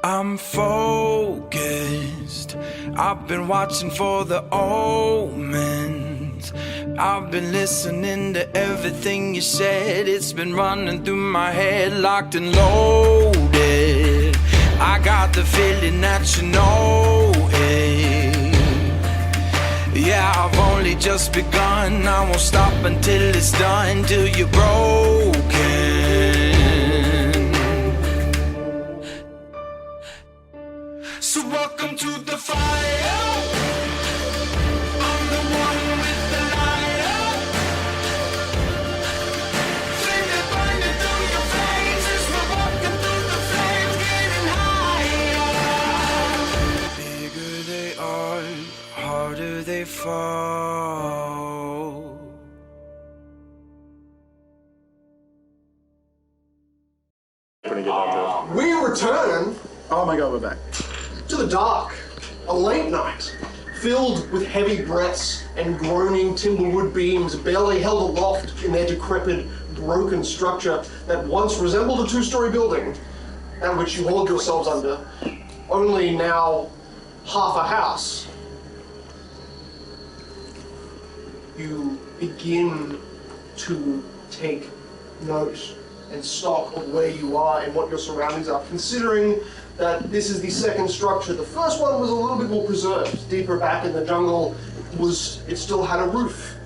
I'm focused. I've been watching for the omens. I've been listening to everything you said. It's been running through my head, locked and loaded. I got the feeling that you know it. Yeah, I've only just begun. I won't stop until it's done, till you're broken. So welcome to the fire. I'm the one with the lighter. Flame that burning through your veins as we're walking through the flames, getting higher. Bigger they are, harder they fall. We return. Oh my god, we're back. To the dark, a late night, filled with heavy breaths and groaning timberwood beams barely held aloft in their decrepit, broken structure that once resembled a two-story building, and which you hauled yourselves under, only now half a house. You begin to take note and stock of where you are and what your surroundings are, considering that this is the second structure. The first one was a little bit more preserved. Deeper back in the jungle, it still had a roof,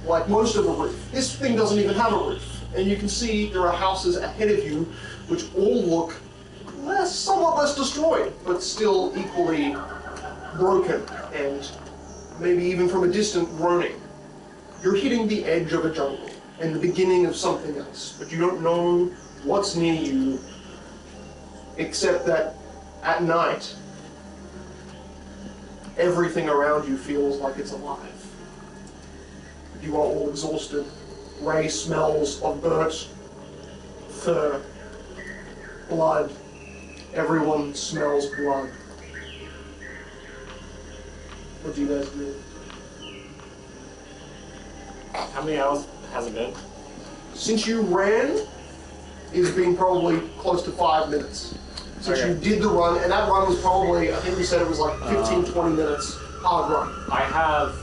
like most of a roof. This thing doesn't even have a roof. And you can see there are houses ahead of you which all look somewhat less destroyed, but still equally broken and maybe even from a distant groaning. You're hitting the edge of a jungle and the beginning of something else, but you don't know what's near you, except that at night, everything around you feels like it's alive. You are all exhausted. Ray smells of burnt fur, blood. Everyone smells blood. What do you guys do? How many hours has it been? Since you ran, it's been probably close to 5 minutes. Since you did the run, and that run was probably, I think you said it was like 15, 20 minutes hard run. I have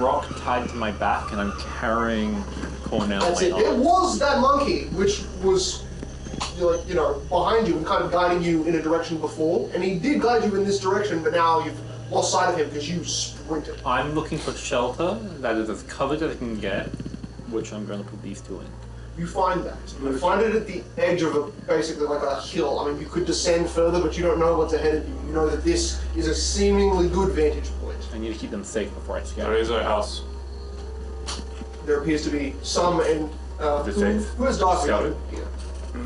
rock tied to my back and I'm carrying Cornell. That's it. It was that monkey, which was, you know, behind you and kind of guiding you in a direction before. And he did guide you in this direction, but now you've lost sight of him because you sprinted. I'm looking for shelter that is as covered as I can get, which I'm going to put these two in. You find that. You find it at the edge of basically like a hill. I mean, you could descend further, but you don't know what's ahead of you. You know that this is a seemingly good vantage point. I need to keep them safe before I scare. There is a house. There appears to be some in. Who has dark vision?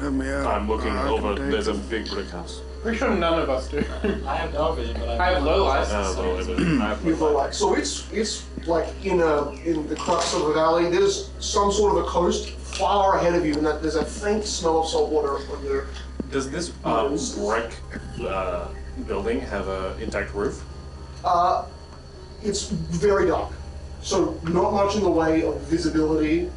Let me out. I'm looking over. There's a big brick house. Pretty sure none of us do. I have dark vision, but I have low light. You have light. So it's like in the crux of a valley. There's some sort of a coast far ahead of you, and that there's a faint smell of salt water on there. Does this brick building have an intact roof? It's very dark, so not much in the way of visibility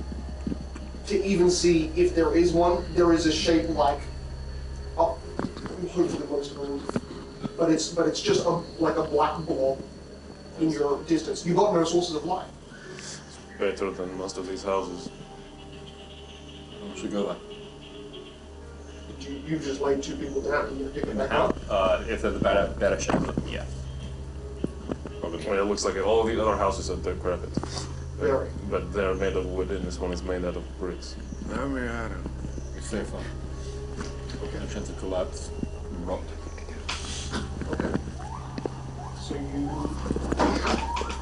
to even see if there is one. There is a shape like, hopefully most of them, but it's just like a black ball in your distance. You've got no sources of light. Better than most of these houses. We should go there. You've just laid two people down and you're picking back up. If there's a better shelter, yeah. Well, it looks like all the other houses are decrepit. Very. But they're made of wood, and this one is made out of bricks. Let me out. It's safer. Okay. No chance of collapse. Rot. Okay. So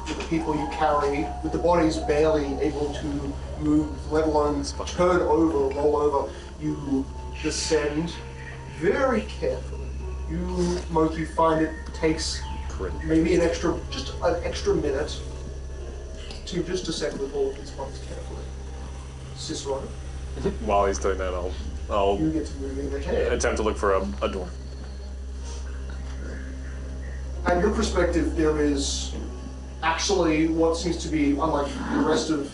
the people you carry, with the bodies barely able to move, let alone turn over, roll over, you descend very carefully. Monkey, find it takes maybe just an extra minute to just descend with all of these bodies carefully. Cicero, While he's doing that, I'll you get to move in ahead. attempt to look for a door. At your perspective, there is actually what seems to be, unlike the rest of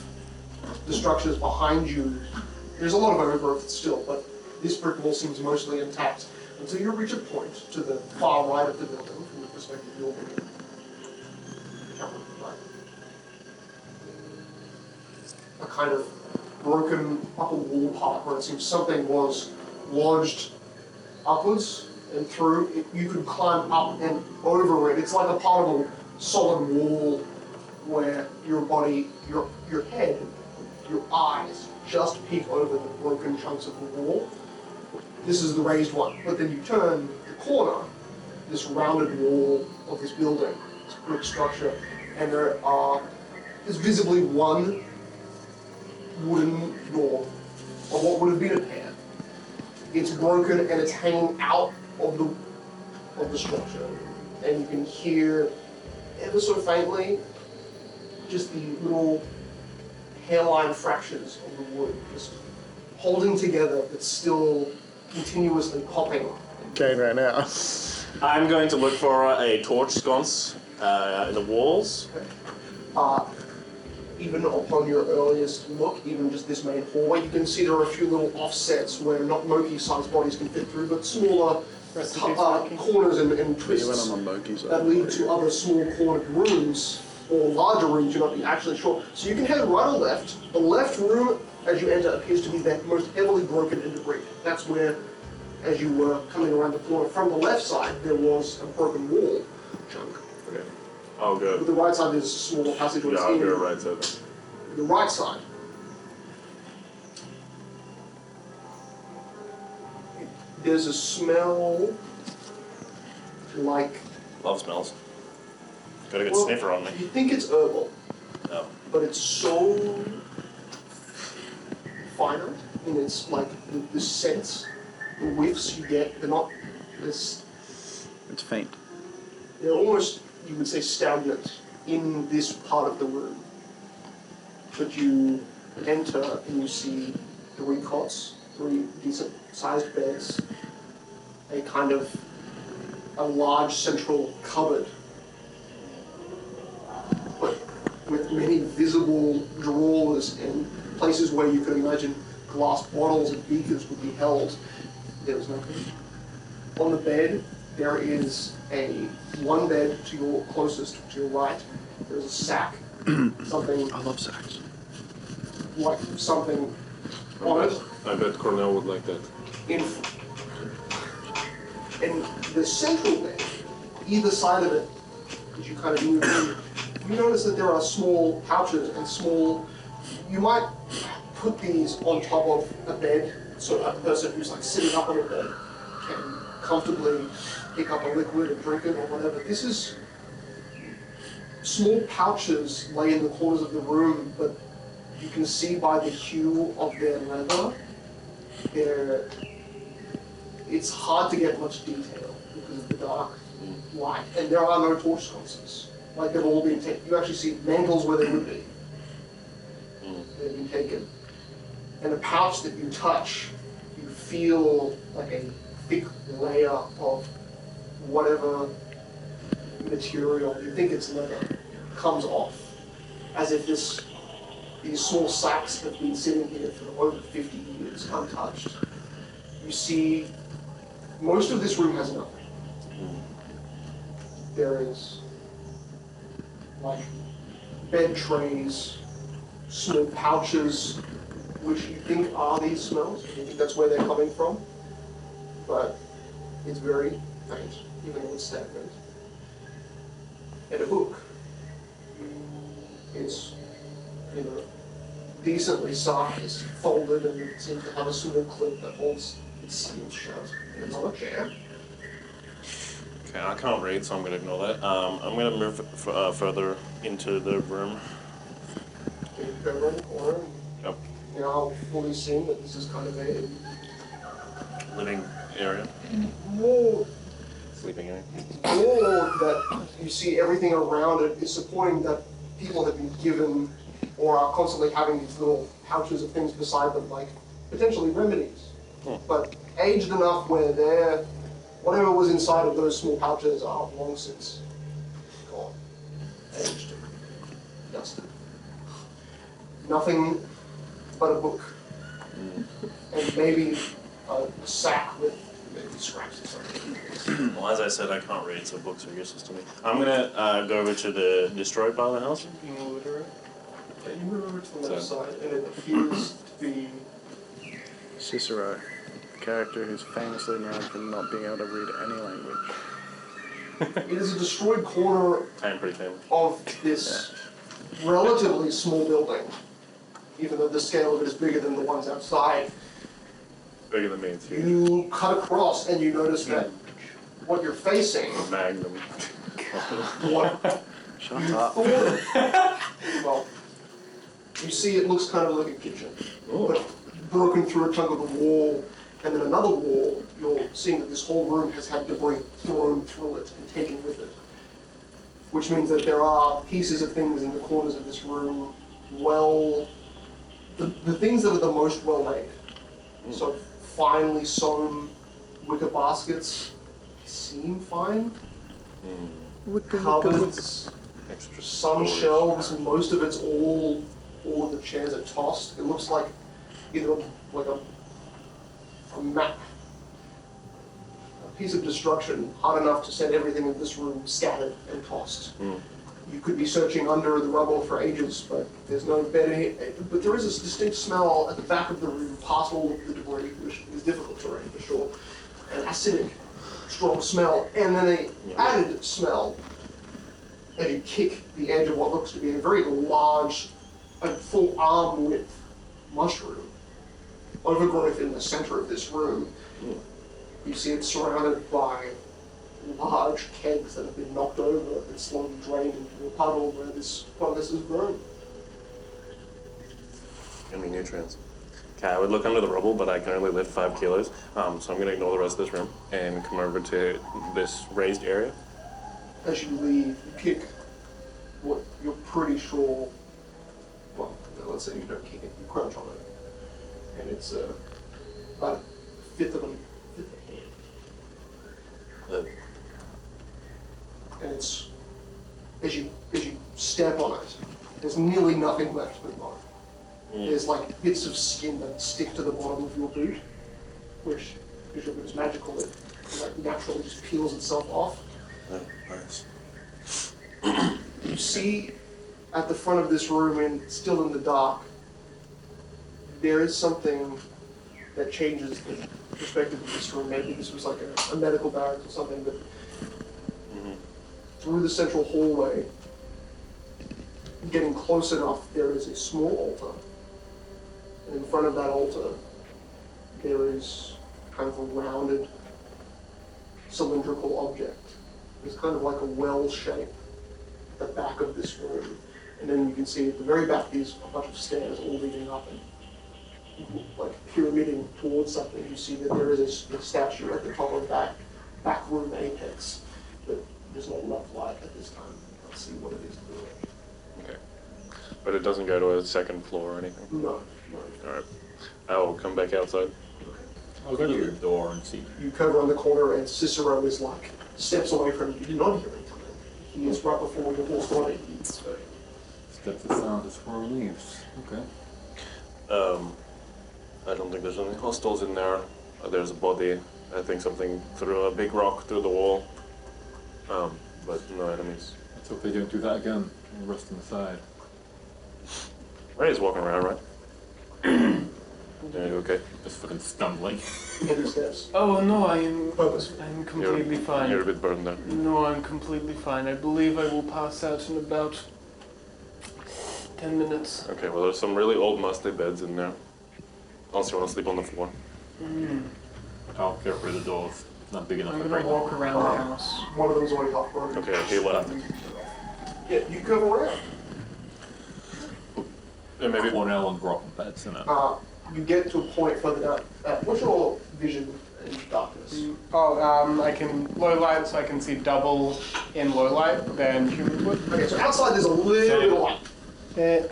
the structures behind you, there's a lot of overgrowth still, but this brick wall seems mostly intact. until you reach a point to the far right of the building from the perspective you're being. Right. A kind of broken upper wall part where it seems something was lodged upwards and through. You could climb up and over it. It's like a part of a solid wall where your body, your head, your eyes just peek over the broken chunks of the wall. This is the raised one, but then you turn the corner, this rounded wall of this building, this brick structure, and there's visibly one wooden door, or what would have been a pair. It's broken and it's hanging out of the structure, and you can hear ever so faintly just the little hairline fractures of the wood just holding together, but still continuously popping. Okay, right now. I'm going to look for a torch sconce in the walls. Okay. Even upon your earliest look, even just this main hallway, you can see there are a few little offsets where not Moki-sized bodies can fit through, but smaller corners and twists that lead to other small cornered rooms, or larger rooms, you're not actually sure. So you can head right or left. The left room, as you enter, appears to be the most heavily broken and debris. That's where, as you were coming around the corner from the left side, there was a broken wall chunk. Okay. Oh, good. But the right side is a smaller passageway. Yeah, I'll go right side then. The right side. There's a smell like... Love smells. Got a good well, sniffer on me. You think it's herbal, Oh. but it's so finer in its, like, the scents, the whiffs you get, they're not this... It's faint. They're almost, you would say, stagnant in this part of the room. But you enter and you see 3 cots, 3 decent-sized beds, a kind of a large central cupboard, but with many visible drawers and places where you could imagine glass bottles and beakers would be held. There is nothing. On the bed, there is one bed to your closest, to your right. There's a sack, something I love sacks. like something on it. I bet Cornell would like that. In the central bed, either side of it, as you kind of move in, you notice that there are small pouches and small. You might put these on top of a bed, so a person who's like sitting up on a bed can comfortably pick up a liquid and drink it or whatever. This is small pouches lay in the corners of the room, but you can see by the hue of their leather, it's hard to get much detail because of the dark light, and there are no torch sconces. Like they've all been taken. You actually see mantles where they would be. They've been taken. And a pouch that you touch, you feel like a thick layer of whatever material, you think it's leather, comes off. As if these small sacks have been sitting here for over 50 years, untouched. You see, most of this room has nothing. There is, like, bed trays, small pouches, which you think are these smells. You think that's where they're coming from. But it's very faint, even though it's stagnant. And a book. It's, decently sized, folded, and it seems to have a small clip that holds its seals shut. And it's on a chair. Okay, I can't read, so I'm going to ignore that. I'm going to move further into the room. You go around the corner, and Yep. now fully assume that this is kind of a Living area. more Sleeping area. that you see everything around it is supporting that people have been given or are constantly having these little pouches of things beside them, like potentially remedies. But aged enough where whatever was inside of those small pouches are long since gone. Aged. Dusted. Nothing but a book. And maybe a sack with maybe scraps or something. Well, as I said, I can't read, so books are useless to me. I'm gonna go over to the destroyed part of the house. Being illiterate. Okay, you move over to the left So- side, and it appears to be. Cicero, a character who's famously known for not being able to read any language. It is a destroyed corner I am pretty famous. of this relatively small building, even though the scale of it is bigger than the ones outside. Bigger than me, it's huge. You cut across and you notice that what you're facing, Magnum. what Shut you up. thought, well, you see it looks kind of like a kitchen, but broken through a chunk of the wall, and then another wall, you're seeing that this whole room has had debris thrown through it and taken with it. Which means that there are pieces of things in the corners of this room, the things that are the most well made. So finely sewn wicker baskets seem fine. Cupboards, Extra some storage. shelves, most of it's all of the chairs are tossed. It looks like either like a map, a piece of destruction hard enough to set everything in this room scattered and tossed. You could be searching under the rubble for ages, but there's no bed in here. But there is a distinct smell at the back of the room, past all of the debris, which is difficult to read for sure. An acidic, strong smell, and then an added smell as you kick the edge of what looks to be a very large, like full arm width mushroom, overgrowth in the center of this room. You see it surrounded by large kegs that have been knocked over and slowly drained into a puddle where this fungus has grown. Give me nutrients. Okay, I would look under the rubble, but I can only lift 5 kilos, so I'm going to ignore the rest of this room and come over to this raised area. As you leave, you kick what you're pretty sure, well, let's say you don't kick it, you crunch on it. And it's about a fifth of a hand. And it's, as you step on it, there's nearly nothing left of the bone. There's like bits of skin that stick to the bottom of your boot, which, because your boot is magical, it like naturally just peels itself off. Oh, nice. You see at the front of this room, and still in the dark, there is something that changes the perspective of this room. Maybe this was like a medical barracks or something, but through the central hallway, getting close enough, there is a small altar. And in front of that altar, there is kind of a rounded, cylindrical object. It's kind of like a well shape at the back of this room. And then you can see at the very back, there's a bunch of stairs all leading up and like pyramiding towards something. You see that there is a statue at the top of that back room apex, but there's not enough light at this time. You can't see what it is doing. Okay. But it doesn't go to a second floor or anything? No. Alright. I'll come back outside. I'll go to the door and see. You come around the corner and Cicero is like steps away from you. You did not hear him coming. He is right before your walk on it. That's the sound as Squirrel leaves. Okay. I don't think there's any hostiles in there. There's a body. I think something threw a big rock through the wall. But no enemies. Let's hope they don't do that again. We'll rest on the side. Ray's walking around, right? Are you okay? Just fucking stumbling. Heavy steps. Oh no, I'm Purposeful. completely fine. You're a bit burned there. No, I'm completely fine. I believe I will pass out in about 10 minutes. Okay, well there's some really old musty beds in there. Unless you want to sleep on the floor. I'll get rid of the doors. It's not big enough I'm to gonna break walk around the house. One of them's already half broken. Okay, he left. Yeah, you come around. Yeah, maybe. Cornell and broken beds in it. You get to a point further down. What's your vision in darkness? I can low light, so I can see double in low light than human would. Okay, so outside there's a little bit of light.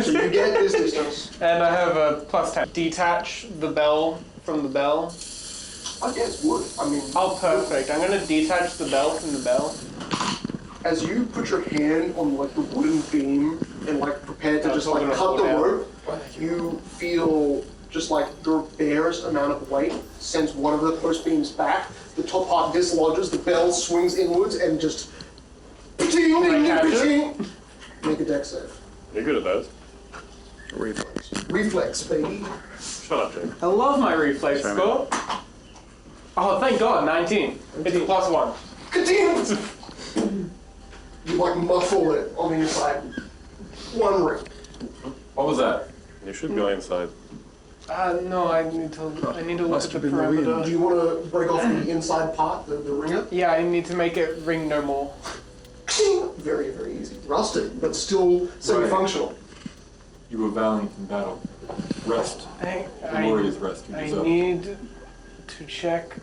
So you get this distance. And I have a +10. Detach the bell from the bell. I guess wood. I mean, Oh, perfect. I'm gonna detach the bell from the bell. as you put your hand on like the wooden beam and like prepare to Oh, just so I'm like gonna cut pull the down. rope, you feel just like the barest amount of weight sends one of the post beams back. The top part dislodges, the bell swings inwards, and just ding, ding, ding, ding. Make a dex save. You're good at those. Reflex. Reflex, baby. Shut up, Jake. I love my reflex Sorry, score. Oh, thank God, 19. It's a +1. Ka-ting! You like muffle it on the inside. One ring. What was that? You should go inside. No, I need to look at Must the have been the perimeter. Do you want to break off the inside part, the ringer? Yeah, I need to make it ring no more. Very, very easy. Rusted, but still semi-functional. You were valiant in battle. Rest. Glorious rest. You I deserve. need to check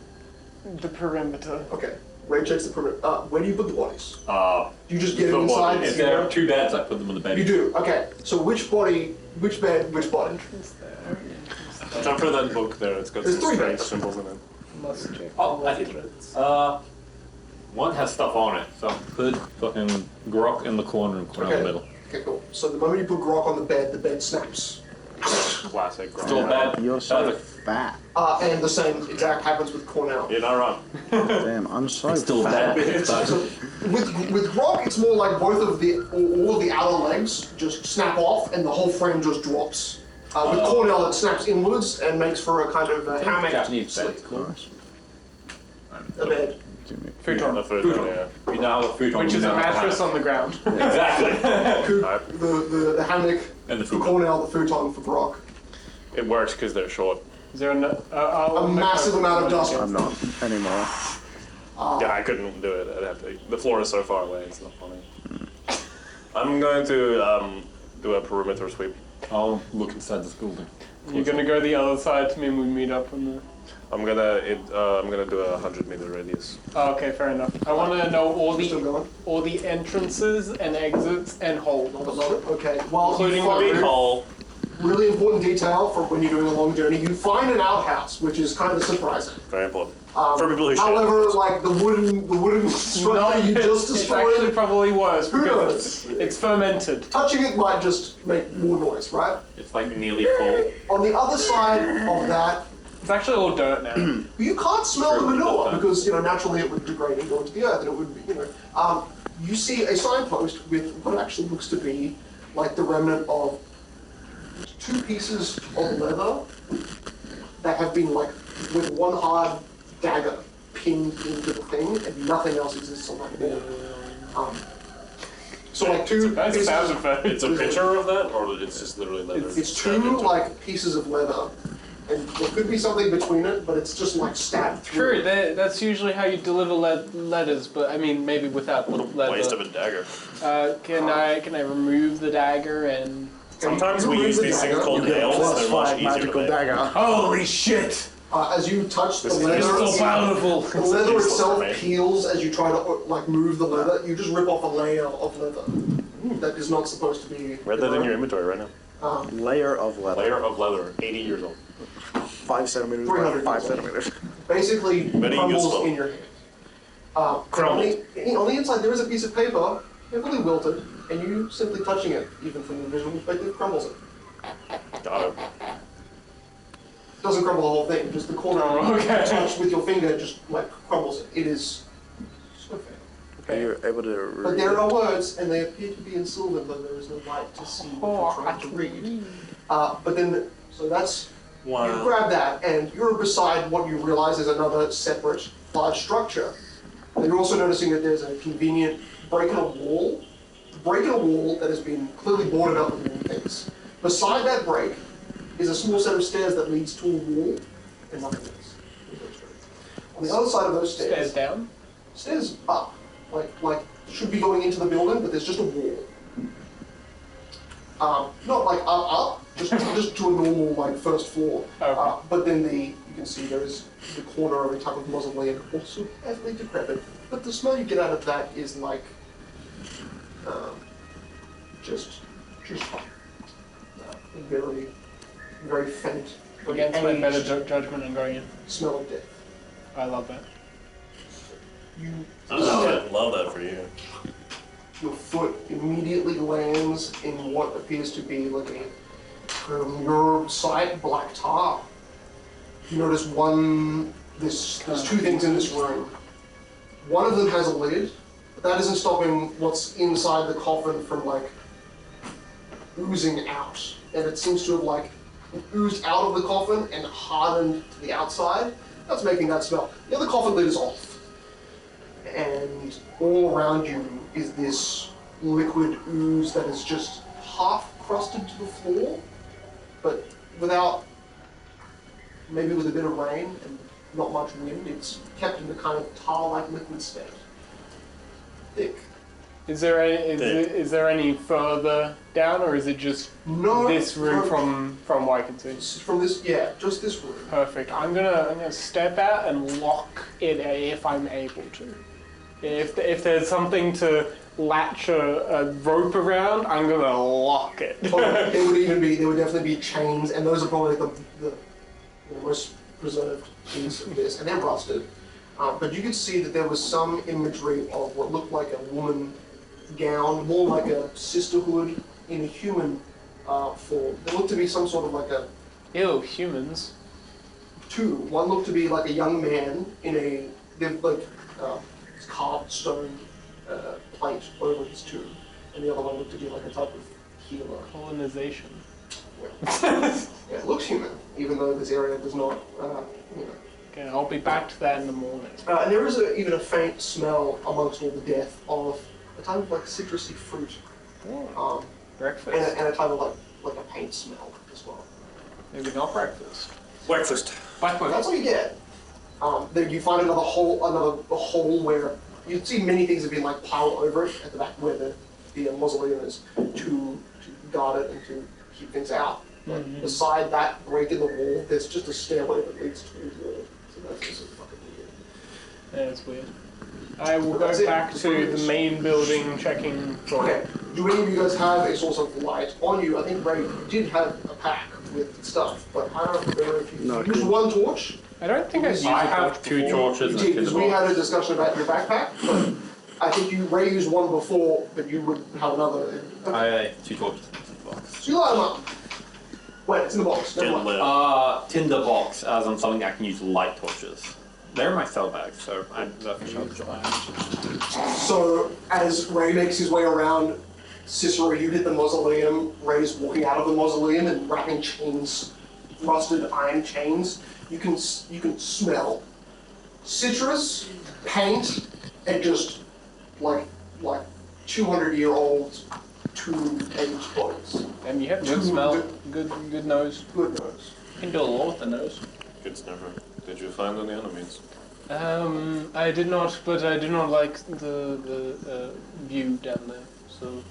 the perimeter. Okay. Ray checks the perimeter. Where do you put the bodies? Do you just get it the inside? body. If there are 2 beds, I put them on the bed. You do. Okay. So which body? Which bed? Which body? Entrance there. Jump for that book there. It's got There's some 3 strange beds. symbols in it. Must check. Oh, I see. One has stuff on it, so put fucking grok in the corner and corner in the middle. Okay, cool. So the moment you put Grok on the bed snaps. Classic. Still bad. You're so bad. fat. And the same exact happens with Cornell. You're not wrong. Damn, I'm so Still fat. bad. So with Grok, it's more like both of all of the outer legs just snap off and the whole frame just drops. With Cornell, it snaps inwards and makes for a kind of a hammock Japanese sleep. bed. Nice. A bed. Give me- Futon. The futon, yeah. We now have a futon. Which is a mattress on the ground. Exactly. The hammock And the for futon. Cornell, the futon for Grok. It works because they're short. Is there A massive amount of dust. I'm not anymore. Yeah, I couldn't do it. I'd have to. The floor is so far away. It's not funny. I'm going to do a perimeter sweep. I'll look inside this building. You're gonna go the other side to me and we meet up on the... I'm gonna do a 100-meter radius. Oh, okay, fair enough. I want to know Still going? all the entrances and exits and holes. Okay. Well, Including you the find big hole. really important detail for when you're doing a long journey. You find an outhouse, which is kind of surprising. Very important. For people who share. However, like the wooden structure you just it's actually destroyed, probably worse Who because knows? it's fermented. touching it might just make more noise, right? It's like nearly full. On the other side of that, It's actually all dirt now. you can't smell the manure because naturally it would degrade and go into the earth, and it would be you see a signpost with what actually looks to be like the remnant of 2 pieces of leather that have been like with one hard dagger pinned into the thing, and nothing else exists on that board. So like 2 That's pieces. sound effect. It's a picture of that, or it's just literally leather. It's 2 like pieces of leather, and there could be something between it, but it's just like stabbed through. True, that's usually how you deliver letters, but I mean maybe without leather. Waste of a dagger. Can I remove the dagger and? Sometimes You we remove use the things dagger. called nails. Plus They're much 5 easier to magical make. dagger. Holy shit! As you touch the This is leather, It's so powerful. the leather useless itself for me. peels as you try to like move the leather. You just rip off a layer of leather that is not supposed to be. Read that in your inventory right now. Layer of leather. Layer of leather, 80 years old. 5 centimeters by 300 5 years old. centimeters. Basically Very crumbles useful. in your hand. On the inside, there is a piece of paper, heavily wilted, and you simply touching it, even from the visual perspective, crumbles it. Got it. Doesn't crumble the whole thing, just the corner Oh, okay. you touch with your finger just like crumbles it. It is so fair. Are you able to But read? there are words, and they appear to be in Sylvan, though there is no light to see what you're trying to read. But then, so that's, you grab that, and you're beside what you realize is another separate, large structure. And you're also noticing that there's a convenient break in a wall that has been clearly boarded up with wooden things. Beside that break is a small set of stairs that leads to a wall, and nothing else. On the other side of those Stairs down. stairs up, like should be going into the building, but there's just a wall. Not like up, just to a normal like first floor. Okay. But then you can see there is the corner of a type of mausoleum, also heavily decrepit. But the smell you get out of that is like just very, very faint, very Against my better aged judgment, I'm going in. smell of death. I love that. You Love that for you. your foot immediately lands in what appears to be like From your side, black tar. You notice there's two things in this room. One of them has a lid, but that isn't stopping what's inside the coffin from like oozing out. And it seems to have like oozed out of the coffin and hardened to the outside. That's making that smell. The other coffin lid is off. And all around you is this liquid ooze that is just half crusted to the floor, but without, maybe with a bit of rain and not much wind, it's kept in the kind of tar-like liquid state. Thick. Is there any further down, or is it just this room from what I can see? From this, yeah, just this room. Perfect. I'm gonna step out and lock it if I'm able to. If there's something to latch a rope around, I'm gonna lock it. There would definitely be chains, and those are probably the most preserved piece of this, and they're rusted. But you could see that there was some imagery of what looked like a woman gown, more like a sisterhood in a human form. There looked to be some sort of like a... Ew, humans. Two. One looked to be like a young man in a... carved stone plate over his tomb, and the other one looked to be like a type of healer. Colonization. Yeah, it looks human, even though this area does not, Okay, I'll be back to that in the morning. And there is even a faint smell amongst all the death of a type of like citrusy fruit. Breakfast. And a type of like a paint smell as well. Maybe not breakfast. Breakfast. That's what you get. Then you find another hole where you'd see many things have been like piled over it at the back where the mausoleum is to guard it and to keep things out. But beside that break in the wall, there's just a stairway that leads to the wall. So that's just fucking weird. Yeah, it's weird. I will go back to the main building checking for... Okay, do any of you guys have a source of light on you? I think Ray did have a pack with stuff, but I don't remember if you used one torch. I don't think I have two torches and a Because we had a discussion about your backpack, but I think Ray used one before, but you would have another. I two torches in the box. So you light them up. Wait, it's in the box. Never mind. Tinder box, as in something I can use light torches. They're in my cell bag, so that's for sure. So as Ray makes his way around, Cicero, you hit the mausoleum. Ray's walking out of the mausoleum and wrapping chains, rusted iron chains. You can smell citrus, paint, and just like 200-year-old two-aged bodies. And you have good smell, good nose. Good nose. You can do a lot with the nose. Good sniffer. Did you find any enemies? I did not, but I do not like the view down there. So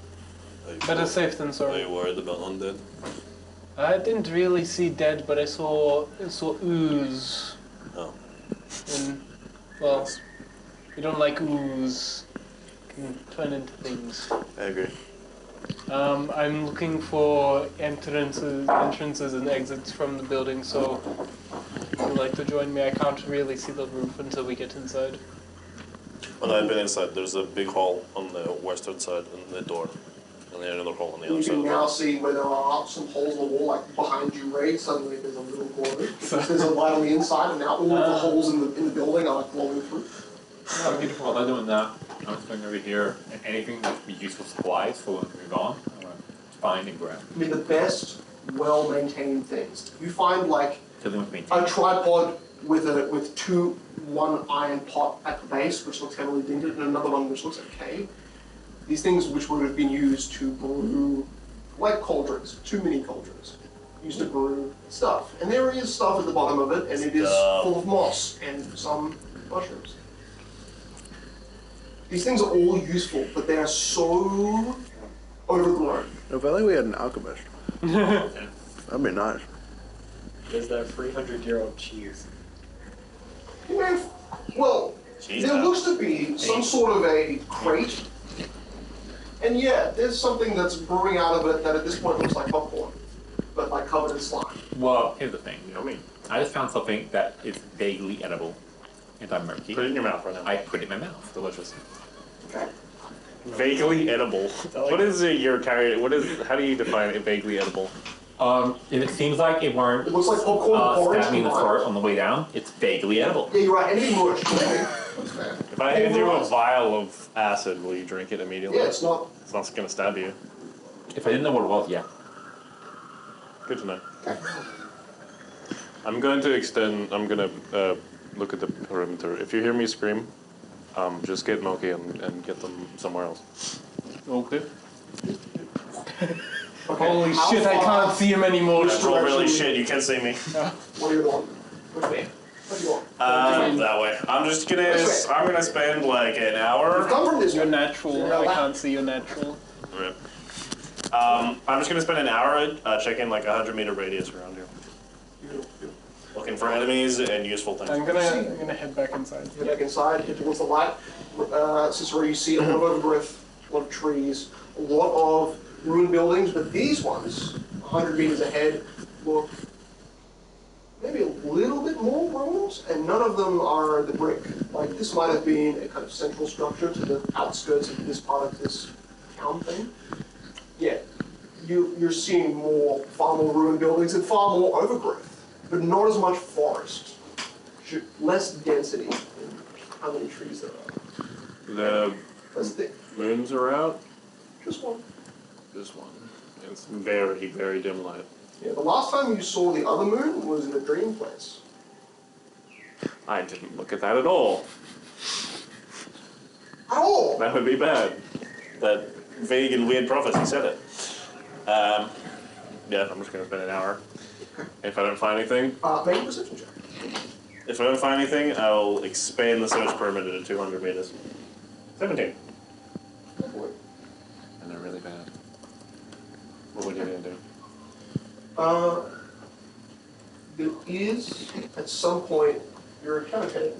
better safe than Are sorry. you worried about undead? I didn't really see dead, but I saw ooze. Oh. And well, you don't like ooze. It can turn into things. I agree. I'm looking for entrances and exits from the building, so if you'd like to join me, I can't really see the roof until we get inside. When I've been inside, there's a big hole on the western side and the door. And then another hole on the You other side can of the now wall. see where there are some holes in the wall, like behind you, Ray. Suddenly there's a little glow. There's a light on the inside, and now all of the holes in the building are glowing through. Oh, beautiful. While they're doing that, I'm just going over here. And anything that would be useful supplies for when we're gone, I'm going to find and grab. I mean, the best, well-maintained things. You find like Tell them with me. a tripod with one iron pot at the base, which looks heavily dinted, and another one which looks like a cave. These things which would have been used to brew, like cauldrons, 2 mini cauldrons, used to brew stuff. And there is stuff at the bottom of it, and it is full of moss and some mushrooms. These things are all useful, but they are so overgrown. If only we had an alchemist. That'd be nice. Is that 300-year-old cheese? You know, well, there looks to be some sort of a crate. And yeah, there's something that's brewing out of it that at this point looks like popcorn, but like covered in slime. Well, here's the thing. I just found something that is vaguely edible. Anti-murky. Put it in your mouth right now. I put it in my mouth. Delicious. Okay. Vaguely edible. What is it you're carrying? How do you define it, vaguely edible? If it seems like it weren't It looks like popcorn and porridge stabbing the combined. throat on the way down, it's vaguely edible. Yeah, you're right. Anything mush. That's fair. If I hand you a vial of acid, will you drink it immediately? Yeah, it's not. It's not going to stab you. If I didn't know what it was, yeah. Good to know. I'm going to extend. I'm going to look at the perimeter. If you hear me scream, just get Moki and get them somewhere else. Okay. Okay, Holy how shit, I far- can't see him anymore. Which Oh, really direction- shit, you can't see me. What are you doing? Which way? What do you want? That way. I'm just gonna. This way. I'm gonna spend like an hour. Come from this You're way. natural. Yeah, I that- can't see your natural. Right. I'm just gonna spend an hour checking like 100-meter radius around here, looking for enemies and useful things. I'm gonna head back inside. Head back inside, head towards the light. This is where you see a lot of overgrowth, a lot of trees, a lot of ruined buildings, but these ones, 100 meters ahead, look maybe a little bit more ruined, and none of them are the brick. Like, this might have been a kind of central structure to the outskirts of this part of this town thing. Yeah, you're seeing far more ruined buildings and far more overgrowth, but not as much forest. Less density in how many trees there are. The That's the, moons are out. just one. This one. It's very, very dim light. Yeah, the last time you saw the other moon was in a dream place. I didn't look at that at all. At all! That would be bad. That vague and weird prophecy said it. Yeah, I'm just gonna spend an hour. If I don't find anything, Make a perception check. if I don't find anything, I'll expand the search perimeter to 200 meters. 17. Go for it. And they're really bad. What would you gonna do? There is, at some point, you're kind of heading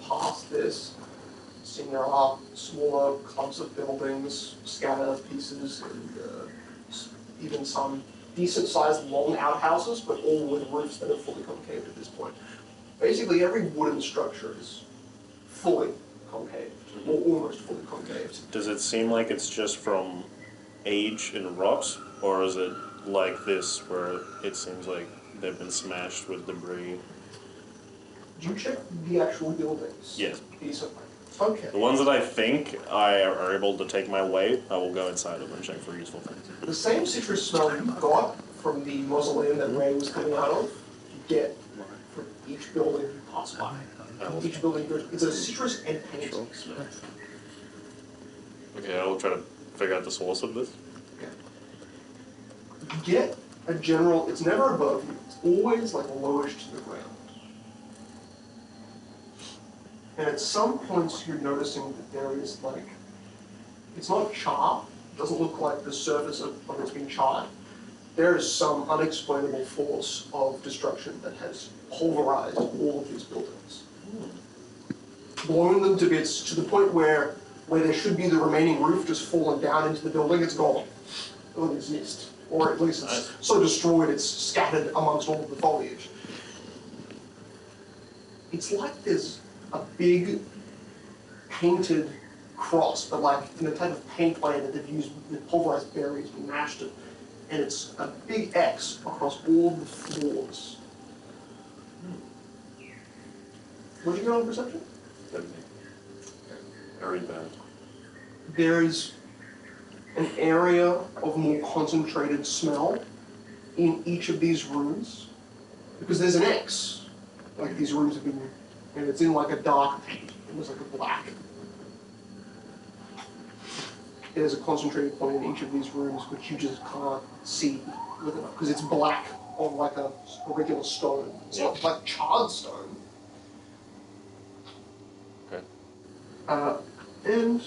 past this, seeing there are smaller clumps of buildings, scattered pieces, and even some decent-sized long outhouses, but all with roofs that are fully concaved at this point. Basically, every wooden structure is fully concaved, or almost fully concaved. Does it seem like it's just from age and rot, or is it like this where it seems like they've been smashed with debris? Do you check the actual buildings? Yes. Decently. Okay. The ones that I think I are able to take my weight, I will go inside them and check for useful things. The same citrus smell you got from the mausoleum that Ray was coming out of, you get from each building you pass by. Each building, it's a citrus and paint smell. Okay, I'll try to figure out the source of this. You get a general, it's never above you, it's always like lowish to the ground. And at some points you're noticing that there is like, it's not char, it doesn't look like the surface of it's been charred. There is some unexplainable force of destruction that has pulverized all of these buildings. Blown them to bits to the point where there should be the remaining roof just fallen down into the building, it's gone. It doesn't exist. Or at least it's so destroyed it's scattered amongst all of the foliage. It's like there's a big painted cross, but like in a type of paint way that they've used with pulverized berries and mashed it. And it's a big X across all the floors. What'd you get on perception? Very bad. There's an area of more concentrated smell in each of these rooms because there's an X. Like these rooms have been, and it's in like a dark paint. It was like a black. There's a concentrated point in each of these rooms which you just can't see with enough because it's black on like a regular stone. It's not like charred stone. Okay. And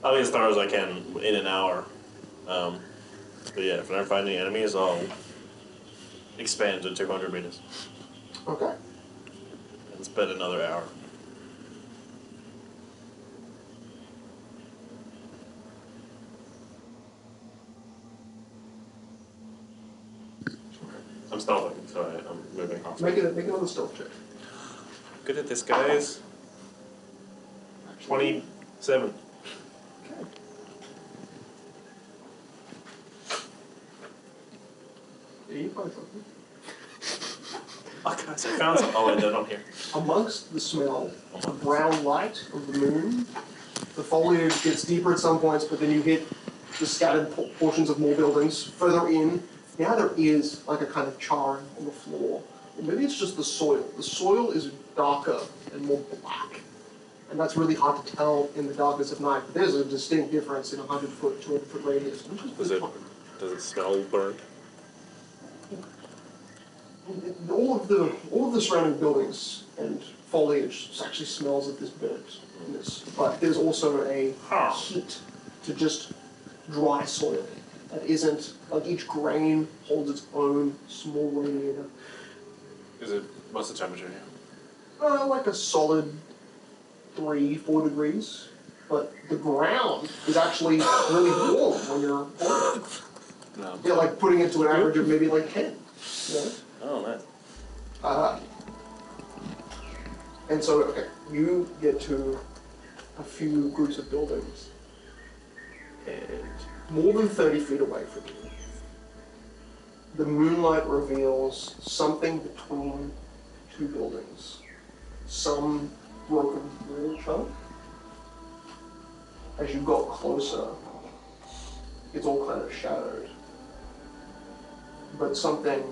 I'll be as thorough as I can in an hour. But yeah, if I don't find any enemies, I'll expand to 200 meters okay. and spend another hour. I'm stealthing, so I'm moving off. Make another stealth check. Good at this, guys. 27. Okay. Yeah, you find something. Oh, guys, I found some. Oh, wait, they're not here. Amongst the smell of brown light of the moon, the foliage gets deeper at some points, but then you hit the scattered portions of more buildings further in. Now there is like a kind of charring on the floor. Or maybe it's just the soil. The soil is darker and more black. And that's really hard to tell in the darkness of night. But there's a distinct difference in a 100-foot, 200-foot radius, which is Does pretty it, fun. does it smell burnt? All of the surrounding buildings and foliage actually smells of this burntness, but there's also a heat to just dry soil that isn't like each grain holds its own small radiator. What's the temperature here? Like a solid 3-4 degrees, but the ground is actually really warm when you're pouring it. No. Yeah, like putting it to an average of maybe like 10. You know? Oh, nice. And so, okay, you get to a few groups of buildings, and more than 30 feet away from you, the moonlight reveals something between two buildings. Some broken wall chunk. As you got closer, it's all kind of shadowed. But something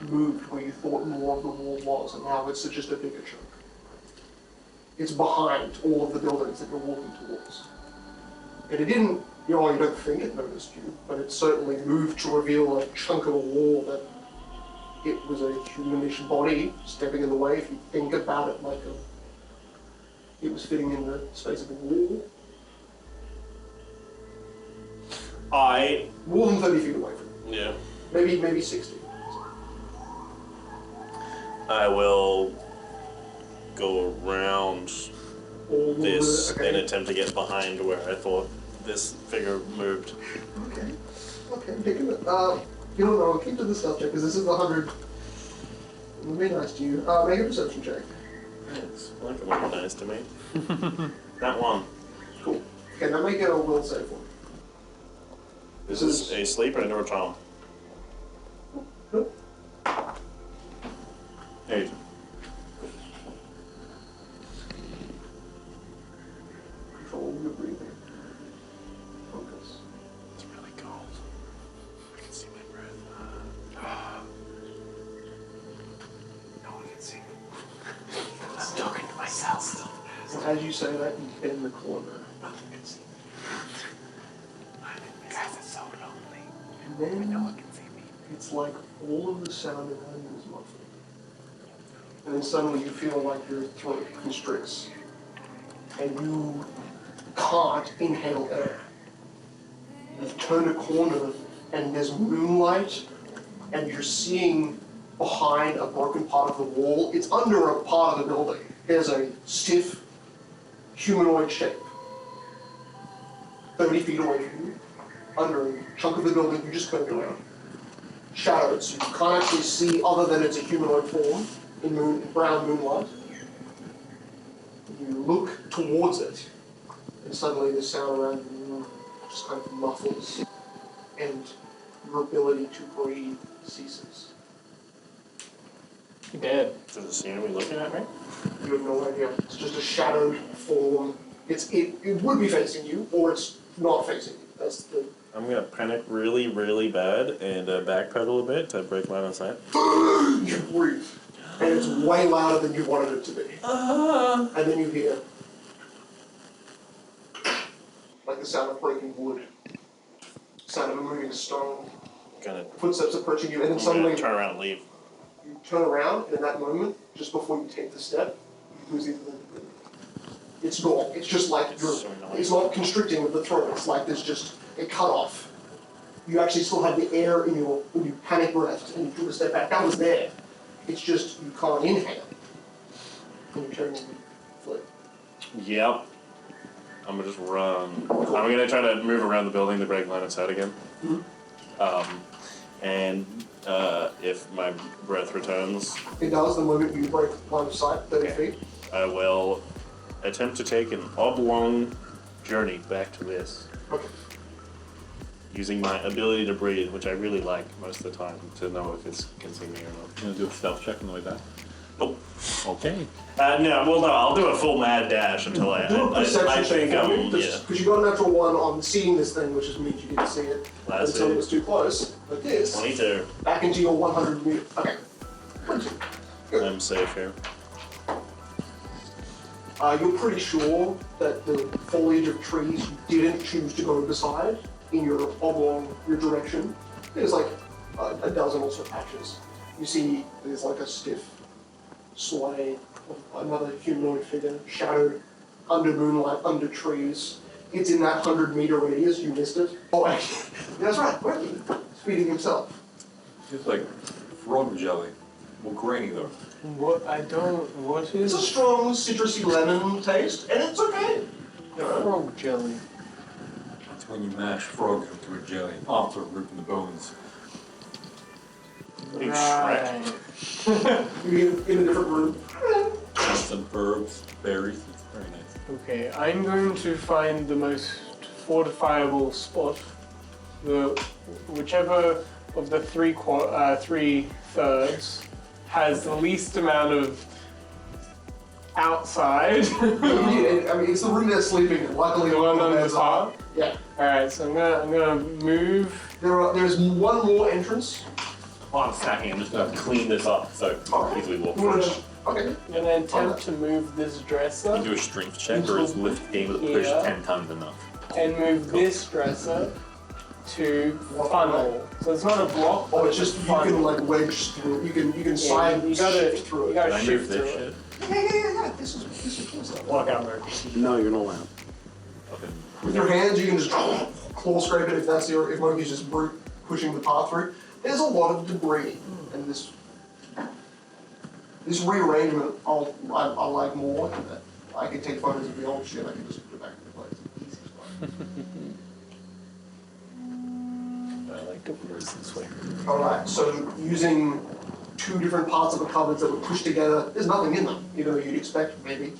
moved where you thought more of the wall was, and now it's just a bigger chunk. It's behind all of the buildings that you're walking towards. And it didn't, you don't think it noticed you, but it certainly moved to reveal a chunk of a wall that it was a humanish body stepping in the way. If you think about it like it was fitting in the space of a wall. More than 30 feet away from you. Yeah. Maybe 60. I will go around All this okay. and attempt to get behind where I thought this figure moved. Okay. Take a minute. I'll keep to the stealth check because this is 100. It'll be nice to you. Make a perception check. It's like a little nice to me. That one. Cool. Okay, now make a will save for me. This is a sleeper and a charm. Nope. 8. Control your breathing. Focus. It's really cold. I can see my breath. No one can see me. I'm talking to myself. And as you say that, you bend the corner. Nothing can see me. Guys, it's so lonely. And then No one can see me. it's like all of the sound around you is muffled. And then suddenly you feel like your throat constricts. And you can't inhale air. You've turned a corner and there's moonlight and you're seeing behind a broken part of the wall. It's under a part of the building. There's a stiff humanoid shape. 30 feet away from you. Under a chunk of the building you just went around. Shadowed, so you can't actually see other than it's a humanoid form in brown moonlight. You look towards it, and suddenly the sound around you just kind of muffles, and your ability to breathe ceases. You're dead. Does it seem to be looking at me? You have no idea. It's just a shadowed form. It would be facing you, or it's not facing you. That's the. I'm gonna panic really, really bad and backpedal a bit to break line of sight. You breathe, and it's way louder than you wanted it to be. And then you hear like the sound of breaking wood, sound of a moving stone, Gonna, footsteps approaching you, and then I'm suddenly gonna turn around and leave. you turn around, and in that moment, just before you take the step, you lose either it's gone. It's just like you're. So annoying. It's not constricting with the throat. It's like there's just a cut off. You actually still had the air in your when you panic breathed and you took a step back. That was there. It's just you can't inhale. And you turn and flip. Yep. I'm gonna just run. I'm gonna try to move around the building to break line of sight again. And if my breath returns, It does the moment you break line of sight, 30 feet. I will attempt to take an oblong journey back to this. Okay. using my ability to breathe, which I really like most of the time, to know if it's can see me or not. You gonna do a stealth check on the way back? Nope. Okay. No, I'll do a full mad dash until I Perception think check for I'm, me, yeah. because you got a natural 1 on seeing this thing, which just means you didn't see it That's until it it. was too close. But this, 22. back into your 100 meter. Okay. 22. Good. I'm safe here. You're pretty sure that the foliage of trees you didn't choose to go beside in your oblong, your direction. There's like a dozen or so patches. You see there's like a stiff sway of another humanoid figure, shadowed under moonlight, under trees. It's in that 100-meter radius, you missed it. Oh, actually, that's right, weren't you? He's feeding himself. It's like frog jelly. Well, grainy though. What It's a strong citrusy lemon taste, and it's okay. You know, frog jelly? It's when you mash frogs into a jelly after ripping the bones. Big Shrek. you're in a different room. Some herbs, berries. It's very nice. Okay, I'm going to find the most fortifiable spot. Whichever of the three thirds has the least amount of outside. I mean, it's the room they're sleeping in. Luckily, The one on the there's top? Yeah. Alright, so I'm gonna move. There's one more entrance. While I'm stacking, I'm just going to clean this up so I can easily walk You wanna through. just- Okay. I'm gonna attempt to move this dresser You do a strength check, or is lift being able to push Yeah. 10 tons enough? and move this dresser to funnel. So it's not a block, Oh, but it's just you funnel. can like wedge through. You can Yeah, side you gotta, shift through you it. gotta Can I shift move through this it. shit? Yeah. This is cool stuff. Walk out, Murphy. No, you're not allowed. With your hands, you can just claw scrape it if if Monkey's just brute pushing the path through. There's a lot of debris, and this rearrangement I like more. That I could take photos of the old shit. I could just put it back into place. Easy as fuck. I like to work this way. All right. So using two different parts of the cupboards that were pushed together, there's nothing in them. You know, you'd expect maybe.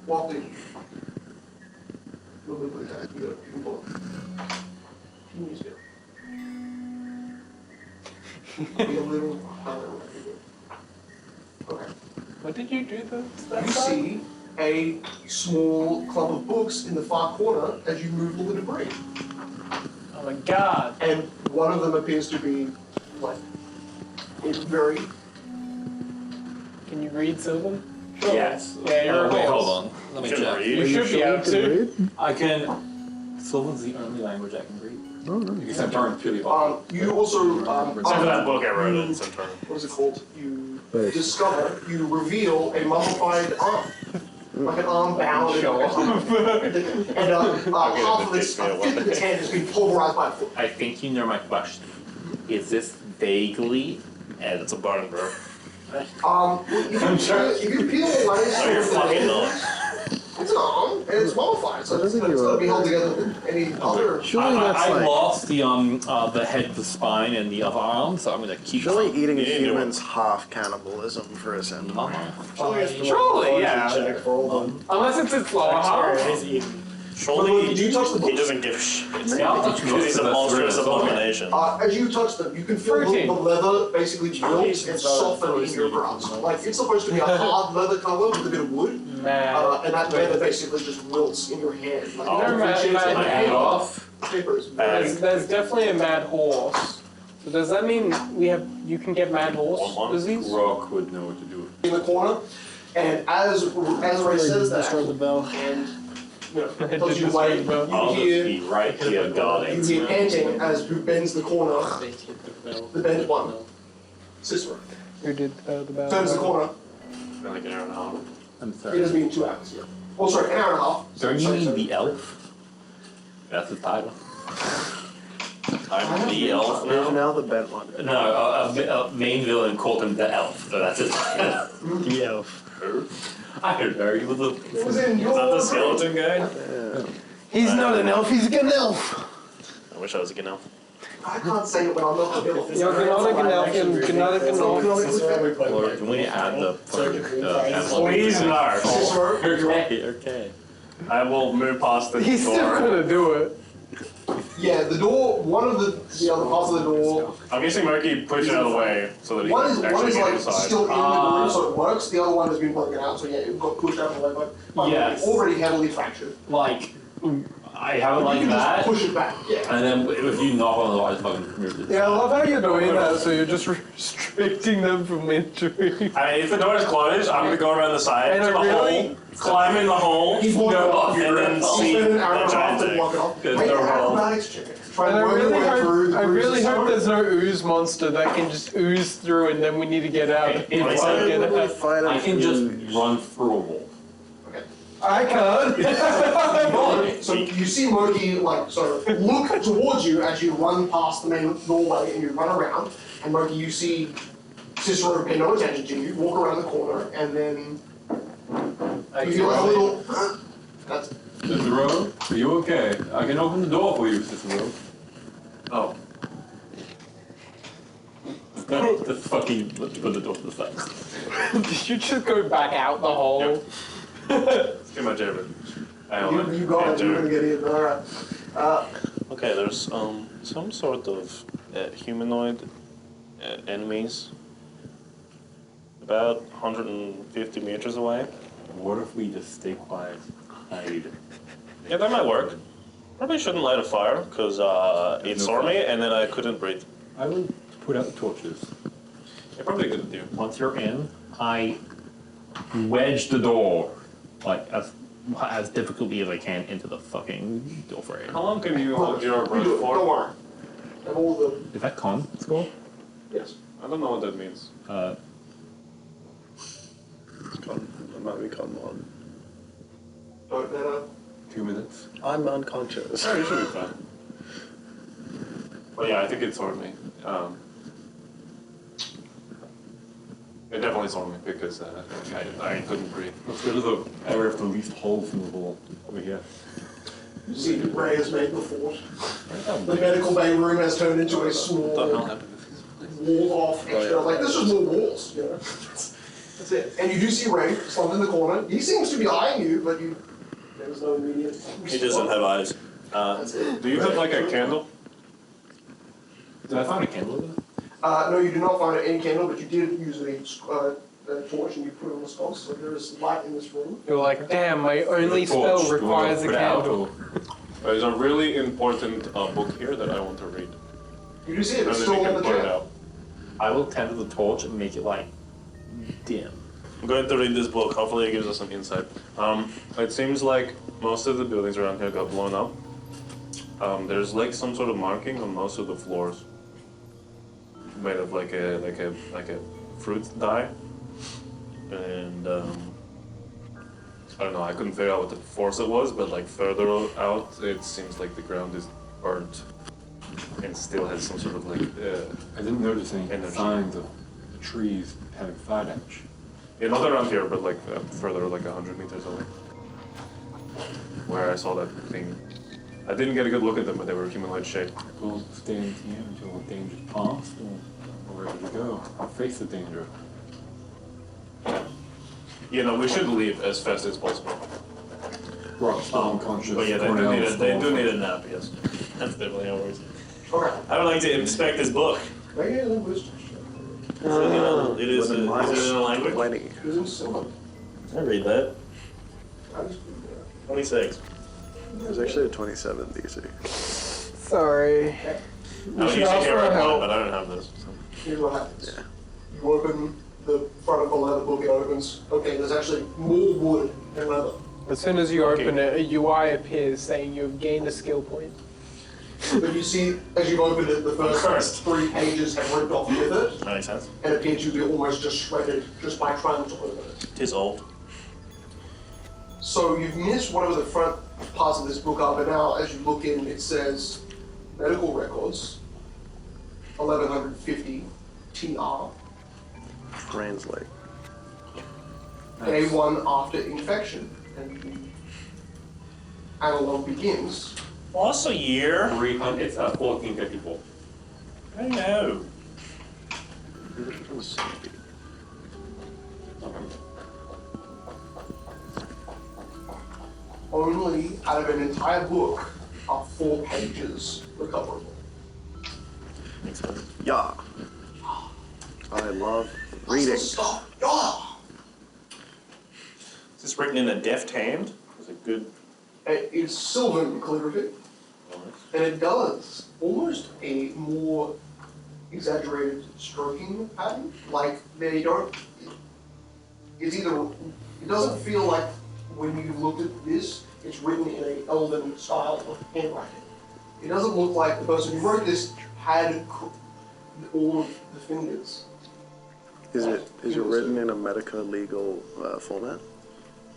What the? We'll move with that. You can pull it. Can you use it? Be a little. Okay. What did you do to that You side? see a small clump of books in the far corner as you move all the debris. Oh my god. And one of them appears to be, like, it's very. Can you read Sylvan? Yes. Yeah, you're a Wait, horse. hold on. Let me Can check. read. You should be able to. I can. Sylvan's the only language I can read. Oh, no. Because I'm turning purely about. You also, Except for that book I wrote in Centaur. what is it called? You Wait. discover, you reveal a mummified arm. Like an arm bound in Sure. and half of its, a fifth of its hand has been pulverized by a foot. I think you know my question. Is this vaguely as It's a bone, bro. If you peel away No, some you're of the fucking head, not. it's an arm, and it's mummified, so I don't it's think got you to are. be held together with any other. Surely that's I like. lost the head, the spine, and the other arm, so I'm gonna keep. Surely eating Yeah, you humans half cannibalism for a sentiment. Surely, yeah. Unless it's lower half. Surely Did you touch the he book? doesn't give a shit. Yeah, He's a monstrous abomination. As you touch them, you can feel the Protein. leather basically wilt and soften in your grasp. Like, it's supposed to be a hard leather cover with a bit of wood, Man. and that leather basically just wilts in your hand. Like, Oh, you man, flinch man, and man. hand off. Papers. There's definitely a mad horse. So does that mean you can get mad horse One. disease? Rock would know what to do. In the corner, and as Ray says that, Destroy the bell. and you know, It tells did you destroy wait, the bell. I'll you just hear, be right here guarding. you hear panting as who bends the corner, the bent one, Cicero. Who did the bell? Turns the corner, Been like an hour and a half. I'm it sorry. has been 2 hours, yeah. Oh, sorry, an hour and a half. Don't you Sorry, mean sorry. the elf? That's the title. I'm the elf There's now. now the bent one. No, a main villain called him the elf, so that's his title. The elf. I don't know, he was a... It was in Is that the your skeleton guy? Yeah. He's not an elf, he's an elf. I wish I was a good elf. I can't say it when I'm not the villain. You're an elf, you're not an elf. Or can we add the fucking... Please no. Cicero, Okay, okay. I will move past the He's still door. gonna do it. Yeah, the door, one of the other parts of the door, I'm guessing Murky pushed it out of the way so that he one can is actually get like inside. still in the room, so it works. The other one has been broken out, so yeah, it got pushed out of the way, but Yes. already heavily fractured. Like, I have it You like can that, just push it back. Yeah. and then if you knock on the door, I just fucking move it. Yeah, I love how you're doing that, so you're just restricting them from entering. I mean, if the door is closed, I'm gonna go around the side And to the really- hole, climb in the hole, He's walking off. and then see Spend the an hour and a half giant to thing. walk it off. Good Make an throw roll. acrobatics check. Try And and work your way through the I really bruises. hope there's no ooze monster that can just ooze through and then we need to get out. If If I I said get Literally out. fight I him can just through- run through a wall. I can't. So you see Moki look towards you as you run past the main doorway and you run around, and Moki, you see Cicero pay no attention to you, walk around the corner, and then you feel like a little. That's Cicero, are you okay? I can open the door for you, Cicero. Oh. Just fucking put the door to the side. You should go back out the hole. It's too much effort. you got it. You're gonna get in. All right. Okay, there's some sort of humanoid enemies about 150 meters away. What if we just stay quiet, hide? Yeah, that might work. Probably shouldn't light a fire because it No saw fire. me and then I couldn't breathe. I will put out the torches. Yeah, probably a good idea. Once you're in, I wedge the door, like as difficultly as I can into the fucking door frame. How long can you hold your You breath do it. for? Don't worry. Have all the Is that con score? yes. I don't know what that means. It might be con mod. Don't matter. 2 minutes. I'm unconscious. Oh, you should be fine. But yeah, I think it saw me. It definitely saw me because I couldn't breathe. Let's go to the area of the least holes in the wall over here. You see, Ray has made the fort. The medical bay room has turned into a small, What the hell happened? walled-off extra. Like, there's just more walls, you know. That's it. And you do see Ray slumped in the corner. He seems to be eyeing you, but there's no immediate. He doesn't have eyes. That's it. Do you have like a candle? Did I find a candle in there? No, you do not find any candle, but you did use a torch and you put it on the sconce, so there is light in this room. You're like, damn, my only The torch, spell do you wanna requires a put it out, candle. or- There's a really important book here that I want to read. You do see it, And it's then still you on can the put it chair. out. I will tend to the torch and make it like dim. I'm going to read this book. Hopefully it gives us some insight. It seems like most of the buildings around here got blown up. There's like some sort of marking on most of the floors, made of like a fruit dye, and I don't know. I couldn't figure out what the force it was, but like further out, it seems like the ground is burnt and still has some sort of like. I didn't notice any Energy. signs of trees having fire damage. Yeah, not around here, but like further, like 100 meters away, where I saw that thing. I didn't get a good look at them, but they were humanoid shaped. We'll stay in here until the danger's past, or we're ready to go. I'll face the danger. You know, we should leave as fast as possible. Rock's still unconscious. But yeah, they do need a nap, yes. That's definitely how it works. Okay. I would like to inspect this book. Make a wisdom check. It is in a language? 20. It is in Sylvan. I read that. That is good. 26. There's actually a 27 DC. Sorry. I We don't should usually ask hear for it, help. but I don't have this. So. Here's what happens. Yeah. You open the front of the leather book, it opens. Okay, there's actually more wood than leather. As soon as you open it, a UI appears saying you've gained a skill point. But you see, as you've opened it, the first 3 pages have ripped off with it That makes sense. and appear to be almost just shredded just by trying to open it. It is old. So you've missed whatever the front parts of this book are, but now as you look in, it says medical records, 1150 TR, Translate. day 1 after infection, and the analog begins. What's a year? 300. It's 1454. I know. only, out of an entire book, are 4 pages recoverable. Yeah. I love reading. That's the stuff. Yeah. Is this written in a deft hand? Is it good? It's silver calligraphy, and it does almost a more exaggerated stroking pattern. Like they don't. It's either. It doesn't feel like when you looked at this, it's written in an elven style of handwriting. It doesn't look like the person who wrote this had all of the fingers. Is it written in a medica legal format?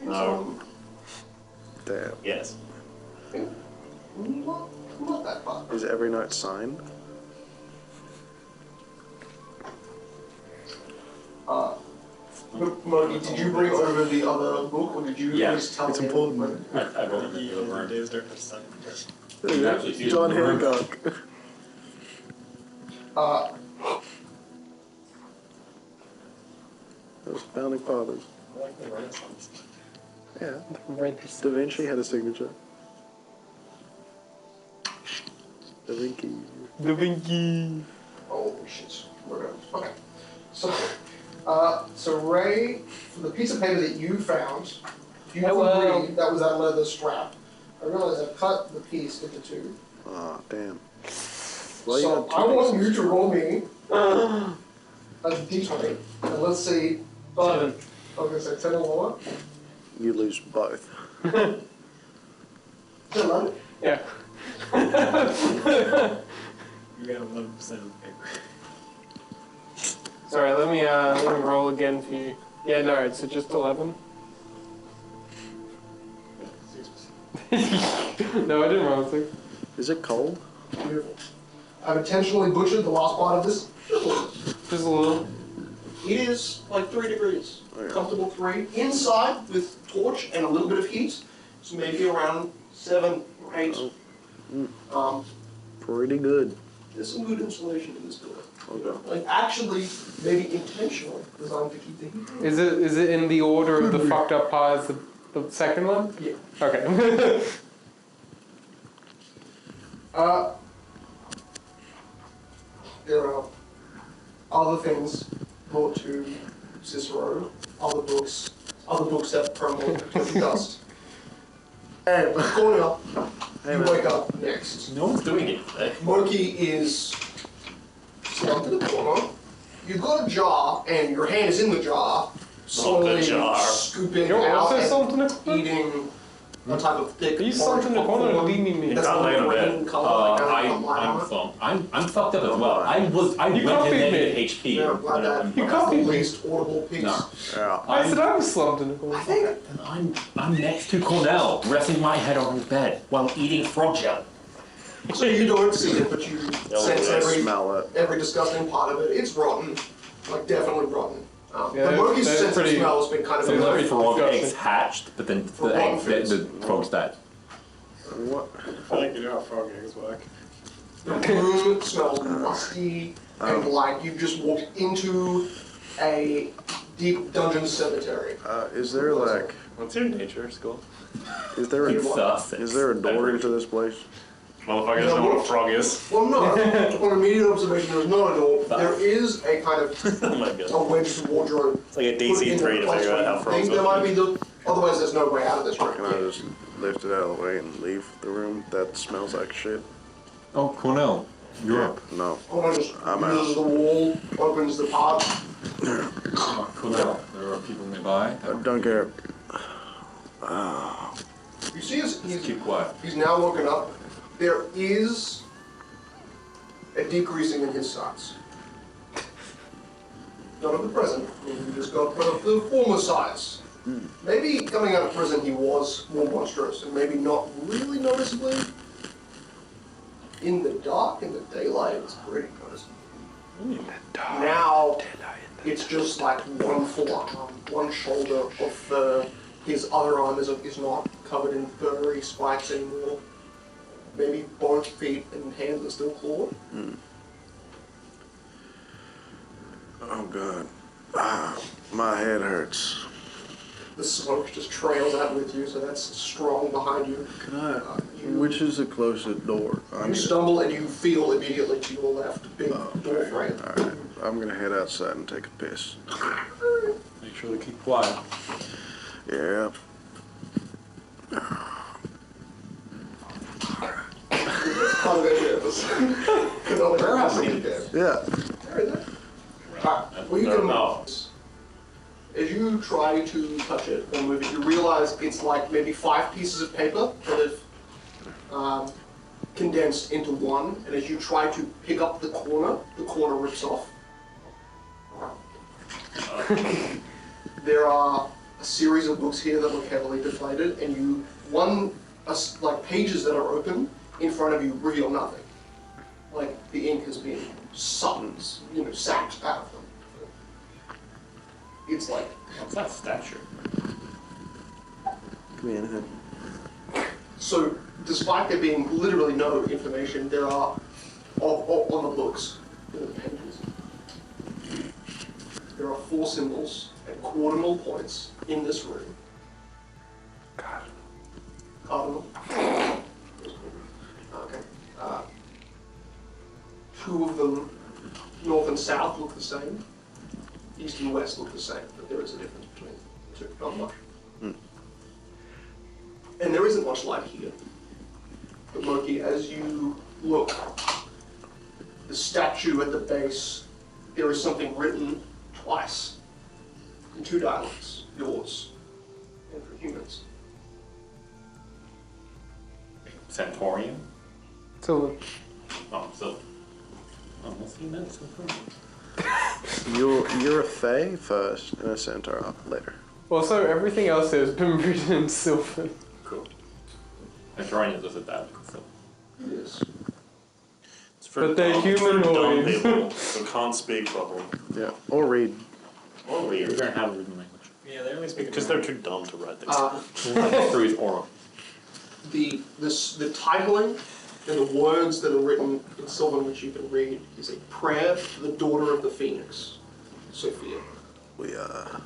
No. Damn. Yes. Not that far. Is every note signed? Mogi, did you bring over the other book, or did you just tell It's him? important. I brought it over. There you go. Actually, see John it. Hancock. Those founding fathers. Yeah. Da Vinci had a signature. Da Vinci. Oh shit. We're going. Okay. So Ray, for the piece of paper that you found, you can read that was that leather strap. I realize I've cut the piece into 2. Oh, damn. So Well, you got 2 I want pieces. you to roll me a d20, and let's see. 7. I was gonna say 10 or lower. You lose both. 10, right? Yeah. You got 11% of the paper. Sorry, let me roll again for you. Yeah, no, it's just 11. No, I didn't roll 6. Is it cold? Beautiful. I've intentionally butchered the last part of this. Just a little. Just a little. It is like 3 degrees. Okay. Comfortable 3. Inside with torch and a little bit of heat, it's maybe around 7 or 8. Pretty good. There's some good insulation in this building. Okay. Like actually, maybe intentionally designed to keep the heat. Is it in the order of the fucked up pies, the second one? Yeah. Okay. There are other things brought to Cicero, other books that promote the dust. And going up, you wake up next. No one's doing it today. Moki is slumped in the corner. You've got a jar, and your hand is in the jar, slowly jar. scooping You're out also and slumped in the corner? eating a type of thick. Are you slumped in the corner or popcorn leaning me? that's Can't not lay in green bed. color, like I'm on it. fucked. I'm fucked up as well. I went can't in beat negative me. HP. Yeah, like that. You That's can't the beat me. least audible piece. No. Yeah. I said I was slumped in the corner. I think And I'm next to Cornell, resting my head on his bed while eating frog gel. so. You don't see it, but you sense I every smell it. disgusting part of it. It's rotten, like definitely rotten. Yeah, the Moki's that's sense of pretty- smell has been kind of that's a very Frog disgusting. eggs hatched, but then For the rotten egg, foods. the frog's dead. What? I feel like you know how frog eggs work. The room smells musty and like you've just walked into a deep dungeon cemetery. Is there like, What's your nature school? is there It's a, sus. is there a door into this place? Motherfucker doesn't know what a frog is. Well, no. On immediate observation, there's not a door. There is a kind of Oh my god. a wedged wardrobe. It's like a put DC3 into to place figure where out how you frogs think there might be open. otherwise there's no way out of this room. Can I just lift it out of the way and leave the room? That smells like shit. Oh, Cornell, you're up. No. Someone just I'm uses out. the wall, opens the part. Oh, Cornell, there are people nearby. I don't care. You see Keep quiet. he's now woken up. There is a decreasing in his size. Not of the present, he just got but of the former size. Maybe coming out of prison he was more monstrous and maybe not really noticeably. In the dark, in the daylight, it's pretty noticeable. Now, it's just like one forearm, one shoulder of fur. His other arm is not covered in furry spikes anymore. Maybe both feet and hands are still clawed. Oh god. Ah, my head hurts. the smoke just trails out with you, so that's strong behind you. Can I? Which is the closest door? You stumble and you feel immediately to your left, big door frame. Alright, I'm gonna head outside and take a piss. Make sure to keep quiet. Yeah. How did I do Where else are you dead? Yeah. Well, you can as you try to touch it or move it, you realize it's like maybe 5 pieces of paper that have condensed into one, and as you try to pick up the corner rips off. There are a series of books here that look heavily deflated, and like pages that are open in front of you reveal nothing. Like the ink has been sucked, sapped out of them. It's like What's that statue? Give me anything. so. Despite there being literally no information, there are on the books, in the pages. There are 4 symbols and cardinal points in this room. Cardinal. Okay. 2 of them, north and south, look the same. East and west look the same, but there is a difference between the 2. Not much. And there isn't much light here. But Loki, as you look, the statue at the base, there is something written twice in 2 dialects, yours and for humans. Centaurian? So, Oh, so. Oh, what's he meant? Centaurian. You're a Fae first and a Centaur later. also, everything else has been written in Sylvan. Cool. Centaurian is just a bad. So. Yes. It's for But they're dumb humanoids. people who can't speak properly. Yeah. Or read. Or weird. You're gonna have a written language. Yeah, they only speak Because they're too dumb to write things. Through his aura. The titling and the words that are written in Sylvan, which you can read, is a prayer to the daughter of the Phoenix, Sophia. We Are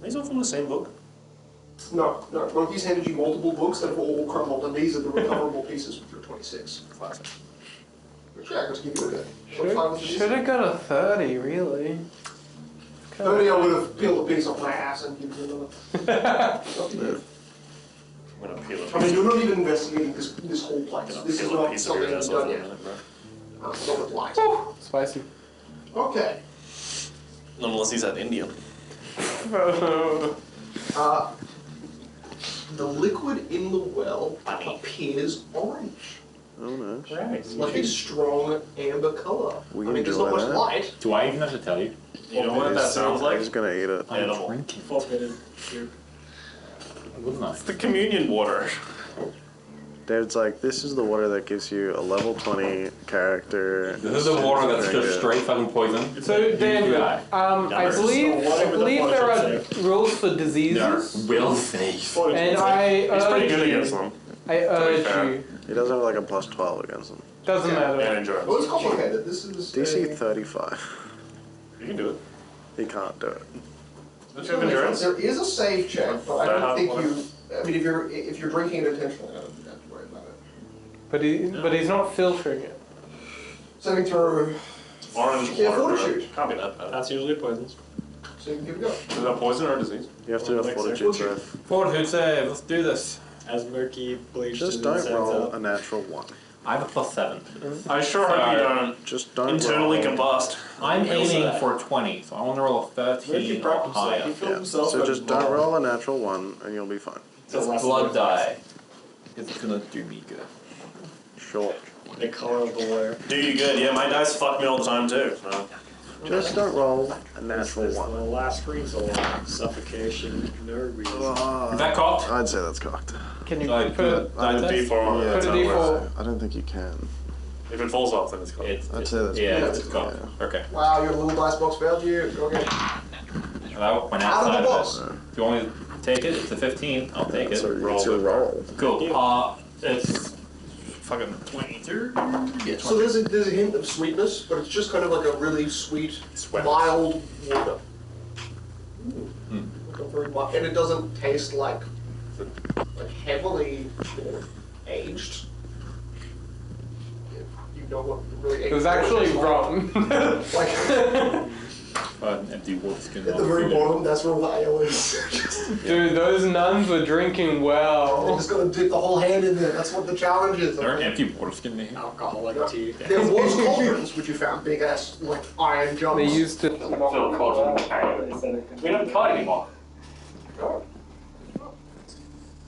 these all from the same book? No, Monkey's handed you multiple books that have all crumbled, and these are the recoverable pieces with your 26. Classic. Which I got to give you a bit. Should have got a 30, really. Only I would have peeled a piece off my ass and given you another. I'm gonna peel it. I mean, you're not even investigating this whole place. This is Peel a not piece of something your you've ass done off yet. in a minute, bro. Not with light. Spicy. Okay. Unless he's at Indian. The liquid in the well appears orange. Oh no. Like a strong amber color. We I mean, there's not enjoy much that. light. Do I even have to tell you? You know what that sounds like? He's gonna eat it. Animal. Drinking. Forbidden. Wouldn't I? It's the communion water. David's like, this is the water that gives you a level 20 character. This is the water that's Drink just it. straight fucking poison. So, Dan, Yeah. I believe there are rules for There diseases, will save. and I He's pretty urge good against you. them. I urge fair. you. He does have like a plus 12 against him. Doesn't And matter. endurance. Well, it's complicated. This is DC 35. You can do it. He can't do it. Don't you have endurance? There is a save check, but I That don't think whatever. you. I mean, if you're drinking it intentionally, I don't think you have to worry about it. But he's not filtering it. Saving throw. Orange Yeah, water. bro. fortitude. Can't be that bad. That's usually poisons. So you can give it a go. Is that poison or disease? You have to do a Like fortitude fortitude. save. Fortitude save. Let's do this. As murky bleached Just and don't sends roll out. a natural 1. I have a +7. I sure hope you don't Just don't internally roll. combust. I'm Where's aiming that? for 20, so I want to roll a Where did he 13 prep or himself? He higher. filled Yeah. himself So with just don't blood. roll a natural 1 and you'll be fine. This less blood than die is gonna do me good. Sure. The color of the wear. Do you good? Yeah, my dice fuck me all the time too. So. Just don't roll a This natural is the 1. last result. Suffocation. No reason. Is that cocked? I'd say that's cocked. Can you Like, put it? I did D4 on it. Yeah, That's Put not a worth D4. it. I don't think you can. If it falls off, then it's cool. I'd say that's yeah, pretty it's good, cocked. yeah. Okay. Wow, your little dice box failed you. Go again. That went Out of outside the of box. it. If you want me to take it, it's a 15. I'll take it. So it's your roll. Cool. It's fucking 22. Yeah, So there's a hint of sweetness, but it's just kind of like a really sweet, Sweat. mild water. very much, and it doesn't taste like heavily aged. You know what really aged It was actually is like. wrong. Like An empty wolf skin. at the very bottom, that's where all the ale is. Dude, those nuns were drinking I'm well. just gonna dip the whole hand in there. That's what the challenge is. There are empty wolf skin in here. Alcoholic tea. There was cauldrons, which you found big ass like iron jumps. They used to. Still cauldron carry. We don't cut anymore.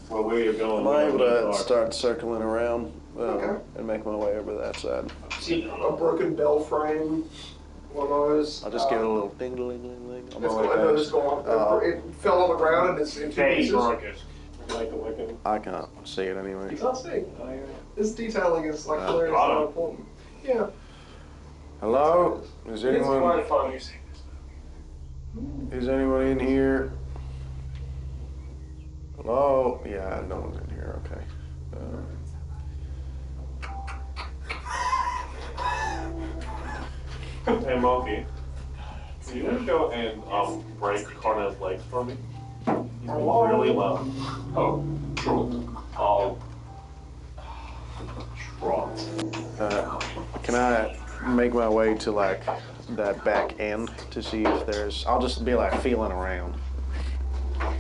Well, where you're going? Am I able where to you start circling around Okay. and make my way over that side? See a broken bell frame, one of those. I'll just give it a little ding-a-ling-a-ling-a-ling on my It's way got, I know it's past. gone. It fell on the ground and it's in two Hey, pieces. broke it. I can't see it You anyway. can't see. This detailing is like Ah, hilarious got and him. important. Yeah. Hello? Is anyone funny. is anyone in here? Hello? Yeah, no one's in here. Okay. Hey, Monkey. Can you go and break Cornet's legs for me? He's been really loud. Oh, sure. I'll try. Can I make my way to like that back end to see if there's? I'll just be like feeling around.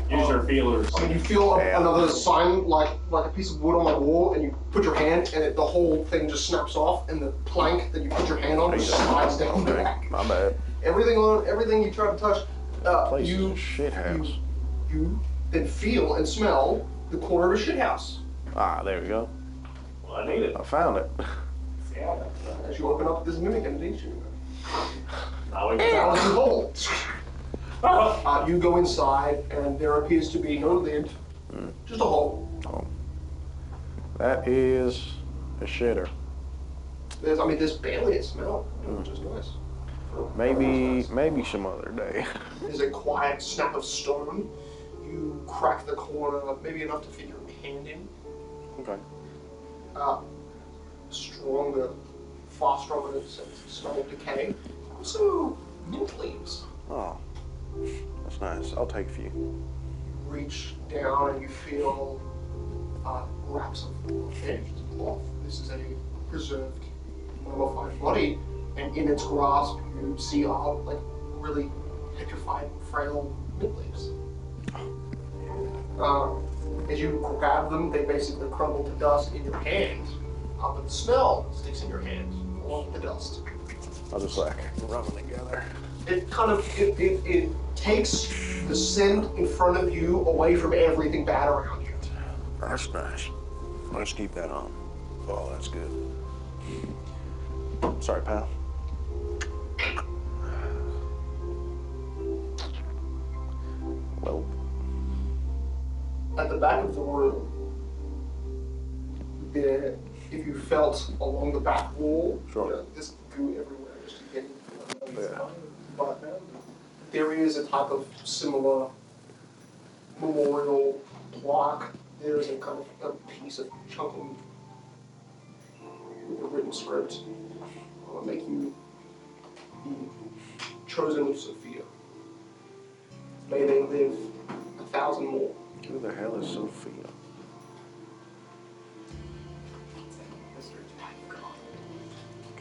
Use your feelers. I mean, you feel another sign, like a piece of wood on the wall, and you put your hand, and the whole thing just snaps off, and the plank that you put your hand on just slides down the back. My bad. Everything you try to touch, Place is you a shit house. you then feel and smell the corner of a shit house. Ah, there we go. Well, I need it. I found it. As you open up this mimic entity, Now we balance the hole. You go inside, and there appears to be no lid, just a hole. That is a shitter. There's barely a smell, which is nice. Maybe some other day. There's a quiet snap of stone. You crack the corner, maybe enough to fit your hand in. Okay. Stronger, far stronger than smell of decay. Also, mint leaves. Oh, that's nice. I'll take a few. Reach down and you feel wraps of edged cloth. This is a preserved, mummified body, and in its grasp you see like really petrified, frail mint leaves. As you grab them, they basically crumble to dust in your hand, but the smell sticks in your hand along with the dust. I'll just like rub them together. It kind of it takes the scent in front of you away from everything bad around you. That's nice. Let's keep that on. Oh, that's good. Sorry, pal. Well, At the back of the room, there, if you felt along the back wall, Sure. there's goo everywhere just to get in. Yeah. But there is a type of similar memorial plaque. There is a kind of a piece of chunk with a written script. I will make you the chosen of Sophia. May they live 1,000 more. who the hell is Sophia?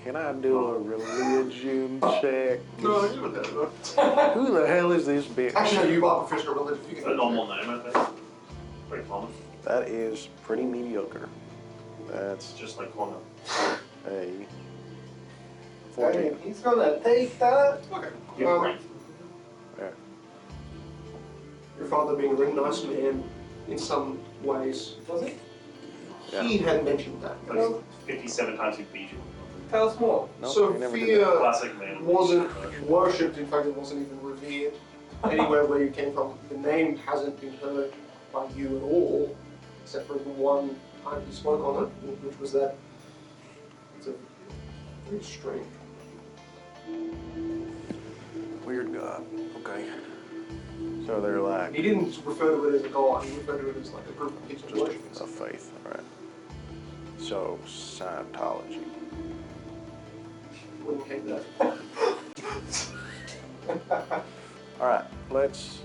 Can I do a religion check? No, you would never. Who the hell is this bitch? Actually, no, you are proficient religion. You It's can a normal name, I think. Pretty common. That is pretty mediocre. That's Just like Cornet. a 14. He's gonna take that. Okay. You're right. Yeah. Your father being a really nice man in some ways. Was he? Yeah. He had mentioned that. But it's 57 times he beat you. Tell us more. Nope, he never did Sophia Classic man. wasn't worshipped, in fact it wasn't even revered anywhere where you came from. The name hasn't been heard by you at all, except for the one time you spoke on it, which was that it's a very strange. Weird god. Okay. So they're like He didn't refer to it as a god, he referred to it as like a group of people. of faith, alright. So Scientology. When you came there. Alright, let's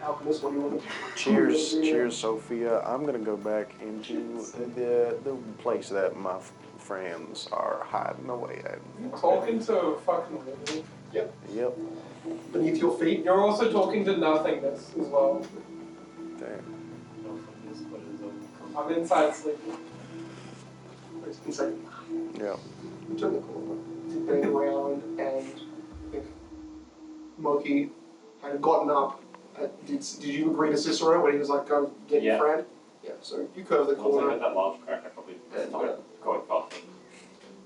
Alchemist, what do you want to do? Cheers, Sophia. I'm gonna go back into the place that my friends are hiding away at. You're talking to a fucking wall. Yep. Yep. Beneath your feet. You're also talking to nothingness as well. Damn. I'm inside sleeping. Inside. Yeah. You turn the corner, turn around, and I think Moki had gotten up. Did you agree to Cicero when he was like, go get your friend? Yeah, so you curve the Once I corner. had that large crack, I probably started going faster.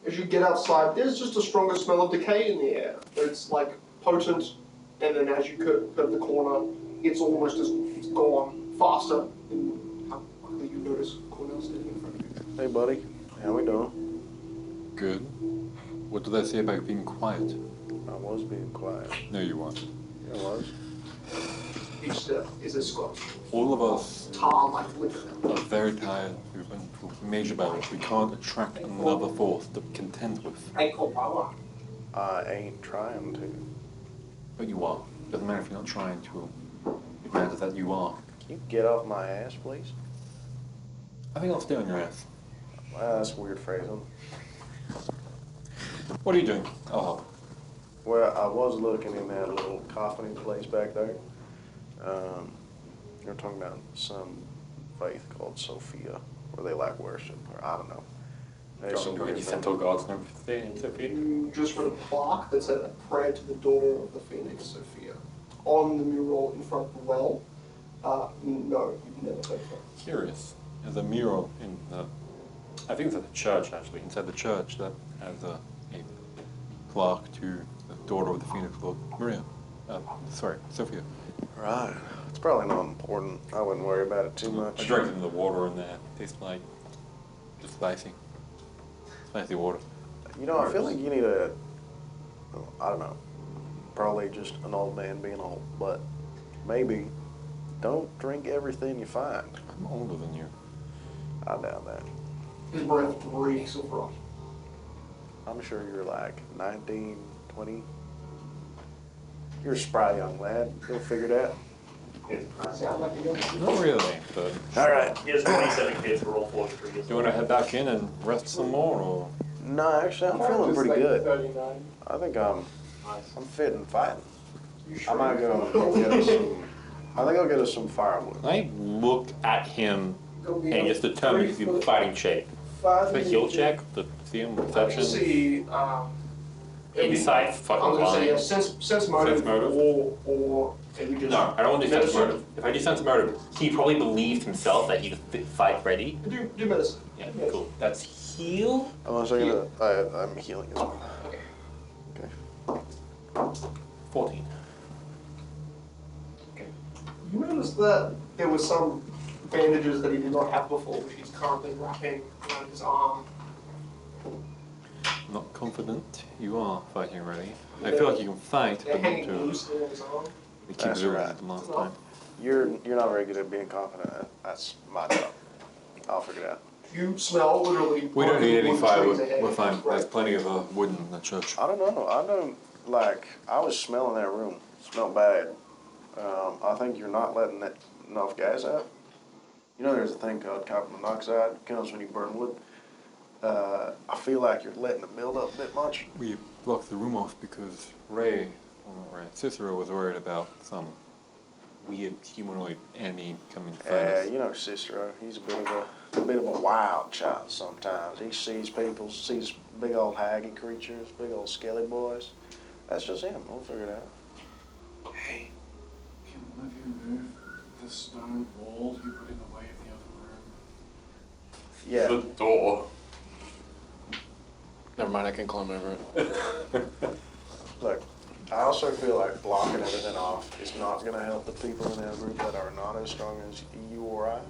As you get outside, there's just a stronger smell of decay in the air. It's like potent, and then as you curve the corner, it's almost it's gone faster than how quickly you notice Cornell standing in front of you. Hey, buddy. How we doing? Good. What did I say about being quiet? I was being quiet. No, you weren't. Yeah, I was. Each step is a squat. All of us Tar-like liquor. are very tired. We've been through major battles. We can't attract another force to contend with. I call power. I ain't trying to. But you are. Doesn't matter if you're not trying to. It matters that you are. Can you get off my ass, please? I think I'll stay on your ass. Well, that's weird phrasing. What are you doing? I'll help. Well, I was looking in that little coffin place back there. You're talking about some faith called Sophia, where they like worship, or I don't know. There's some Going weird to thing. centaur gods and everything, Sophia. You just read a plaque that said a prayer to the daughter of the Phoenix, Sophia. On the mural in front of the well. No, you've never heard of that. Curious. There's a mural in the, I think it's at the church actually, inside the church that has a plaque to the daughter of the Phoenix Lord, Maria. Sophia. Right. It's probably not important. I wouldn't worry about it too much. I drank some of the water in there. Tastes like just spicy. Spicy water. You know, I feel like you need a, I don't know, probably just an old man being old, but maybe don't drink everything you find. I'm older than you. I doubt that. His breath reeks of rot. I'm sure you're like 19, 20. You're a spry young lad. You'll figure it out. Sound like a young Not really, but All right. He has 27 kids for all 43 years. do you want to head back in and rest some more, or? No, actually, I'm feeling Just pretty like good. 39. I think I'm fit and fighting. You I sure? might go get us some. I think I'll get us some firewood. I look at him Go be and a just determine if he's in 3 foot, fighting shape. 5 The heal minute- check, the see him I can perception, see. insight, I fucking was gonna say blind. sense motive, Sense motive. or maybe just No, I don't want to do sense medicine. motive. If I do sense motive, he probably believed himself that he's fight ready. Do medicine. Yeah, Yes. cool. That's heal. I'm saying that I'm healing as well. Okay. Okay. 14. You noticed that there were some bandages that he did not have before, which he's currently wrapping around his arm. Not confident you are fighting ready. I feel like you can fight, They're but not hanging to loosely on his arm. keep That's zero right. the last time. You're not very good at being confident. That's my job. I'll figure it out. You smell literally. We don't need any wood firewood. trees ahead. We're fine. Right. There's plenty of wood in the church. I don't know. I don't like. I was smelling that room. It smelled bad. I think you're not letting enough gas out. You know, there's a thing called carbon monoxide. It comes when you burn wood. I feel like you're letting it build up a bit much. We blocked the room off because Cicero was worried about some weird humanoid enemy coming to find us. You know Cicero. He's a bit of a wild child sometimes. He sees people, sees big old haggy creatures, big old skelly boys. That's just him. We'll figure it out. Hey, can one of you move the stone wall you put in the way of the other room? Yeah. The door. Never mind, I can climb over it. Look, I also feel like blocking everything off is not going to help the people in our group that are not as strong as you or I.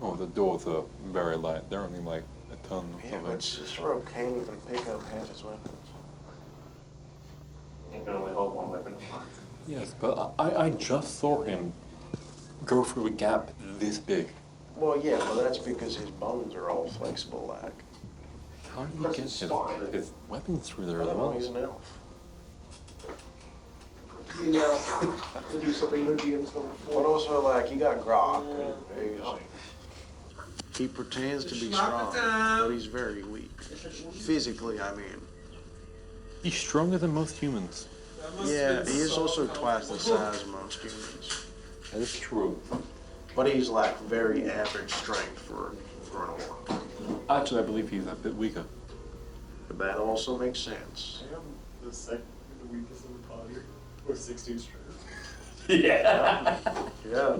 Oh, the doors are very light. They're only like a ton Yeah, of but it. Cicero can't even pick up half his weapons. You can only hold one weapon. Yes, but I just saw him go through a gap this big. Well, yeah, well, that's because his bones are all flexible like. How did he get his weapons through there I as don't know, well? he's an elf. opportunity now to do something no GM's done But before. also, like, you got Grok. He pretends to be strong, but he's very weak. Physically, I mean. He's stronger than most humans. Yeah, he is also twice the size of most humans. That is true. But he's like very average strength for an orc. Actually, I believe he's a bit weaker. But that also makes sense. I am the second weakest in the party. Or 16 strength. Yeah. Yeah.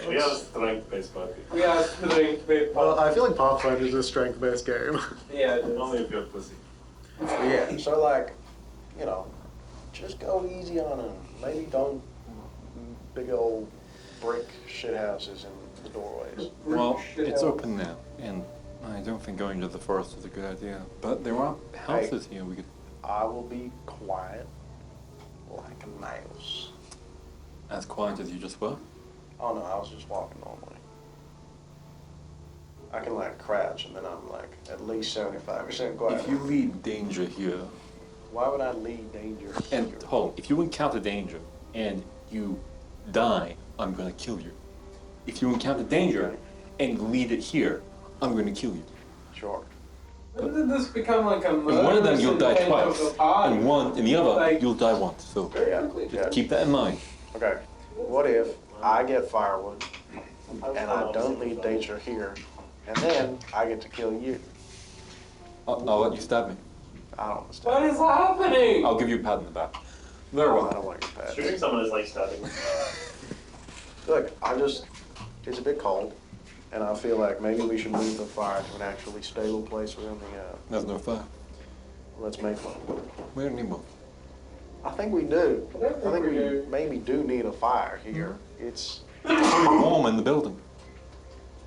We have a strength-based party. We are doing big. Well, I feel like Pathfinder is a strength-based game. Yeah, it is. Only if you're pussy. Yeah, so like, you know, just go easy on him. Maybe don't big old brick shit houses in the doorways. Well, it's open now, and I don't think going to the forest is a good idea. But there are houses here we could... I will be quiet like a mouse. As quiet as you just were? Oh no, I was just walking normally. I can like crouch and then I'm like at least 75% quiet. If you lead danger here, Why would I lead danger? and here? hold on, if you encounter danger and you die, I'm gonna kill you. If you encounter danger and lead it here, I'm gonna kill you. Sure. When did this become like a In one of them, you'll die murderous intent twice, of the party? and in the other, Like- you'll die once. So Yeah. just yeah. keep that in mind. Okay. What if I get firewood and I don't lead danger here, and then I get to kill you? I'll let you stab me. I don't What understand. is happening? I'll give you a pat in the back. Very I well. don't like your Shooting pets. someone is like stabbing. Look, it's a bit cold, and I feel like maybe we should move the fire to an actually stable place within the, There's no fire. let's make one. We don't need one. I think we do. I don't think we do. maybe do need a fire here. It's Pretty warm in the building.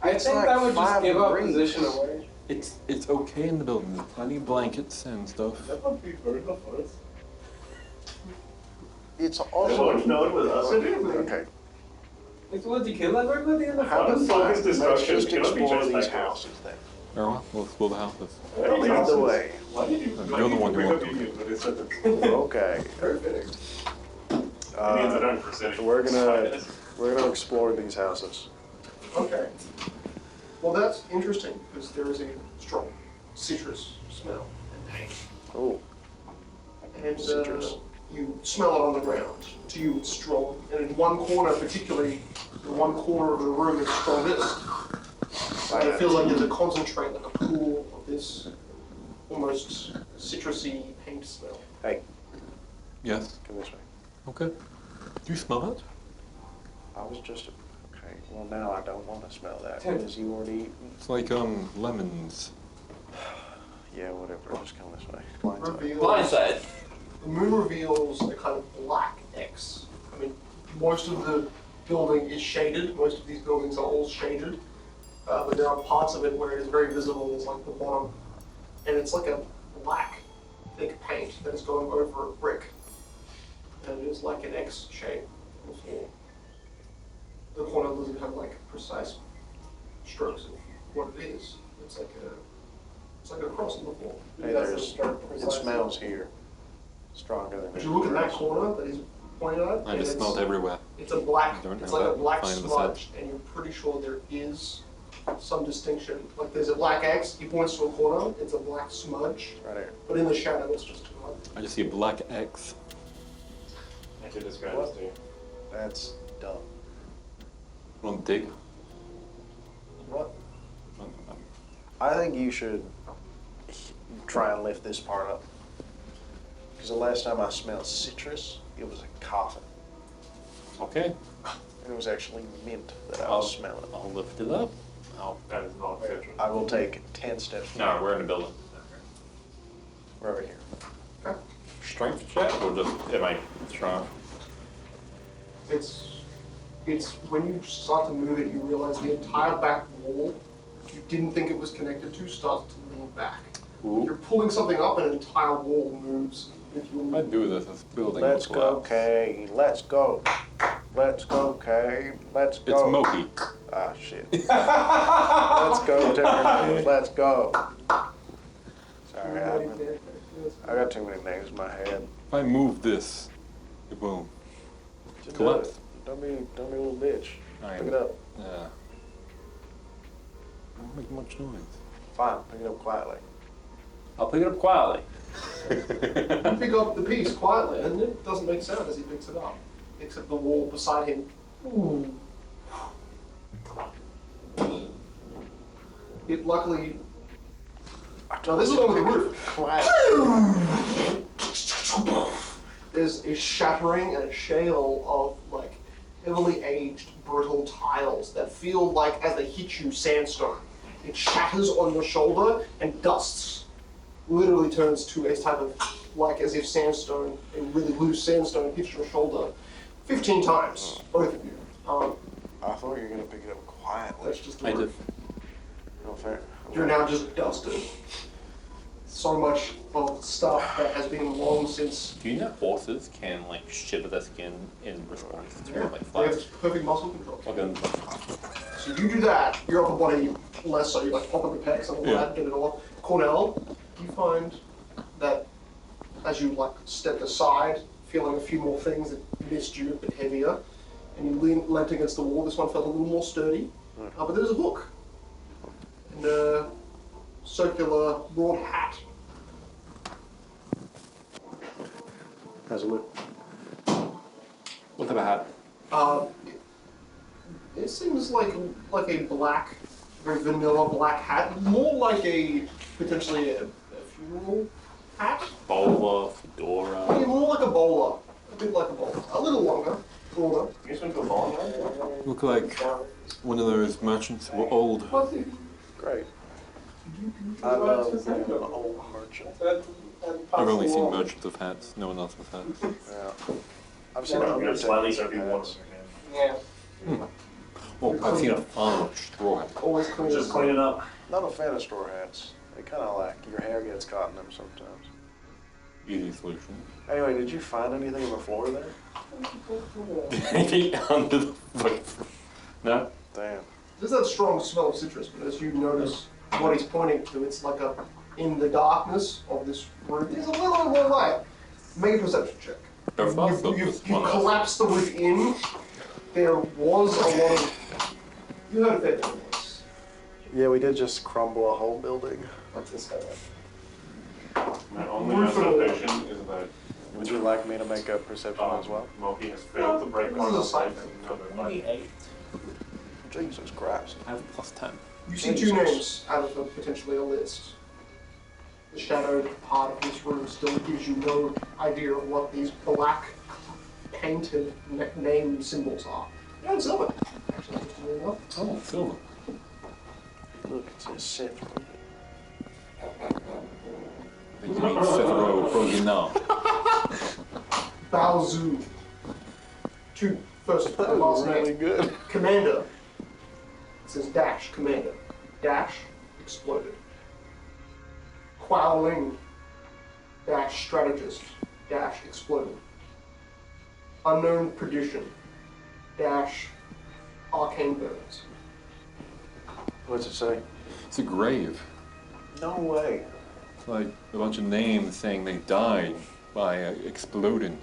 I It's think like that would just 5 give our degrees. position away. It's okay in the building. There's plenty of blankets and stuff. That would be very enough for us. it's They also won't know it was us. okay. It's what you kill everybody in the How forest? about focus let's destruction just cannot be explore just these like this. houses then. Very well. We'll explore the houses. Lead the way. Why did you You're the one who bring walked up over. Indians with this sentence? Okay. Perfect. Indians are done for city. we're gonna explore these houses. Okay. Well, that's interesting because there is a strong citrus smell and paint. Oh, And Citrus. you smell it on the ground. To you, it's strong. And in one corner, particularly, in one corner of the room, it's strongest. And it feels like there's a concentrate, like a pool of this almost citrusy paint smell. hey, Yes. come this way. Okay. Do you smell that? I was just okay. Well, now I don't want to smell that because you already eaten. It's like lemons. Yeah, whatever. Just come this way. Blind side. Reveals, the moon reveals a kind of black X. I mean, most of the building is shaded. Most of these buildings are all shaded. But there are parts of it where it is very visible. It's like the bottom. And it's like a black, thick paint that is going over a brick. And it is like an X shape on the floor. The corner doesn't have like precise strokes of what it is. It's like a cross on the floor. Hey, it smells here stronger than. If you look at that corner that he's pointed at, I just smelled everywhere. it's a black, I don't it's know like a that black fine of a smudge, and you're pretty sure there is some distinction. Like there's a black X, he points to a corner, it's a black smudge, Right here. but in the shadow it's just white. I just see a black X. I should describe this to you. That's dumb. Want to dig? What? I think you should try and lift this part up. Because the last time I smelled citrus, it was a coffin. Okay. And it was actually mint that I I'll was smelling. I'll lift it up. That is not citrus. I will take 10 steps. No, we're in a building. We're over here. Strength check or just am I strong? It's when you start to move it, you realize the entire back wall you didn't think it was connected to starts to lean back. When you're pulling something up, an entire wall moves. If you I do this as building. Let's will go, collapse. Kay. Let's go. Let's go, Kay. Let's go. It's Moki. Ah, shit. Let's go, Timberland. Let's go. Sorry. Alright, I got too many names in my head. If I move this, it won't Just collapse. do it. Don't be a little bitch. Pick it up. Yeah. Don't make much noise. Fine, pick it up quietly. I'll pick it up quietly. You pick up the piece quietly, and it doesn't make sound as he picks it up, except the wall beside him. Ooh. It luckily. No, this is on the roof. There's a shattering and a shale of like heavily aged, brittle tiles that feel like, as they hit you, sandstone. It shatters on your shoulder and dusts. Literally turns to a type of, like as if sandstone, a really loose sandstone hits your shoulder 15 times, both of you. I thought you were gonna pick it up quietly. That's just the I roof. did. No fair. You're now just dusted. So much of stuff that has been long since. Do you know horses can like shiver their skin in response to like They flies? have perfect muscle control. Okay. So you do that, your upper body less so, you like pop up the pecs and all Yeah. that, get it all. Cornell, you find that as you like stepped aside, feeling a few more things that missed you, a bit heavier, and you leant against the wall, this one felt a little more sturdy, but there's a hook. And a circular broad hat. How's it look? What type of hat? It seems like a black, very vanilla black hat, more like a potentially a funeral hat. Bowler, fedora. Yeah, more like a bowler, a bit like a bowler, a little longer, broader. You just went to a bowling alley? Look like one of those merchants who were old. Great. I love being an old merchant. I've only seen merchants of hats, no one else with hats. Yeah. I've seen You're gonna slightly start being hats. Yeah, Well, I've seen a farm of straw hat. always clean. Just clean it up. Not a fan of straw hats. They kind of like your hair gets caught in them sometimes. Easy solution. Anyway, did you find anything on the floor there? Anything under the foot? No? Damn. There's that strong smell of citrus, but as you notice what he's pointing to, it's like a, in the darkness of this room, there's a little more light. Make a perception check. Go fast, though. You One less. collapse the roof in. There was a lot of, you heard of it anyways. Yeah, we did just crumble a whole building. Like this guy. My only observation is that Would you like me to make a perception as well? Moki has failed to break This is a Cardinal's side life thing. in another fight. 28. Jesus Christ. I have plus 10. You see two names out of potentially a list. The shadowed part of this room still gives you no idea of what these black painted name symbols are. Yeah, it's silver. Actually, interestingly enough. Oh, silver. Look, it says Sith. I think you mean Cethro Progina. Baozu. Two first That and was last really names. good. Commander. It says dash, commander. Dash, exploded. Quowling. Dash, strategist. Dash, exploded. Unknown perdition. Dash, arcane burns. What's it say? It's a grave. No way. It's like a bunch of names saying they died by exploding.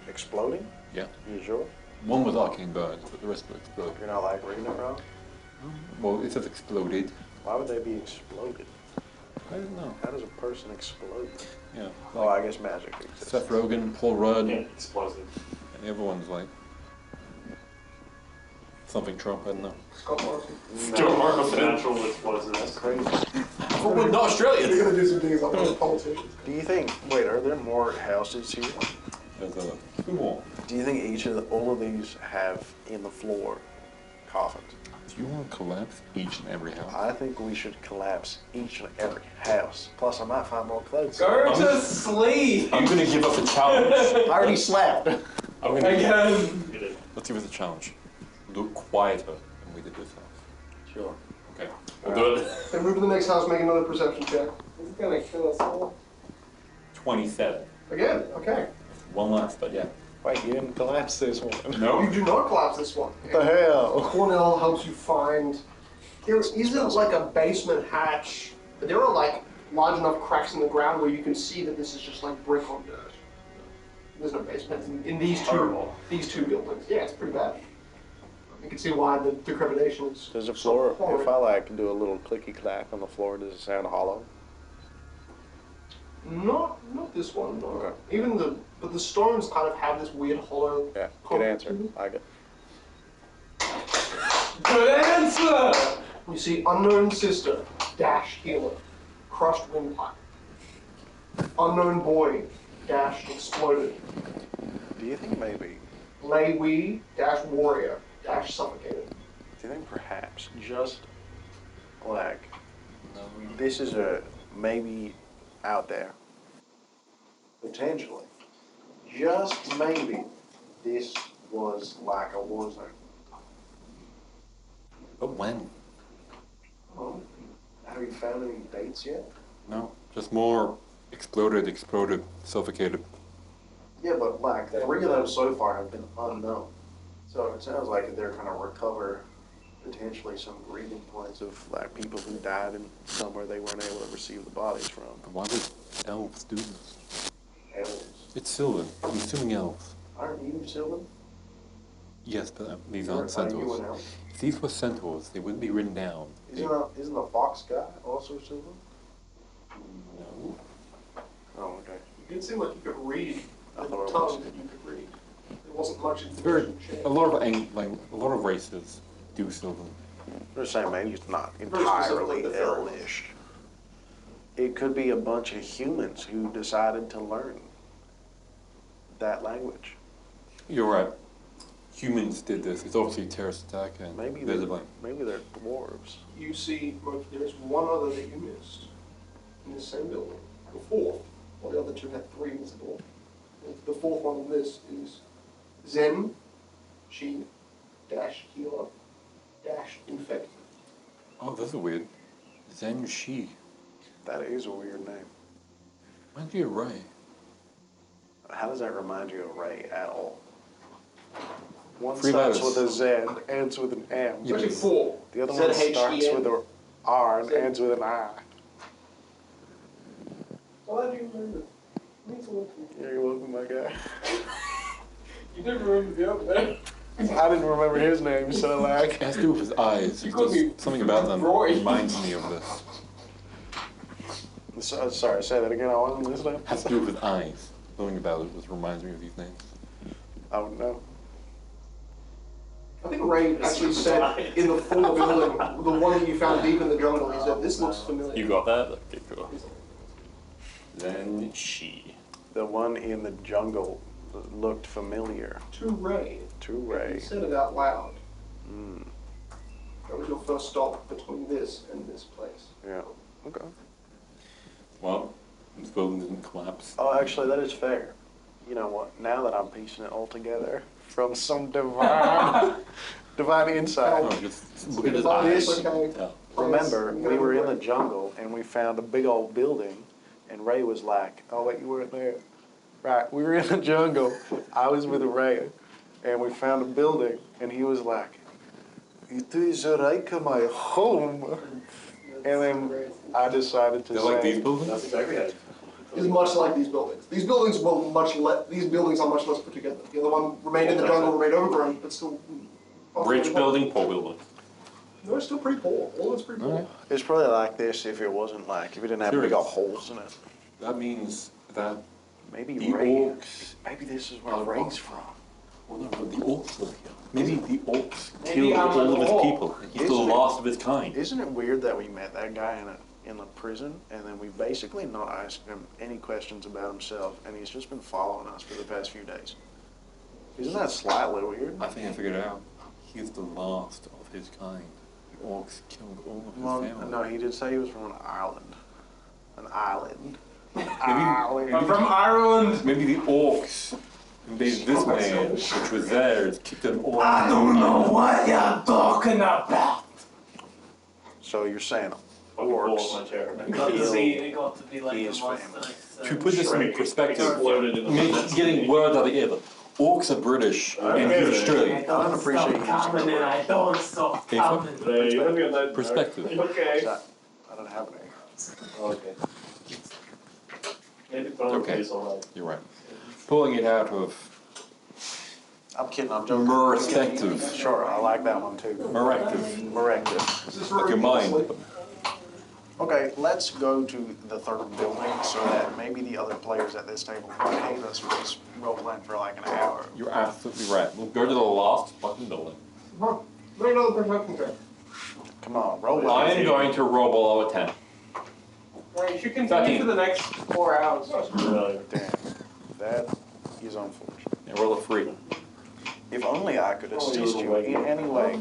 Exploding? Yeah. You sure? One was arcane burns, but the rest were exploded. You're not like reading it wrong? Well, it says exploded. Why would they be exploded? I don't know. How does a person explode? Yeah. Oh, I guess magic exists. Seth Rogen, Paul Rudd, Yeah, and explosive. everyone's like something Trump. I don't know. Scott Morrison. Joe Marcos, natural explosive. That's crazy. Oh, we're not Australian! You're gonna do some things like those politicians. Do you think, wait, are there more houses here? There's two more. Do you think all of these have in the floor coffins? Do you want to collapse each and every house? I think we should collapse each and every house. Plus, I might find more clothes. Go to sleep! I'm gonna give us a challenge. I already slept. I'm gonna Again! Let's give us a challenge. Look quieter than we did this house. Sure. Okay. We'll do it. Then move to the next house, make another perception check. He's gonna kill us all. 27. Again, okay. One last, but yeah. Wait, you didn't collapse this one. You do not collapse this one. What the hell? Cornell helps you find. There isn't like a basement hatch, but there are like large enough cracks in the ground where you can see that this is just like brick on dirt. There's no basement in these two buildings. Yeah, it's pretty bad. You can see why the decrepitation is. Does the so floor, horrid. if I like do a little clicky clack on the floor, does it sound hollow? Not this one. No. Okay. Even but the stones kind of have this weird hollow. Yeah, good content answer. to them. Like it. Good answer! You see unknown sister dash healer, crushed windpipe. Unknown boy dash exploded. Do you think maybe, Lay we dash warrior dash suffocated. do you think perhaps just like, this is a maybe out there, potentially, just maybe this was like a war zone. But when? Have you found any dates yet? No, just more exploded, suffocated. Yeah, but like 3 of them so far have been unknown. So it sounds like they're trying to recover potentially some breathing points of like people who died in somewhere they weren't able to receive the bodies from. But why would elves do this? Elves. It's Sylvan. I'm assuming elves. Aren't you Sylvan? Yes, but these Aren't aren't you centaurs. an elf? If these were centaurs, they wouldn't be written down. Isn't the fox guy also Sylvan? No. Oh, okay. You did seem like you could read I the thought it tongue was. that you could read. There wasn't much It's very information a lot of races do Sylvan. I'm just saying maybe it's not Very specifically entirely the fairy ones. elvish. It could be a bunch of humans who decided to learn that language. You're right. Humans did this. It's obviously terrorist attack and Maybe visibly. they're dwarves. You see, there is one other that you missed in the same building. The fourth, while the other two had 3 visible. The fourth one on this is Zen, she, dash healer, dash infected. Oh, that's a weird. Zen Shi. That is a weird name. Reminds me of Ray. How does that remind you of Ray at all? One 3 starts letters. with a Z, ends with an M. It's actually 4. The other one starts with a R and ends with an I. Why do you remember? Yeah, you're welcome, my guy. You didn't remember the other name. I didn't remember his name, so like. It has to do with his eyes. You It's called me just something about them Roy. reminds me of this. Sorry, say that again. I wasn't listening. It has to do with his eyes. Something about it just reminds me of these names. I would know. I think Ray actually said in the full building, the one that you found deep in the jungle, he said, this looks familiar. You got that? Okay, cool. Then she. The one in the jungle looked familiar To Ray. to He Ray. said it out loud. Mm, That was your first stop between this and this place. yeah. Okay. Well, this building didn't collapse. Oh, actually, that is fair. You know what? Now that I'm piecing it all together from some divine, divine insight. Oh, just look at his Because eyes. it's okay. Tell. Remember, we were in the jungle and we found a big old building, and Ray was like, "Oh wait, you weren't there." Right, we were in the jungle. I was with Ray, and we found a building, and he was like, "It is like my home." And then I decided to They're say, like these buildings? That's exactly it. It's much like these buildings. These buildings were these buildings are much less put together. The other one remained in the jungle, remained overgrown, but still. Rich building, poor building. No, it's still pretty poor. All of it's pretty poor. It's probably like this if it wasn't like, if it didn't have big old holes in it. That means that Maybe the Ray, orcs. maybe this is where Ray's from. Well, no, but the orcs live here. Maybe the orcs Maybe killed I'm all an of his orc. people. And he's the Isn't it- last of his kind. Isn't it weird that we met that guy in a prison, and then we basically not asked him any questions about himself, and he's just been following us for the past few days? Isn't that slightly weird? I think I figured it out. He's the last of his kind. The orcs killed all of his Well, family. no, he did say he was from an island. An island. I'm from Ireland. Maybe the orcs invaded this land, which was theirs, kicked them all. I don't know what you're talking about. So you're saying Fucking fall off orcs? my chair. It got to be, it got to be like He the is most famous. nice. To put this in Shrek perspective, exploded in the make, getting words out of the air, but orcs are British and Okay, he's then. I Australian. don't don't appreciate stop you using coming the and word. I don't stop Okay, fine. coming. Hey, you have a good night. Perspective. Okay. I don't have any. Okay. Put on Okay. face alright. You're right. Pulling it out of I'm kidding, I'm joking. Merspective. Sure, I like that one too. Merective. Merective. Is this Like where your you mind. sleep? Okay, let's go to the third building so that maybe the other players at this table might hate us for this role playing for like an hour. You're absolutely right. We'll go to the last fucking building. Huh. Make another perception check. Come on, roll with I it. am going to roll below a 10. Well, you should continue 13. for the next 4 hours. Really. Damn, that is unfortunate. And roll a 3. If only I could assist you in any way.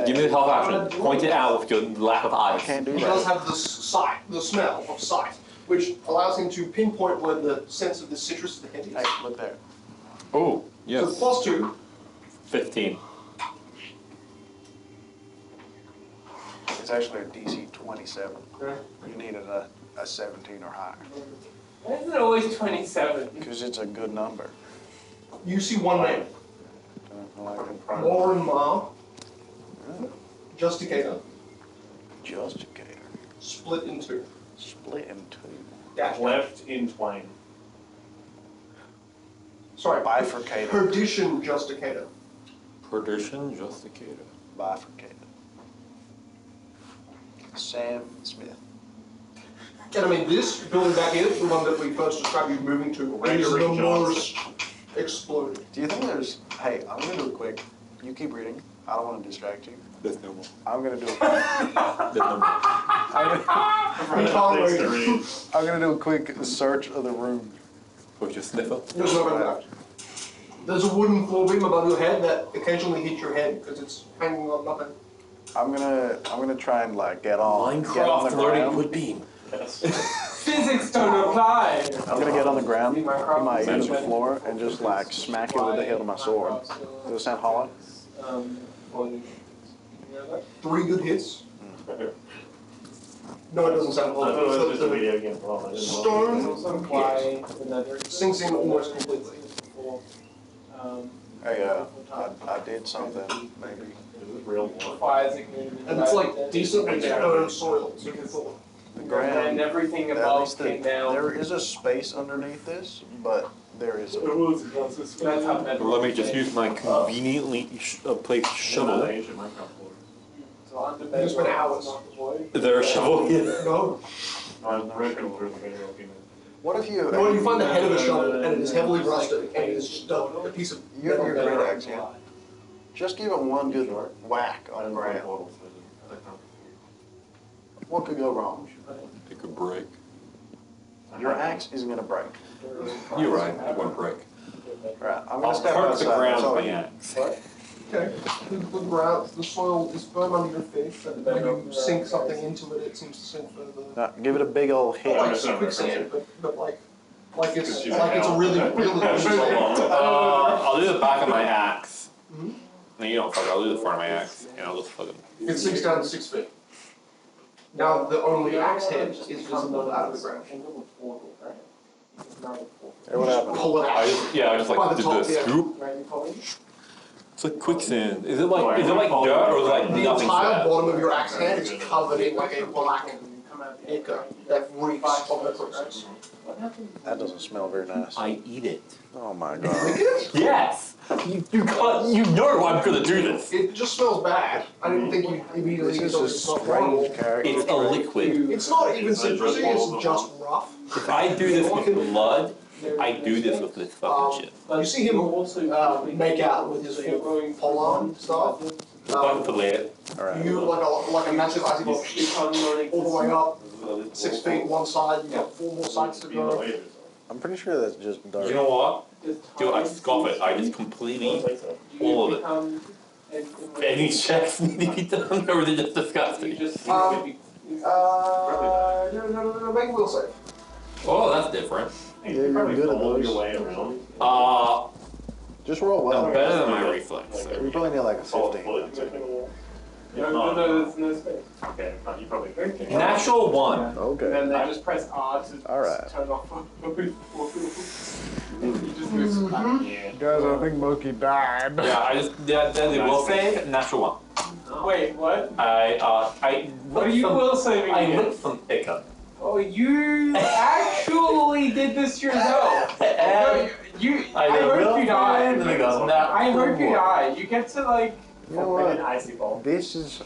Give me the health action. Point it out with your lack of I eyes. can't do He does that. have the sight, the smell of sight, which allows him to pinpoint where the sense of the citrus of the head is. Hey, look there. Oh, So yes. plus 2, 15. It's actually a DC 27. Okay. You needed a 17 or higher. Why is it always 27? Because it's a good number. you see one name. I like it. Lauren Ma, Justicator, Justicator. split in two. Split in two. Dash. Left in twain. Sorry, Bifurcated. Perdition Justicator. Perdition Justicator. Bifurcated. Sam Smith. And I mean, this building back here, the one that we first described you moving to, is the Gregory most exploded. Do you think there's, hey, I'm gonna do it quick. You keep reading. I don't want to distract you. There's no more. I'm gonna do it. There's no more. I'm gonna do a quick search of the room. Push your sniffer. There's no way back. There's a wooden floor beam above your head that occasionally hits your head because it's hanging on nothing. I'm gonna try and like get on the Minecraft learning ground. would be. Physics don't apply! I'm gonna get on the ground, put my ear to the floor, and just like smack it with the hilt of my sword. Does it sound hollow? 3 good hits. No, it doesn't sound I thought it was just a hollow. video game problem. I didn't know. Stone sinks in almost completely. Hey, I did something, maybe. Is this real war? Fires ignited. And it's like decently stone soil, so you can feel The And ground, everything at above least came down. there is a space underneath this, but there is a. It was this That's how bedrock Let me is just made. use my conveniently placed shovel. Ancient Minecraft lore. So under It's been bedrock, hours. not the void. Is there a shovel here? No. I've never been through the video game. What if you? No, you find the head of a shovel and it is heavily rusted and it is just a piece of You have your metal. great axe, yeah. Just give it one good whack I on the didn't play ground. Portal, so I didn't- What could go wrong? It could break. Your axe isn't gonna break. You're right, it won't break. Right, I'm gonna I'll step hurt outside. the ground That's all with you- my axe. Okay. The ground, the soil is firm under your feet, and when you sink something into it, it seems to sink further. Now, give it a big old hit. Not like understand quicksand, but like it's Because like it's a really I'll do the back of my axe. Mhm. No, you don't fuck it. I'll do the front of my axe, and I'll just fucking. It sinks down to 6 feet. Now the only axe head is visible out of the ground. Hey, what happened? Pull it out. I just By like the did top, the yeah. scoop. It's like quicksand. Is it like dirt or is it like The nothing entire flat? bottom of your axe head is covered in like a black ichor that reeks of necrosis. That doesn't smell very nice. I eat it. Oh my god. Yes. You can't. You know I'm gonna do this. It just smells bad. I didn't think you immediately This is thought a it's not horrible. strange character. It's a liquid. It's not even citrusy, it's just rough. If I do this with blood, I do this with this fucking shit. You see him make out with his full pole-arm stuff. Fucking fillet it. Alright. You like a massive icy block all the way up, 6 feet one side. You've got 4 more sides to go. I'm pretty sure that's just dirt. You know what? Dude, I scoff it. I just completely all of it. Any checks need to be done, or they're just disgusting. No, make a will save. Oh, that's different. Yeah, you're good at those. Your way around. Just roll well. I'm better than my reflex. You probably need like a 15. No, there's no space. Okay, fine, you probably could. Natural one. And Okay. then they just press R to Alright. turn off. You just move back. Yeah. Guys, I think Moki died. Yeah, I just then they will save natural one. Wait, what? I What are you will saving I again? lit some pickup. Oh, you actually did this to yourself. No, you. I Either hope will you die. and they go, no. I hope you die. You get to like. You know Like an what? icy ball. This is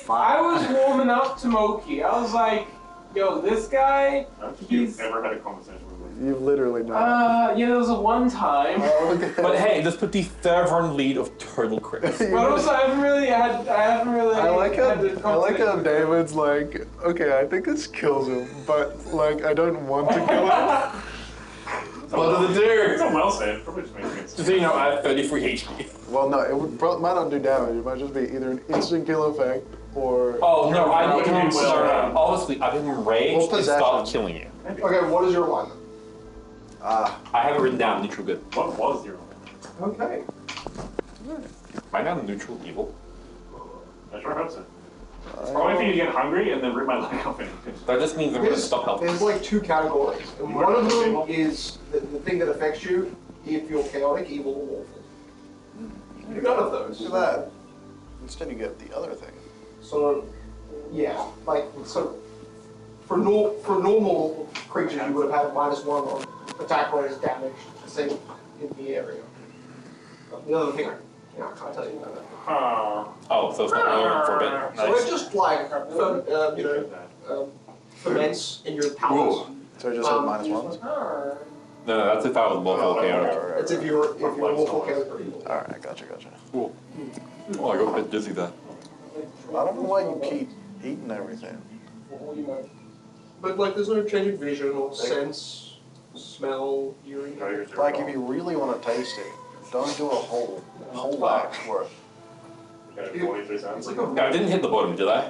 I was warming up to Moki. I was like, yo, this guy. I don't think He's- you've ever had a conversation with me. you've literally not. Yeah, there was a one time. Okay. But hey, let's put the third round lead of total crits. But also, I haven't really. I like had the how conversation. David's like, okay, I think this kills him, but like I don't want to kill him. What does it It's do? a well saved. Probably just makes sense. Just so you know, I have 33 HP. Well, no, it might not do damage. It might just be either an instant kill effect or. Oh no, I No, didn't. you will. Honestly, I've been enraged Well, and possession. stopped killing you. Okay, what is your alignment? Ah, I have it written down neutral good. What was your? Okay. Right now, neutral evil. I sure hope so. It's probably for you to get hungry and then rip my leg off. That just means I'm gonna stop helping. There's like two categories. And one of them is the thing that affects you if you're chaotic, evil, or lawful. You're none of those. look at that. Instead, you get the other thing. So, yeah, like, so for normal creatures, you would have had -1 on attack rolls, damage, save in the area. The other thing, I can't tell you about that. Oh, so it's not really forbidden. So it's just like, ferments in your palace. So it just has -1s? No, that's if I was lawful chaotic. It's if you're lawful chaotic or evil. Alright, gotcha. Cool. Oh, I got a bit dizzy there. I don't know why you keep eating everything. But like, there's no change in vision or sense, smell, hearing. Like, if you really want to taste it, don't do a whole axe worth. Got 43 cents. It's like a I didn't hit the bottom, did I?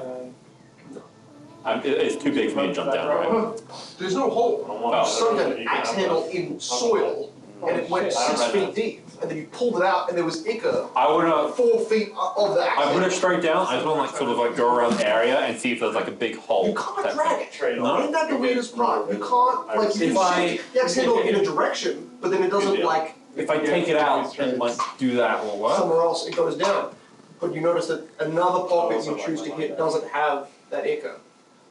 It's too big for me to jump down, right? There's no hole. Oh. You sunk an axe handle in soil, and it went 6 feet deep. And then you pulled it out, and there was ichor I wanna. 4 feet of the axe I put handle. it straight down. I just want to like sort of like go around the area and see if there's like a big hole. You can't type drag thing. it. No? Ain't that the weirdest part? You can't, like, you If can I- shift the axe handle in a direction, but then it doesn't, like, If I take it out and like do that, will it work? somewhere else, it goes down. But you notice that another pocket you choose to hit doesn't have that ichor.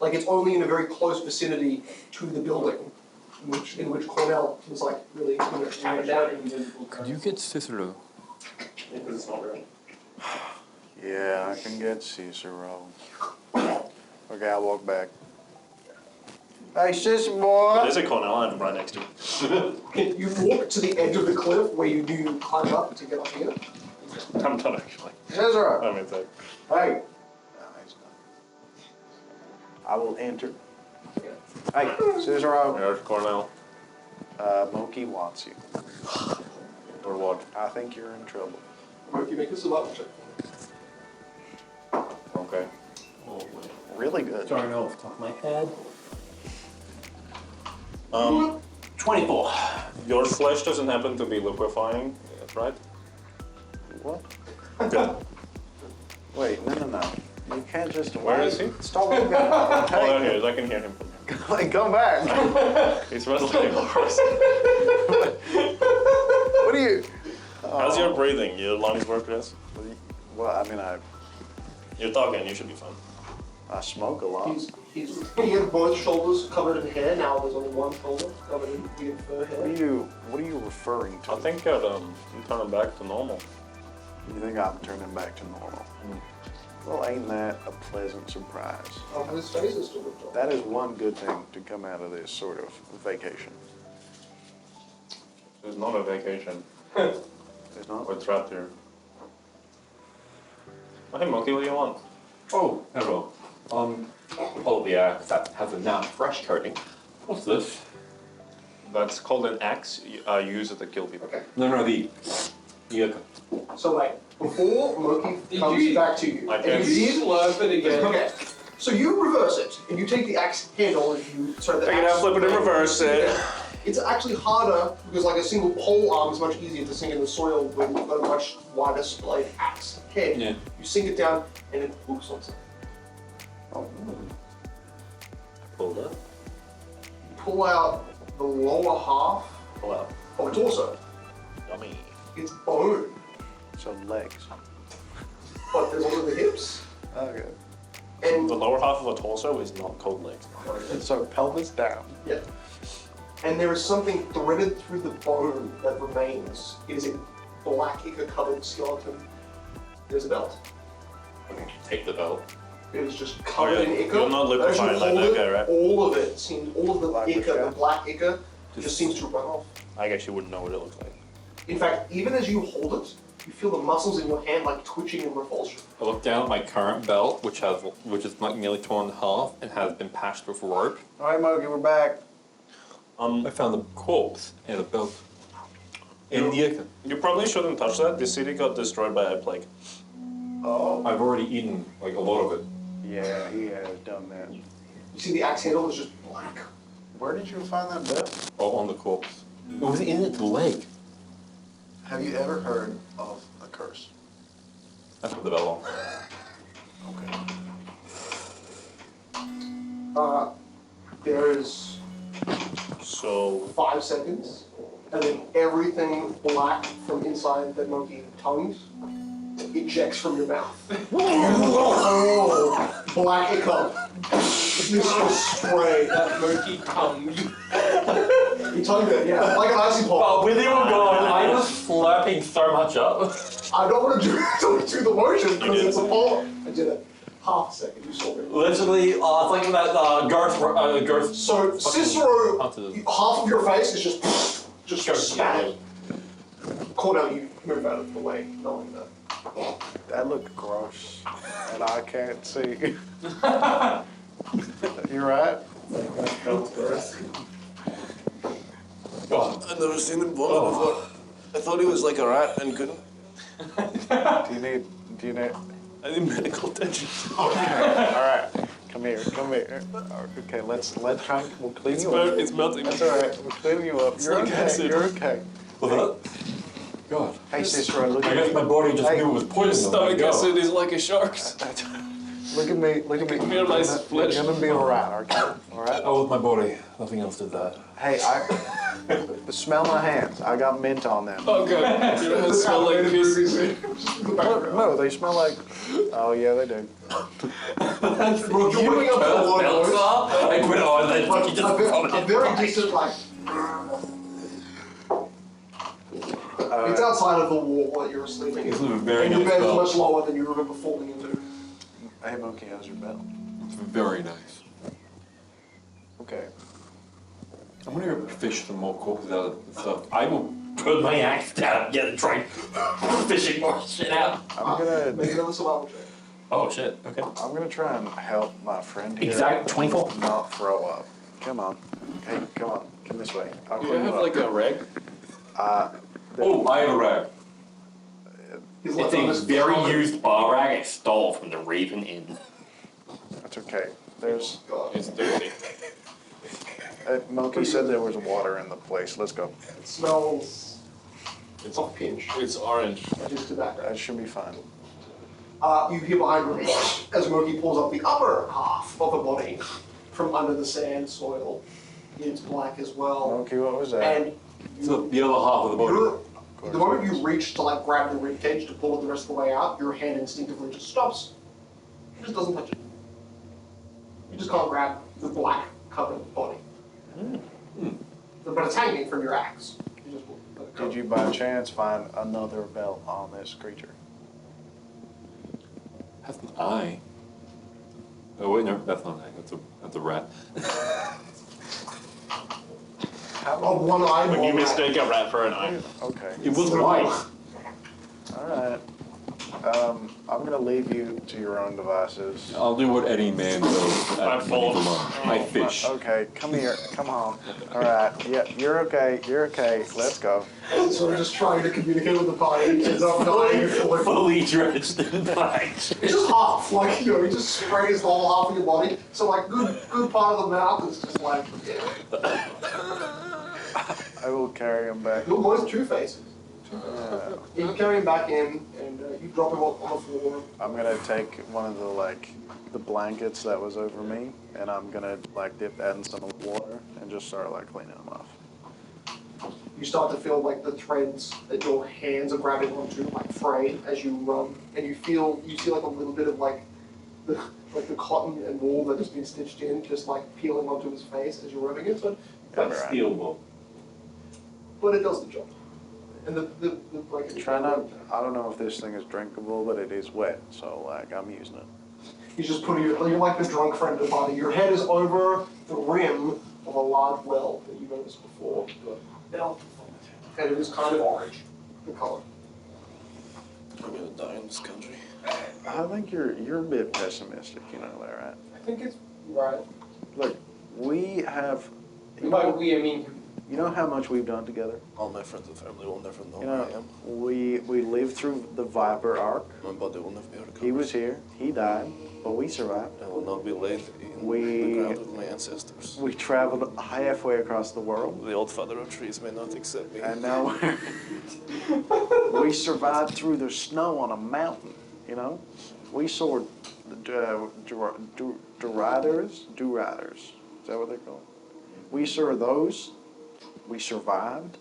Like, it's only in a very close vicinity to the building, in which Cornell was like really tapping down. Could you get Cicero? Because it's not real. Yeah, I can get Cicero. Okay, I'll walk back. Hey, sis boy! There's a Cornell and right next to it. You walk to the edge of the cliff where you do climb up to get up here. I'm done actually. Cicero! I mean, it's like, Hey! No, he's not. I will enter. Hey, Cicero! there's Cornell. Moki wants you. Or what? I think you're in trouble. If you make a survival check. Okay. Really good. Sorry, no, off the top of my head. 24. Your flesh doesn't happen to be liquefying, right? What? Good. Wait, no. You can't just. Where is he? Stop looking Oh, at there me. he is. I can hear him from here. Like, come back. He's wrestling a horse. What are you? How's your breathing? Your lungs work, Chris? Well, I mean, You're talking, you should be fine. I smoke a lot. He had both shoulders covered in hair, now there's only one shoulder covered in weird fur hair. What are you referring to? I think I'd turn him back to normal. You think I'm turning back to normal? Well, ain't that a pleasant surprise? Oh, his face is still ripped off. That is one good thing to come out of this sort of vacation. It's not a vacation. It's not? We're trapped here. Oh, hey, Monkey, what do you want? Oh, hello. Pull the axe that has a now fresh coating. What's this? That's called an axe. You use it to kill people. Okay, No, the so like, before Loki Did comes you- back to you, I and guess- you You slurp it again. okay, so you reverse it, and you take the axe handle, and you, sorry, the Take it axe out, flip it, and reverse it. It's actually harder, because like a single pole arm is much easier to sink in the soil when you've got a much wider splayed axe head. Yeah. You sink it down, and it hooks on something. Oh, Pull it. Pull out the lower half Pull out. of a torso. Yummy. It's bone, so legs. but there's also the hips, Okay. and The lower half of a torso is not called legs. So pelvis down. yeah. and there is something threaded through the bone that remains. It is a black ichor-covered skeleton. There's a belt. Okay, take the belt. It is just covered in ichor. You're not As you liquefied like hold that it, guy, right? all of it seems, all of the Black ichor, ichor. the black ichor, just seems to run off. I guess you wouldn't know what it looks like. In fact, even as you hold it, you feel the muscles in your hand like twitching in revulsion. I look down at my current belt, which is like nearly torn in half and has been patched with rope. All right, Mogi, we're back. I found the corpse and a belt. In the ichor. You probably shouldn't touch that. The city got destroyed by a plague. Oh. I've already eaten like a lot of it. Yeah, he has done that. You see the axe handle is just black. Where did you find that belt? Oh, on the corpse. It was in its leg. Have you ever heard of a curse? That's what the belt on. Okay. There is So 5 seconds, and then everything black from inside the monkey tongues ejects from your mouth. Oh, black ichor. This just spray. That monkey tongue. You tongued it, yeah, like an icy pop. Oh, with you gone, I was slurping so much up. I don't want to do the motion because it's a pop. I did it. Half a second, you saw me. Literally, it's like that Garth. So Cicero, Onto the- half of your face is just Sure, spat. Cornell, you move out of the way, knowing that. That looked gross, and I can't see. You right? I've never seen him vomit before. I thought he was like a rat and couldn't. Do you need? I need medical attention. All right, come here. Okay, let's try. We'll clean you up. It's melting. That's all right. We'll clean you up. You're like okay. acid. You're okay. What's that? God. Hey, Cicero, look I at guess me. my body just Hey, knew it was poison. Stomach acid is like a shark's. Look at me. Look at me. Feel nice flesh. You're gonna be all right. Okay. All right. Oh, with my body. Nothing else did that. Hey, smell my hands. I got mint on them. Oh god. Do your hands smell like piss? No, they smell like. Oh yeah, they do. Bro, you're waking up to a lot of noise. I quit on that. Like, a very decent, like. It's outside of the wall that you're sleeping This in. is a very And your nice bed is belt. much lower than you remember falling into. Hey, Monkey, how's your belt? It's very nice. Okay. I'm gonna go fish some more corpses out of the stuff. I will put my axe down, get it, try fishing more shit out. I'm gonna. Make another survival check. Oh shit, okay. I'm gonna try and help my friend here. Exact 24. Not throw up. Come on. Hey, come on. Come this way. I'll Do you clean have up. like a rag? Oh, I have a rag. He's It's like on a this very common- used bar rag I stole from the Raven Inn. That's okay. There's. God. It's dirty. Monkey said there was water in the place. Let's go. It smells. It's off pinch. It's orange. Just tobacco. That should be fine. You hear behind you as Moki pulls up the upper half of the body from under the sand soil. It's black as well. Monkey, what was that? And So the other half of the body. the moment you reach to like grab the rib cage to pull it the rest of the way out, your hand instinctively just stops. It just doesn't touch it. You just can't grab the black covered body. But it's hanging from your axe. You just let it go. Did you by chance find another belt on this creature? That's an eye. Oh wait, no, that's not an eye. That's a rat. Oh, one eye. When you one eye. mistake a rat for an eye. Okay. It was white. All right. I'm gonna leave you to your own devices. I'll do what any man does. I'm full. I fish. Okay, come here. Come on. All right. Yeah, you're okay. You're okay. Let's go. So we're just trying to communicate with the party. It's up dying. Fully drenched in black. It's just half, like, you know, he just sprays the whole half of your body. So, like, good part of the mouth is just like, yeah. I will carry him back. Your boy's two faces. You carry him back in, and you drop him on the floor. I'm gonna take one of the blankets that was over me, and I'm gonna like dip that in some water and just start like cleaning them off. You start to feel like the threads that your hands are grabbing onto, like, fray as you run, and you see like a little bit of like the cotton and wool that has been stitched in, just like peeling onto his face as you're rubbing it. So you Like steel bow. But it does the job. And the like. Try not. I don't know if this thing is drinkable, but it is wet, so like I'm using it. He's just putting it. You're like the drunk friend of the party. Your head is over the rim of a large well that you noticed before. And it is kind of orange, the color. I'm gonna die in this country. I think you're a bit pessimistic, you know that, right? I think it's right. Look, we have. By we, I mean. You know how much we've done together? All my friends and family will never know You who I know, am. we lived through the Viper arc. My body will never be able to cover. He was here. He died, but we survived. I will not be laid in We- the ground with my ancestors. We traveled halfway across the world, The old father of trees may not accept me. and now we survived through the snow on a mountain. You know, we soared. Deriders. Is that what they're called? We saw those. We survived,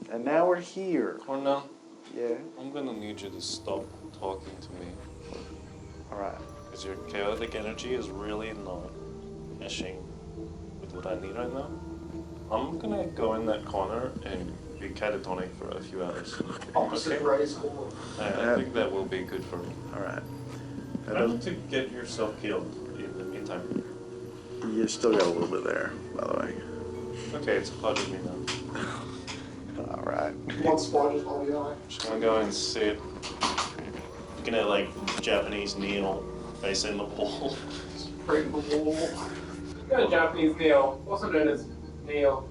and now we're here. Cornell, Yeah. I'm gonna need you to stop talking to me. All right. Because your chaotic energy is really not meshing with what I need right now. I'm gonna go in that corner and be catatonic for a few hours. Opposite race. I think that will be good for me. All right. How to get yourself killed in the meantime? You still got a little bit there, by the way. Okay, it's bugging me now. All right. One sponge is on the eye. Just gonna go and sit. Looking at like Japanese Neil facing the wall. Break the wall. Got a Japanese Neil, also known as Neil.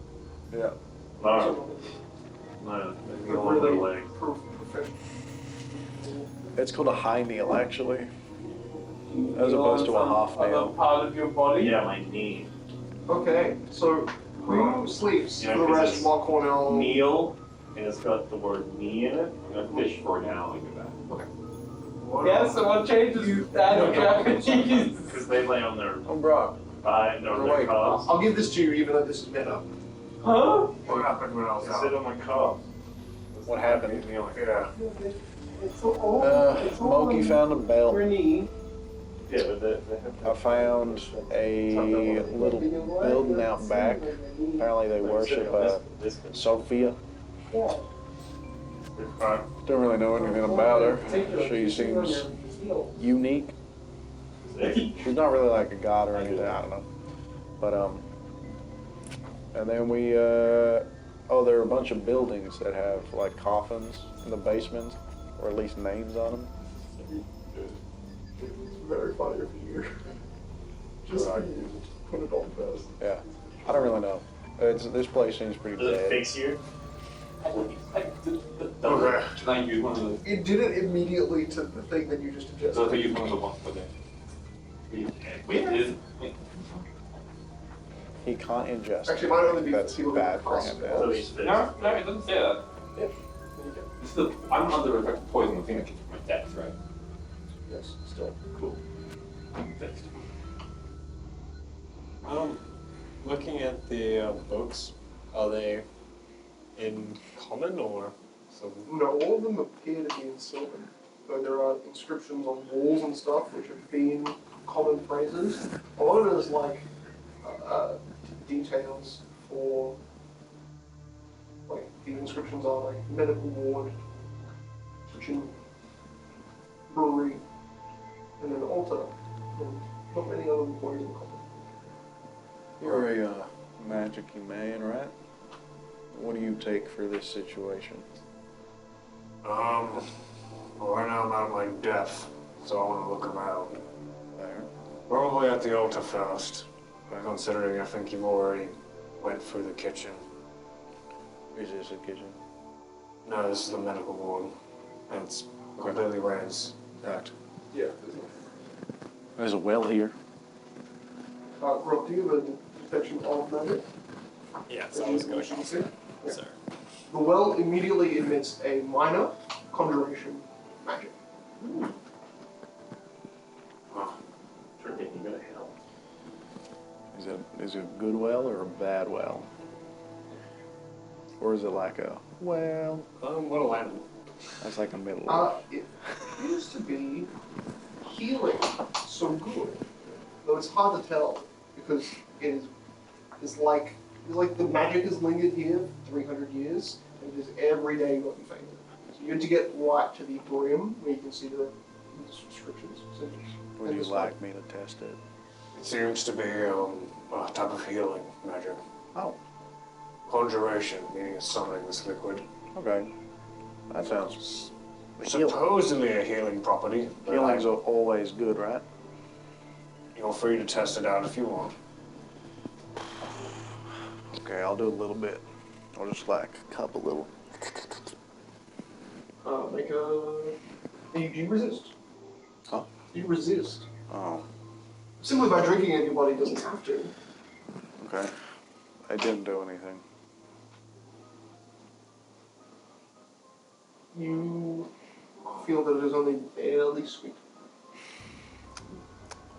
Yeah. No, The really professional. It's called a high kneel, actually, as opposed to a half Other kneel. part of your body. yeah, my knee. Okay, so who sleeps Yeah, for the 'cause rest it's while Cornell? Kneel, and it's got the word knee in it. I'm gonna fish for an hour like that. Yeah, so what changes that of Japanese? Because they lay on their Oh, bro. their calves. I'll give this to you even though this is meta. Huh? What happened when I was I sit out? on my calves. What happened? Yeah. Moki found a belt. Knee. Yeah, but they have I found a little building out back. Apparently they worship Sophia. Don't really know anything about her. She seems unique. She's not really like a god or anything, I don't know. But, and then we, there are a bunch of buildings that have like coffins in the basement, or at least names on them. It's very funny if you just put it on first. Yeah, I don't really know. This place seems pretty Does it dead. fix you? Okay. Can I use one of those? It did it immediately to the thing that you just So if I suggested. use one of the ones, okay. Wait, is He can't ingest. Actually, it might only be That's people bad who for cross him. spells. So he's fixed. No, it doesn't say that. Yeah. This is the, I'm under the effect of poison, the thing that keeps my death, right? Yes, still. Cool. Fixed. Looking at the books, are they in common or so? No, all of them appear to be in Sylvan, though there are inscriptions on walls and stuff which have been common phrases. A lot of it is like details for, like the inscriptions are like medical ward, kitchen, brewery, and an altar, and not many other words in common. You're a magic-y man, right? What do you take for this situation? Well, right now I'm out of my depth, so I want to look around. There. Probably at the altar first, but considering I think you've already went through the kitchen. Is this a kitchen? No, this is the medical ward. And it's completely ransacked. Yeah. There's a well here. Rob, do you have a detection of magic? Yeah, That you can see? Yeah. Sir. The well immediately emits a minor conjuration magic. Sure, can you go to hell? Is it a good well or a bad well? Or is it like a well? What a land. That's like a middle. It appears to be healing, so good. Though it's hard to tell because it's like It's like the magic has lingered here for 300 years, and it is every day gotten fainter. So you had to get right to the brim where you can see the descriptions. Would you like me to test it? It seems to be a type of healing magic. Oh, Conjuration, meaning summoning this liquid. okay. That sounds... Supposedly a healing property. But Healing's always good, right? you're free to test it out if you want. Okay, I'll do a little bit. I'll just like cup a little. Make a... Do you resist? Huh? You resist. Oh, Simply by drinking it, your body doesn't have to. okay. I didn't do anything. You feel that it is only barely sweet.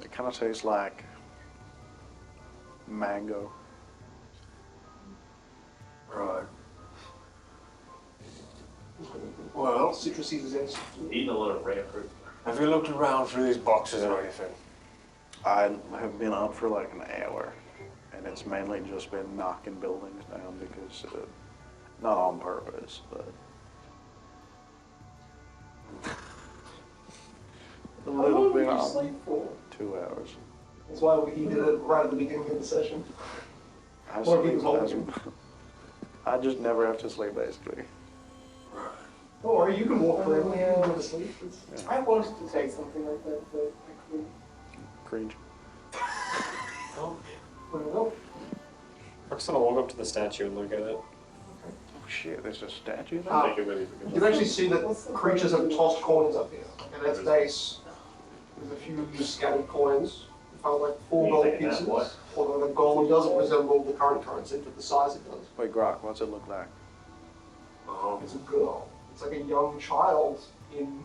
It kind of tastes like mango. Right. Well, Citrusy zest. Eating a lot of rare fruit. have you looked around through these boxes or anything? I have been up for like an hour, and it's mainly just been knocking buildings down because, not on purpose, but a How little long bit did you on. sleep for? 2 hours. That's why he did it right at the beginning of the session. I Or he sleep was holding as- I just never have to sleep, basically. Don't worry, you can walk around when you go to sleep. It's- I wanted to say something like that, but I couldn't. Cringe. Well, I'm just gonna walk up to the statue and look at it. Oh shit, there's a statue there? Take it ready for you can actually see that creatures have tossed coins up here. And at its base, there's a few scattered coins. You found like 4 gold Taking that, pieces. what? Although the gold doesn't resemble the current currency to the size it does. Wait, Grok, what's it look like? Oh, It's a girl. It's like a young child in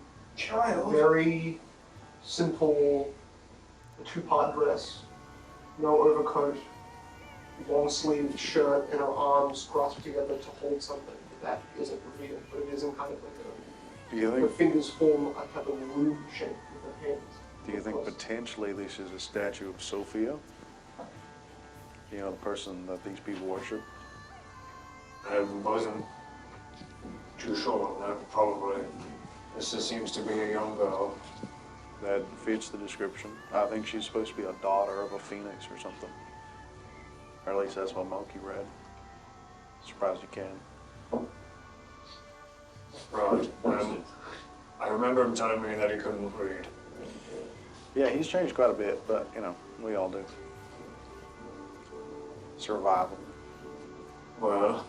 a very simple 2-part dress, no overcoat, long-sleeved shirt, and her arms grasped together to hold something. That isn't revealed, but it is in kind of like Do you her think? fingers form a type of rune shape with her hands. Do you think potentially this is a statue of Sophia? You know, the person that these people worship. I wasn't too sure on that, probably. This just seems to be a young girl. That fits the description. I think she's supposed to be a daughter of a phoenix or something. Or at least that's what Monkey read. Surprised you can. Right. I remember him telling me that he couldn't read. Yeah, he's changed quite a bit, but you know, we all do. Survival. Well,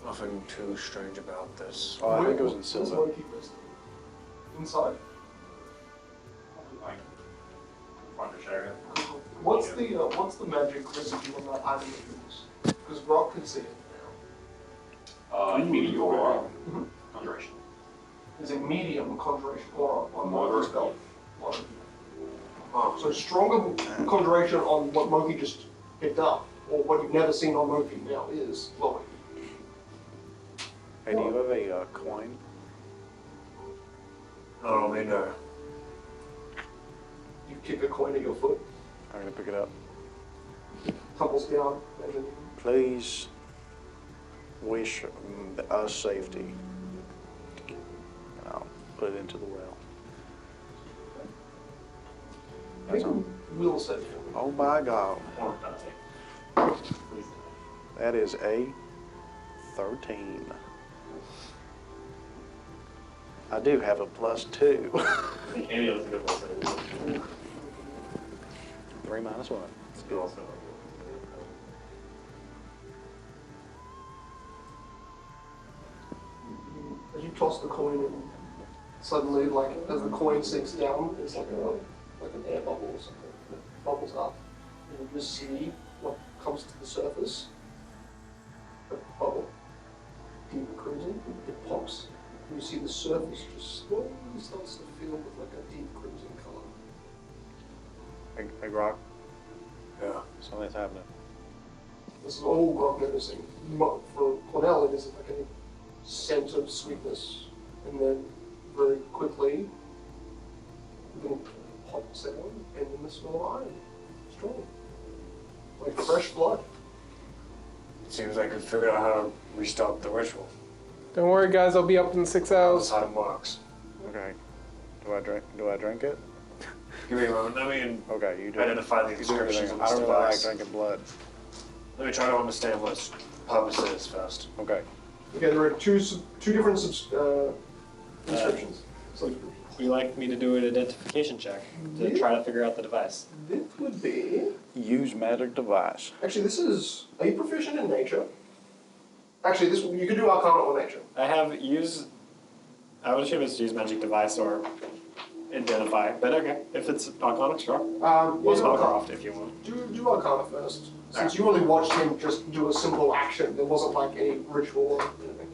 nothing too strange about this. Oh, I think it was in Where's silver. Monkey resting? Inside? What's the magic residue on that item that you use? Because Rock can see it You mean your Mhm. conjuration? now. Is it medium conjuration or on Moderate. the spell? Moderate. Oh, so stronger conjuration on what Monkey just picked up, or what you've never seen on Monkey now is lower. Hey, do you have a coin? Not on me, no. You kick a coin at your foot, I'm gonna pick it up. tumbles down, and then Please wish us safety. And I'll put it into the well. make a will save. Oh my God. Or not take. That is a 13. I do have a +2. Any of the good ones. 3 minus 1. It's good also. As you toss the coin in, suddenly, like, as the coin sinks down, it's like an air bubble or something that bubbles up. And you just see what comes to the surface. A bubble, deep crimson, it pops. And you see the surface just slowly starts to fill with like a deep crimson color. Hey, Grok, Yeah. something's happening. This is all Grog noticing. For Cornell, it is like a scent of sweetness. And then very quickly, little hot sound, and then the smell of iron. Strong. Like fresh blood. seems like we figured out how to restart the ritual. Don't worry, guys. I'll be up in 6 hours. That's how it works. Okay. Do I drink it? Give me a moment. Let me Okay, you do. identify the You do inscriptions everything. on I this don't really like device. drinking blood. Let me try to understand what its purpose is first. Okay. Okay, there are two different inscriptions. So Would you like me to do an identification check to try to figure out the device? this would be. Use magic device. Actually, this is. Are you proficient in nature? Actually, this you could do Arcana or nature. I have use. I would assume it's use magic device or identify, but okay, if it's Arcana, sure. Or Yeah, spellcraft if you want. do Arcana first. Since you only watched him just do a simple action, there wasn't like any ritual or anything.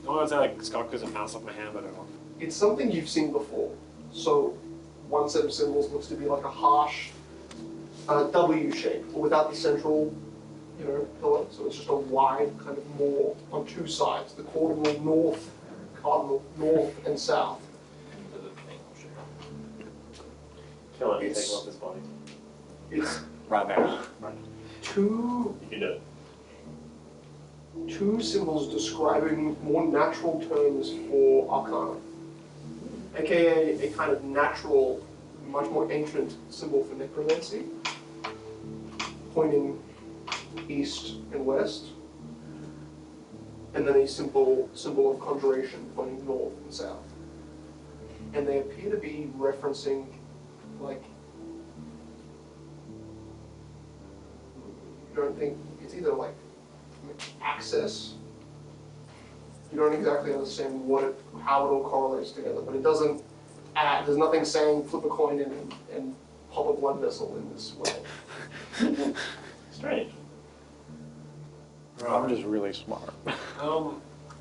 I want to say like Scott doesn't bounce off my hand, but I don't. It's something you've seen before. So one set of symbols looks to be like a harsh W shape, but without the central, pillar. So it's just a wide kind of maw on two sides. The cardinal north and south. Kill him, It's- take off his body. It's Right there. two You can do it. two symbols describing more natural terms for Arcana, aka a kind of natural, much more ancient symbol for necromancy, pointing east and west, and then a simple symbol of conjuration pointing north and south. And they appear to be referencing, like, you don't think, it's either like access. You don't exactly understand how it all correlates together, but it doesn't add, there's nothing saying flip a coin in and pop a blood vessel in this way. Strange. I'm just really smart.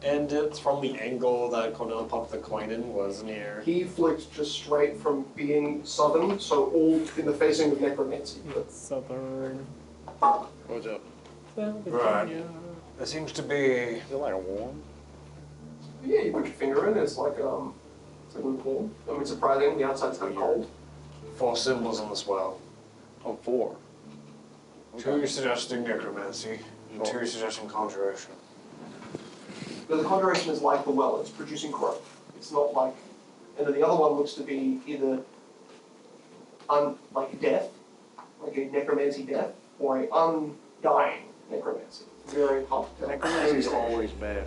And it's from the angle that Cornell popped the coin in was near. He flicked just straight from being southern, so all in the facing of necromancy. But Southern. What's up? Right. There seems to be. Is it like a worm? yeah, you put your finger in, it's like lukewarm. I mean, surprising, the outside's kind of cold. 4 symbols on this well. Oh, 4. 2 suggesting necromancy, and 2 suggesting conjuration. But the conjuration is like the well, it's producing growth. It's not like, and then the other one looks to be either like death, like a necromancy death, or a undying necromancy. Very hard to tell. Necromancy's always bad.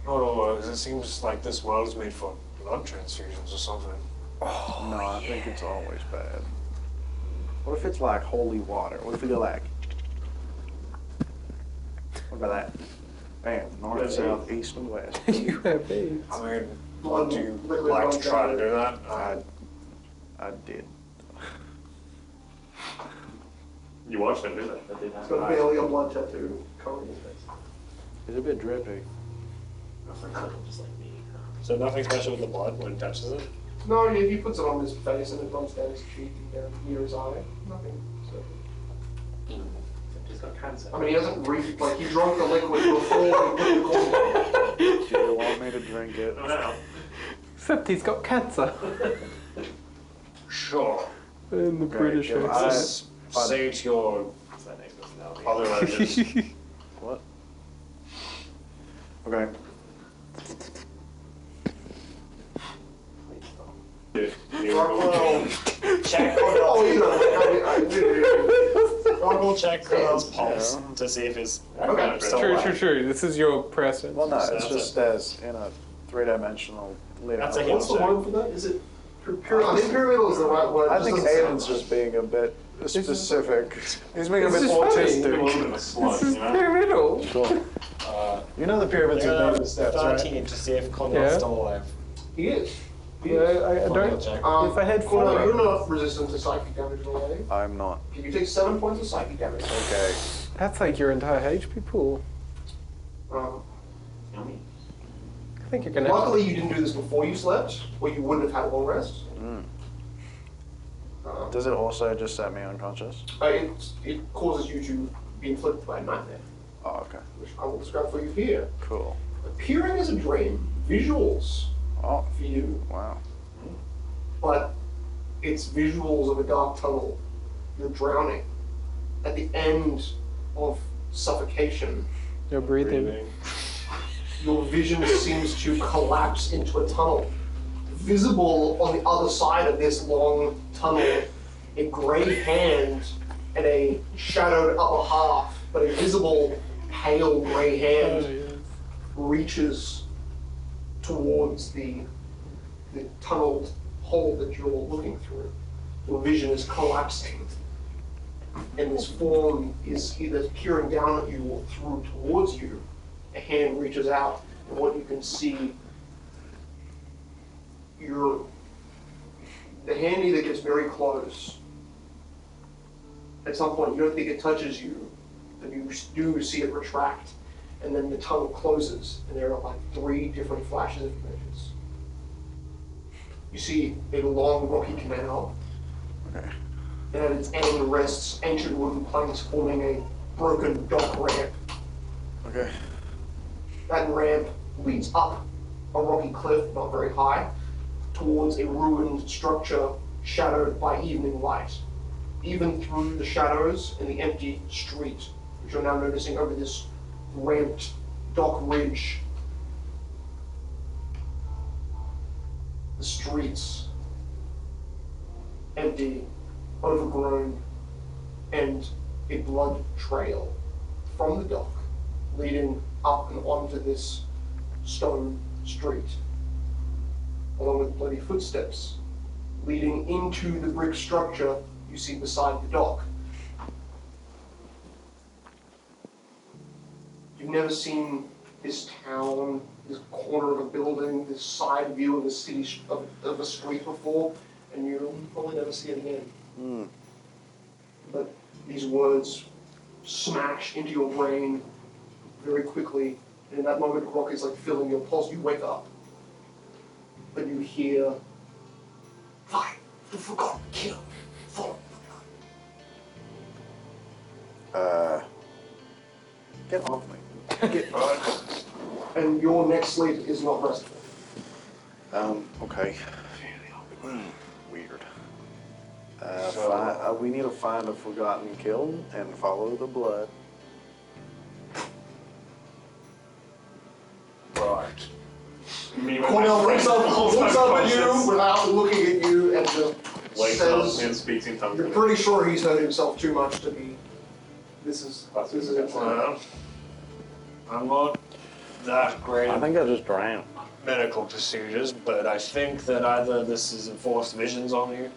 No, because it seems like this well is made for blood transfusions or something. No, I think it's always bad. What if it's like holy water? What if we go like... What about that? Bam, north, south, east, and west. You have AIDS. I mean, would you like to try to do that? I did. You watched him do that. That did It's happen. got barely a blood tattoo covering his face. It's a bit drippy. Just like me. So nothing special with the blood when it touches it? No, he puts it on his face and it runs down his cheek and down near his eye. Nothing. So. He's got cancer. I mean, he doesn't like he drank the liquid before he put the coin in. Do you want me to drink it? No. Except he's got cancer. Sure. In the British if accent. Say to your What's that name? That's other legends. What? Okay. Rockwell. Check Oh, you know, Rockwell check Cornell's pulse to see if his Okay. still True, alive. true, true. This is your presence. Well, no, So it's that's just as in a 3-dimensional living. That's a room. hint. what's the word for that? Is it pyramid? I think pyramidal is the right word. I It think just doesn't Aiden's sound just being a bit specific. He's being a This bit is funny. A little autistic. bit of a slug, This is you know? pyramidal. Cool. You know the pyramids are made of steps, right? 13 to see if Cornell's Yeah. still alive. He is. He Yeah, is. I don't. Check. If I had Cornell, 4, you're not resistant to psychic damage at all, are you? I'm not. Can you take 7 points of psychic damage? Okay. that's like your entire HP pool. Yummy. I think you're gonna. Luckily, you didn't do this before you slept, or you wouldn't have had a long rest. Does it also just set me unconscious? It causes you to be inflicted by a nightmare, Oh, okay. which I will describe for you here. Cool. Appearing as a dream, visuals Oh, for you, wow. but it's visuals of a dark tunnel. You're drowning. At the end of suffocation. You're breathing. Your vision seems to collapse into a tunnel. Visible on the other side of this long tunnel, a grey hand and a shadowed upper half, but a visible pale grey hand reaches towards the tunneled hole that you're looking through. Your vision is collapsing, and this form is either peering down at you or through towards you. A hand reaches out, and what you can see, the hand either gets very close. At some point, you don't think it touches you, but you do see it retract, and then the tunnel closes, and there are like 3 different flashes of images. You see a long rocky canal, and at its end rests ancient wooden planks forming a broken dock ramp. Okay. That ramp leads up a rocky cliff, not very high, towards a ruined structure shadowed by evening light. Even through the shadows and the empty street, which you're now noticing over this ramped dock ridge, the streets empty, overgrown, and a blood trail from the dock leading up and onto this stone street, along with bloody footsteps leading into the brick structure you see beside the dock. You've never seen this town, this corner of a building, this side view of a city, of a street before, and you'll probably never see it again. But these words smash into your brain very quickly, and in that moment, rock is like filling your pulse. You wake up, but you hear, "Fight the forgotten, kill, fall." Get off me. And your next sleep is not restful. Okay. Weird. We need to find a forgotten kiln and follow the blood. Right. Cornell looks up at you without looking at you and just Wakes up says, and speaks in tongues. "You're pretty sure he's hurt himself too much to be. This is it." Well, I'm not that great I at think I just drowned. medical procedures, but I think that either this is enforced visions on you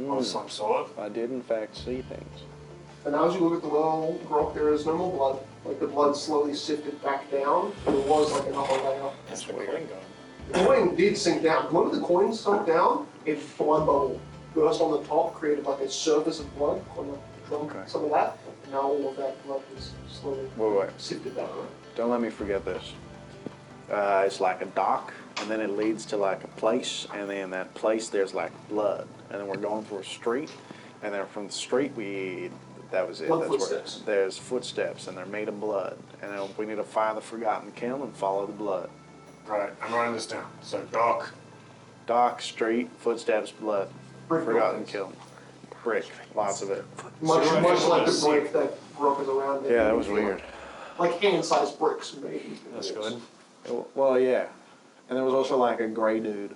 of some sort. I did in fact see things. And now as you look at the well, Grok, there is no more blood. Like the blood slowly sifted back down. There was like an upper layer. That's the coin going. The coin did sink down. When the coin sunk down, a blood bubble burst on the top, created like a surface of blood. Coin drunk some of that. And now all of that blood is slowly Wait. sifted back. Don't let me forget this. It's like a dock, and then it leads to like a place, and then that place there's like blood, and then we're going through a street, and then from the street that was it. Blood That's footsteps. Where there's footsteps, and they're made of blood, and then we need to find the forgotten kiln and follow the blood. Right, I'm writing this down. So, Doc. Dock, street, footsteps, blood, Brick forgotten buildings. kiln, brick, lots of it. Much So like the see- brick that Grok is around. Yeah, that was weird. Like hand-sized bricks, maybe. That's good. Well, yeah, and there was also like a gray dude.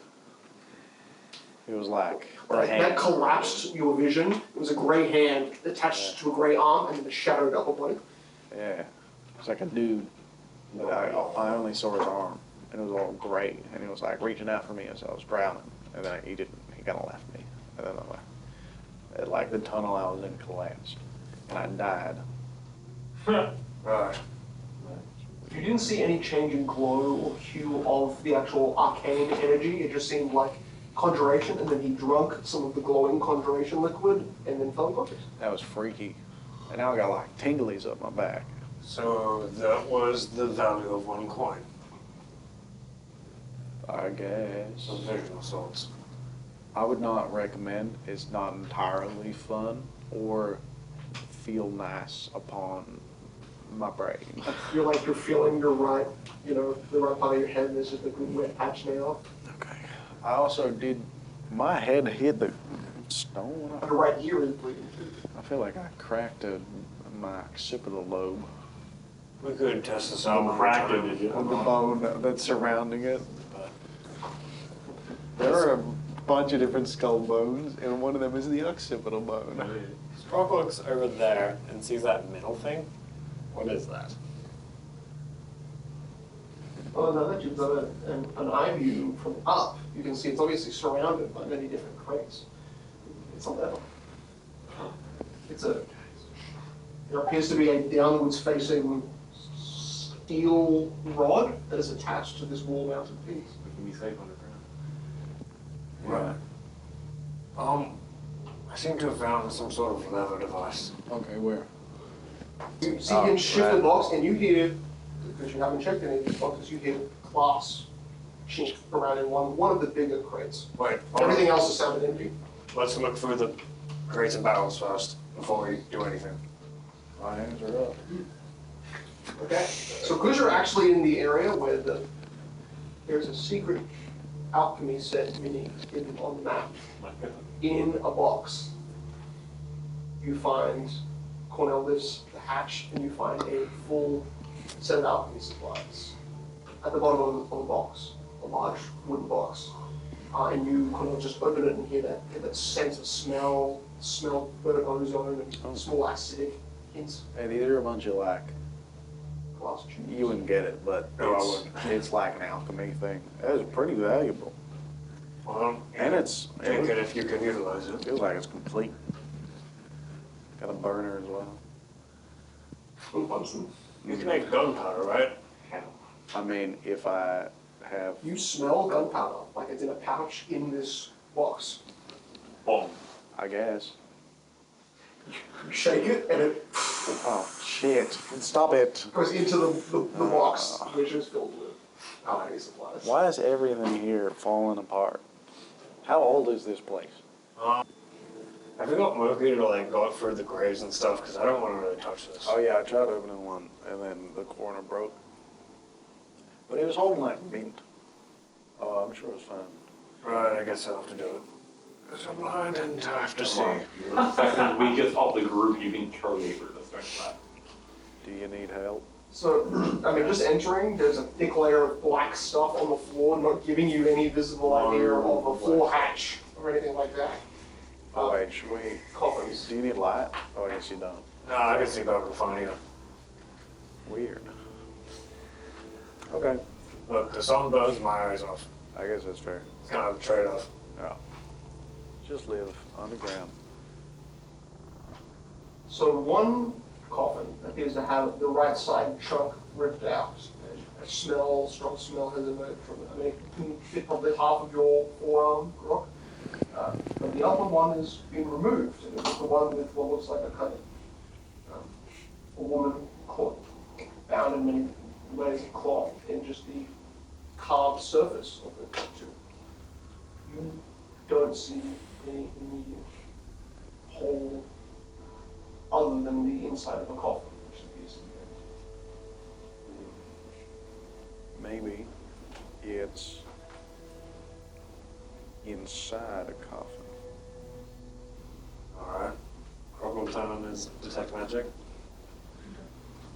He was like, or a Like, that hand. collapsed your vision. It was a grey hand attached to a grey arm and then a shadowed upper body. Yeah, it's like a dude, but I only saw his arm, and it was all gray, and he was like reaching out for me as I was drowning, and then he kind of left me, and then like the tunnel I was in collapsed, and I died. Right. You didn't see any change in glow or hue of the actual arcane energy. It just seemed like conjuration, and then he drunk some of the glowing conjuration liquid, and then fell unconscious. That was freaky, and now I got like tinglies up my back. So, that was the value of one coin. I guess. Some vision of sorts. I would not recommend. It's not entirely fun or feel nice upon my brain. You're feeling your right, the right part of your head, and there's just a good wet patch now. Okay. I also did. My head hit the stone. Your right ear is bleeding too. I feel like I cracked my occipital lobe. We could test this out. Cracked it, did you? On the bone that's surrounding it. There are a bunch of different skull bones, and one of them is the occipital bone. Sprock looks over there and sees that middle thing. What is that? Oh, now that you've got an eye view from up, you can see it's obviously surrounded by many different crates. It's a lever. There appears to be a downwards facing steel rod that is attached to this wall mounted piece. We can be safe underground. Right. I seem to have found some sort of lever device. Okay, where? You see him shift the box, and you hear, because you haven't checked any of these boxes, you hear glass chink around in one of the bigger crates. Wait, Everything else is sounded empty. let's look through the crates and barrels first before we do anything. My hands are up. Okay, so because you're actually in the area where there's a secret alchemy set mini on the map, in a box, you find, Cornell lifts the hatch, and you find a full set of alchemy supplies. At the bottom of the box, a large wooden box, and you kind of just open it and hear that sense of smell burnt ozone, and small acidic hints. Hey, these are a bunch of like, Glass tubes. you wouldn't get it, but No, I wouldn't. it's like an alchemy thing. That is pretty valuable. Well, And it take it if you can utilize it. feels like it's complete. Got a burner as well. You can make gunpowder, right? I mean, if I have, You smell gunpowder, like it's in a pouch in this box. Boom. I guess. You shake it, and it Oh, shit. Stop it. goes into the box, which is filled with alchemy supplies. Why is everything here falling apart? How old is this place? Have you got Murky to like go through the graves and stuff? Because I don't want to really touch this. Oh yeah, I tried opening one, and then the corner broke. But it was holding like mint. Oh, I'm sure it's fine. Right, I guess I'll have to do it. Because I'm blind and I have to see. You're the second weakest of the group. You can terminate for this next time. Do you need help? So, I mean, just entering, there's a thick layer of black stuff on the floor, not giving you any visible idea of a floor hatch or anything like that. Oh wait, should we? Coffins. Do you need light? Oh, I guess you don't. No, I can see better fine either. Weird. Okay, Look, the sun burns my eyes off. I guess that's fair. It's kind of a trade-off. Yeah. Just live underground. So one coffin appears to have the right side trunk ripped out. A strong smell has emerged from it. I mean, it can fit probably half of your forearm, Rock. But the upper one has been removed, and it's the one with what looks like a kind of a woman caught, bound in many layers of cloth in just the carved surface of the tattoo. You don't see any immediate hole other than the inside of a coffin, which appears to be empty. Maybe it's inside a coffin. Alright. Crocodile turn on his detect magic.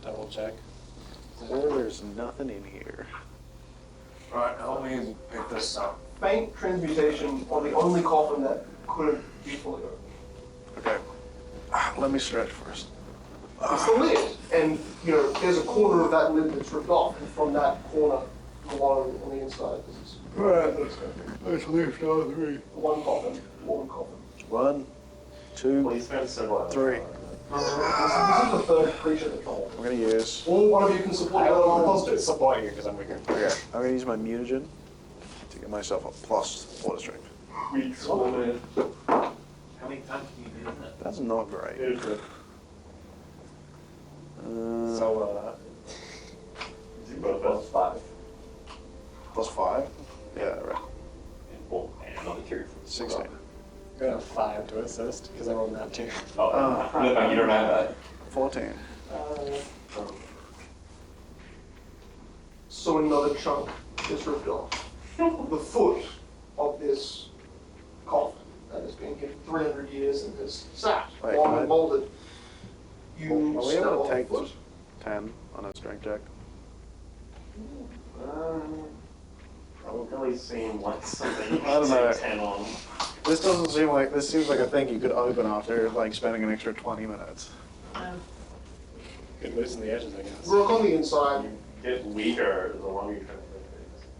Double check. Or there's nothing in here. Right, help me pick this up. Faint transmutation on the only coffin that couldn't be fully opened. Okay. Let me stretch first. It's the lid, and there's a corner of that lid that's ripped off, and from that corner along on the inside, this is Right. Let's lift all three. one coffin, one coffin. 1, 2, Please spend several 3. This is the third creature that told. I'm gonna use. Or one of you can support the other one. Support you because I'm weaker. Okay. I'm gonna use my mutagen to get myself a plus 4 strength. weeks old. How many times can you do that? That's not great. So, both +5. Plus 5? Yeah, right. Oh, and another carry. 16. I got a 5 to assist because I rolled that too. Oh, no, you don't have that. 14. So another chunk is ripped off. The foot of this coffin that has been here 300 years and has sat Wait, long what? and molded You Are we step able on to take foot. 10 on a strength check? Probably seem like something you I don't should know. take 10 on. This doesn't seem like, this seems like a thing you could open after like spending an extra 20 minutes. Could loosen the edges, I guess. Rook on the inside. Get weaker the longer you try to play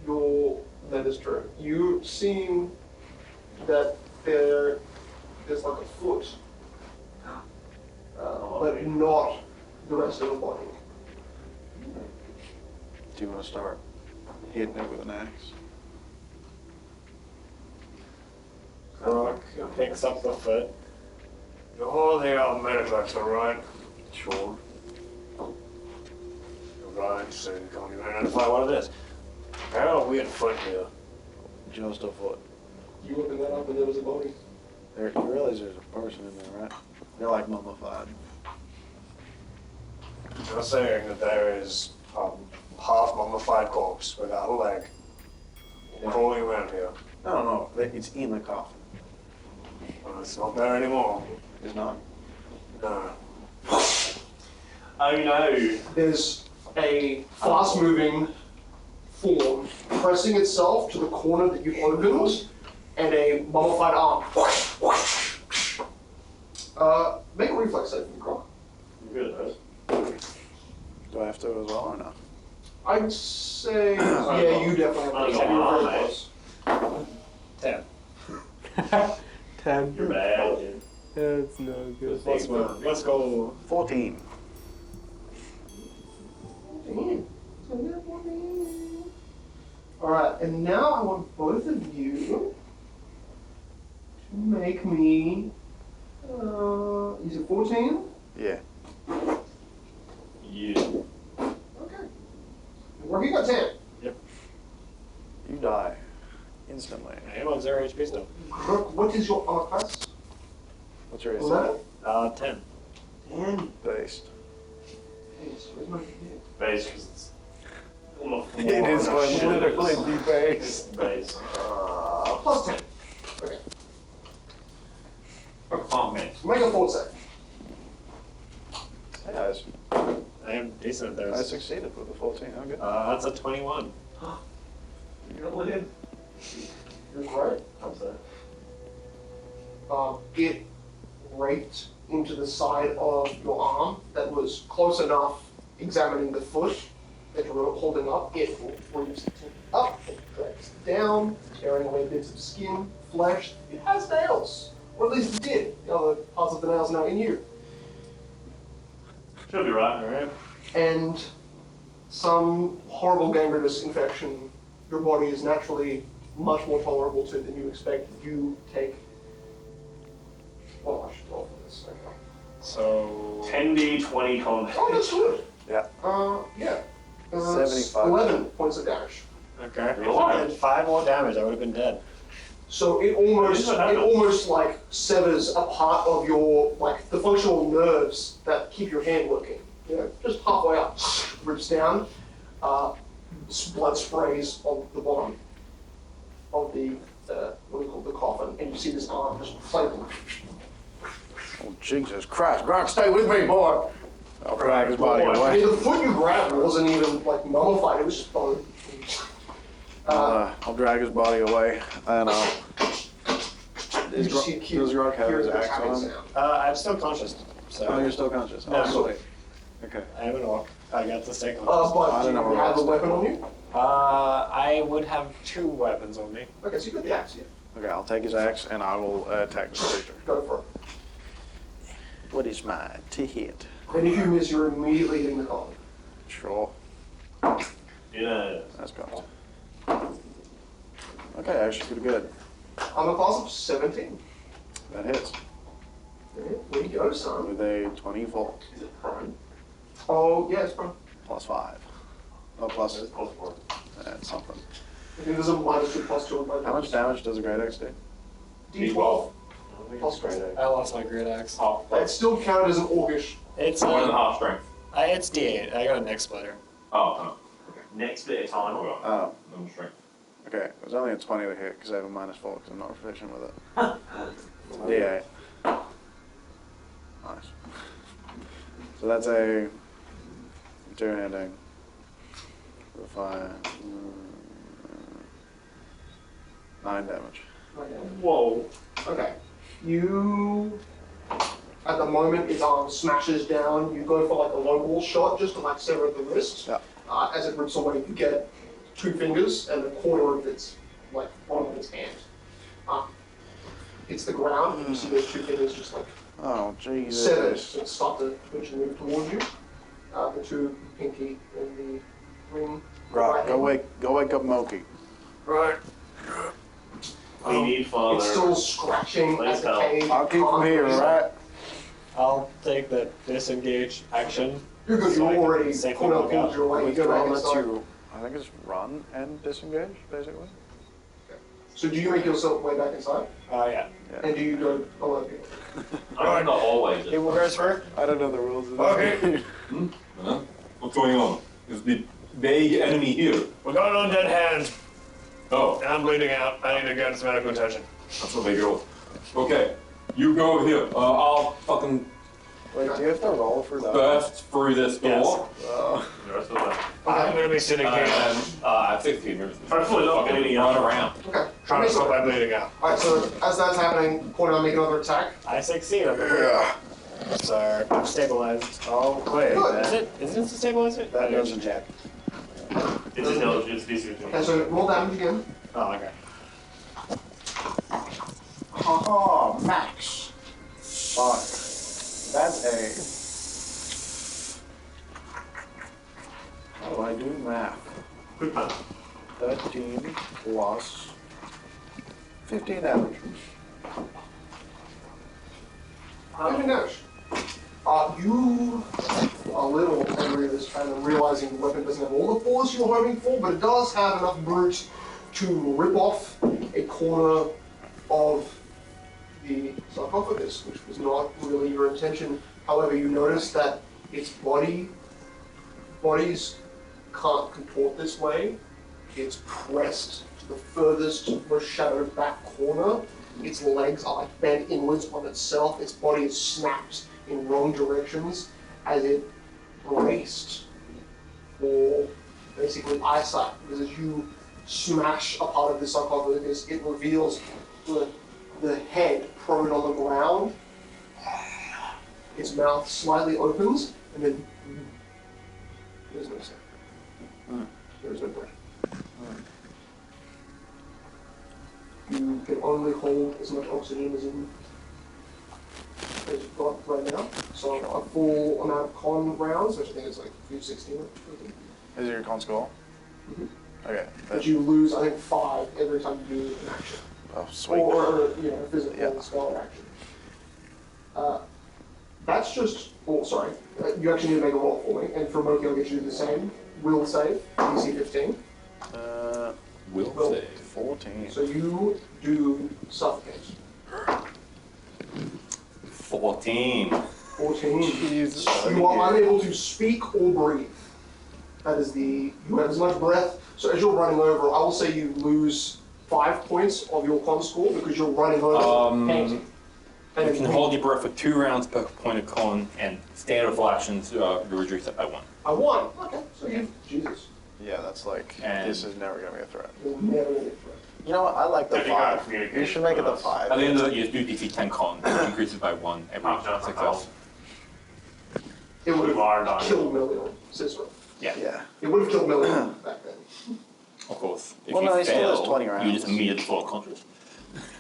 things. That is true. You seeing that there's like a foot, but not the rest of the body. Do you want to start hitting it with an axe? Rock picks up the foot. You're holding out medicals, alright? Sure. Right, so you can't even identify what it is. I got a weird foot here. Just a foot. You open that up and there was a body. There, you realize there's a person in there, right? They're like mummified. You're saying that there is a half mummified corpse without a leg crawling around here. No, it's in the coffin. Well, it's not there anymore. It's not. No. Oh no! There's a fast-moving form pressing itself to the corner that you've opened, and a mummified arm. Make a reflex save for me, Croc. I'm good at those. Do I have to as well or no? I'd say, yeah, you definitely have to. You're very close. 10. 10. You're bad, dude. That's no good. Let's go. 14. Alright, and now I want both of you to make me, is it 14? Yeah. Yeah. Okay. Where you got 10? You die instantly. I am on 0 HP still. Brooke, what is your armor class? What's your AC? 11? 10. 10. Based. Yes, where's my Base, because it's on the floor. It is going to literally be It's based. base. Plus 10. Okay. Oh man. Make a fort save. Hey guys, I am decent at I those. succeeded with the 14. How good? That's a 21. You're gonna live. You're great. I'm sorry. It raked into the side of your arm that was close enough examining the foot that you were holding up. It reaches up, it drags down, tearing away bits of skin, flesh. It has nails. Or at least it did. The other parts of the nails are now in you. Should be right. Alright. And some horrible gangrenous infection your body is naturally much more tolerable to than you expect. You take. Well, I should roll for this. Okay. So. 10d20 combat. Oh, that's good. Yeah. Yeah. 75. 11 points of damage. Okay. You're If I alive. had 5 more damage, I would have been dead. So it This is what happens. almost like severs a part of your, like, the functional nerves that keep your hand working. You know, just halfway up, rips down, blood sprays on the bottom of the, what do you call it, the coffin, and you see this arm just flailing. Oh, Jesus Christ. Gronk, stay with me, boy. I'll drag his body I away. mean, the foot you grabbed wasn't even, like, mummified, it was just bone. I'll drag his body away, and You just see does Gronk have his axe tapping on? sound. I'm still conscious. So. Oh, you're still conscious? No. Oh, sweet. Okay. I am an orc. I got to stay conscious. But I do don't you know what have a else. weapon on you? I would have 2 weapons on me. Okay, so you got the axe, yeah. Okay, I'll take his axe, and I will attack the creature. Go for it. What is mine to hit? And if you miss, you're immediately hitting the column. Sure. Yeah. That's got Okay, actually pretty good. I'm a class of 17. That hits. There you go, son. With a 24. Is it prone? Oh, yeah, it's prone. Plus 5. Oh, plus Plus 4. that's something. I think there's a -2 plus 2 on both. How much damage does a great axe do? D12. Plus Great grade. axe. I lost my great axe. Half. That's still counted as an orcish. It's More than half strength. It's D8. I got a neck splitter. Oh. Next bit of time. Oh, I'm strength. okay. It was only a 20 to hit because I have a -4 because I'm not proficient with it. D8. Nice. So that's a two-handing. For 5. 9 damage. Whoa. Okay. You, at the moment, its arm smashes down. You go for like a low ball shot just to like sever the wrist. Yeah. As it rips away, you get 2 fingers and a quarter of its like bottom of its hand. It's the ground, and you see those 2 fingers just like Oh, Jesus. severed and start to twitch and move towards you. The 2 pinky and the ring. Right, go wake up Moki. Right. We need father. It's still scratching Please at the help. cage. I'll keep him here, right? I'll take the disengage action. You're good. So I You can already safely pulled walk out out. your way. You go back Withdraw lets inside. you, I think it's run and disengage, basically. So do you make yourself way back inside? Yeah. And do you go below people? I'm in the hallway. It will goes first. I don't know the rules of this. Okay. Huh? What's going on? Is the vague enemy here? We're going on dead hand. Oh, I'm bleeding out. I need to get some medical attention. that's what they go. Okay, you go over here. I'll fucking Wait, do you have to roll for that? burst through this door. The rest of them. I'm going to be sitting here And 16 minutes. I'm fully not Fucking bleeding run out. around. Okay. trying to stop my bleeding out. Alright, so as that's happening, point out, make another attack. I succeed. I'm Yeah. So I'm stabilized. Oh, wait. Good. Is it? Is it to stabilize it? That doesn't check. It's intelligence, DC. Okay, so roll damage again. Oh, okay. Haha, max. 5. That's a. How do I do math? Quick math. 13 plus 15 damage. 15 damage. You are a little angry this time and realizing the weapon doesn't have all the force you were hoping for, but it does have enough brute to rip off a corner of the sarcophagus, which was not really your intention. However, you notice that its bodies can't contort this way. It's pressed to the furthest, most shadowed back corner. Its legs are like bent inwards on itself. Its body is snapped in wrong directions as it braced for basically eyesight. Because as you smash a part of the sarcophagus, it reveals the head prone on the ground. Its mouth slightly opens, and then there's no sound. There's no breath. You can only hold as much oxygen as you've got right now. So a full amount of con rounds, which I think is like 16 or something. Is it your con score? Okay. But you lose, I think, 5 every time you do an action. Oh, sweet. Or a physical Yeah. spell action. That's just, oh, sorry. You actually need to make a roll for me, and for Moki, I'll get you the same. Will save, DC 15. Will save. 14. So you do suffocate. 14. 14. Jesus. You are unable to speak or breathe. That is you have as much breath. So as you're running over, I will say you lose 5 points of your con score because you're running over panting. And You can hold your breath for 2 rounds per point of con, and standard full actions, you reduce it by 1. I won. Okay. So Jesus. Yeah, that's like, And- this is never gonna be a threat. You're never gonna get through. You know what, I like the I think I 5. communicate You should make it the with us. 5. At the end of it, you do DC 10 con, it increases by 1 every success. It would We are have dying. killed Million, Cicero. Yeah. It would have killed Million back then. Of course. If Well, you no, he still has fail, 20 you rounds. just immediately fall unconscious.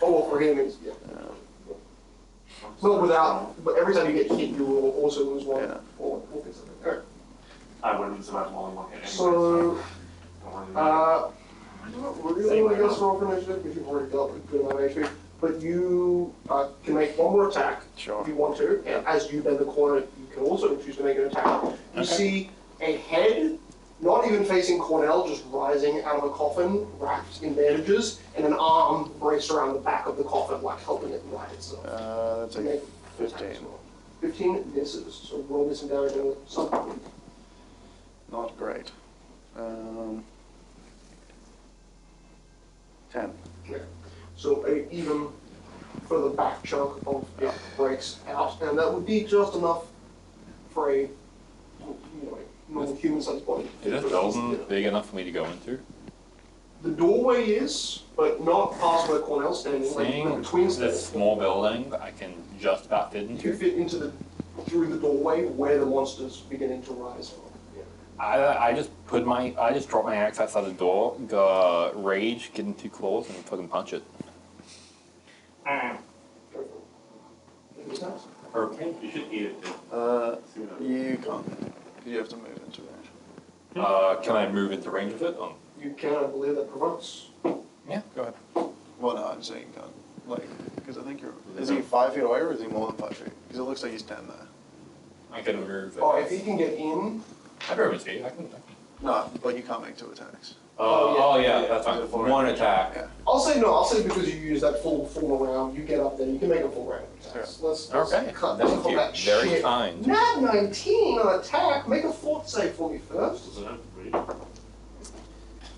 Oh, well, for him, it's, yeah. Well, but every time you get hit, you will also lose 1. Yeah. Or we'll get something. All right. I wouldn't survive long one hit anyway. So, Don't worry. not really want to guess roll for initiative because you've already dealt with good amount of HP. But you can make 1 more attack Sure. if you want to, and as you bend the corner, you can also choose to make an attack. You see a head, not even facing Cornell, just rising out of a coffin, wrapped in bandages, and an arm braced around the back of the coffin, like helping it right itself. That's Make a an attack 15. as well. 15 misses, so roll me some damage and something. Not great. 10. Yeah. So even for the back chunk of it breaks out, and that would be just enough for a normal human-sized body. Is this building big enough for me to go into? The doorway is, but not past where Cornell's standing. Seeing Like between this small building that I can just about fit you can into. fit into through the doorway where the monster's beginning to rise from. Yeah. I just drop my axe outside the door, go rage, get into claws, and fucking punch it. Go for it. Who's next? Okay, you should eat it. You can't. You have to move into range. Can I move into range of it? You can, I believe, that provokes. Yeah, go ahead. Well, no, I'm saying you can't. Like, because I think you're. Is he 5 feet away or is he more than 5 feet? Because it looks like he's 10 there. I can move. Oh, if he can get in. I can move it. I can. No, but you can't make 2 attacks. Oh yeah, that's fine. One attack. Yeah. I'll say because you use that full round, you get up there, you can make a full round of attacks. Let's Okay. cut Thank cut you. that Very shit. kind. Nat 19 on attack. Make a fort save for me first. Does it have to be?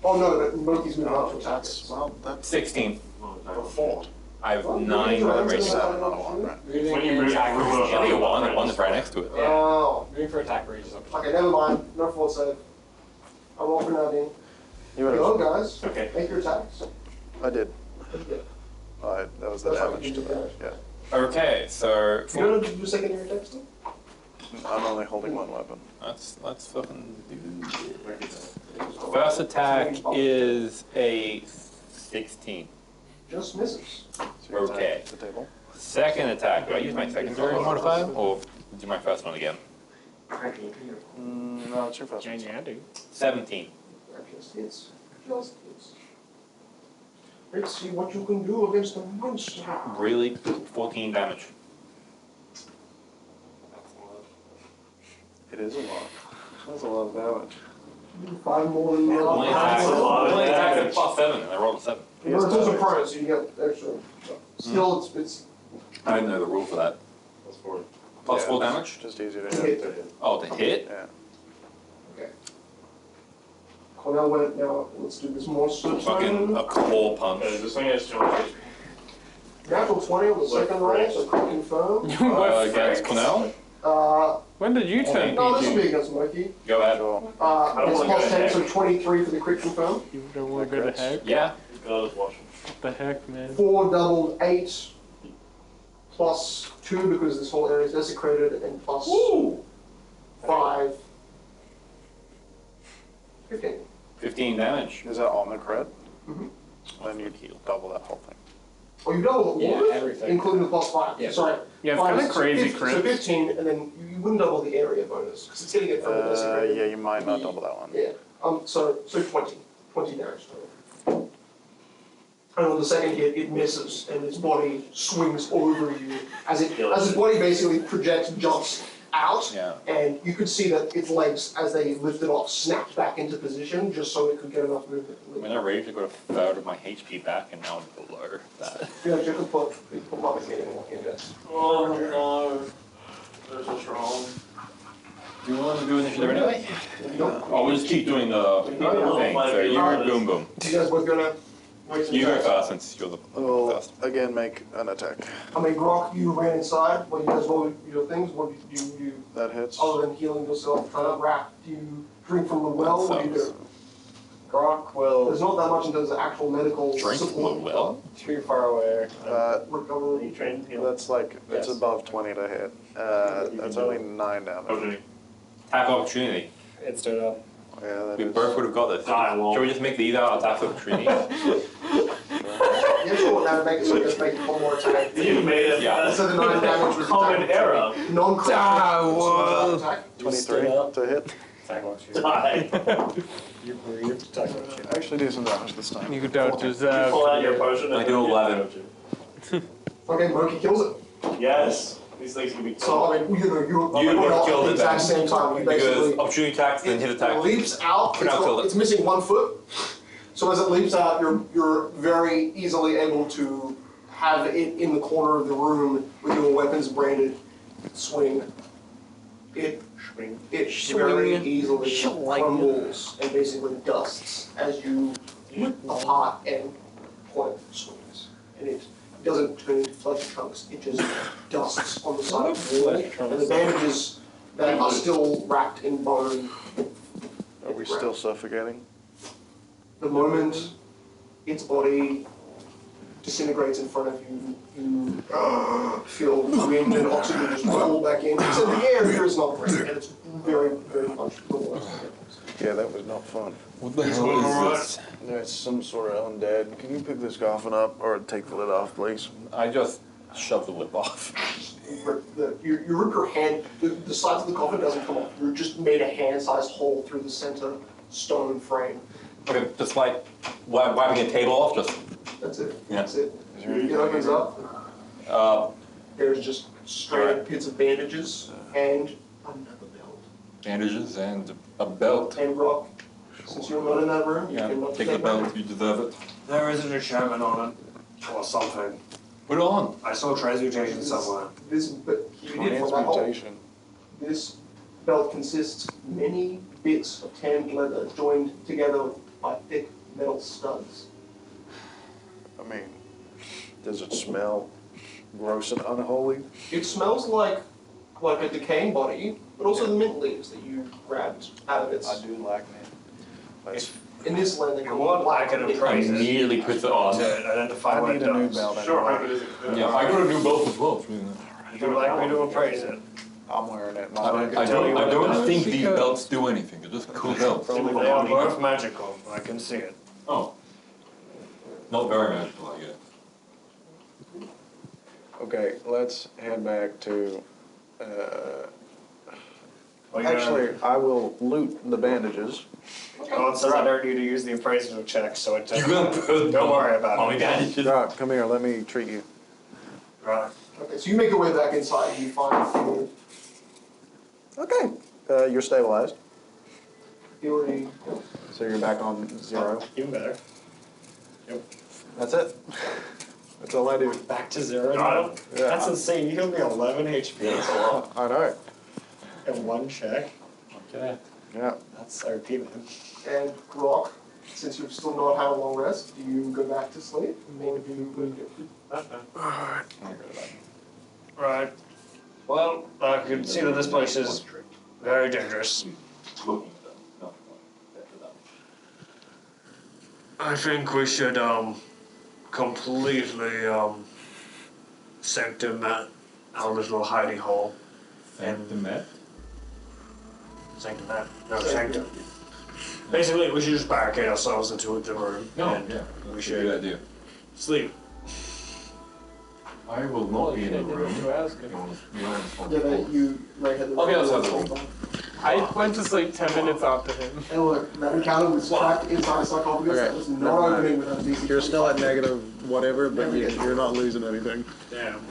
Oh no, but Monkey's moving up to attack it. Well, that's 16. a fort. I have Well, 9 moving on around the to race. the- 7 on a 1, right? When you move attack through range. Yeah, the one that's right next to it. Oh. Moving for attack range is up. Okay, never mind. No fort save. I'm off for Nadine. You would Go, have. guys. Okay. Make your attacks. I did. Yeah. That was the That's right, damage you to did that. damage. Yeah. Okay, so You don't have to do secondary attacks though? I'm only holding one weapon. let's fucking do this. First attack is a 16. Just misses. So you attack Okay. the table. Second attack. Do I use my secondary modifier or do my first one again? No, it's your first one. Yeah, I do. 17. That just hits. Just hits. Let's see what you can do against the monster. Really? 14 damage. It is a lot. That's a lot of damage. 5 more than Only attack. Only attack at +7 and I rolled a 7. No, it's also prone, so you get extra. Still, it's I didn't know the rule for that. That's 4. Plus Yeah, 4 it's damage? Just easier to to hit. hit. Oh, to hit? Yeah. Okay. Cornell went now. Let's do this monster Fucking turn. a claw punch. Okay, this thing has 200 HP. Natural 20 on the second roll, so quick confirm. Against Cornell? When did you turn No, this will PG? be against Mikey. Go ahead. don't It's wanna plus go 10, ahead. so 23 for the quick confirm. You don't want to go to heck? Yeah. God is watching. What the heck, man? 4 doubled 8 plus 2 because this whole area is desecrated, and plus 5. 15. 15 damage. Is that on the crit? Mhm. Then you double that whole thing. Oh, you double all Yeah, of it? everything. Including the plus 5. Yeah. Sorry. Yeah, it's 5 kind of is- crazy, So Chris. 15, and then you wouldn't double the area bonus because it's getting it from the desecrated. Yeah, you might not double that one. Yeah. So 20 damage total. And on the second hit, it misses, and its body swings over you as its body basically projects, jumps out, Yeah. and you could see that its legs, as they lifted off, snapped back into position just so it could get enough movement. When I raged, I got a third of my HP back, and now I'm below that. Yeah, you could put my hit in it. Oh no. They're so strong. Do you want to do initiative anyway? Nope. Oh, we'll just keep doing the thing. So you boom boom. Do you guys both gonna make some You go attacks? first since you're the We'll first. again make an attack. I mean, Grok, you ran inside. When you guys roll your things, what do you That hits. other than healing yourself, trying to wrap? Do you drink from the well? What do you do? Grok will There's not that much in terms of actual medical Drink from support. the well? too far away. Recovery. trained heal. That's like, it's Yes. above 20 to hit. That's only 9 damage. Okay. Attack opportunity. It stood up. Yeah, that We is. both would have got this. Dialogue. Shall we just make these our attack opportunities? Yeah, sure, now make it so just make one more attack. You made it. Yeah. So the 9 damage was Common attack. era. Non-critical attack. 23 to hit. Attack watch you. Die. You breathe. Attack watch you. Actually do some damage this time. You don't 14. deserve Pull out to your be- potion. I and do then 11. Okay, Monkey kills it. Yes. These things can be So, I mean, you're You would not have at killed the it exact then. same time. You Because basically, opportunity attacks, then hit it attack. leaps out, Could not kill it. it's missing 1 foot. So as it leaps out, you're very easily able to have it in the corner of the room with your weapons branded, swing. It very easily crumbles and basically dusts as you rip apart and point swings. And it doesn't turn into flesh chunks, it just dusts on the side of the wall. And the bandages that are still wrapped in bone. Are we still suffocating? The moment its body disintegrates in front of you, you feel wind and oxygen just pull back in. Except the air here is not great, and it's very, very much the worst. Yeah, that was not fun. What the hell is this? That's some sort of undead. Can you pick this coffin up or take the lid off, please? I just shoved the lip off. You rip your hand, the sides of the coffin doesn't come off. You just made a hand-sized hole through the center stone frame. Okay, just like wiping a table off, just. That's it. Yeah. That's it. It opens up. There's just straight bits of bandages and another belt. Bandages and a belt. And rock. Since you're not in that room, you Yeah, cannot take the belt, you deserve it. There is an enchantment on it, or something. Put it on. I saw transmutation somewhere. But you did from that hole. Transmutation. This belt consists many bits of tanned leather joined together by thick metal studs. I mean, does it smell gross and unholy? It smells like a decaying body, but also the mint leaves that you grabbed out of its. I do like mint. That's, In this land, they You call want it black. like an mint. appraise it Immediately puts it on. to identify I what need it a new does. belt. Sure. anyway. Yeah, I got a new belt as well. Would you like me to appraise it? I'm wearing it. I don't think these belts do anything. They're just cool belts. They are both magical. I can see it. Oh. Not very magical, I guess. Okay, let's head back to. Well, you're Actually, I will loot the bandages. Oh, it says I don't need to use the appraisal check, so it You're gonna put don't worry about it. bandages. Rob, come here. Let me treat you. Right. Okay, so you make your way back inside and you find Okay. You're stabilized, you already. so you're back on 0. Even better. That's it. That's all I do. Back to 0 Got now? it. Yeah. That's insane. You healed me 11 HP. That's a lot. I know. In one check. Okay. Yeah. That's OP, man. And Rock, since you've still not had a long rest, do you go back to sleep? Or do you Right. Well, I can see that this place is very dangerous. I think we should completely sanctum our little hidey hole. And the Sanctum that. No, sanctum. Basically, we should just barricade ourselves into the room. No, and yeah. we Good should idea. sleep. I will not be in the room. Yeah, but you right had the. I'll be outside the room. I went to sleep 10 minutes after him. And look, that encounter was trapped inside a sarcophagus that was not opening without a DC. You're still at negative whatever, but you're not losing anything. Damn.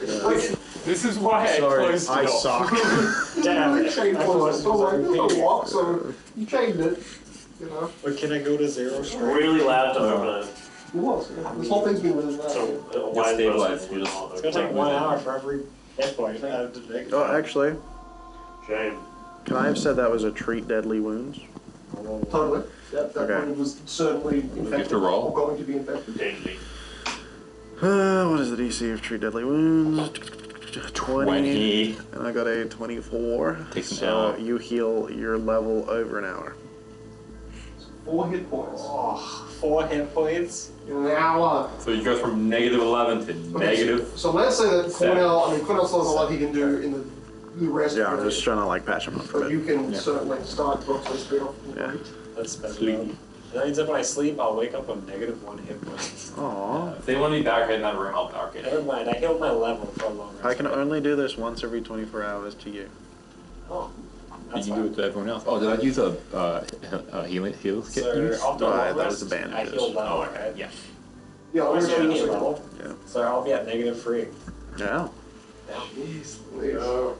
This is why I Sorry, closed I it off. suck. Damn. You chained points, so like, there's a walk, so you chained it, you know. But can I go to 0 straight? Really loud to open it. It was, yeah. This whole thing's been really bad. So, Just stabilize. You just. It's gonna take 1 hour for every hit point. I have to take. Oh, actually, Shame. can I have said that was a treat deadly wounds? Totally. That Okay. one was certainly infected. to roll? Or going to be infected. Deadly. What is the DC of treat deadly wounds? 20. And I got a 24. Takes an so hour. you heal your level over an hour. 4 hit points. Oh, 4 hit points. In an hour. So you go from -11 to negative. So let's say that Seven. Cornell still has a lot he can do in the rest Yeah, of I'm the just trying to like patch him up for a But bit. you can certainly start Broxley straight off. Yeah. That's better. Sleep. That means if I sleep, I'll wake up with -1 hit points. Aww. If they want me back in that room, I'll barricade Never it. mind, I healed my level for a long rest. I can only do this once every 24 hours to you. Oh, You that's can do fine. it to everyone else. Oh, did I use a heal kit? So after a Right, long that was rest, the I bandages. heal level, Oh, right? yeah. Yeah, I'll What's show your you heal this level? Yeah. So I'll be at -3. Yeah. Please. Oh,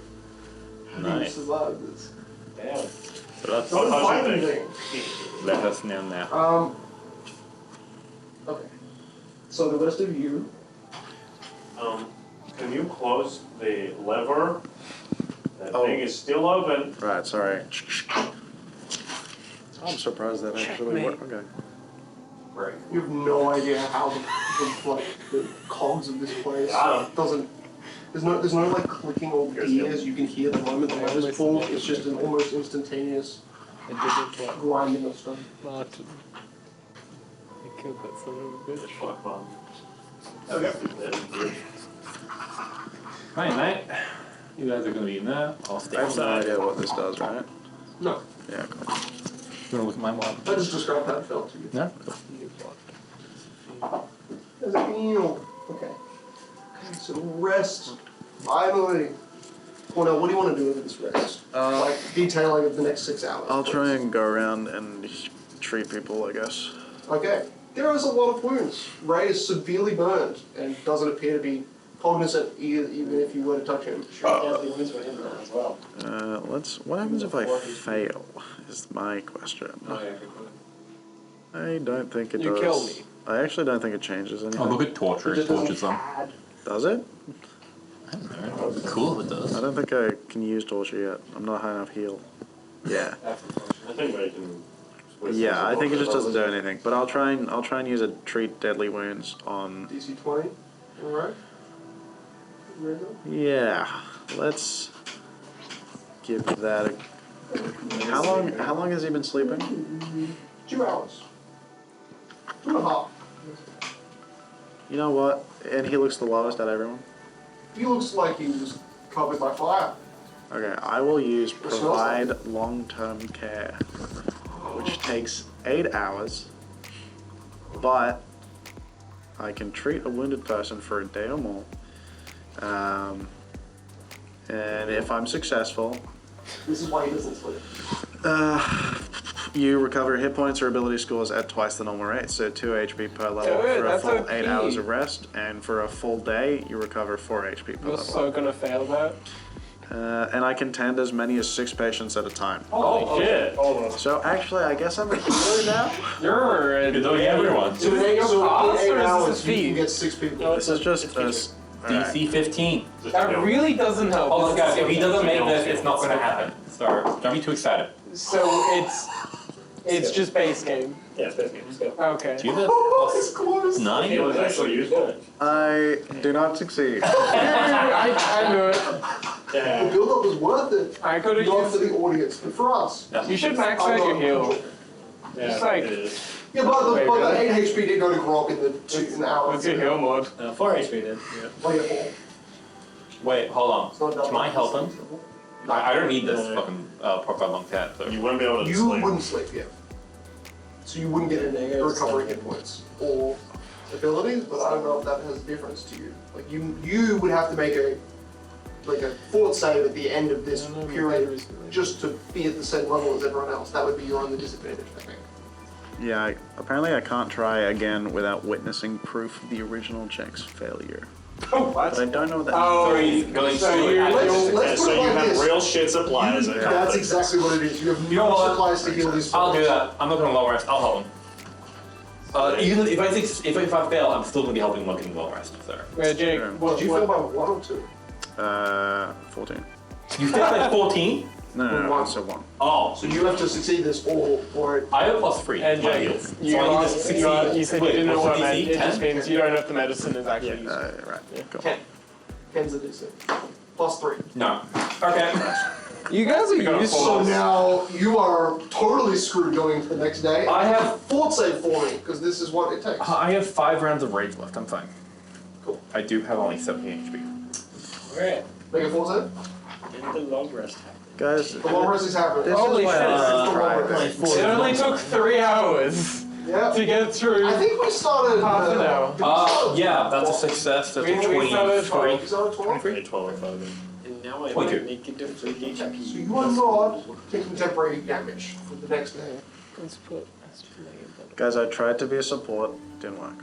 How do you Nice. survive this? damn. So that's Don't how's fight your anything. let us know now. Okay. So the rest of you, Can you close the lever? That Oh. thing is still open. Right, sorry. I'm surprised that actually worked. Okay. you have no idea how the cogs of this place Got 'em. doesn't There's no like clicking or gears you can hear the moment the lever's pulled. It's just an almost instantaneous grinding of stone. Martin. I killed that son of a bitch. Fuck bomb. Right, mate. You guys are gonna be in there. I'll stay I have no outside. idea what this does, right? No, Yeah, cool. You wanna look at my mob? I just described how it felt to you. No? There's a feel. Okay. So rest. Finally. Well, now, what do you want to do with this rest? Like detailing of the next 6 hours. I'll try and go around and treat people, I guess. Okay. There is a lot of wounds. Ray is severely burned and doesn't appear to be cognizant even if you were to touch him. What happens if I fail? Is my question. I don't think it does. You kill me. I actually don't think it changes anything. Oh, look at torture. It tortures them. Does it? I don't know. It'd be cool if it does. I don't think I can use torture yet. I'm not high enough heal. Yeah. I think I can. Yeah, I think it just doesn't do anything. But I'll try and use a treat deadly wounds on. DC 20. Alright. Yeah. Let's give that a. How long has he been sleeping? 2 hours. 2.5. You know what? And he looks the lowest out of everyone. He looks like he was covered by fire. Okay, I will use provide long-term care, which takes 8 hours, but I can treat a wounded person for a day or more. And if I'm successful, This is why he doesn't sleep. you recover hit points or ability scores at twice the normal rate, so 2 HP per level Dude, for a that's full OP. 8 hours of rest, and for a full day, you recover 4 HP per You're level. so gonna fail that. And I can tend as many as 6 patients at a time. Holy shit! So actually, I guess I'm a healer now? You're You're doing everyone. So in 8 pass, hours, or is this you speed? can get 6 people. This is just a... DC 15. That really doesn't help. Hold on, guys. If he doesn't make this, it's not gonna happen. So don't be too excited. So it's just base game. Yeah, it's basically just go. Okay. Do you have It's plus close. 9? It was actually useful. I do not succeed. I knew it. The Yeah. build-up was worth it. I could have Not for used. the audience, but for us. You should max out your heal. Just like, It is. Yeah, but Wait, the really? 8 HP did go to Grok in the hour. what's your heal mod? 4 HP did. Yeah. Play it all. Wait, hold It's not on. double. Can I help him? I don't need this fucking proper long tab. So. You wouldn't be able to You sleep. wouldn't sleep yet. So you wouldn't get any recovery hit points or abilities, but I don't know if that has a difference to you. Like you would have to make a fort save at the end of this period just to be at the same level as everyone else. That would be your only disadvantage, I think. Yeah, apparently I can't try again without witnessing proof of the original check's failure. Oh, what? But I don't know what that Oh, So he's going so to you're- Let's So put it you like have this. real shit supplies. at That's company. exactly what it is. You have You know no what? supplies to heal these I'll do folks. that. I'm not gonna long rest. I'll help him. Even if I fail, I'm still gonna be helping him looking long rest. So. Wait, Jake, what, Did you fail by 1 or 2? 14. You failed like 14? No, so 1. Oh, So you have to succeed this or it. I have plus 3. And my Jake, heals. you, So I need to asked, succeed. you said Wait, you didn't know what's what the it meant. DC? It just 10? means you don't know if the medicine is actually useful. Right, cool. 10. 10's a DC. Plus 3. No. Okay. You guys are got a useful. So now you are totally screwed going into the next day. I have Fort save for me, because this is what it takes. I have 5 rounds of rage left. I'm fine. Cool. I do have only 70 HP. Alright. Make a fort save. And the long rest happened. Guys, The long rest is happening. this Holy is why shit. I Try. try. It only took 3 hours Yeah. to get through. I think we started Half an hour. did we start Yeah, that's a success. That's a We started at 23. We started at 12. 12 or 5. And now I 22. might make it to 3D check. So you are not taking temporary damage for the next day. Let's put. Guys, I tried to be a support, didn't work.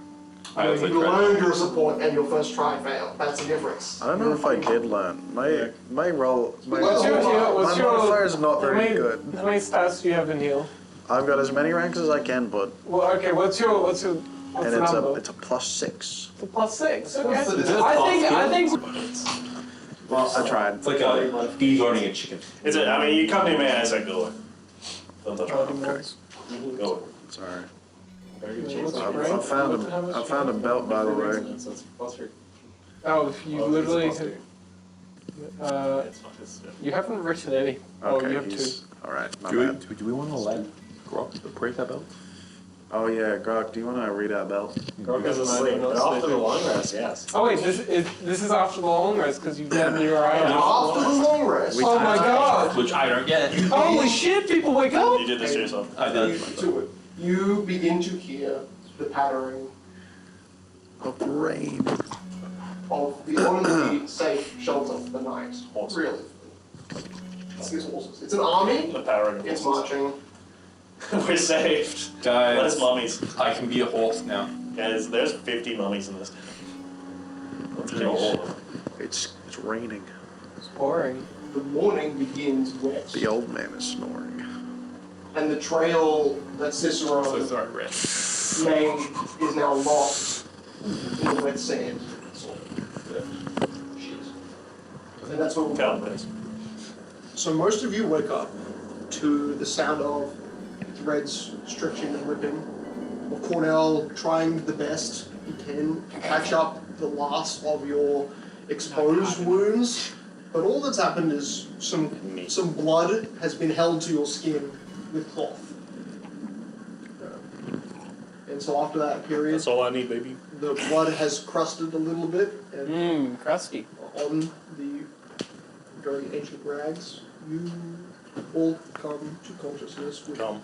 I also You tried. learned your support and your first try failed. That's the difference. I don't know if I did learn. My roll, my What's your heal? What's my your- modifier is not How very many, good. how many stats do you have in heal? I've got as many ranks as I can put, Well, okay, what's and the it's number? a plus 6. It's a plus 6. Okay. Is it I think. Well, I tried. It's like a deboning a chicken. Is it? I mean, you come to me as I go. Don't touch me. Okay. Go. Sorry. Very good What's chance. your I rank? found a belt, by the way. So it's plus 3. Oh, you literally. It's not his. You haven't written any. Oh, you have two. Alright, my Do bad. we want to let Grok break that belt? Oh yeah, Grok, do you want to read out belt? Grok is asleep, but after the long rest, yes. Oh wait, this is after the long rest because you've done your After the long rest, Oh my god! Which I don't get. Holy shit! People wake up. You did this to yourself. I did. you begin to hear the pattering Of the rain. of the only safe shelter for the night. Horses. Really. It's these horses. It's an army. The power of It's horses. marching. We're saved. Less Guys, mummies. I can be a horse now. Guys, there's 50 mummies in this town. Let's kill all of them. It's raining. It's boring. The morning begins wet. The old man is snoring. And the trail that Cicero So sorry, Red. made is now lost in the wet sand. And that's what we'll Tell them this. So most of you wake up to the sound of threads stretching and ripping, of Cornell trying the best he can to patch up the last of your exposed wounds. But all that's happened is some blood has been held to your skin with cloth. And so after that period, That's all I need, baby. the blood has crusted a little bit, and Crusty. on the very ancient rags, you all come to consciousness with Come.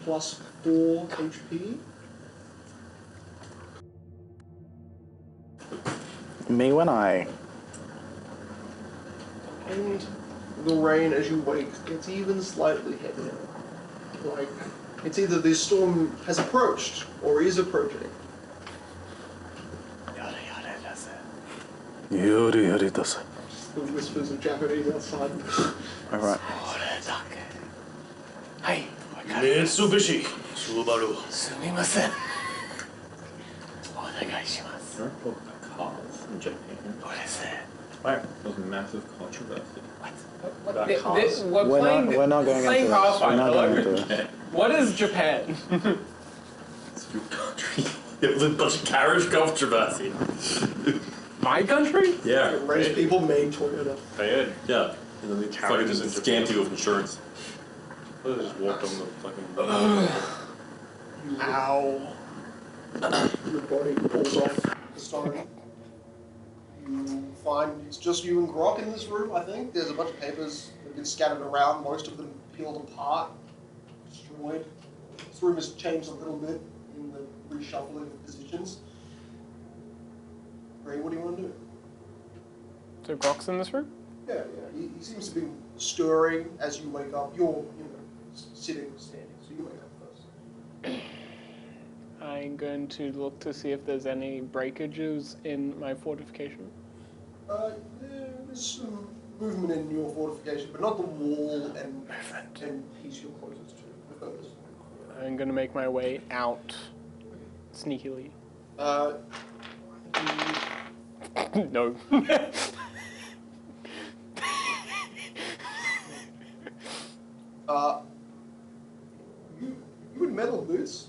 plus 4 HP. Me when I. And the rain as you wake gets even slightly heavier. Like, it's either this storm has approached or is approaching. Yuri does. The whispers of Japanese outside. Alright. Mitsubishi. Subaru. Sumimasen. There are both cars in Japan. Where? Those massive controversy. We're not going playing into this. We're not going Pathfinder. into it. What is Japan? It's your country. It was a bunch of carriage controversy. My country? Yeah. Raised people made Toyota. They had. Yeah. And then they fucking Carriages just in scammed you with insurance. They just walked on the fucking. Ow. Your body pulls off the stone. You find it's just you and Grok in this room, I think. There's a bunch of papers that have been scattered around, most of them peeled apart, destroyed. This room has changed a little bit in the reshuffling of positions. Ray, what do you want to do? So Grok's in this room? Yeah. He seems to be stirring as you wake up. You're, sitting, standing, so you wake up first. I'm going to look to see if there's any breakages in my fortification. There's some movement in your fortification, but not the wall and piece you're closest to. The furthest. I'm going to make my way out sneakily. No. You in metal boots?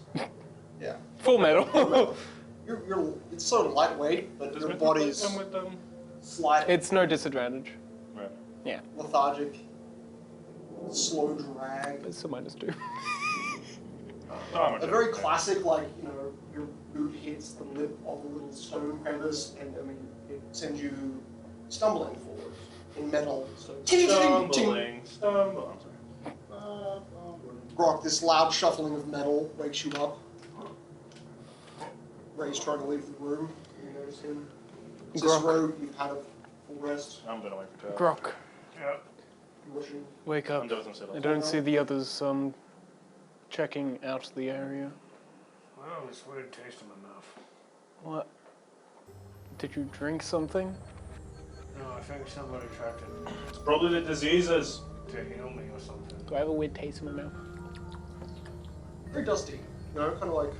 Yeah. Full metal. It's sort of lightweight, but your body's slightly It's no disadvantage. Right. Yeah. lethargic, slow drag. It's a -2. A very classic, your boot hits the lip of a little stone crevice, and it sends you stumbling forward in metal. So Stumbling. I'm sorry. Grok, this loud shuffling of metal wakes you up. Ray's trying to leave the room. You notice him. Cicero, you've had a full rest. I'm gonna wait for Joe. Grok, Yeah. You're wishing. wake up. I'm dozing still. I don't see the others checking out the area. Well, this would taste them enough. What? Did you drink something? No, I think somebody tried It's probably the diseases. to heal me or something. Do I have a weird taste in my mouth? Very dusty. Kind of like,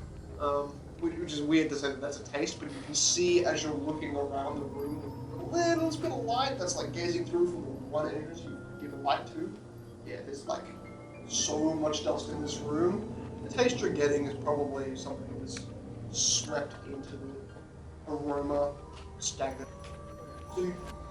which is weird to say that that's a taste, but you can see as you're looking around the room, a little bit of light that's like gazing through from the one entrance you give light to. Yeah, there's like so much dust in this room. The taste you're getting is probably something that's swept into the aroma stagnant. So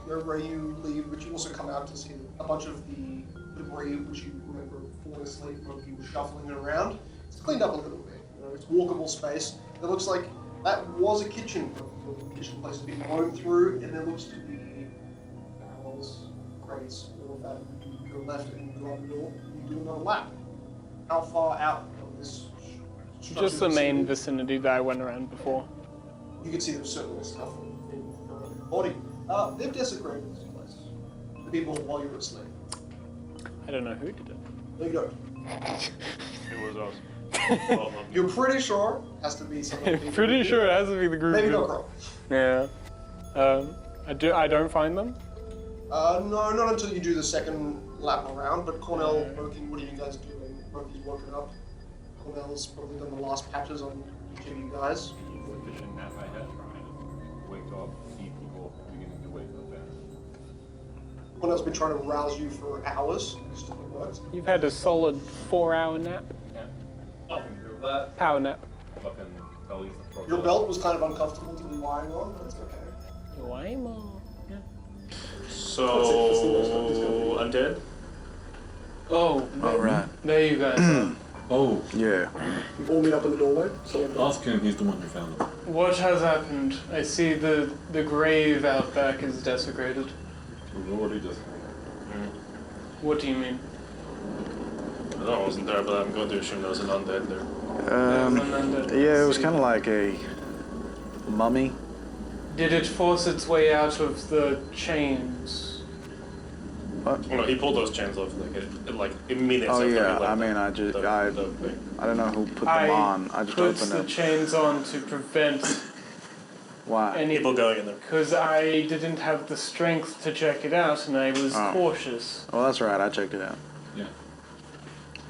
where you leave, but you also come out to see a bunch of the debris which you remember falling asleep when you were shuffling it around. It's cleaned up a little bit. You know, it's walkable space. It looks like that was a kitchen. The kitchen place has been blown through, and there looks to be barrels, crates, all of that. You go left and go up the door. You do another lap. How far out of this structure Just the main vicinity? vicinity that I went around before. You can see there's certainly stuff in your body. They've desecrated this place. The people while you were asleep. I don't know who did it. No, you don't. It was us. Well, You're pretty sure it has to be something. I'm pretty sure it has to be the group. Maybe who- not Crow. Yeah. I don't find them. No, not until you do the second lap around. But Cornell, Moki, what are you guys doing? Moki's woken up. Cornell's probably done the last patches on each of you guys. Sufficient nap I had trying to wake up, see people beginning to wake up there. Cornell's been trying to rouse you for hours. Still hasn't worked. You've had a solid 4-hour nap. Yeah. Nothing to do with that. Power nap. Fucking bellies and Your belt was kind of uncomfortable to be lying on, but it's okay. Way more. Yeah. So undead. Oh, All right. there you guys are. Oh, Yeah. You all meet up in the doorway. So ask him, he's the one who found them. What has happened? I see the grave out back is desecrated. We've already just. What do you mean? I don't know, I wasn't there, but I'm going to assume there was an undead there. Yeah, it was kind of like a mummy. Did it force its way out of the chains? Oh, no, he pulled those chains off like immediately. Oh after we yeah, left I mean, I don't know who put them on. I just put opened the them. chains on to prevent Why? any. people going in there. Because I didn't have the strength to check it out, and I was Oh. cautious. Well, that's right. I checked it out. Yeah.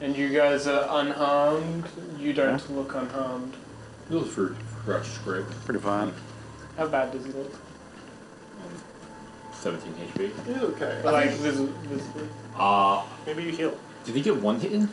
And you guys are unharmed. You don't look unharmed. Little fruit, fresh scrape. Pretty fine. How bad does he look? 17 HP. It's okay. Like visibly. Maybe you heal. Did he get one hit in?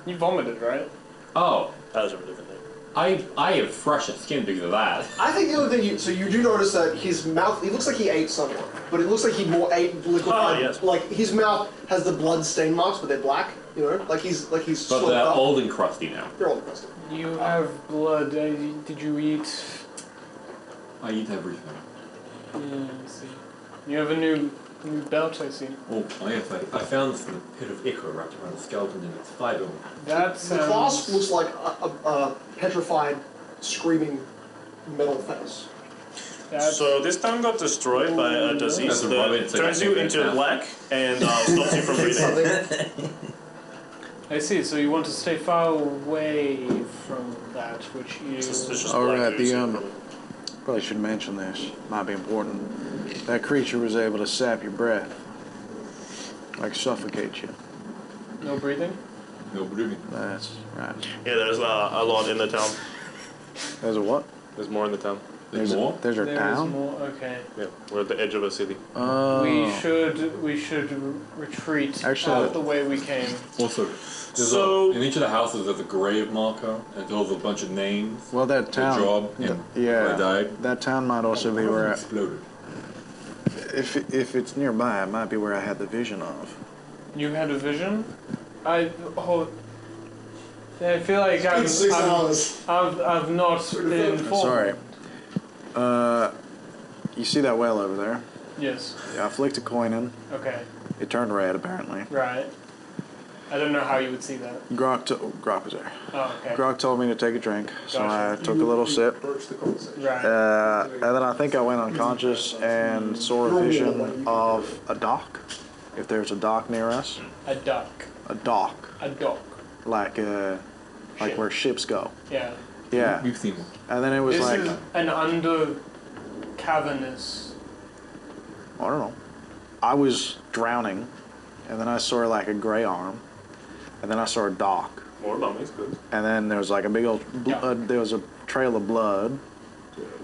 You vomited, right? Oh, That was a different thing. I have fresh skin because of that. I think the other thing you do notice that his mouth, it looks like he ate someone, but it looks like he more ate liquefied. Oh, yes. Like his mouth has the blood stain marks, but they're black. You know, like he's But swept they're up. old and crusty now. They're all crusted. You have blood. Did you eat? I eat everything. Yeah, I see. You have a new belt, I see. Oh, yes, I found this in the pit of Icar wrapped around a skeleton in its thigh bone. That The clasp sounds. looks like a petrified, screaming metal face. That's, So this town got destroyed by a disease That's a rabbit, that it's like turns I you think into that's black and stops you from breathing. I see. So you want to stay far away from that, which you. It's just All black right, ooze, the probably. probably should mention this. Might be important. That creature was able to sap your breath, like suffocate you. No breathing. No breathing. That's right. Yeah, there's a lot in the town. There's a what? There's more in the town. There's more? There's a There is town. more. Okay. Yeah, we're at the edge of a city. Oh. We should retreat Actually, out the way we came. Also, So- in each of the houses there's a grave marker and there's a bunch of names. Well, that The town. job and where I died. That town might also be where. Exploded. If it's nearby, it might be where I had the vision of. You had a vision. I feel like It's 6 hours. I've not been informed. Sorry. You see that well over there? Yes. Yeah, I flicked a coin in. Okay. It turned red, apparently. Right. I don't know how you would see that. Grok was there. Oh, okay. Grok told me to take a drink, so Gotcha. I took a little sip. Broach the conversation. Right. And then I think I went unconscious and saw a vision of a dock. If there's a dock near us, A duck. a dock, A dock. like Ship. where ships go. Yeah. Yeah. We've seen one. And then it was This like, is an under cavernous. I don't know. I was drowning, and then I saw like a gray arm, and then I saw a dock, More mummies, good. and then there was like a big old, there was a trail of blood.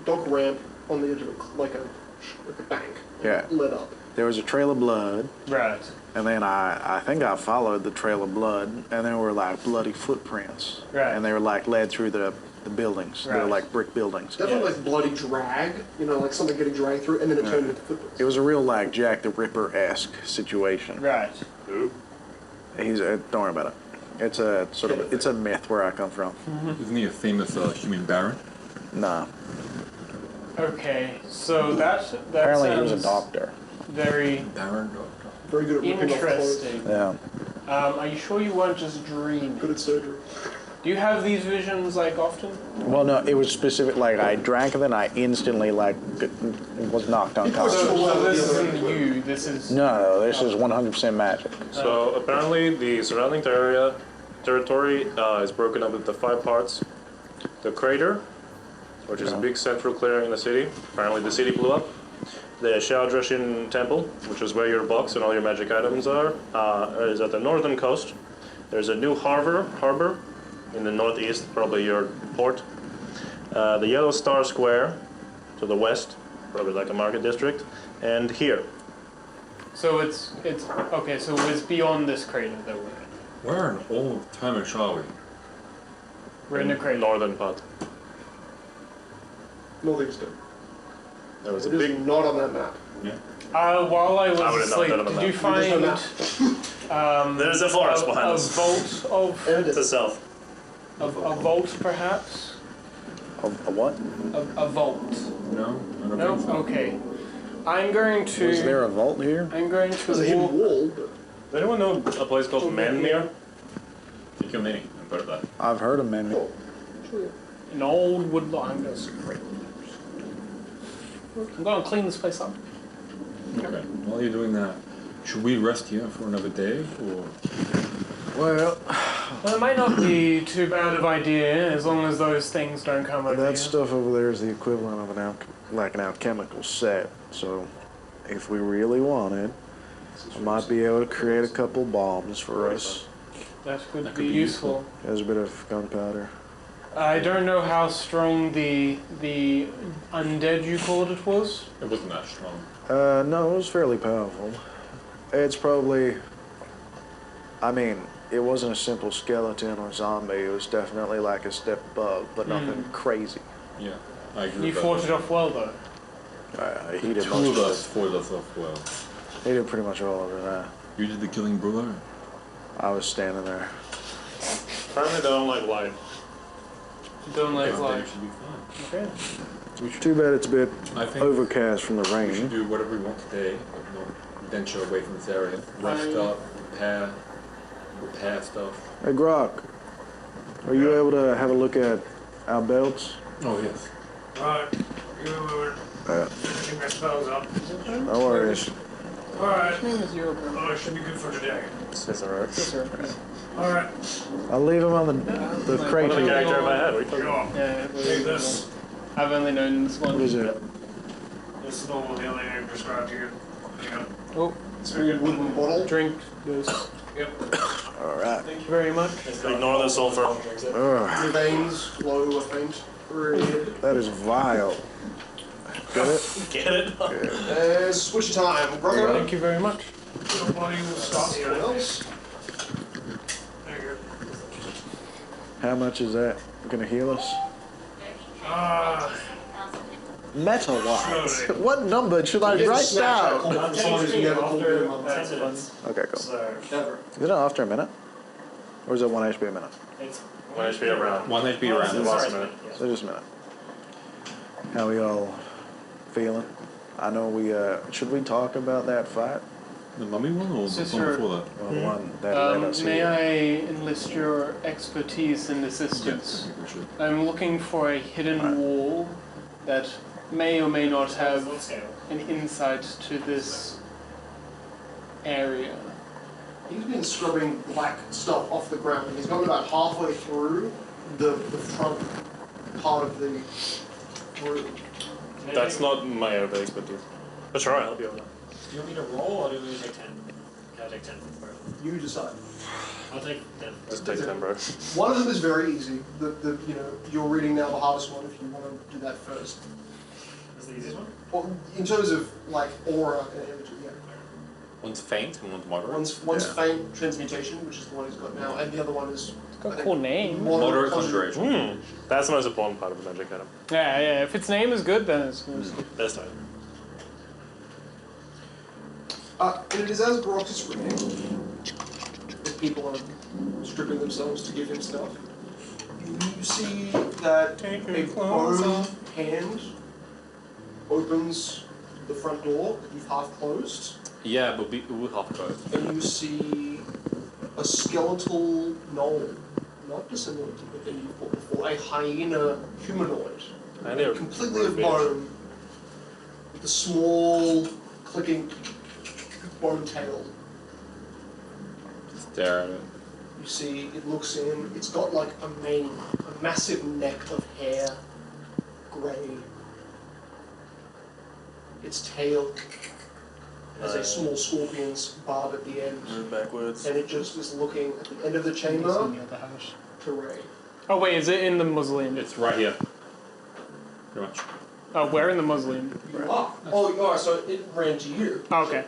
Dock ramp on the edge of like a bank. Yeah. Lit up. there was a trail of blood, Right. and then I think I followed the trail of blood, and there were like bloody footprints. Right. And they were like led through the buildings. They were Right. like brick buildings. Definitely like bloody drag, you know, like something getting dragged through, and then it turned into footprints. It was a real like Jack the Ripper-esque situation. Right. Don't worry about it. It's a sort of it's a myth where I come from. Isn't he a famous human baron? Nah. Okay, so that Apparently he was a sounds doctor. very Baron doctor. Very good at ripping off clothes. interesting. Yeah. Are you sure you weren't just dreaming? Good at surgery. Do you have these visions like often? Well, no, it was specific. Like I drank and then I instantly like was knocked unconscious. So this isn't you. This is No, this is 100% magic. So apparently the surrounding territory is broken up into 5 parts. The crater, which is a big central clearing in the city. Apparently the city blew up. The Shaodreshin Temple, which is where your box and all your magic items are, is at the northern coast. There's a new harbor in the northeast, probably your port. The Yellow Star Square to the west, probably like a market district. And here. So it's okay. So it's beyond this crater that we're in. Where in all time are we? We're in the crater. Northern part. Northeastern. There was a It is big. not on that map. While I I would've was known asleep, that on the did you map. find There's a forest behind a us. vault of To the south. a vault perhaps? A what? A vault. No, I don't No. think so. Okay. I'm going to. Was there a vault here? I'm going There's a to hidden walk. wall, but Does anyone know a place called Manmere? Think you're many. I've heard of that. I've heard of many. An old wood lot. I'm going to I'm going to clean this place up. Okay. While you're doing that, should we rest here for another day, or Well, Well, it might not be too bad of idea as long as those things don't come over that here. stuff over there is the equivalent of an alchemical set. So, if we really wanted, I might be able to create a couple bombs for us. That would be useful. There's a bit of gunpowder. I don't know how strong the undead you called it was. it wasn't that strong? No, it was fairly powerful. It's probably, I mean, it wasn't a simple skeleton or zombie. It was definitely like a step above, but nothing crazy. Yeah, I agree. You with fought that. it off well though. He did Two most of of us fought us off well. it. He did pretty much all of it. You did the killing, brother. I was standing there. Apparently they don't like light. Don't like Then light. it should be fine. Okay. Too bad it's a bit I think overcast from the we should rain. do whatever we want today, but not venture away from this area. Rest up, repair stuff. Hey, Grok, are you able to have a look at our belts? Oh yes. Alright, you finishing my spells up. No worries. Alright, Which name is your oh, it should be good for today. sister? Alright, I'll leave him on the crate What a here. character have I had? What are you talking go about? on. Yeah, Take this. I've only known this one. What is it? This is normal healing I prescribed to you. Yeah. Oh, it's a wooden bottle. drink this. Yep. All right. Thank you very much. Ignore the sulfur. Ugh, Your veins glow a faint red. that is vile. Get it? Get it? Switch time. Grogger. Thank you very much. Nobody will stop Anyone you. else? Thank you. How much is that gonna heal us? Meta-wise. Slowly. What number should I write down? For someone who's never called you a month. Okay, cool. So, Never. Is it after a minute? Or is it 1 HP a minute? One HP around. 1 HP around. Lost a minute. So just a minute. How we all feeling? I know we, should we talk about that fight? The mummy one or the one Sister- before that? Well, the one that led us May here. I enlist your expertise and assistance? I think we should. I'm looking for a hidden wall that may or may not have an insight to this area. He's been scrubbing black stuff off the ground. He's gotten about halfway through the front part of the room. That's not my area of expertise. But sure, I'll help you with that. Do you want me to roll or do you want me to take 10? Can I take 10 for both? You decide. I'll take 10. Just take 10, bro. One of them is very easy. The you're reading now the hardest one if you want to do that first. Is the easiest one? Well, in terms of like aura and energy, yeah. One's faint and one's moderate. One's faint transmutation, which is the one he's got now, and the other one is Got a cool name. Moderate conjuration. That's the most important part of the magic item. Yeah. If its name is good, then it's good. Best item. And it is as Brock is reading, if people are stripping themselves to give him stuff, you see that a bone hand opens the front door, you've half closed, Yeah, but we'll half both. and you see a skeletal gnoll, not dissimilar to the thing you fought before, a hyena humanoid, I need a completely of revenge. bone, with a small clicking bone tail. Stare at it. You see, it looks in, it's got like a mane, a massive neck of hair, grey. Its tail has a small scorpion's barb at the end, Move backwards. and it just is looking at the end of the chamber to Ray. Oh wait, is it in the mausoleum? It's right here. Pretty much. Oh, where in the mausoleum? Oh, so it ran to you. Oh, okay.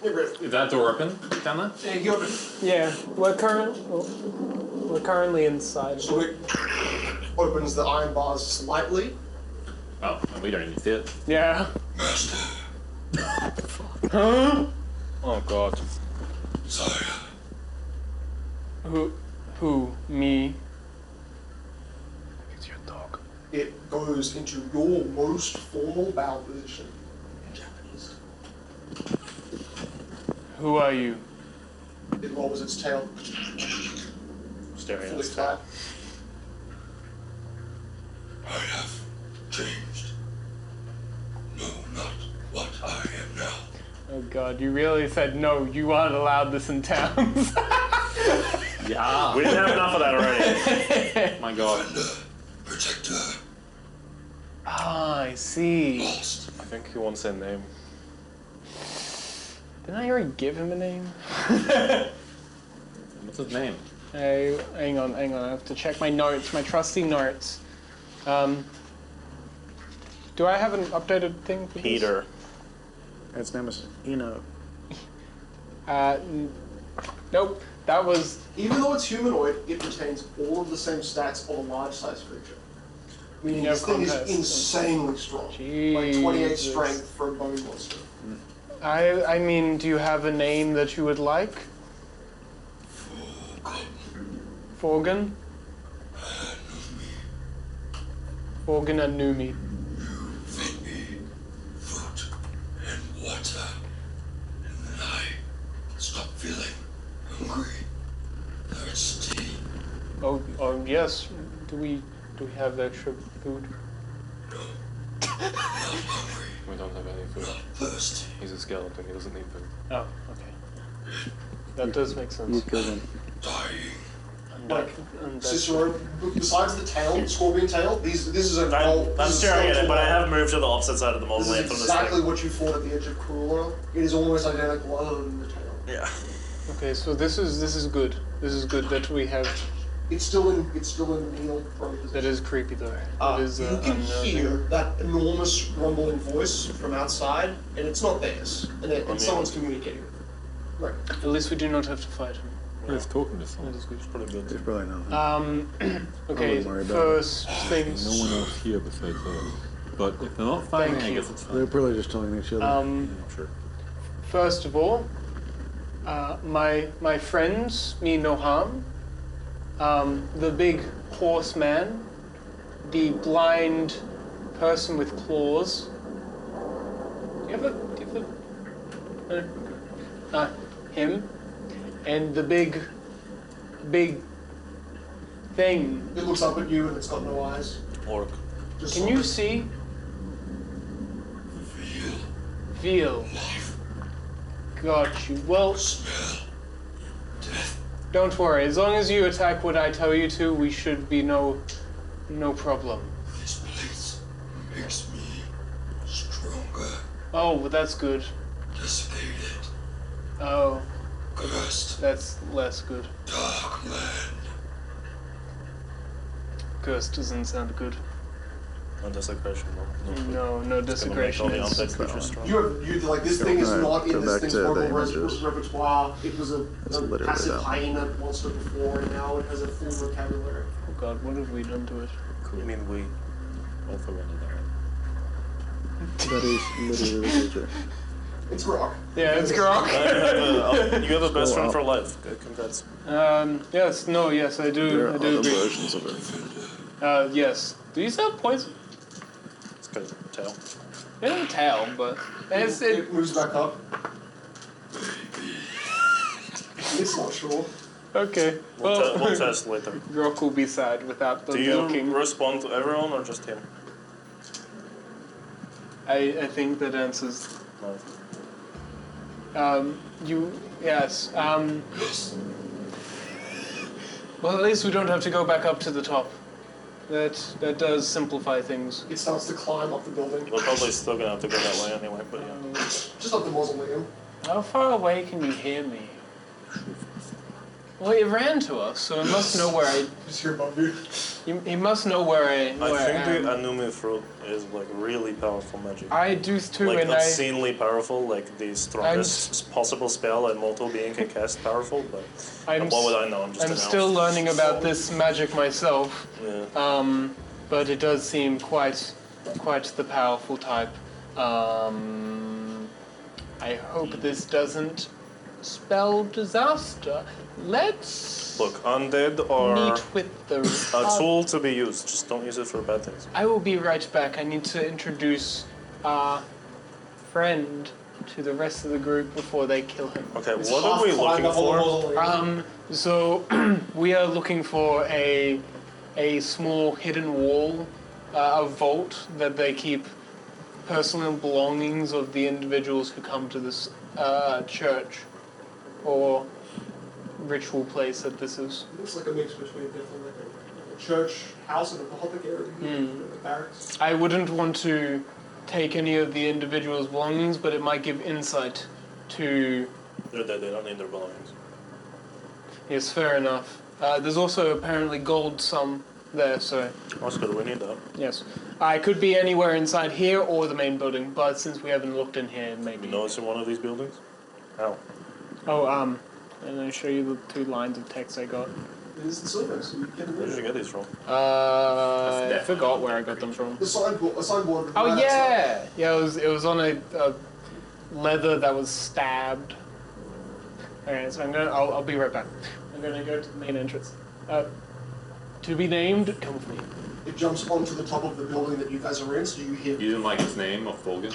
It ran. Is that door open down there? Yeah, you open. Yeah, we're currently inside. So it opens the iron bars slightly. Oh, and we don't even see it. Yeah. Oh god. Who? Me? It's your dog. It goes into your most formal bow position in Japanese. Who are you? It lowers its tail. Staring at Fully us. flat. I have changed. No, not what I am now. Oh god, you really said no, you aren't allowed this in town. Yeah. We didn't have enough of that already. My god. Protector, Ah, I see. lost. I think he wants a name. Didn't I already give him a name? What's his name? Hey, hang on, I have to check my notes, my trusty notes. Do I have an updated thing for this? Peter. Its name is Eno. Nope, that was... Even though it's humanoid, it retains all of the same stats of a large-sized creature. Meaning No this thing is contest. insanely strong. Like 28 Jesus. strength for a bone monster. I mean, do you have a name that you would like? Forgan? Forgan and Numi. Feed me food and water, and then I stop feeling hungry, thirsty. Oh, yes. Do we have extra food? Not hungry, We don't have any food. thirsty. He's a skeleton, he doesn't need food. Oh, okay. That does make sense. Dying. Like, And that's- Cicero, besides the tail, the scorpion tail, this is a gnoll. I'm this is staring at it, skeletal but I gnoll. have moved to the opposite side of the This mausoleum is from this exactly thing. what you fought at the edge of Krueler. It is almost identical other than the tail. Yeah. Okay, so this is good. This is good that we have. It's still in kneel prone That position. is creepy though. That is You can unnerving. hear that enormous rumbling voice from outside, and it's not theirs, and someone's communicating. Right. At least we do not have to fight him. He's talking to That someone. is good. Pretty good. There's probably nothing. Okay, wouldn't worry about first No things. one else here besides us. But if they're not Thank fighting, I you. guess it's fine. They're probably just telling each other. Sure. First of all, my friends mean no harm. The big horseman, the blind person with claws. Do you have him, and the big thing. It looks up at you and it's got no eyes. Orc. Just Can you see? Feel. Got you. Well, don't worry. As long as you attack what I tell you to, we should be no problem. This place makes me stronger, Oh, well, that's good. desiccated, Oh, cursed, that's less good. dark land. Cursed doesn't sound good. No desecration, no. No It's gonna make all desecration. the It's undead creatures strong. You like this thing is not in go this back thing's to the verbal images. repertoire. It was a literally passive that. hyena monster before, and now it has a full vocabulary. Oh god, what have we done to it? I mean, we Also rented that. That is literally right there. It's Grok. Yeah, it's Grok. you have a best Scroll friend up. for life. Congrats. Yes, I do. There are I do other agree. versions of it. Yes. Do you have poison? It's got a tail. It doesn't tail, but It moves back up. It's not sure. okay. Well, We'll test later. Grok will be sad without the Do you milking. respond to everyone or just him? I think that answers. No. Yes. Well, at least we don't have to go back up to the top. That does simplify things. It starts to climb up the building. We're probably still gonna have to go that way anyway, but yeah. Just up the mausoleum. How far away can you hear me? Well, it ran to us, so it must know where I. Just here above you. He must know where I I think am. the Anumi fruit is like really powerful magic. I do too, Like and obscenely powerful, like the strongest possible spell a mortal being can cast powerful, but what would I know? I'm just an I'm elf. still learning about this magic myself. Yeah. But it does seem quite the powerful type. I hope this doesn't spell disaster. Let's Look, undead are meet with the. a tool to be used. Just don't use it for bad things. I will be right back. I need to introduce our friend to the rest of the group before they kill him. Okay, what are we looking for? So we are looking for a small hidden wall, a vault that they keep personal belongings of the individuals who come to this church or ritual place that this is. It looks like a mix between definitely like a church house and a apothecary. The barracks. I wouldn't want to take any of the individuals' belongings, but it might give insight to. They're dead, they don't need their belongings. Yes, fair enough. There's also apparently gold some there, so That's good, we need that. yes. I could be anywhere inside here or the main building, but since we haven't looked in here, maybe. You know it's in one of these buildings? How? Oh, and I show you the 2 lines of text I got. It is the silver, so you get Where did it. you get these from? I forgot where I got them from. The signboard. Oh right outside. yeah, it was on a leather that was stabbed. Okay, so I'll be right back. I'm gonna go to the main entrance. To be named, come with me. It jumps onto the top of the building that you guys are in, so you hear. You didn't like his name of Fulgen?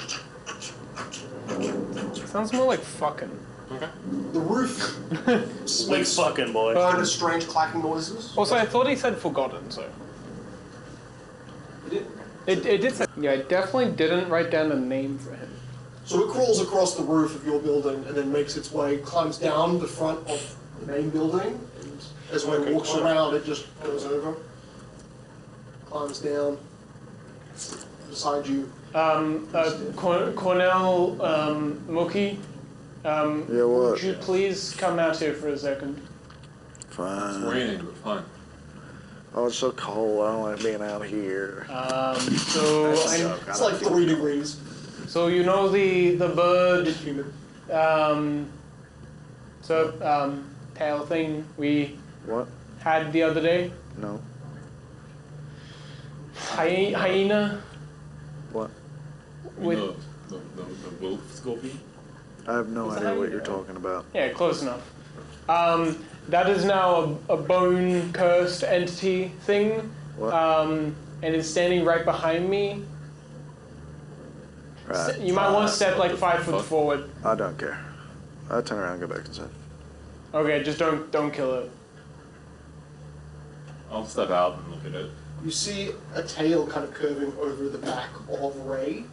Sounds more like fucking. Okay. The roof Big splits fucking boy. behind strange clacking noises. Also, I thought he said forgotten, so. It did say. Yeah, I definitely didn't write down a name for him. So it crawls across the roof of your building and then makes its way, climbs down the front of the main building, and as it walks around, it just goes over, climbs down beside you. Cornell Mookie, Yeah, what? would you please come out here for a second? It's Fine. raining, but fine. Oh, it's so cold. I don't like being out here. It's like 3 degrees. So you know the bird, Humid. tail thing we What? had the other day? No. Hyena? What? With, The wolf scorpion? I have no Is that idea how what you you're know? talking about. yeah, close enough. That is now a bone cursed entity thing. What? And it's standing right behind me. Right. You might want to step like 5 foot fuck? forward. I don't care. I'll turn around and go back inside. Okay, just don't kill it. I'll step out and look at it. You see a tail kind of curving over the back of Ray.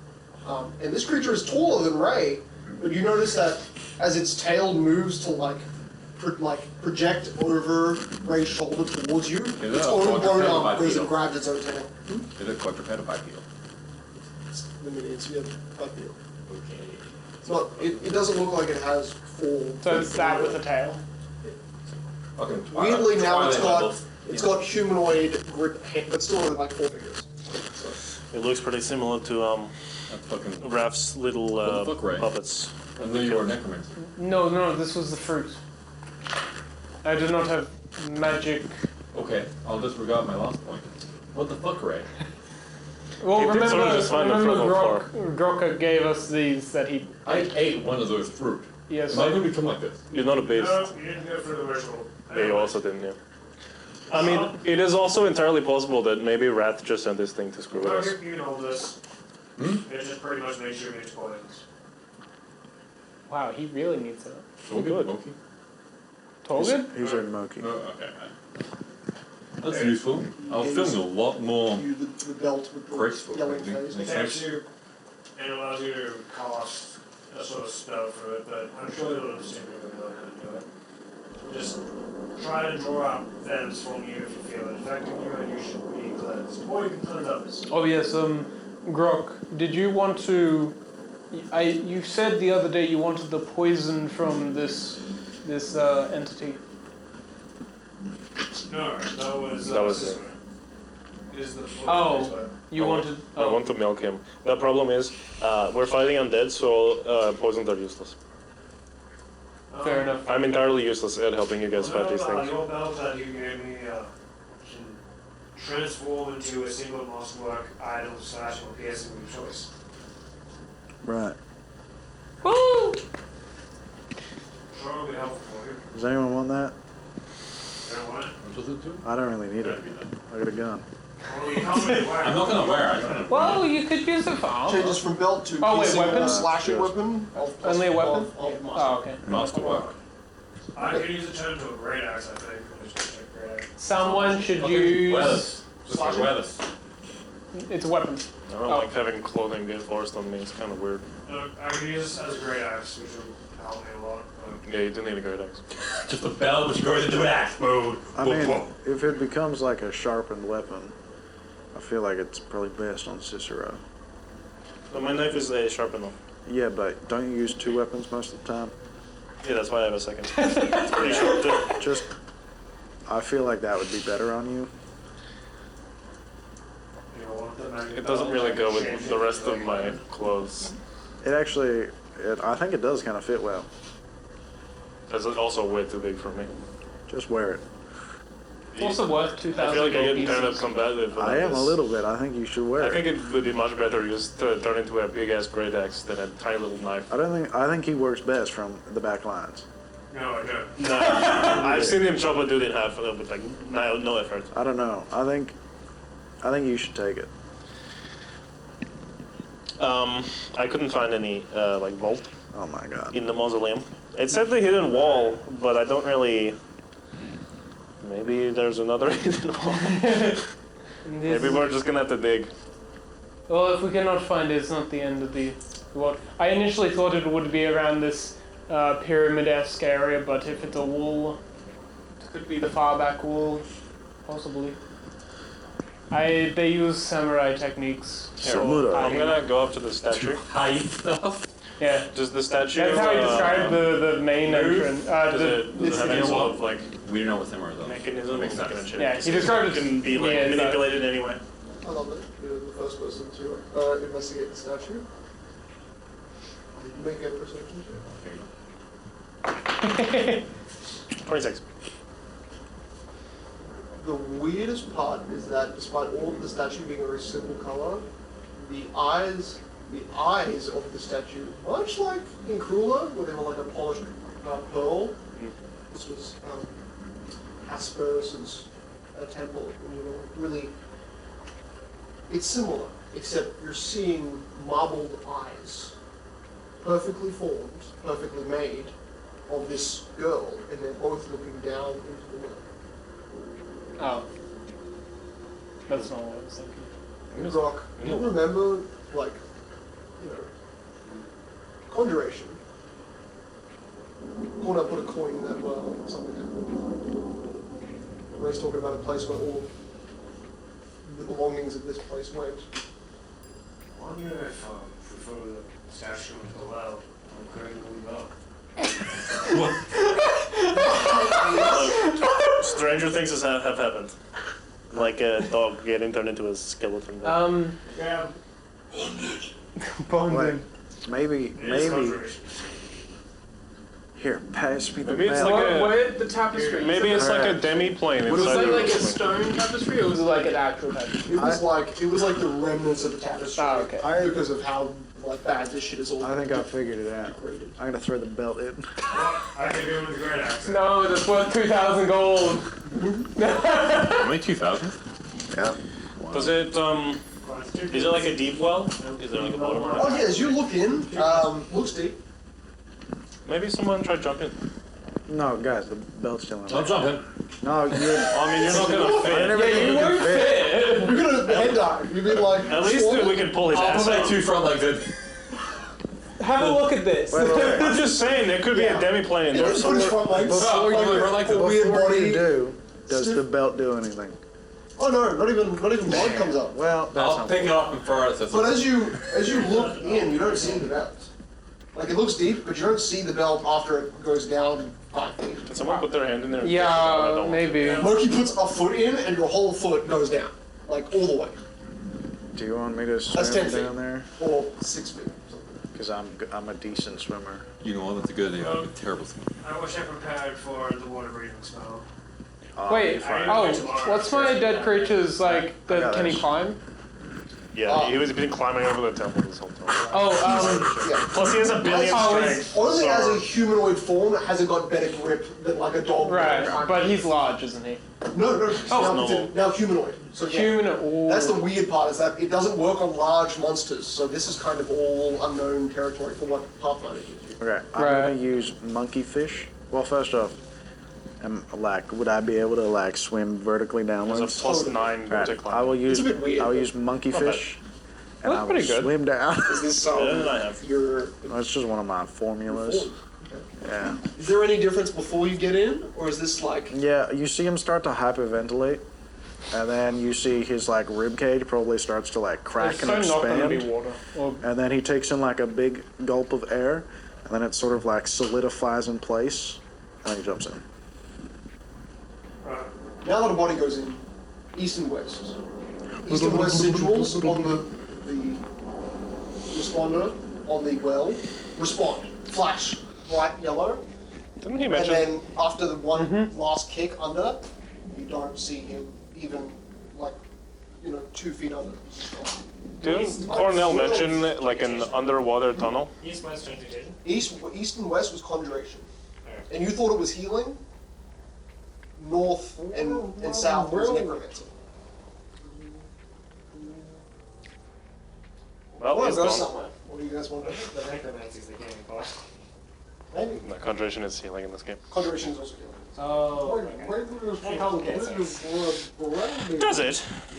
And this creature is taller than Ray, but you notice that as its tail moves to project over Ray's shoulder towards you, it its a own bone arm quadruped goes and bipedal? grabs its own tail. Is it quadruped bipedal? It's bipedal. Okay. It's not. It doesn't look like it has full. So it's that with a tail. Okay. Weirdly now Twilight levels. it's got humanoid grip, but still only like 4 fingers. It looks pretty similar to That fucking. Raph's little What the fuck, Ray? puppets. I knew you were a necromancer. No, this was the fruit. I do not have magic. Okay, I'll disregard my last point. What the fuck, Ray? Well, He did sort of just find a remember Prologue Grokka gave us these that he. I ate one of those fruit. Yes. Am I going to become like this? You're not a beast. No, you didn't go for the ritual. Yeah, you also didn't, yeah. I mean, it is also entirely possible that maybe Wrath just sent this thing to screw with No, us. you can hold this. It just pretty much makes sure it makes points. Wow, he really needs that. So good. Monkey? Tolga? He's a Moki. Oh, okay. That's useful. I was feeling a lot more You, the belt with the graceful. yelling maybe. face. Makes It sense. takes you and allows you to cast a sort of spell for it, but I'm sure you'll understand how to do it. Just try to draw out vems from you if you feel it affecting you, and you should be cleansed. Or you can cleanse others. Oh yes, Grok, did you want to? You said the other day you wanted the poison from this entity. No, that was That was Cicero. Is the Oh. You wanted. I want to milk him. The problem is, we're fighting undead, so poisons are useless. Fair enough. I'm entirely useless at helping you guys fight these things. Your belt that you gave me can transform into a single masterwork item slash or piercing of your choice. Right. Woo! Sure, it'll be helpful for you. Does anyone want that? You don't want it? What does it do? I don't really need it. I got a gun. Well, you can't really wear it. I'm not going to wear it. Well, you could use it for armor. Changes from belt to Oh, wait, piercing weapon? or slashing Sure. weapon. Only a weapon? Of Oh, okay. Masterwork. I could use a turn to a great axe, I think. Just check great axe. Someone should Wear use. this. Just like wear this. It's a weapon. I don't like having clothing get forced on me, it's kind of weird. Look, I could use this as a great axe, which will help me a lot. Yeah, you do need a great axe. Just a bell, but you go into an axe mode. I mean, if it becomes like a sharpened weapon, I feel like it's probably best on Cicero. So my knife is sharp enough. Yeah, but don't you use two weapons most of the time? Yeah, that's why I have a second. It's pretty sharp too. Just, I feel like that would be better on you. You know, one of them, It doesn't really go with the rest of my clothes. It actually, I think it does kind of fit well. That's also way too big for me. Just wear it. It's also worth 2,000 I feel like I gold get kind of pieces. combative. I am a little bit. I think you should wear I it. think it would be much better just to turn into a big ass great axe than a tiny little knife. I think he works best from the back lines. No, I don't. Nah, I've seen him chop a dude in half with like no effort. I don't know. I think you should take it. I couldn't find any like vault Oh my god. in the mausoleum. It said the hidden wall, but I don't really. Maybe there's another hidden wall. Maybe we're just gonna have to dig. Well, if we cannot find it, it's not the end of the world. I initially thought it would be around this pyramid-esque area, but if it's a wall, it could be the far back wall, possibly. They use samurai techniques. Samurai. I'm gonna go up to the statue. Hide stuff. Yeah, Does the statue? that's how he described the main entrance. Does it have any sort of like We don't know what samurai is. mechanism? Makes Not sense. gonna check. Yeah, he described it. It can be like Yeah, exactly. manipulated anyway. I love it. You're the first person to investigate the statue. Make a perception check. 26. The weirdest part is that despite all of the statue being a very simple color, the eyes of the statue, much like in Krueler, where they were like a polished pearl, this was Asper's temple. You know, really, it's similar, except you're seeing marbled eyes, perfectly formed, perfectly made, of this girl, and they're both looking down into the mirror. Oh. That's not what I was thinking. Rock, do you remember, like, you know, conjuration? When I put a coin in that well, or something. When he's talking about a place where all the belongings of this place went. I wonder if prefer the statue into the well. I'm going to move up. Stranger things have happened. Like a dog getting turned into a skeleton. Yeah. Wait, maybe. Here, pass me the Maybe it's belt. like a- Where the tapestry? Maybe it's like a demi-plane Was inside it like a the... stone tapestry, or was it like an actual tapestry? It was like the remnants of the tapestry. Oh, okay. Because of how like bad this shit is all. I think I figured it out. I'm gonna throw the belt in. I can do it with a great accent. No, that's worth 2,000 gold. Only 2,000? Yeah. Does it, is it like a deep well? Is there like a bottom? Oh yeah, as you look in, looks deep. Maybe someone tried jumping. No, guys, the belt's still in. I'm jumping. No, you're. I mean, you're not gonna fit. Yeah, you won't fit. You're gonna head dive. You'd be like. At least we can pull his I'll ass put my out. 2 front legs in. Have a look at this. I'm just saying, there could be a demi-plane in there Put his somewhere. front legs. Before like you, a like weird before body. you do, does the belt do anything? Oh no, not even blood comes up. Well, that's I'll not pick it up and throw it. But as you look in, you don't see the belt. Like it looks deep, but you don't see the belt after it goes down 5 feet. Can someone put their hand in there? I Yeah, don't maybe. Loki puts a foot in, and your whole foot goes down, like all the way, Do you want me to That's 10 swim feet. down there? or 6 feet. Because I'm a decent swimmer. You know what? That's a good idea. I'm a terrible swimmer. I wish I prepared for the water breathing spell. Wait, You're fine. oh, what's my dead creatures like? I got Can he this. climb? Yeah, he was been climbing over the temple this whole time. Oh, Yeah. Plus he has a billion strength. Honestly, as so- a humanoid form, it hasn't got better grip than like a dog. right, but he's large, isn't he? No, it's Oh, now, no. now humanoid. So yeah. Human. Ooh. That's the weird part, is that it doesn't work on large monsters, so this is kind of all unknown territory for what Pathfinder gives you. Okay, I'm Right. gonna use monkey fish. Well, first off, would I be able to like swim vertically There's downwards? a +9 Right, to climb. I will use. a bit weird, I will but use monkey not bad. fish, and That's I will pretty good. swim down. Is this Yeah, I have. your That's just one of my formulas. Yeah. Is there any difference before you get in, or is this like? Yeah, you see him start to hyperventilate, and then you see his like rib cage probably starts to like crack It's and so not gonna be expand, water. Or, and then he takes in like a big gulp of air, and then it sort of like solidifies in place, and then he jumps in. Now that a body goes in, east and west. East and west sigils on the responder on the well respond. Flash, bright yellow. Didn't he And mention? then after the one last kick under, you don't see him even like 2 feet under. Didn't Cornell mention like an underwater tunnel? East, west, transmutation. East and west was conjuration. And you thought it was healing. North and south was necromancy. Well, Well, he's go gone. somewhere. What do you guys want to do? The necromancy's the gaming part. Maybe. No, conjuration is healing in this game. Conjuration is also healing. Oh, okay. Hey, complicated, sorry. Does it?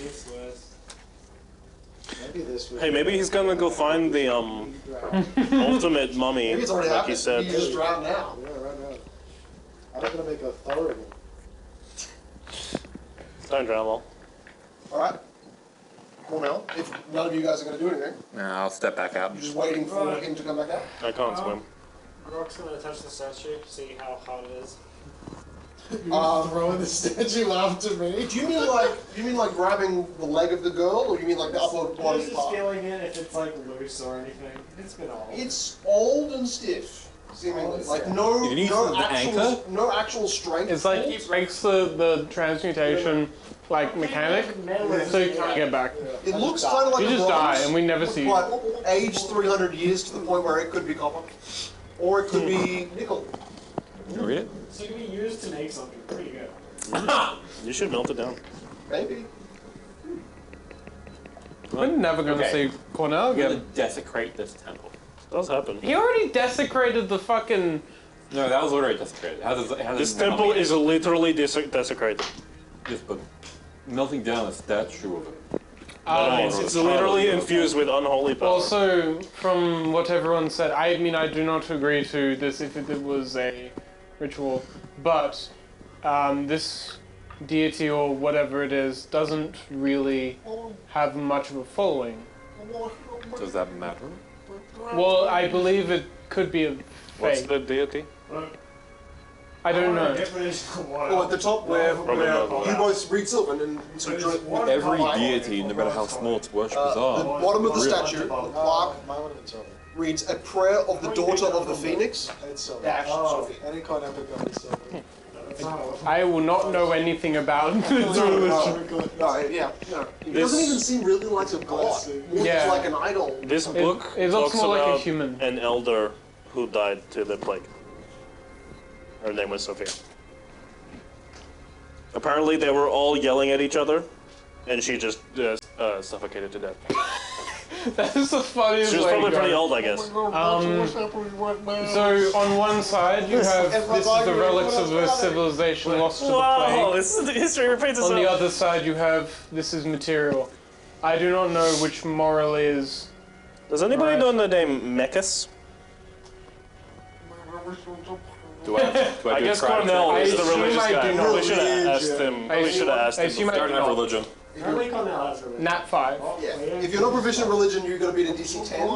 East, west. Maybe this would. Hey, maybe he's gonna go find the ultimate mummy, Maybe it's already like happened. he said. You just drown now. Yeah, right now. I'm gonna make a third one. Don't drown, well. Alright. Cornell, if none of you guys are going to do anything, Nah, I'll step back out. you're just waiting for him to come back out. I can't swim. Rock's gonna touch the statue, see how hot it is. Throwing the statue after me. Do you mean like grabbing the leg of the girl, or do you mean like the upper body Just part? feeling it, if it's like loose or anything. It's been all. It's old and stiff, seemingly. Like no, You need no the actual, anchor? no actual strength. it's like he pulls. breaks the transmutation like mechanic, so you can't get back. It looks kind of like You a just die, bronze, and we never see you. but aged 300 years to the point where it could be copper, or it could be nickel. You read it? So it can be used to make something pretty good. You should melt it down. Maybe. We're never gonna Okay. see Cornell I'm gonna again. desecrate this temple. It does happen. He already desecrated the fucking. No, that was already desecrated. It has This temple is literally desecrated. Yes, but melting down a statue of it. It's literally infused with unholy power. Also, from what everyone said, I mean, I do not agree to this if it was a ritual, but this deity or whatever it is doesn't really have much of a following. Does that matter? Well, I believe it could be a What's fake. the deity? I don't know. Oh, at the top where you both read Sylvan and so Every deity, no matter how small its worshippers the are, bottom of the real. statue, the plaque reads a prayer of the daughter of the Phoenix. Dash Sophie. Any kind of I will not know anything about its religion. No, yeah, no. It doesn't even seem really like a god. More Yeah. like an idol. This book it looks talks more like a about human. an elder who died to the plague. Her name was Sophia. Apparently, they were all yelling at each other, and she just suffocated to death. That is the funniest She was way probably to go. pretty old, I guess. So on one side you have this is the relics of a civilization lost to the Wow, plague. this is the history repeats On the itself. other side you have this is material. I do not know which moral is. Does anybody Right. know the name Mechas? Do I I do guess a crowd Cornell check? is the I assume religious I guy. do not. Probably should have asked him. Probably should have asked I him. assume I before. do Don't have not. religion. Nat 5. Yeah. If you're not proficient in religion, you're going to beat a DC 10.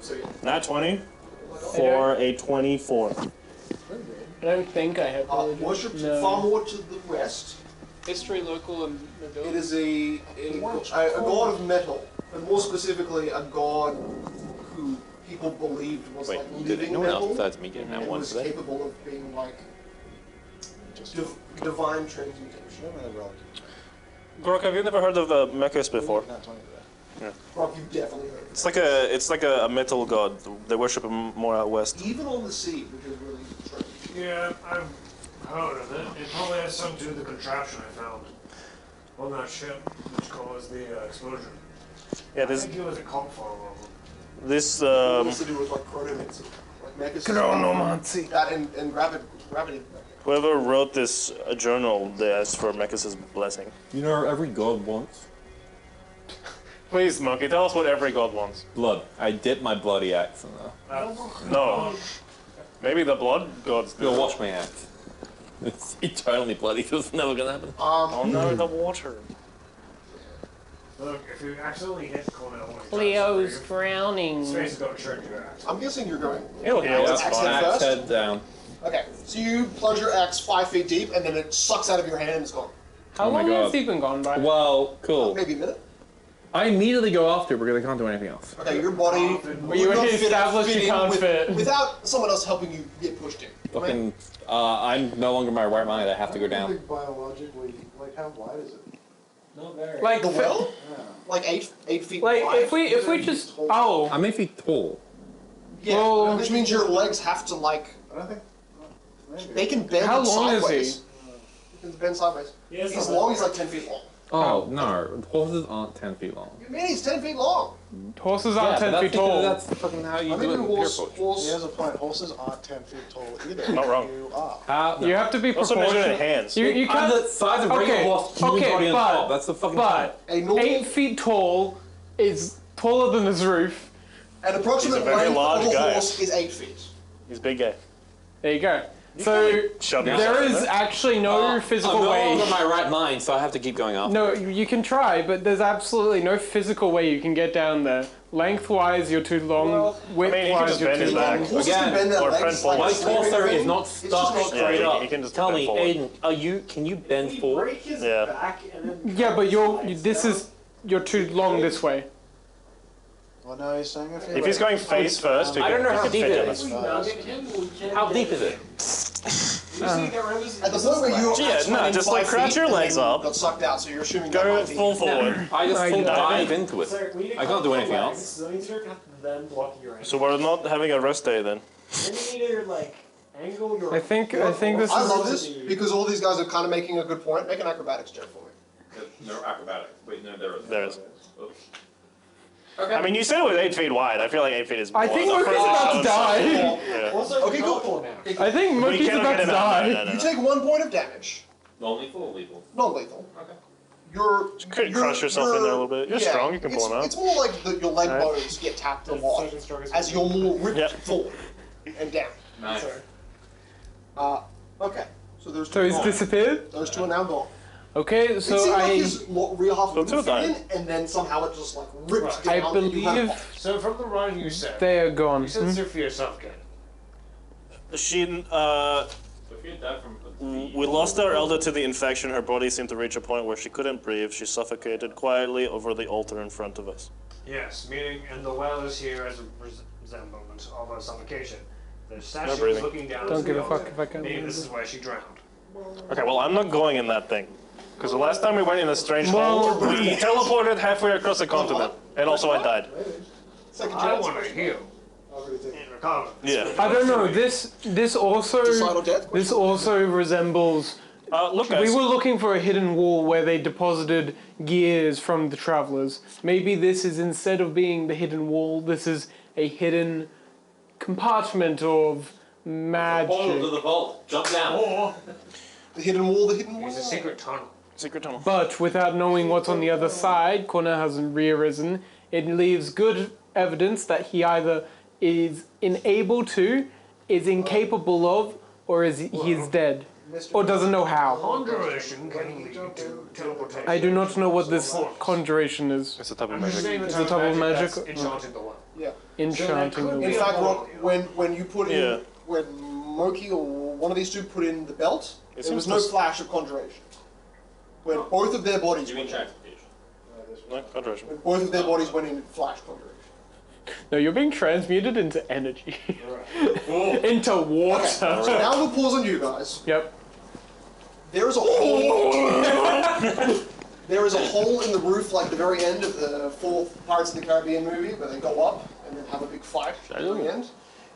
So yeah. Not 20 for a 24. I don't think I have religion. Worshipped No. far more to the west. History, local, and It nobility. is a god of metal, and more specifically, a god who people believed was Wait, like did living anyone else metal besides me get that and one was today? capable of being like divine transmutation. Grok, have you never heard of Mechas before? Rock, you definitely heard. It's like a metal god. They worship him more out west. Even on the sea, which is really strange. Yeah, I've heard of it. It probably has something to do with the contraption I found on that ship, which caused the explosion. Yeah, I this think it was a cult follower of them. this It has to do with like chronomancy, like Megas. Chronomancy. That and gravity. whoever wrote this journal, they asked for Mechas' blessing. You know, every god wants Please, Monkey, tell us what every god wants. blood. I dip my bloody axe in there. No. Maybe the blood gods do. Go wash my axe. It's eternally bloody, so it's never gonna happen. Oh no, the water. Look, if you accidentally hit Cornell when he Leo's tries to drowning. save, his face is going to turn your axe. I'm guessing you're going. He'll heal, that's Axe fine. head Axe first? head down. Okay, so you plunge your axe 5 feet deep, and then it sucks out of your hand and it's gone. How Oh my long has God. he been gone by? Well, cool. Maybe a minute. I immediately go after it because I can't do anything else. Okay, your body. Well, you would not already established you in can't fit. without someone else helping you get pushed in. Fucking, I'm no longer in my right mind. I have to go down. Biologically, like how wide is it? Not very. Like The well? Like 8 feet Like wide. if we just I'm 8 feet tall. Yeah, Well- which means your legs have to like. I don't think. They can bend How long is sideways. he? He can bend sideways. He's long. He's like 10 feet long. Oh, no. Horses aren't 10 feet long. You mean he's 10 feet long? horses aren't 10 but feet that's tall. because that's fucking how you I do think it a in horse. Pure He has a point. Horses aren't 10 feet tall either. Not wrong. You are. How? You have to be Also measuring proportionate. hands. You I'm can't. the size of a regular Okay, horse, human okay, body on but- top. That's the fucking But A normal 8 feet tall is taller than his roof. an approximate He's a very length large of a guy. horse is 8 feet. He's big guy. There you go. So Shove yourself there in is there. actually no physical I'm no way. longer in my right mind, so I have to keep going up. No, you can try, but there's absolutely no physical way you can get down there. Lengthwise, you're too long. I mean, he can Widthwise, just you're bend too his long. back. Horses Again, can bend their or legs friend like My falls. torso is not It's just stuck not straight Yeah, up. he can just Tell bend me, forward. Aiden, can you bend forward? Break his Yeah. back and then Yeah, but you're too long this way. Well, no, he's saying If he's going face first, I don't know how deep it is. nugget How deep is it? At the point where you Yeah, no, just like crouch your legs up. Got sucked out, so you're assuming that Go might be- full forward. I just full know. dive into it. I can't do anything else. So you have to then block your ankle. So we're not having a rest day then. Then you need to like angle your. I think this I is. love this because all these guys are kind of making a good point. Make an acrobatics check for me. No acrobatics. Wait, no, there is. There is. I mean, you said it was 8 feet wide. I feel like 8 feet is more. I think The Monkey's first about to episode- die. Yeah. Also, Okay, cool. I think We Monkey's cannot about get to him out. die. No. You take 1 point of damage. Non-lethal or lethal? Non-lethal. Okay. You're. Could crush yourself in there a little bit. You're strong, you can pull him out. It's more like your leg Alright. bones get tapped a lot as you're more ripped Yep. forward and down. Nice. Okay. So there's two So he's gone. disappeared. Those two are now gone. Okay, It so seems like I his rear half So two moved in, died. and then somehow it just like ripped Right. down. I and you had a believe pop. So from the run you said, they are gone. you said Sophia suffocated. She, we lost our elder to the infection. Her body seemed to reach a point where she couldn't breathe. She suffocated quietly over the altar in front of us. Yes, meaning, and the well is here as a resemblance of a suffocation. The statue is breathing. looking down. Don't into give the a fuck altar, if I can't meaning remember. this is where she drowned. Okay, well, I'm not going in that thing. Because the last time we went in a strange hole, we teleported halfway across the continent. And also I died. Second I chance. want to heal and recover. Yeah. I don't know. This also Decide death? this also resembles. Look, We guys. were looking for a hidden wall where they deposited gears from the travelers. Maybe this is, instead of being the hidden wall, this is a hidden compartment of magic. Portal to the vault. Jump down. Or The hidden wall, the hidden wall. it's a secret tunnel. Secret tunnel. But without knowing what's on the other side, Connor hasn't rearisen. It leaves good evidence that he either is unable to, is incapable of, or he is dead, or doesn't know how. Conjuration can lead to teleportation. I do not know what this conjuration is. It's a type of I'm just magic. saying the It's type a type of magic? that's enchanting the well. Yeah. Enchanting the In be wall. fact, a Rock, when you put in, Yeah. when Moki or one of these two put in the belt, there seems was to no s- flash of conjuration. When both of their bodies You mean went in, transmutation? No, conjuration. when both of their bodies went in, it flashed conjuration. No, you're being transmuted into energy. Into water. Okay, so now we'll pause on you guys. Yep. There is a hole. There is a hole in the roof, like the very end of the fourth Pirates of the Caribbean movie, where they go up and then have a big fight at the end.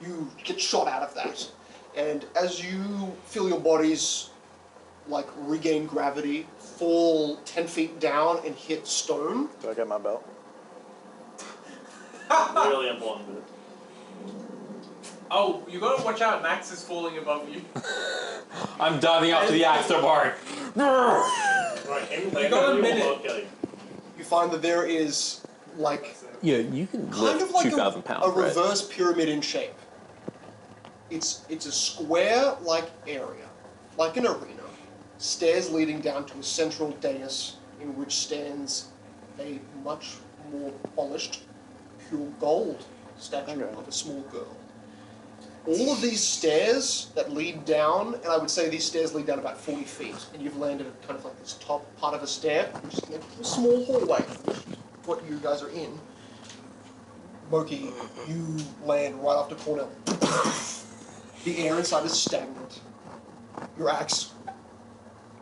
You get shot out of that, and as you feel your bodies like regain gravity, fall 10 feet down and hit stone. Do I get my belt? Really important bit. Oh, you gotta watch out, Max is falling above you. I'm diving after the axe, Bart. Right, You got a minute. You find that there is like Yeah, you can kind of like 2,000 a pounds, right? reverse pyramid in shape. It's a square-like area, like an arena. Stairs leading down to a central dais in which stands a much more polished, pure gold statue of a small girl. All of these stairs that lead down, and I would say these stairs lead down about 40 feet, and you've landed at kind of like this top part of a stair, which is connected to a small hallway, which is what you guys are in. Moki, you land right after Cornell. The air inside is stagnant. Your axe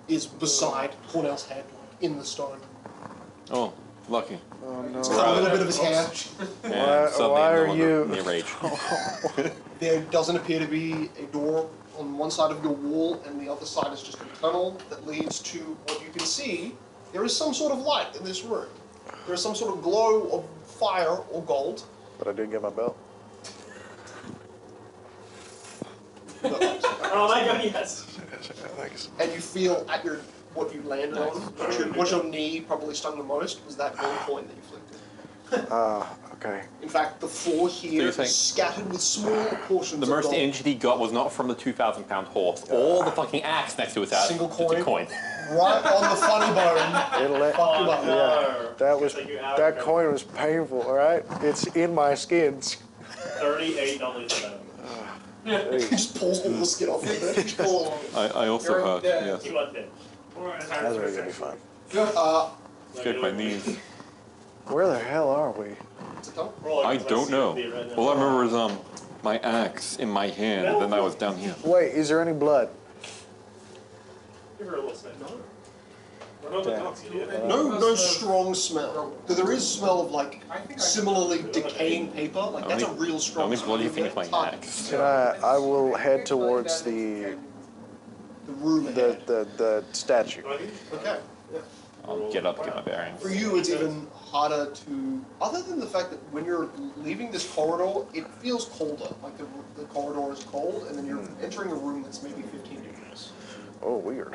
is beside Cornell's head, like in the stone. Oh, lucky. Oh no. It's cut a little bit of his hair. And suddenly why I'm are no longer you- near rage. There doesn't appear to be a door on one side of your wall, and the other side is just a tunnel that leads to what you can see. There is some sort of light in this room. There is some sort of glow of fire or gold. But I did get my belt. Oh my god, yes. Thanks. And you feel at your what you landed on, what your knee probably stung the most was that gold coin that you flicked. Okay. In fact, the floor here you is think- scattered with small portions The of most gold. injured he got was not from the 2,000 pound horse or the fucking axe next to his ass. Single just a coin. coin. Right on the funny bone. It'll let. Fuck you up. Yeah. That was Take you out that of coin was painful. All right. It's in my skins. 38 only for them. He just pulls all the skin off it. Just pull it along. I also You're hurt, dead. yes. You want them. That's really gonna be fun. Get my knees. Where the hell are we? I don't know. All I remember is my axe in my hand, and then I was down here. Wait, is there any blood? Give her a little sniff. We're not the dogs, idiot. No strong smell. Though there is smell of like similarly decaying paper. Like that's a real strong Only smell. bloody thing You is my get a ton. axe. Can I will head towards the The room ahead. the statue. Okay. I'll get up, get my bearings. For you, it's even harder to. Other than the fact that when you're leaving this corridor, it feels colder. Like the corridor is cold, and then you're entering a room that's maybe 15 degrees. Oh, weird.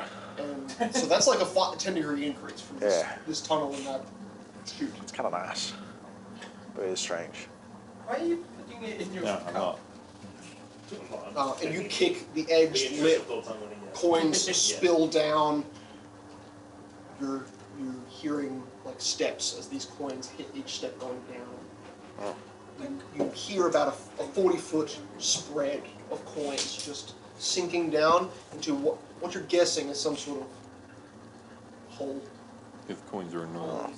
And so that's like a 10-degree increase from this, Yeah. this tunnel and that chute. It's kind of nice, but it is strange. Why are you putting it in your No, I'm not. And you kick the edged lip, coins spill down. You're hearing like steps as these coins hit each step going down. you hear about a 40-foot spread of coins just sinking down into what you're guessing is some sort of hole. If coins are annoying.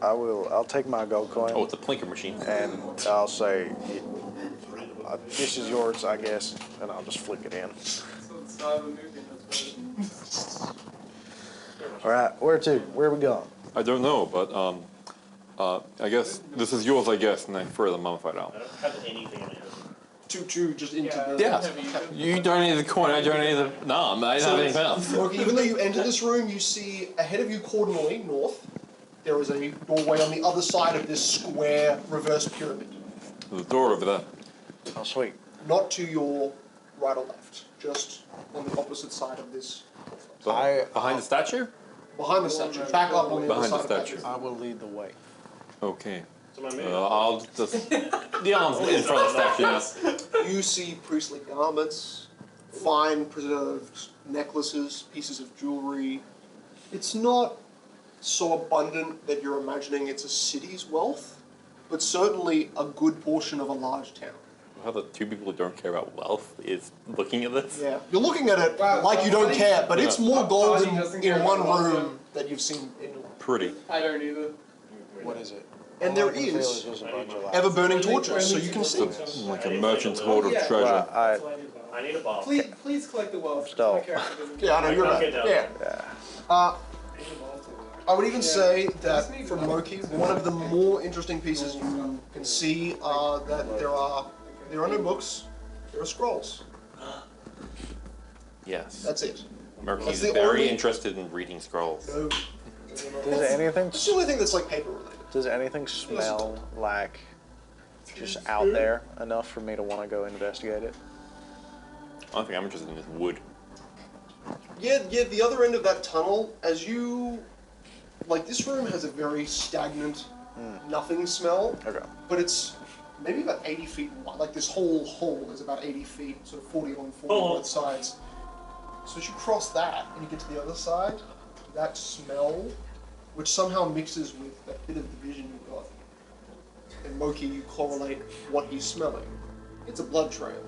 I'll take my gold coin. Oh, it's a plinker machine. And I'll say, this is yours, I guess, and I'll just flick it in. All right, where to? Where are we going? I don't know, but I guess this is yours, I guess, and I throw the mummified out. I don't have anything in it. To just into the... Yeah. You donated the coin, I donated the... No, I don't have anything else. Okay, even though you enter this room, you see ahead of you cordonally, north, there is a doorway on the other side of this square reverse pyramid. There's a door over there. Oh, sweet. Not to your right or left, just on the opposite side of this. Behind the statue? Behind the statue, back up on the Behind other the side of statue. the I will lead the way. Okay. So my main. I'll just... The arms in front of the statue now. You see priestly garments, fine preserved necklaces, pieces of jewelry. It's not so abundant that you're imagining it's a city's wealth, but certainly a good portion of a large town. How the two people who don't care about wealth is looking at this? Yeah, you're looking at it like you don't care, but it's more gold in one room that you've seen in. Pretty. I don't either. What is it? And there is ever-burning torches, so you can see. Like a merchant's hoard of treasure. Well, I need a bomb. Please collect the wealth. Stop. My character doesn't Yeah, I know, you're I'll right. get down. Yeah. I would even say that from Moki, one of the more interesting pieces you can see are that there are no books, there are scrolls. Yes. That's it. Murky That's is the very only- interested in reading scrolls. No. does anything It's the only thing that's like paper related. does anything smell like just out there enough for me to want to go investigate it? I think I'm interested in this wood. Yeah, the other end of that tunnel, as you... Like, this room has a very stagnant, nothing smell, Okay. but it's maybe about 80 feet wide. Like, this whole hole is about 80 feet, sort of 40 on 40 on both sides. So as you cross that, and you get to the other side, that smell, which somehow mixes with that bit of the vision you've got, and Moki, you correlate what he's smelling. It's a blood trail.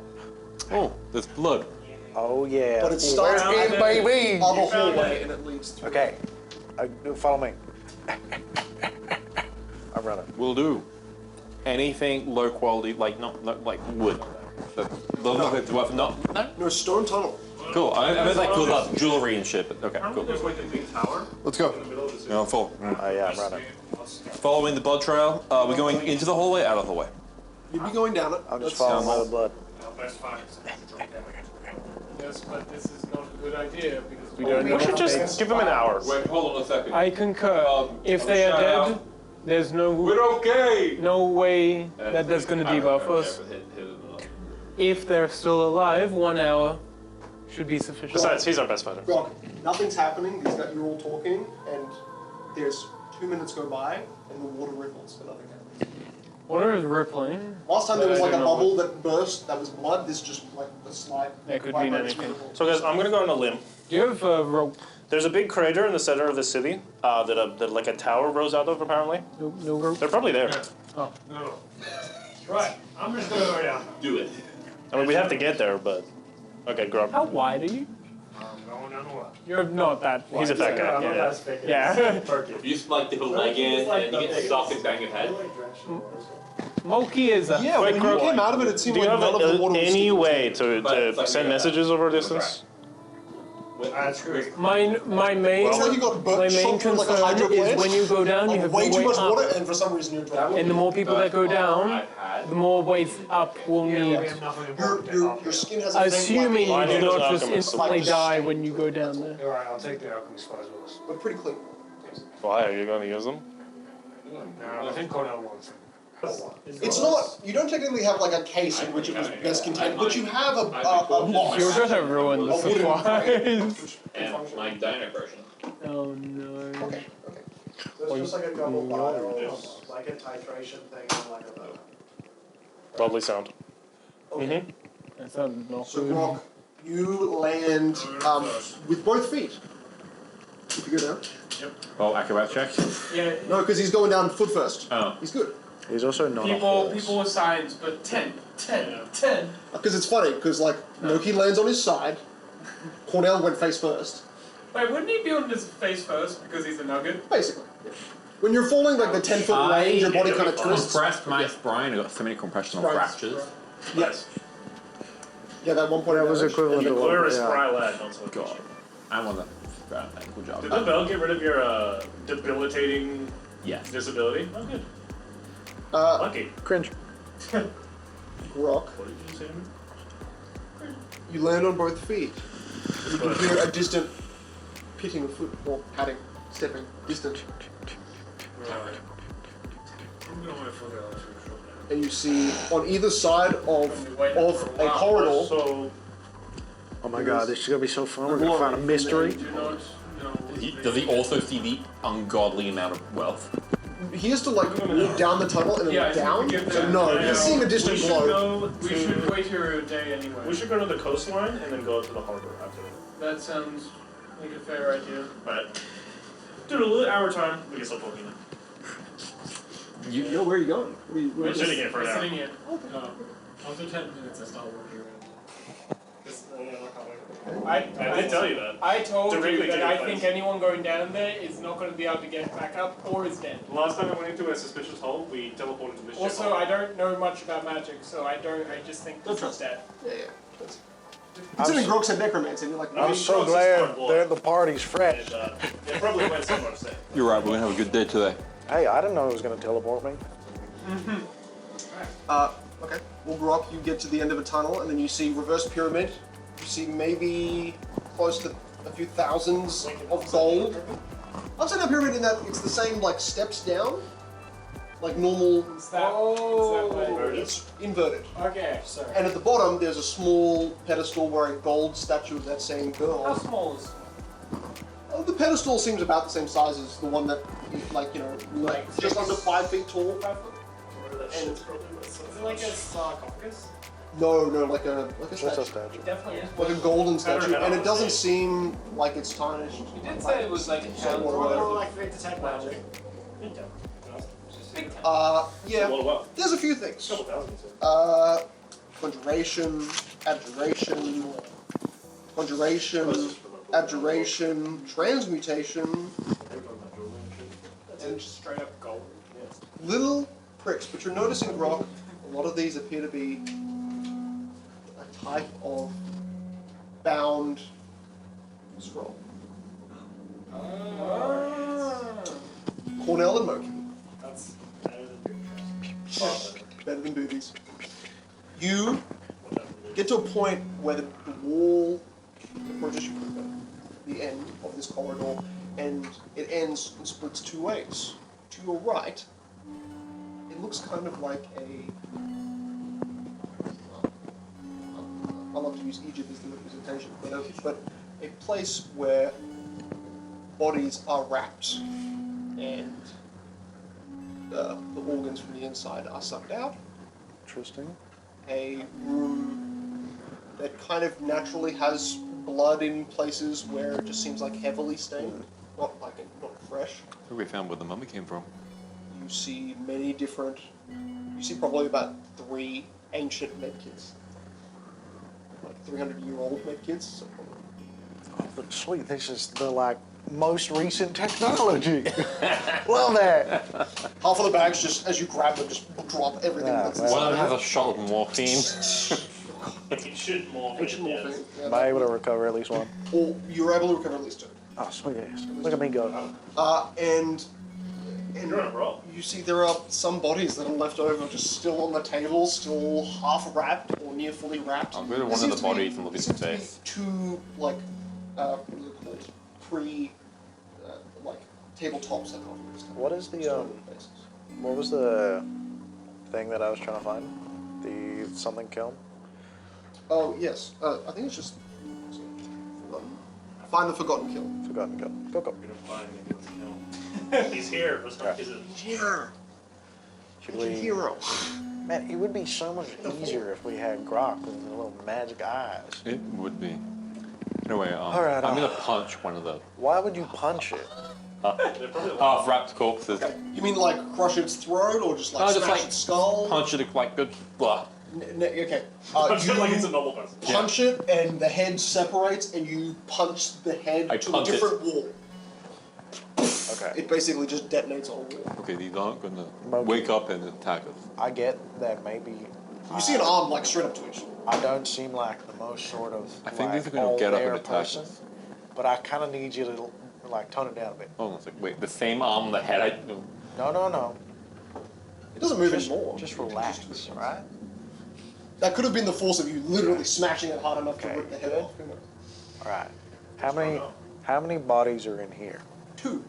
Oh, there's blood. Oh yeah. But it starts in, baby. on the hallway, and it leads through. Okay. Follow me. I'm running. Will do. Anything low quality, like not like wood. No. No, stone tunnel. Cool. I meant like cool up jewelry and shit. But okay, cool. There's like a big tower Let's go. in the middle of the city. Yeah, I'm full. Yeah, I'm running. Following the blood trail. We're going into the hallway, out of the hallway. You'd be going down it. I'm just That's- following the blood. That's fine. Yes, but this is not a good idea because we We don't know. should just give him an hour. Wait, hold on a second. I concur. If they are dead, there's no okay. no way that that's going to debuff us. If they're still alive, 1 hour should be sufficient. Besides, he's our best fighter. Grog, nothing's happening. These guys, you're all talking, and there's 2 minutes go by, and the water ripples, but nothing happens. Water is rippling. Last time there was I like a don't know bubble that burst, that was blood. This just like a slide. That could mean anything. So guys, I'm gonna go on a limb. Do you have a rope? There's a big crater in the center of the city that like a tower rose out of apparently. No rope? They're probably there. Oh. No. Right, I'm just gonna go down. Do it. I mean, we have to get there, but okay, Grub. How wide are you? I'm going down the left. You're not that wide. He's a fat guy. I'm not Yeah. that big. Yeah. Turkey. You just like dip a leg in and you get stuck and bang your head. Moki is a... Yeah, Wait, when you Grog, came out of it, it seemed Do you like have none of the water was any sticking. way But to it's like send you're- messages over a distance? That's good. My main It's like you got my main shot through like a concern hydro is plant. when you go down, you have way no too way much water, up. and for some reason you're drowning. And the more people that go down, the more ways up will We need. have nothing important to help Your you. skin has a Assuming Well, I you know do there's not an just alchemist. instantly die when you go down there. Alright, I'll take the alchemy supplies with us. but pretty clean. Why are you going to use them? Now, I think Cornell wants it. It's not. You don't technically have like a case in which it was best contained, but you have a box. You're gonna ruin the A wooden supplies. And my diner version. Oh no. Okay. So it's just like a couple vials, like a titration thing, and like a... Probably sound. Okay. That sounds not So good. Grog, you land with both feet. If you go down. Oh, acrobat check. Yeah. No, because he's going down foot first. Oh. He's good. He's also not a People horse. with signs, but 10, 10. Because it's funny, because like Loki lands on his side, Cornell went face first. Wait, wouldn't he be on his face first because he's a nugget? Basically. Yeah. When you're falling like the 10-foot range, your body kind of twists. Compressed my spine. I got so many compressional fractures. Yes. Yeah, that 1 point That was equivalent to We're a yeah. spry lad, don't so God, I'm on the good job. Did the bell get rid of your debilitating Yes. disability? Oh, good. Lucky. Cringe. Rock. What did you say to me? You land on both feet. You can hear a distant pitting of foot, or padding, stepping, distant. Right. I'm going for the other two. And you see on either side of a corridor. So, Oh my god, this is gonna be so fun. We're gonna find a mystery. Do not know. Does he also see the ungodly amount of wealth? He has to like walk down the tunnel and then Yeah, I look think down. we give So them- no, yeah, he's seeing a distant we should glow. go We to, should wait here a day anyway. we should go to the coastline and then go to the harbor after that. That sounds like a fair idea. Alright. Dude, a little hour time, we can start talking now. Yo, where are you going? We're sitting here for We're an hour. sitting here. After 10 minutes, I start walking around. I did tell you that. I told Directly you to that your I place. think anyone going down there is not going to be able to get back up or is dead. Last time I went into a suspicious hole, we teleported to this ship. Also, I don't know much about magic, so I just think this is dead. Yeah, yeah. Considering Grog said necromancy, and you're like, I'm mean, so Ross is glad part blood. they're the party's fresh. And, it probably went somewhere safe. You're right. We're gonna have a good day today. Hey, I didn't know it was gonna teleport me. Okay. Well, Grog, you get to the end of a tunnel, and then you see reverse pyramid. You see maybe close to a few thousands of gold. Upside down pyramid in that it's the same like steps down, like normal. It's that way. It's inverted. Okay, sorry. And at the bottom, there's a small pedestal where a gold statue of that same How girl. small is Oh, the pedestal seems about the same size as the one that, like, you know, like just under 5 feet tall. Is it like a sarcophagus? No, like a What's a statue. statue? It definitely is. Like a golden statue, and it doesn't Yeah. seem like it's tarnished. You did say it was like a Or or whatever. like great detect magic. Yeah. Well, well, There's a few things. couple thousand. Conjuration, abjuration, transmutation, and just straight up gold. little pricks, but you're noticing, Rock, a lot of these appear to be a type of bound scroll. Cornell and Moki. That's Better than boobies. You get to a point where the wall approaches you, the end of this corridor, and it ends and splits two ways. To your right, it looks kind of like a. I love to use Egypt as the representation, but a place where bodies are wrapped and the organs from the inside are sucked out. Interesting. A room that kind of naturally has blood in places where it just seems like heavily stained, not fresh. I think we found where the mummy came from. You see many different. You see probably about 3 ancient medkits, like 300-year-old medkits. So Oh, but sweet, this is the like most recent technology. Love that. half of the bags, just as you grab them, just drop everything Yeah, that's well, One of inside. them has a shot of morphine. It should morph. Ancient Yes. morphine. Yeah, Am I able to recover at least one? or you're able to recover at least 2. Oh, sweet ass. Look at me go. And You're on a roll. you see there are some bodies that are left over, just still on the table, still half wrapped or near fully wrapped. I'll go to There one of seems the to be- bodies and look at there his seems to be face. 2 like what are they called? Like tabletops that offer this kind What of is the stone faces. what was the thing that I was trying to find? The something kiln? Oh yes, I think it's just find the forgotten kill. Forgotten kiln. Go go. He's here. Let's not visit. Yeah, Should ancient we? hero. Man, it would be so much easier if we had Grok with the little magic eyes. It would be. Anyway, All right, I'm gonna punch one of the. Why would you punch it? Half wrapped corpses. Okay. You mean like crush its throat or just like No, smash just like its skull? punch it like good. Blah. Okay. Punch You it like it's a normal person. punch it and the head separates and you punch the head I to a punch it. different wall. Okay. It basically just detonates on a wall. Okay, these aren't gonna Monkey. wake up and attack us. I get that maybe. You see an arm like straight up twitch. I don't seem like the most sort of I think like these are gonna all get up there and attack person, us. but I kind of need you to like tone it down a bit. Hold on a second. Wait, the same arm, the head. No. It doesn't move Just, anymore. just relax, right? That could have been the force of you literally smashing it hard enough to Okay, rip the head good. off. Who knows? All right. How many bodies are in here? 2.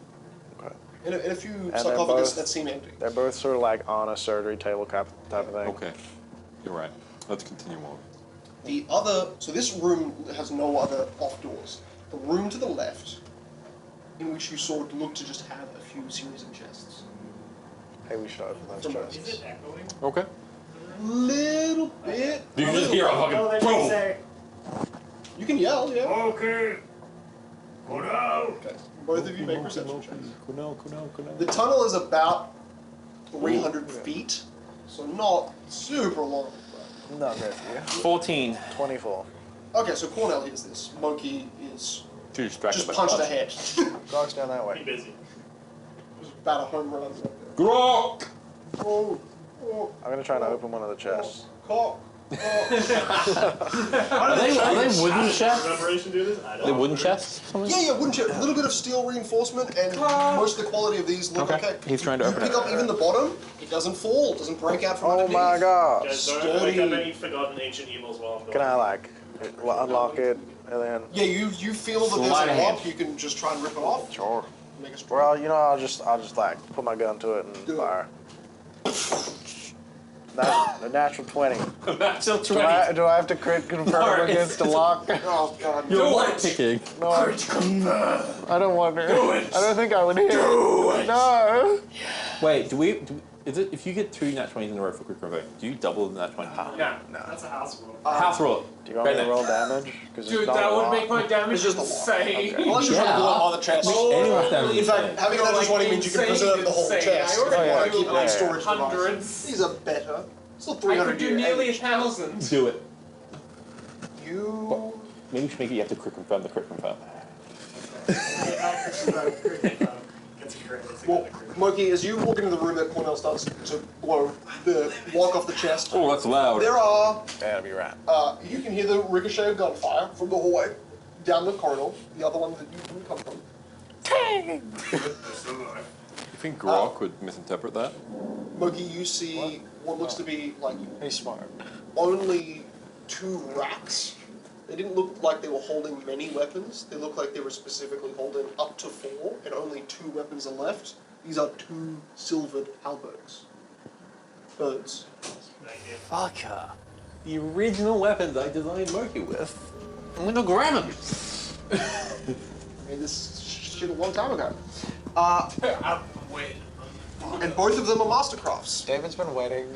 Okay. In a few they're sarcophagus both- that seem empty. They're both sort of like on a surgery table type of thing. Okay, you're right. Let's continue on. The other, so this room has no other off doors. The room to the left, in which you saw looked to just have a few series of chests. Hey, we should open those From chests. Is it echoing? Okay. Little bit. You can just hear a No, fucking they boom. say, You can yell, yeah. Okay. Go down. Okay. Both of you make perception checks. Kuno. The tunnel is about 300 feet, so not super long. Not bad for you. 14. 24. Okay, so Cornell hears this. Monkey is Too distracted just by punched punch. ahead. Grog's down that be way. busy. It was about a home run. Grok! Oh, I'm gonna try to open one of the chests. cock. Are they wooden chests? Preparation do this? I Are don't they know. wooden chests? Yeah, wouldn't you? A little bit of steel reinforcement, and most of the quality of these look okay. He's trying to You open pick it. up even the bottom, it doesn't fall, it doesn't break out from Oh underneath. my god! Guys, don't wake up Sturdy. any forgotten ancient evils while I'm going. Can I like unlock it and then? Yeah, you feel that there's Sleight a of lock, hand. you can just try and rip it off. Sure. Make a strike. Well, you know, I'll just like put my gun to it and Do it. fire. A natural 20. Natural Do I have to crit confirm against the lock? Oh god. You're light picking. No, I don't want to. I don't think I would hit. No. Wait, is it if you get 2 nat 20s in a row for quick revoke, do you double the nat 20? No, that's a house rule. House rule. Do you want me to roll damage? Dude, that would make my damage It's just a lot. insane. Unless you're trying to blow up on the chest. Anyone's damage. In fact, having an natural 20 means you can preserve the whole chest. I already yeah, do keep it like in storage device. hundreds. These are better. Still I 300 could do year nearly age. 1,000. Do it. You... Maybe we should make it you have to crit confirm the crit confirm. Well, Moki, as you walk into the room that Cornell starts to blow the lock off the chest, Oh, that's loud. there are, That'll be right. you can hear the ricochet of gunfire from the hallway down the corridor, the other one that you didn't come from. You think Grok would misinterpret that? Moki, you see what looks to be like He's smart. only 2 racks. They didn't look like they were holding many weapons. They looked like they were specifically holding up to 4, and only 2 weapons are left. These are 2 silvered halberds. Birds. Fucker. The original weapons I designed Moki with. I'm gonna grab them. I made this shit a long time ago. Wait. And both of them are mastercrafts. David's been waiting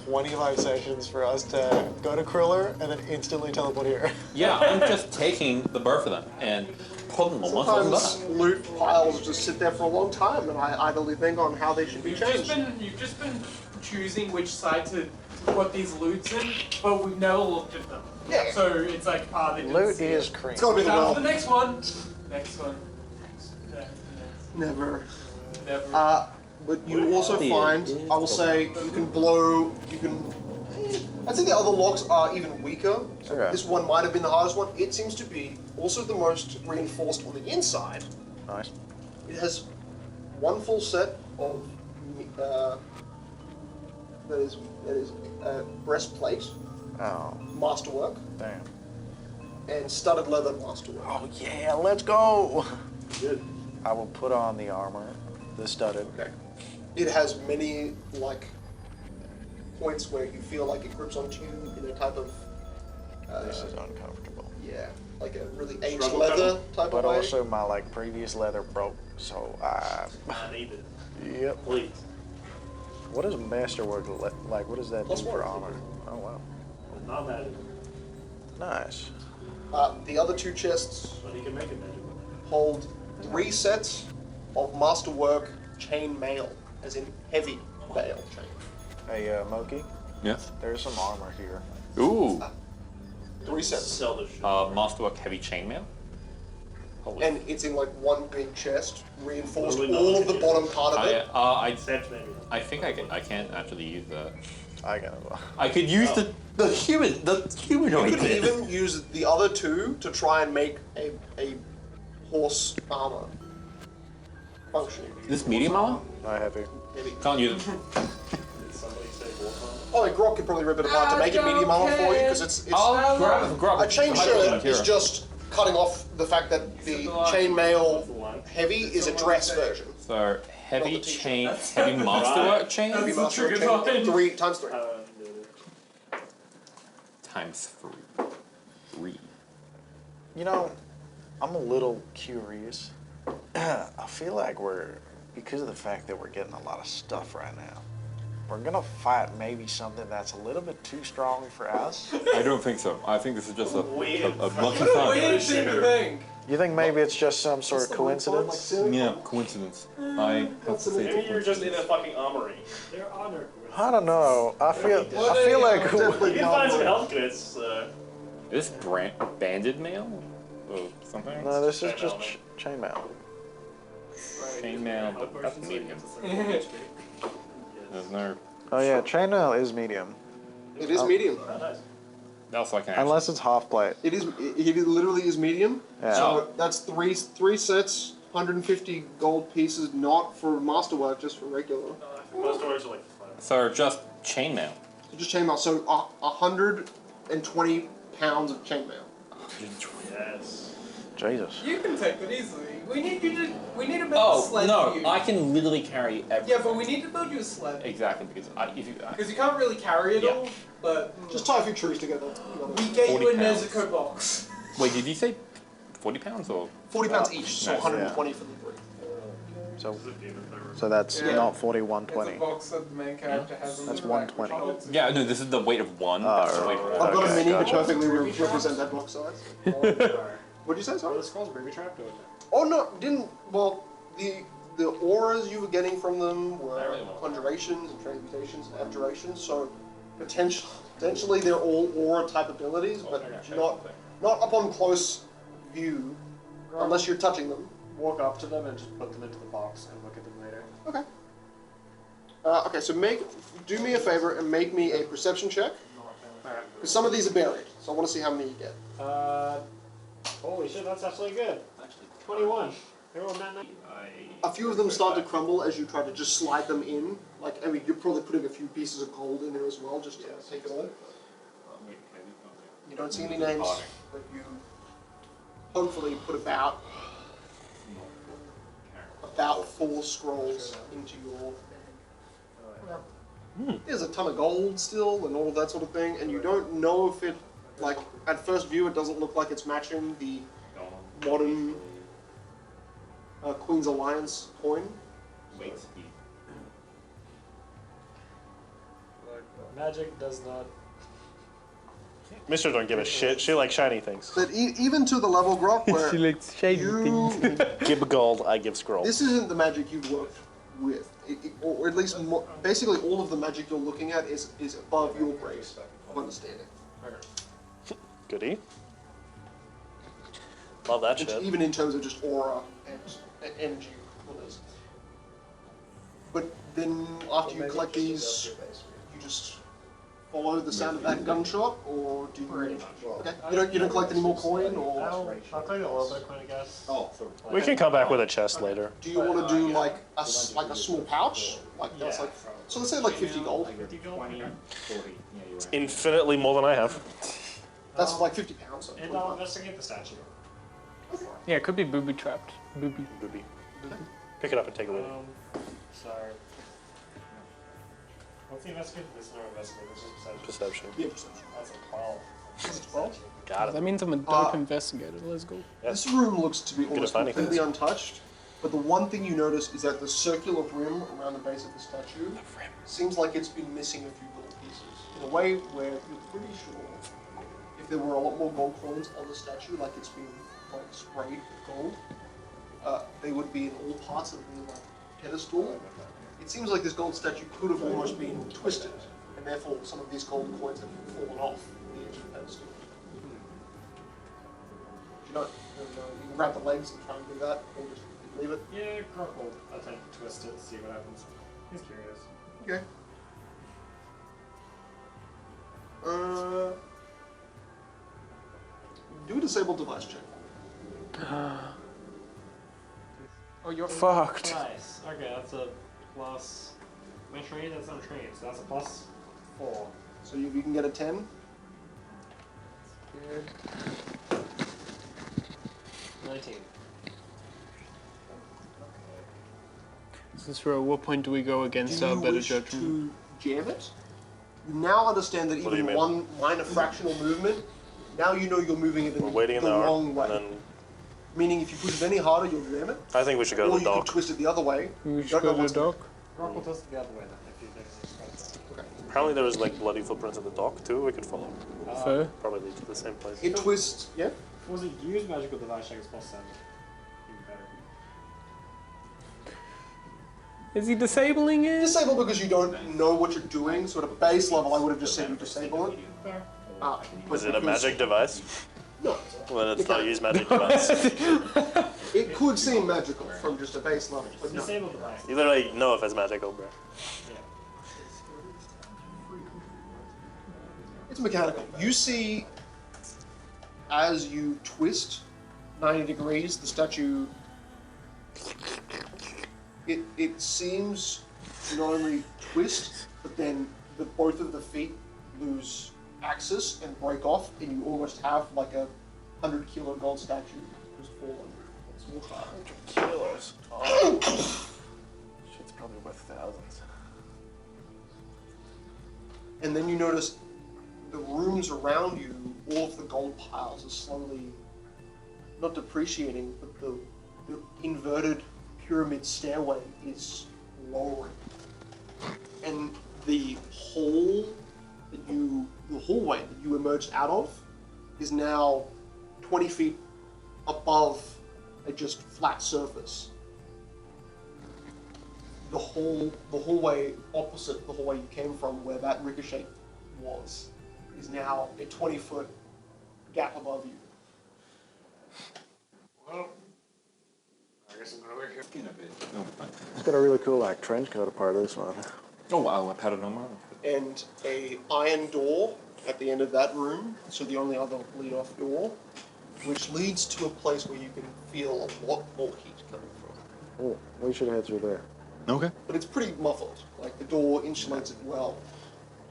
25 sessions for us to go to Krueler and then instantly teleport here. Yeah, I'm just taking the both of them and putting them on one Sometimes loot piles just sit there for a long time, and I idly think on how they should be changed. You've just been choosing which side to put these loots in, but we've never looked at them. Yeah. So it's like, they didn't Loot see is it. cream. It's gotta be the Now well. for the next one. Next one. Never. Never. But you also find, I will say, you can blow, I'd say the other locks are even weaker. Okay. This one might have been the hardest one. It seems to be also the most reinforced on the inside. Nice. It has 1 full set of, that is breastplate, Oh, masterwork, damn. and studded leather masterwork. Oh yeah, let's go. Good. I will put on the armor, the studded. Okay. It has many, like, points where you feel like it grips onto you in a type of, This is uncomfortable. yeah, like a really aged Struggle leather type But of way. also my like previous leather broke, so I. I need it. Yep. Please. What does masterwork like? What does that Plus do for 1. armor? Oh wow. Not magic, Nice. The other 2 chests but he can make it magic. hold 3 sets of masterwork chain mail, as in heavy mail chain. Hey, Moki, Yes. there's some armor here. Ooh. 3 sets. Sell this shit. Masterwork heavy chainmail. Holy. And it's in like one big chest, reinforced Really all not of the bottom part of it. I think I can't actually use that. I got it. I could use the humanoid You could bit. even use the other two to try and make a horse armor functioning. This medium armor? Not heavy. Maybe. Can't use it. Somebody say Warhammer. Oh, like Grok could probably rip it apart to make it medium armor for you, because it's grab a chain I shirt don't is care. just cutting off the fact that the chainmail heavy is a dress version. So heavy chain, heavy masterwork chain Heavy masterwork chain, 3 times 3. times 3. You know, I'm a little curious. I feel like because of the fact that we're getting a lot of stuff right now, we're gonna fight maybe something that's a little bit too strong for us. I don't think so. I think this is just a lucky Weird thing to think. You think maybe it's just some sort of coincidence? Yeah, coincidence. I have to say it's a Maybe you're just in coincidence. a fucking armory. They're honored. I don't know. I feel like You can find some health kits. Is this banded mail? Or something? no, this is just chainmail. Chainmail, but that's medium. There's no. Oh yeah, chainmail is medium, It is medium. That's like an actual. unless it's half plate. It literally is medium. Yeah. So that's three sets, 150 gold pieces, not for masterwork, just for regular. Most stores are like So just chainmail. So just chainmail. So 120 pounds of chainmail. yes. Jesus. You can take that easily. We need you to. We need to build a Oh sled for no! you. I can literally carry everything. Yeah, but we need to build you a sled. Exactly because if you. Because you can't really carry it Yeah. all. But Just tie a few trees together. we get you 40 a pounds. Nezuko box. Wait, did you say 40 pounds or? 40 pounds each, so Nice. 120 for the 3. So that's Yeah. not 40, It's a 120. box that the main character has on That's the back, 120. which holds it. Yeah, no. This is the weight of one. Oh, That's the weight of right. one. I've got a Okay, mini to gotcha. perfectly represent that box size. What did you say, sorry? This calls booby trapped or Oh no, well, the auras you were getting from them were conjurations and transmutations and abjurations, so potentially they're all aura type abilities, but not upon close view, unless you're touching them. walk up to them and just put them into the box and look at them later. Okay. Okay, so do me a favor and make me a perception check, Alright. because some of these are buried, so I want to see how many you get. Holy shit, that's actually good. 21. They rolled that night. A few of them start to crumble as you try to just slide them in. Like, I mean, you're probably putting a few pieces of gold in there as well, just to take it all. You don't see any names, but you hopefully put about 4 scrolls into your. There's a ton of gold still and all of that sort of thing, and you don't know if it, like, at first view, it doesn't look like it's matching the modern Queen's Alliance coin. Magic does not. Mister don't give a shit. She likes shiny things. But even to the level, Grok, where likes shady you, Give gold, I give scroll. this isn't the magic you've worked with, or at least basically all of the magic you're looking at is above your grade of understanding. Goodie. Love that shit. Even in terms of just aura and energy. But then after you collect these, you just follow the sound of that gunshot, or do you? Okay, you don't collect any more coin, or I'll take a little bit of coin, I guess. We can come back with a chest later. do you want to do like a small pouch? Like that's like, so let's say like 50 gold. It's infinitely more than I have. That's like 50 pounds. And I'll investigate the statue. Yeah, it could be booby trapped. Booby. Booby. Pick it up and take it with you. Sorry. What's the investigate? This is no investigate. This is Perception. perception. Yeah, perception. That's a 12. Is it 12? Got That it. means I'm a dope investigator. Let's go. This room looks to be at almost finding completely things. untouched, but the one thing you notice is that the circular rim around the base of the statue seems like it's been missing a few little pieces. In a way where you're pretty sure if there were a lot more gold coins on the statue, like it's been like sprayed with gold, they would be in all parts of the pedestal. It seems like this gold statue could have almost been twisted, and therefore some of these gold coins have fallen off the edge of the pedestal. You know, you can grab the legs and try and do that, or just leave it. Yeah, Croc will attempt to twist it, see what happens. He's curious. Okay. Do a disabled device check. Oh, you're fucked. Nice. Okay, that's a plus. Am I trained? That's untrained, so that's a plus 4. So you can get a 10. Good. 19. Since we're at what point do we go against Do our you better wish judgment? to jam it? You now understand that What do you even mean? one minor fractional movement, now you know you're moving it in We're waiting in the the wrong arc, way. and then Meaning if you push it any harder, you'll jam it. I think we should go Or to you the could dock. twist it the other way. We You should don't know go to what's the dock. Croc will twist it the other way then, if you think Okay. Apparently there was like bloody footprints at the dock too. We could follow. Fair. Probably lead to the same place. It twists, yeah? If it was a used magical device check, it's plus 7. Even better. Is he disabling it? Disable because you don't know what you're doing, so at a base level I would have just said you disable it. Fair. But Is it a because- magic device? No. Well, it's not a Okay. used magic device. It could seem magical from just a base level, but no. Disable device. You literally know if it's magical, bro. Yeah. It's mechanical. You see, as you twist 90 degrees, the statue, it seems to not only twist, but then both of the feet lose axis and break off, and you almost have like a 100-kilo gold statue just fallen. Kilos. Oh. Shit's probably worth thousands. And then you notice the rooms around you, all of the gold piles are slowly, not depreciating, but the inverted pyramid stairway is lowering. And the hallway that you emerged out of is now 20 feet above a just flat surface. The hallway opposite the hallway you came from, where that ricochet was, is now a 20-foot gap above you. Well, I guess I'm gonna wait here. It's got a really cool like trench coat a part of this one. Oh wow, I had it on mine. And a iron door at the end of that room, so the only other lead-off door, which leads to a place where you can feel a lot more heat coming from. Oh, we should head through there. Okay. But it's pretty muffled. Like the door insulates it well.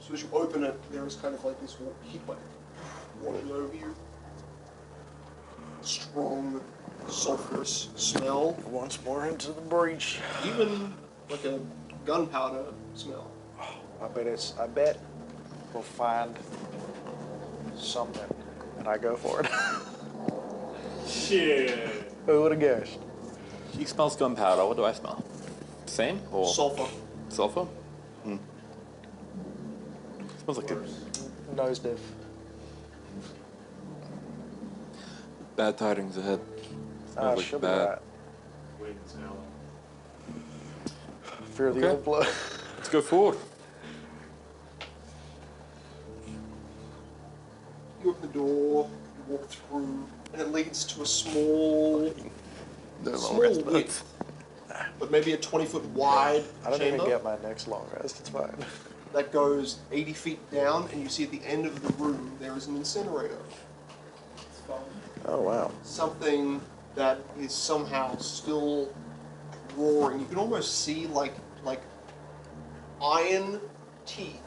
So as you open it, there is kind of like this heat wave rolling over you. Strong, sulfurous smell. Once more into the breach. Even like a gunpowder smell. I bet we'll find something. And I go for it. Shit. Who would have guessed? She smells gunpowder. What do I smell? Same or Sulfur. sulfur? Smells like a Nose diff. bad tidings ahead. Smells like She'll be bad. right. Wait until. Fear the Okay. old blood. Let's go forward. You open the door, you walk through, and it leads to a small width, but maybe a 20-foot wide I don't chamber even get my next long rest. It's fine. that goes 80 feet down, and you see at the end of the room there is an incinerator. Oh wow. Something that is somehow still roaring. You can almost see like iron teeth,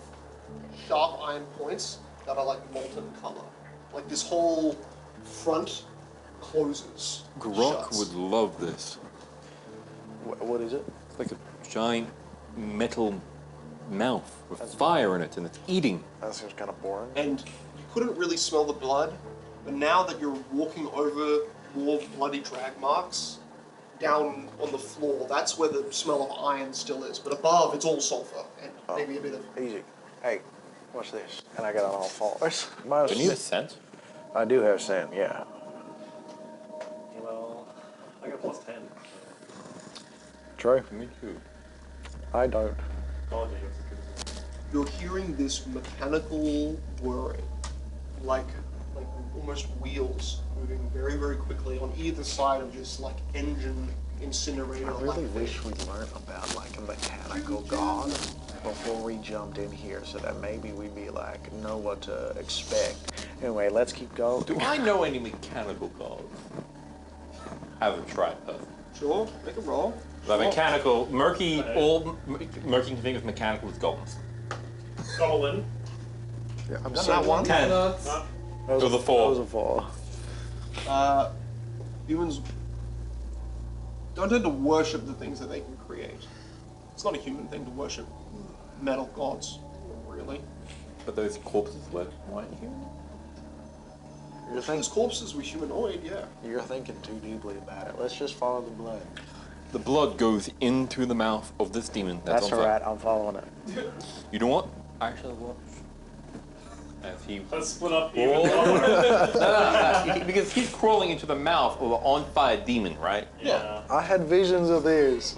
sharp iron points that are like molten color. Like this whole front closes. Grok shuts. would love this. What is it? It's like a giant metal mouth with fire in it, and it's eating. That seems kind of boring. And you couldn't really smell the blood, but now that you're walking over more bloody drag marks down on the floor, that's where the smell of iron still is. But above, it's all sulfur and maybe a bit of. Easy. Hey, watch this. And I got on all fours. Do you need a scent? I do have sand, yeah. Well, I got plus 10. True. Me too. I don't. You're hearing this mechanical whirring, like almost wheels moving very, very quickly on either side of this like engine incinerator. I really wish we learned about like a mechanical god before we jumped in here, so that maybe we'd be like know what to expect. Anyway, let's keep going. Do I know any mechanical gods? Haven't tried personally. Sure, make a roll. The mechanical, murky, all murky can think of mechanical is goblins. Goblin. Yeah, I'm Not saying one. 10. No. It was a 4. That was a 4. Humans don't tend to worship the things that they can create. It's not a human thing to worship metal gods, really. But those corpses weren't human? Those corpses were humanoid, yeah. You're thinking too deeply about it. Let's just follow the blood. The blood goes into the mouth of this demon. That's on fire. alright, I'm following it. You know what? Actually, watch. As he Let's split up even crawls. more. Because he's crawling into the mouth of an on-fire demon, right? Yeah. I had visions of this.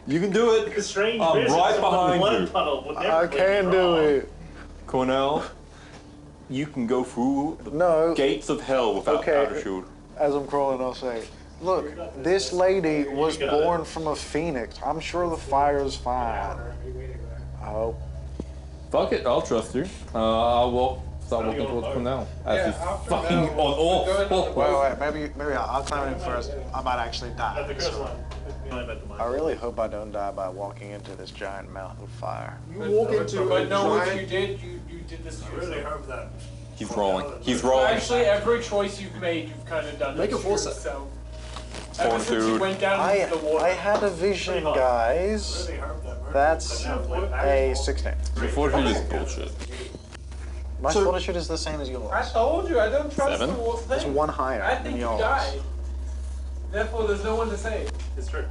You can do it. The strange I'm business right of the behind blood you. puddle would I never can be do wrong. it. Cornell, you can go through the No. gates of hell without Okay. powder shield. As I'm crawling, I'll say, look, this lady was born from a phoenix. I'm sure the fire's fine. I hope. Fuck it, I'll trust you. I'll start walking towards Cornell. As he's fucking on all fours. Wait, maybe I'll climb in first. I might actually At die. the coastline. Behind at the mine. I really hope I don't die by walking into this giant mouth of fire. You walk into a But no, if you giant... did, you did this to I really yourself. hope that. He's rolling. He's rolling. Actually, every choice you've made, you've kind of done Make this a to foresight. yourself. Ever since you Fortitude. went down into the water. I had a vision, guys. Really hope that. That's a 16. Your fortitude is bullshit. My So- fortitude is the same as yours. I told you, I don't trust 7? the whole thing. It's one higher I than think you yours. died. Therefore, there's no one to save. It's true.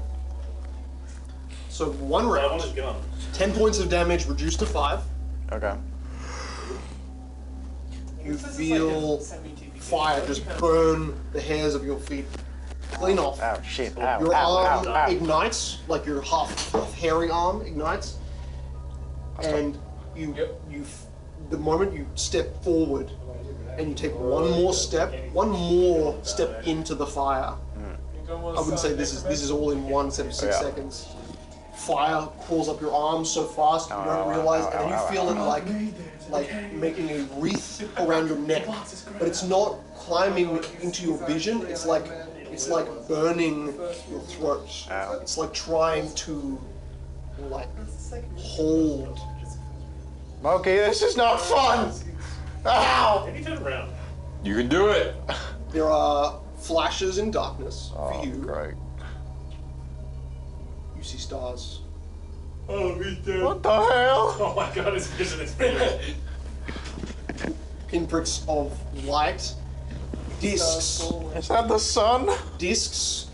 So one But I round, want his gun. 10 points of damage reduced to 5. Okay. You feel fire just burn the hairs of your feet clean off. Ow, shit. Ow, Your ow, arm ow, ow. ignites, like your half hairy arm ignites, and the moment you step forward and you take one more step into the fire. I wouldn't say this is all in one set of 6 Yeah. seconds. Fire crawls up your arm so fast you don't realize, and then you feel it like making a wreath around your neck, but it's not climbing into your vision. It's like burning your throat. Ow. It's like trying to like hold. Monkey, this is not fun! Ow! Maybe turn around. You can do it. There are flashes in darkness Oh, for you. great. You see stars. Oh, me too. What the hell? Oh my god, his vision is bigger. Pinpricks of light. Discs. Is that the sun? Discs.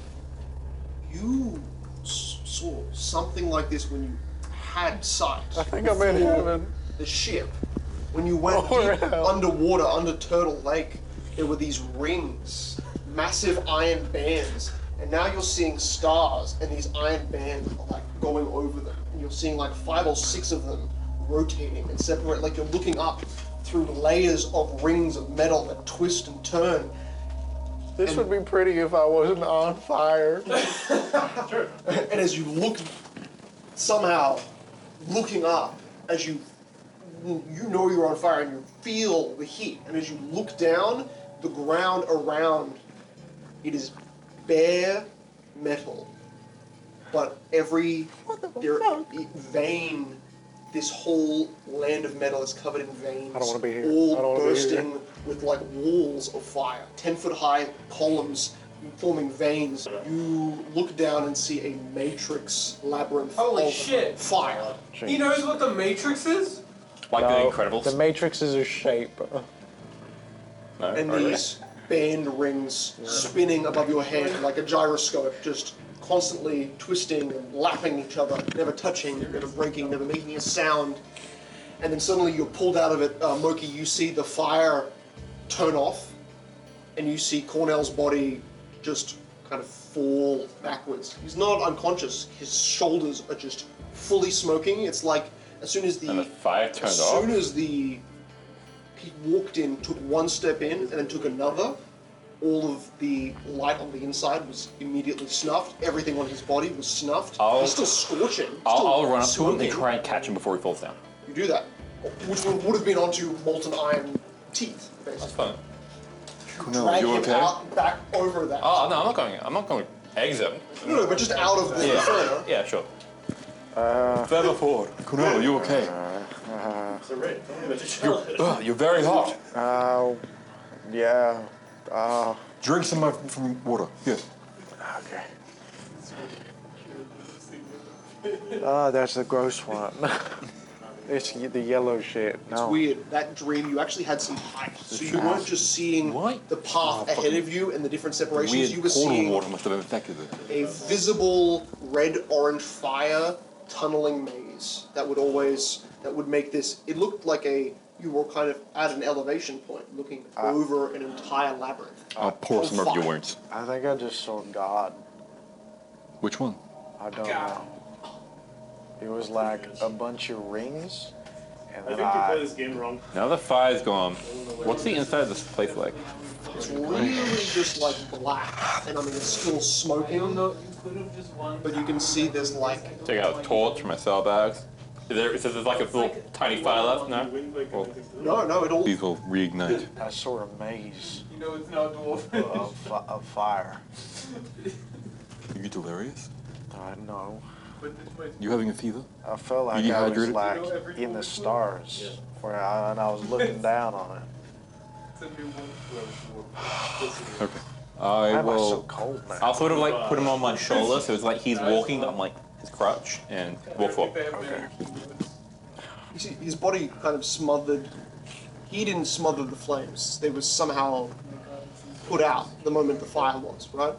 You saw something like this when you had sight. I think I'm in heaven. The ship. When you went Oh, deep hell. underwater, under Turtle Lake, there were these rings, massive iron bands, and now you're seeing stars, and these iron bands are like going over them, and you're seeing like 5 or 6 of them rotating and separate, like you're looking up through layers of rings of metal that twist and turn. This would be pretty if I wasn't on fire. And as you look, somehow, looking up, as you know you're on fire and you feel the heat, and as you look down, the ground around, it is bare metal. But every vein, this whole land of metal is covered in veins. I don't wanna be here. All I don't wanna be bursting with like walls of fire. 10-foot high columns forming veins. You look down and see a matrix labyrinth Holy of shit. fire. He knows what the Matrix is? Like No, the Incredibles. The Matrix is a shape. No, And really? these band rings spinning above your head like a gyroscope, just constantly twisting and lapping each other, never touching, never breaking, never making a sound. And then suddenly you're pulled out of it, Moki, you see the fire turn off, and you see Cornell's body just kind of fall backwards. He's not unconscious. His shoulders are just fully smoking. It's like as soon as And the fire turned off? he walked in, took one step in, and then took another, all of the light on the inside was immediately snuffed. Everything on his body was snuffed. He's still scorching. I'll run up to him and smoking. try and catch him before he falls down. You do that, which would have been onto molten iron teeth, basically. That's fine. Drag No, you him okay? out, back over that. Oh no, I'm not going to exit. No, but just out of the inferno. Yeah, sure. Further forward. Krueler, you okay? It's a raid. Tell me about your You're very hot. Yeah. Drink some from water. Here. Okay. Oh, that's the gross one. It's the yellow shit. It's No. weird. That dream, you actually had some height. So you weren't just seeing the path ahead of you and the different separations. Weird You were portal seeing water must have affected it. a visible red-orange fire tunneling maze that would make this. It looked like you were kind of at an elevation point, looking over an entire labyrinth. I'll pour some of your fire. words. I think I just saw God. Which one? I don't know. It was like a bunch of rings, and I then think you play this game wrong. Now the fire's gone. What's the inside of this place like? It's really just like black, and I mean it's still smoking. But you can see there's like Take out a torch from my saddlebags. Is there like a little tiny fire left? No? Well, no, it all. these will reignite. that sort of maze You know it's not dwarf. of fire. Are you delirious? I know. You having a fever? I felt like You I was dehydrated? like in the stars, and I was looking down on it. It's a new one. Okay. Why I am I so will. cold now? I'll sort of like put him on my shoulder, so it's like he's walking, but I'm like his crutch, and walk forward. Okay. You see, his body kind of smothered. He didn't smother the flames. They were somehow put out the moment the fire was, right?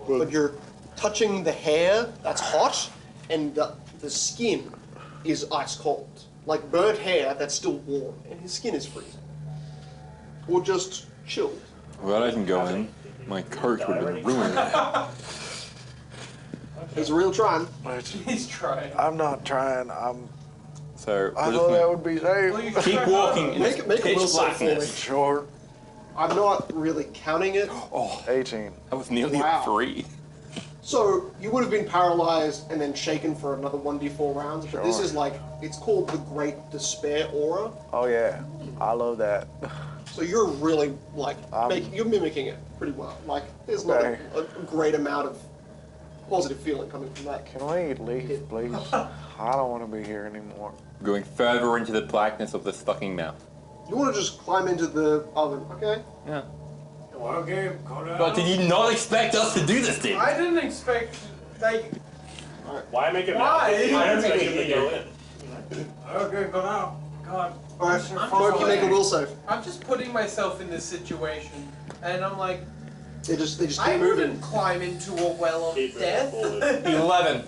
But you're touching the hair, that's hot, and the skin is ice cold. Like burnt hair that's still warm, and his skin is freezing. Or just chilled. Well, I can go in. My coat would have been ruined. He's a real trying. He's trying. I'm not trying. So I we're thought that just would be safe. gonna keep walking in Make a will pitch save for me. blackness. Sure. I'm not really counting it. 18. I was nearly Wow. at 3. So you would have been paralyzed and then shaken for another 1d4 rounds, but this Sure. is like, it's called the Great Despair Aura. Oh yeah, I love that. So you're really like, Um, you're mimicking it pretty well. Like there's not Okay. a great amount of positive feeling coming from that. Can we leave, please? I don't want to be here anymore. Going further into the blackness of this fucking mouth. You want to just climb into the oven, okay? Yeah. Okay, go down. But did you not expect us to do this, dude? I didn't expect, like, Why make it Why? matter? I I don't don't think expect him to go in. Okay, go down. God. Alright, Mark, you make a will save. I'm just putting myself in this situation, and I'm like, They just I keep moving. wouldn't climb into a well of Keep death. moving 11.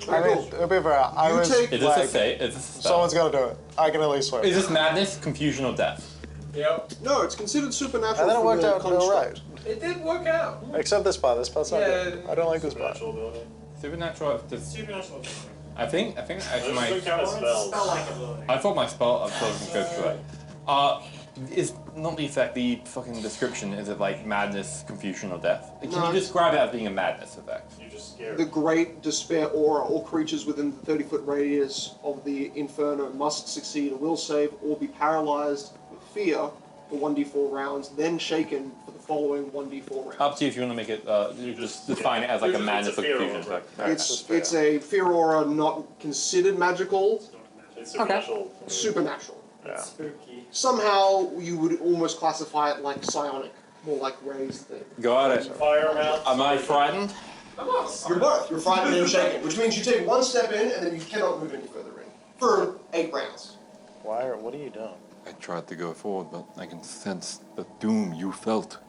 I mean, to be fair, I You was take- Is this like, a say? Is this a spell? someone's got to do it. I can at least swim. Is this madness, confusion, or death? Yep. No, it's considered supernatural. And then it from worked the out construct. right. It did work out. Except this spot. This spot's not good. Yeah. I don't like this spot. Supernatural ability. Supernatural. Supernatural. I think actually Those my. don't count as spells. Spell-like ability. I thought my spell. I thought I was gonna go through it. Is not the effect the fucking description? Is it like madness, confusion, or death? Can No. you describe it as being a madness effect? You're just scared. The Great Despair Aura. All creatures within the 30-foot radius of the Inferno must succeed a will save or be paralyzed with fear for 1d4 rounds, then shaken for the following 1d4 rounds. Up to you if you want to make it. You just define it as like a madness or fear confusion aura. effect. It's a fear aura not considered magical, It's supernatural. supernatural. Spooky. Somehow you would almost classify it like psionic, more like Ray's thing. Got it. Fire mouth. Am I frightened? You're both. You're frightened and shaken, which means you take one step in and then you cannot move any further in for 8 rounds. What are you doing? I tried to go forward, but I can sense the doom you felt.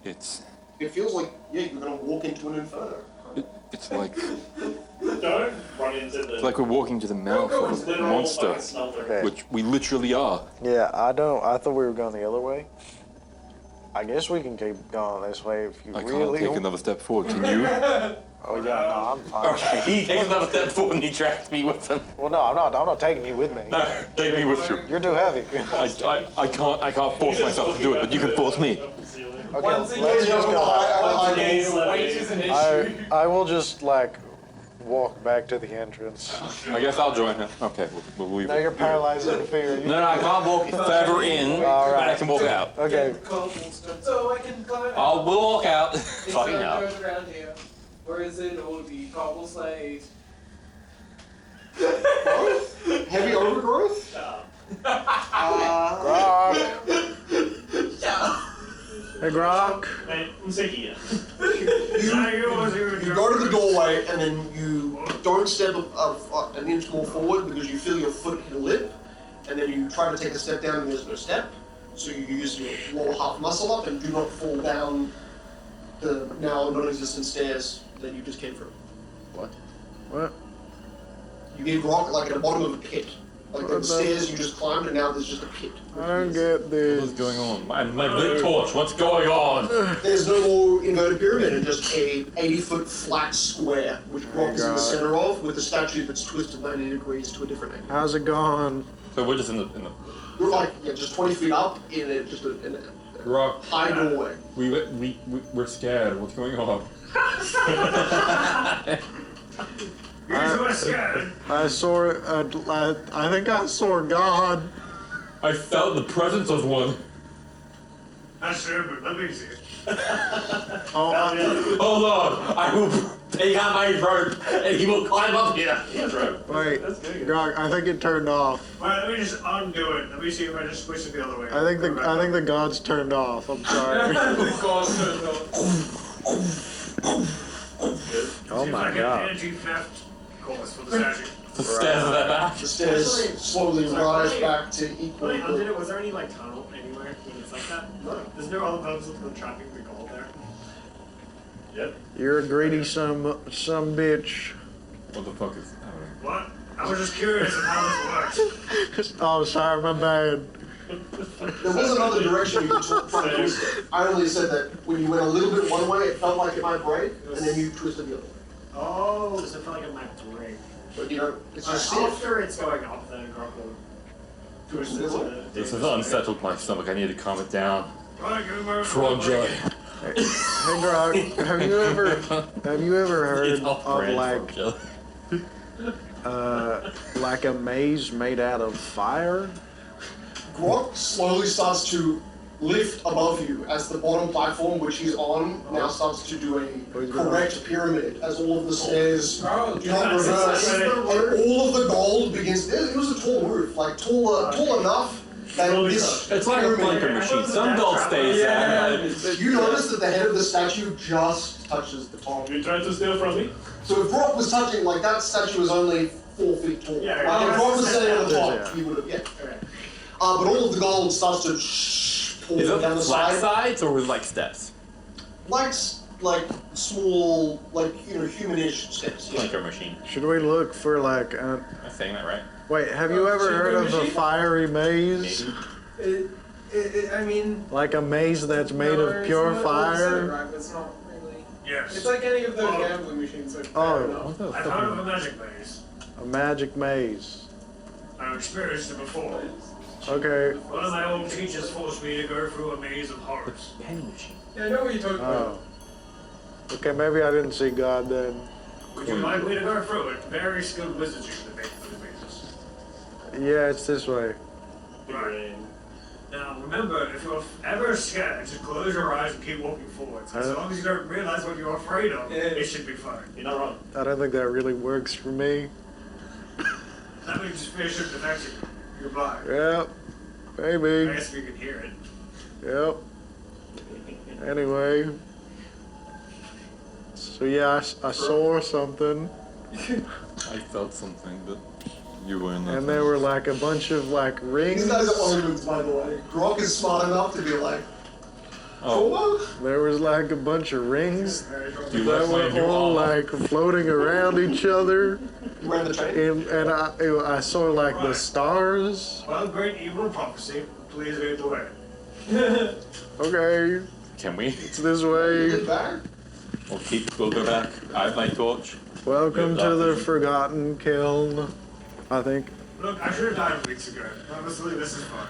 It's It feels like, yeah, you're gonna walk into an inferno. it's like Don't run into the it's like we're walking to the mouth of a literal monster, fucking smelter. Okay. which we literally are. Yeah, I thought we were going the other way. I guess we can keep going this way if you I can't really take want. another step forward. Can you? Oh yeah, no, I'm fine. He takes another step forward and he drags me with him. Well, no, I'm not taking you with me. No, take me with you. You're too heavy. I can't force myself to do it, but you can force me. Okay, let's just go. Weight is an issue. I will just like walk back to the entrance. I guess I'll join him. Okay, we'll leave. Now you're paralyzed in fear. No, I can't walk further in, but I can walk out. Okay. So I can climb out. I will walk out. Is Fucking there a out. road around here? Or is it all the cobble slate? Heavy overgrowth? Grok. Hey, Grok. You go to the doorway and then you don't step an inch more forward because you feel your foot hit a lip, and then you try to take a step down and there's no step, so you use your lower half muscle up and do not fall down the now non-existent stairs that you just came from. What? You get rock like at the bottom of a pit. Like the What the- stairs you just climbed and now there's just a pit. I don't get this. What's going on? My lit torch, what's going on? There's no more inverted pyramid and just a 80-foot flat square, which Brock is in the God. center of, with a statue that's twisted 90 degrees to a different angle. How's it going? So we're just in the We're like, just 20 feet up in a rock. high doorway. We're scared. What's going on? I saw. I think I saw God. I felt the presence of one. That's true, but let me see. Oh, Hold on, I will take out my rope and he will climb up here. He has rope. wait, Grok. I think it turned off. Well, let me just undo it. Let me see if I just switch it the other way. I think the God's turned off. I'm sorry. Oh Seems my like God. an energy theft course for the statue. The stairs of that back. The stairs slowly rise back to When I equal. undid it, was there any like tunnel anywhere when it's like that? No. There's no other purpose than trapping the gold there. Yep. You're a greedy some bitch. What the fuck is happening? What? I was just curious of how this works. Oh, sorry, my bad. There was another direction you could try to twist it. I only said that when you went a little bit one way, it felt like it might break, and then you twisted the other way. Oh, so it felt like it might break. But you know, it's just stiff. After it's going up, then Grok will twist it. So This has unsettled my stomach. I need to calm it down. Right, give me my Project. Hey, Grok, have you ever heard It's all of brand like a maze made out of fire? Grok slowly starts to lift above you as the bottom platform, which he's on, now starts to do a correct pyramid as all of the stairs do not reverse. And all of the gold begins. It was a tall roof, like tall enough that this It's like a pyramid. blinker machine. Some gold stays there. You notice that the head of the statue just touches the top. You tried to steal from me? So if Grok was touching, like that statue was only 4 feet tall. Yeah, Like if Grok was standing on the top, yeah. he would have, yeah. But all of the gold starts to pour Is down it the flat side. sides or with like steps? Like small, like, humanish steps. Yeah. Blinker machine. Should we look for like? Am I saying that right? Wait, have you ever heard of a fiery maze? Maybe. I mean, Like a maze that's made no, of pure it's not- well, it's fire? right, but it's not really. Yes. It's like any of those gambling machines. Like, Oh. What the I've fuck? heard of a magic maze. A magic maze. I've experienced it before. Okay. One of my old teachers forced me to go through a maze of horrors. Penny machine. Yeah, I know what you're talking about. Oh. Okay, maybe I didn't see God then. Would you like me to go through it? Very skilled wizards usually make those mazes. Yeah, it's this way. Right. Now remember, if you're ever scared, just close your eyes and keep walking forward. As long as you don't realize what you're afraid of, it should be fine. You're not wrong. I don't think that really works for me. That means fear should affect you. You're blind. Yep. I Maybe. guess we can hear it. Yep. Anyway. So yeah, I saw something, I felt something, but you were in and there were like a bunch of like rings. These guys are omens, by the way. Grok is smart enough to be like, Oh, There was like a bunch of rings Do you that like my were new all armor? like floating around each other, you ran the train. and I saw like the stars. Well, great evil prophecy. Please lead the way. Okay, Can we? it's this way. Get back. We'll go back. I have my torch. Welcome Yeah, to the that- Forgotten Kiln. I think. Look, I should have died weeks ago. Honestly, this is fun.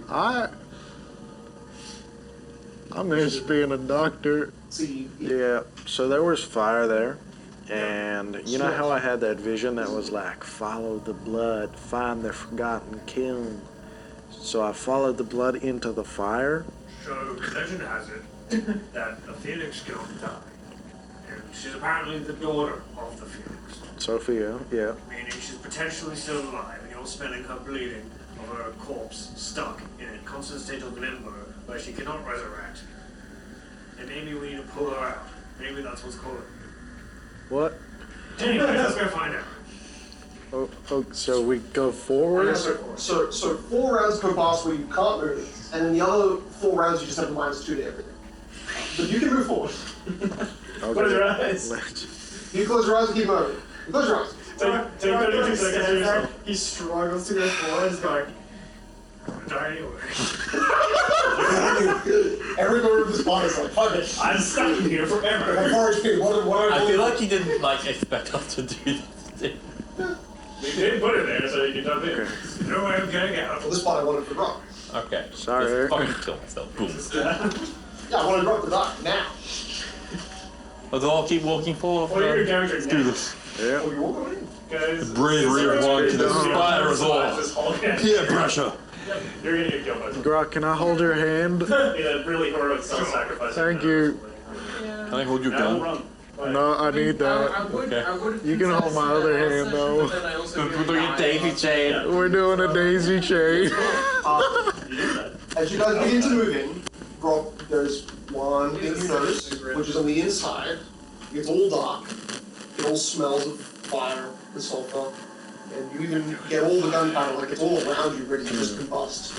I miss being a doctor. See, Yeah, so there was fire there, and you know how I had that vision that was like, follow the blood, find the forgotten kiln. So I followed the blood into the fire. So, legend has it that a phoenix girl died. And she's apparently the daughter of the phoenix. Sophia, yeah. Meaning she's potentially still alive, and you're spending her bleeding of her corpse stuck in a constant state of limbo where she cannot resurrect. And maybe we need to pull her out. Maybe that's what's calling you. What? Anyway, let's go find out. Oh, so we go forward? so 4 rounds go past where you can't move, and then the other 4 rounds you just have -2 to everything. But you can move forward. Close your eyes. You close your eyes and keep moving. You close your eyes. Take 32 seconds to yourself. He struggles to go forward. He's going, Die anyway. Every member of this pod is like, fuck it. I'm stuck in here forever. I feel like you didn't expect us to do this. We did put it there so you can jump in. No way of getting out. For this part, I wanted to rock. Okay. Sorry. Just fucking kill myself. Boom. Yeah, I wanted to rock the dock now. Let's all keep walking forward. What are your characters Let's do this. Yeah. Oh, you walk over in. Guys, Bravery of one to inspire us all. This whole game. Peer pressure. You're gonna get killed by something. Grok, can I hold your hand? In a really heroic self-sacrifice. Thank you. Can I hold your Now we'll gun? run. No, I need that. Okay. You can hold my other hand, though. We're doing a daisy chain. We're doing a daisy chain. As you guys begin to move in, Grok, there's one thing you notice, which is on the inside. It's all dark. It all smells of fire and sulfur. And you even get all the gunpowder, like it's all around you, ready to just combust.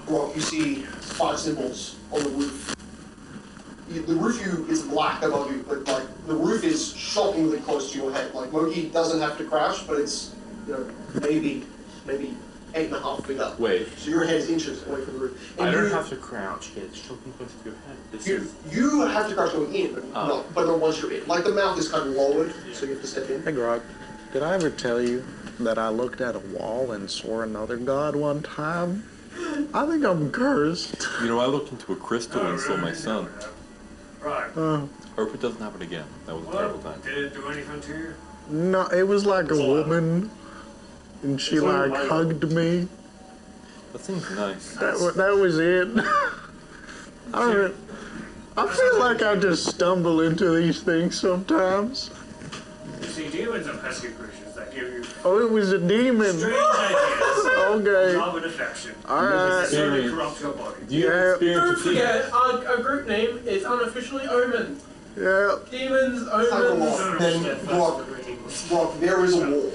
Grok, you see 5 symbols on the roof. The roof is black above you, but like the roof is shockingly close to your head. Like Moki doesn't have to crash, but it's maybe 8.5 feet up. Wait. So your head's inches away from the roof. And I don't have to crouch. It's choking close to your head. This is. You have to crash going in, but not once you're in. Like the mouth is kind of lowered, so you have to step in. Hey, Grok, did I ever tell you that I looked at a wall and saw another god one time? I think I'm cursed. You know, I looked into a crystal and saw my son. Right. Hope it doesn't happen again. That was a terrible time. Did it do anything to you? No, it was like a woman, and she like hugged me. That seems nice. That was it. I feel like I just stumble into these things sometimes. You see, demons are pesky creatures that give you Oh, it was a demon. strange ideas, Okay. love and affection. Alright. Slowly corrupt your body. Do you Yeah. experience Don't a demon? forget, our group name is unofficially OMENS. Yeah. Demons, Cycle omens. off. Then Brock, there is a wall,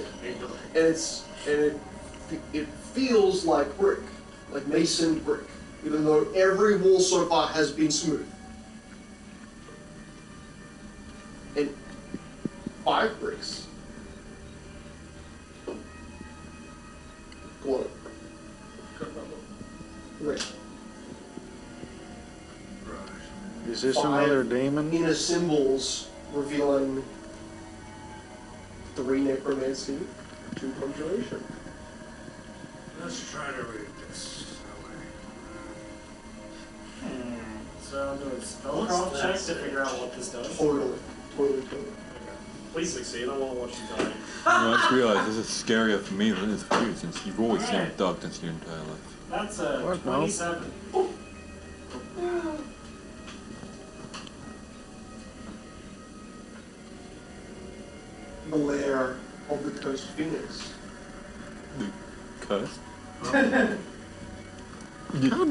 and it feels like brick, like masoned brick, even though every wall so far has been smooth. And 5 bricks. Go on. Red. Is this 5 another demon? inner symbols revealing 3 necromancy, 2 conjuration. Let's try to read this. So I'm doing spellcraft checks to figure out what this does. Totally. Please succeed. I want to watch you die. I just realized this is scarier for me than it is for you, since you've always seen darkness your entire life. That's a What, no? 27. The lair of the Coast Phoenix. Cursed? God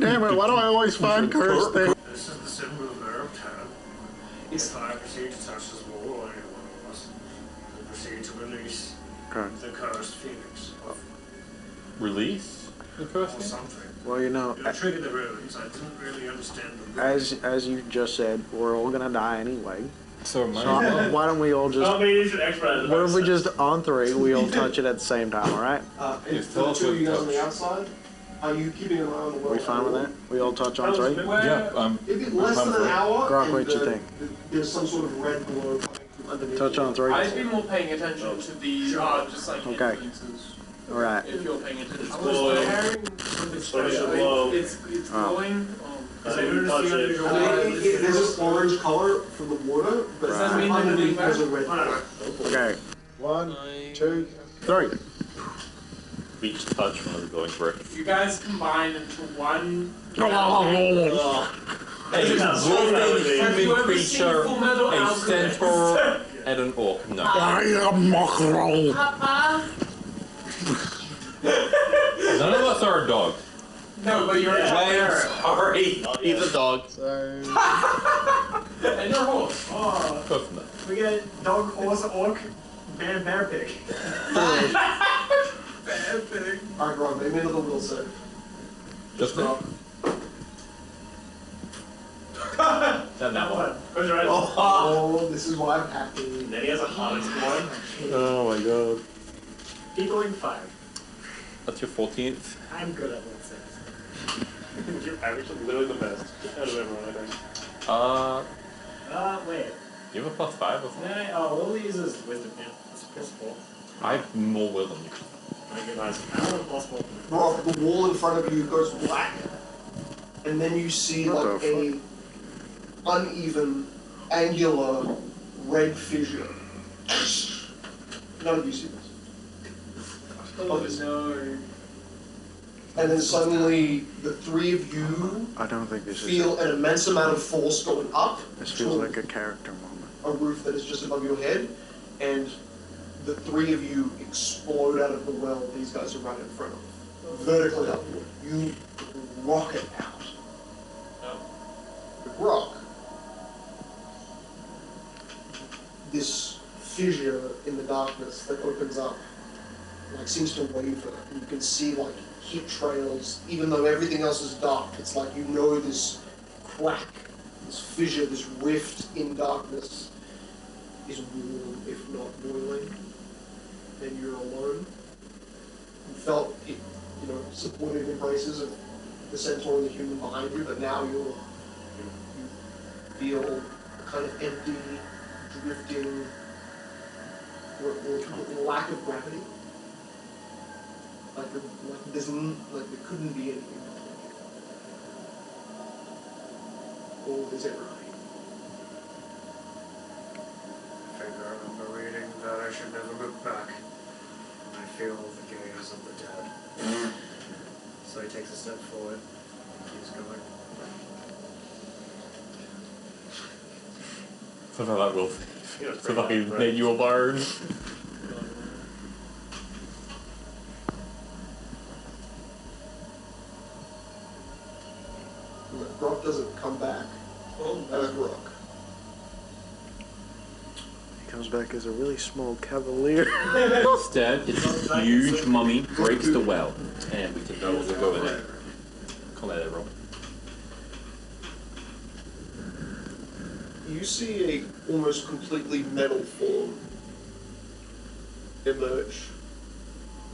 damn it, why do I always find cursed things? This is the symbol of Mayor of Town. If I proceed to touch this wall or any one of us, we proceed to release the cursed phoenix Release? The or cursed? something. Well, you know, It'll trigger the ruins. I didn't really understand the ruins. as you just said, we're all gonna die anyway. So my So why don't we all just? Oh, maybe you should expedite it. What if we just on three? We all touch it at the same time. All right? And for the two of you guys on the outside, are you keeping an eye on the Are world? we fine with that? We all touch on three. yeah, If it's less than an hour, Grok, and what you think? there's some sort of red glow coming from underneath. Touch on three. I'd be more paying attention to the just like Okay. influences. All right. If you're paying attention. I was preparing for the glow. It's glowing. I didn't touch it. I mean, there's an orange color from the water, but Does that mean underneath that there's a red glow. Okay. 1, 2, 3. We just touch one of the glowing bricks. You guys combine into one. A human creature, a centaur, and an orc. No. I am Mackerel. None of us are a dog. No, but you're Sorry. He's a dog. Sorry. and you're a horse. Oh, Close enough. we get dog, horse, orc, bear pig. Bad thing. Alright, Ron, make me another will save. Just it. Not that one. Close your eyes. Oh, this is why I'm happy. And then he has a hot exploring. Oh my god. Keep going 5. That's your 14th. I'm good at will saves. You're actually literally the best out of everyone, I think. Wait. You have a +5 with me? No, Will uses wisdom, yeah. That's +4. I have more will than you. Nice. I don't have +4. Rock, the wall in front of you goes black, and then you see What like a uneven, angular, red fissure. None of you see this. Oh no. And then suddenly, the three of you I don't think this feel an immense amount of force going up This to feels like a character moment. a roof that is just above your head, and the three of you explode out of the well these guys are right in front of. Vertically upward. You rocket out. The rock. This fissure in the darkness that opens up, like seems to waver. You can see like heat trails, even though everything else is dark. It's like you know this crack, this fissure, this rift in darkness is warm, if not boiling, and you're alone. You felt it, supportive embraces of the centaur and the human behind you, but now you feel a kind of empty, drifting, lack of gravity. Like there couldn't be anything. All is everything. I think I remember reading that I should never look back. And I feel the gaze of the dead. So he takes a step forward and keeps going. So that will. So fucking made you a bard. Brock doesn't come back as Brock. He comes back as a really small cavalier. Instead, it's a huge mummy breaks the well, and we can go in there. Can't let it roll. You see a almost completely metal form emerge,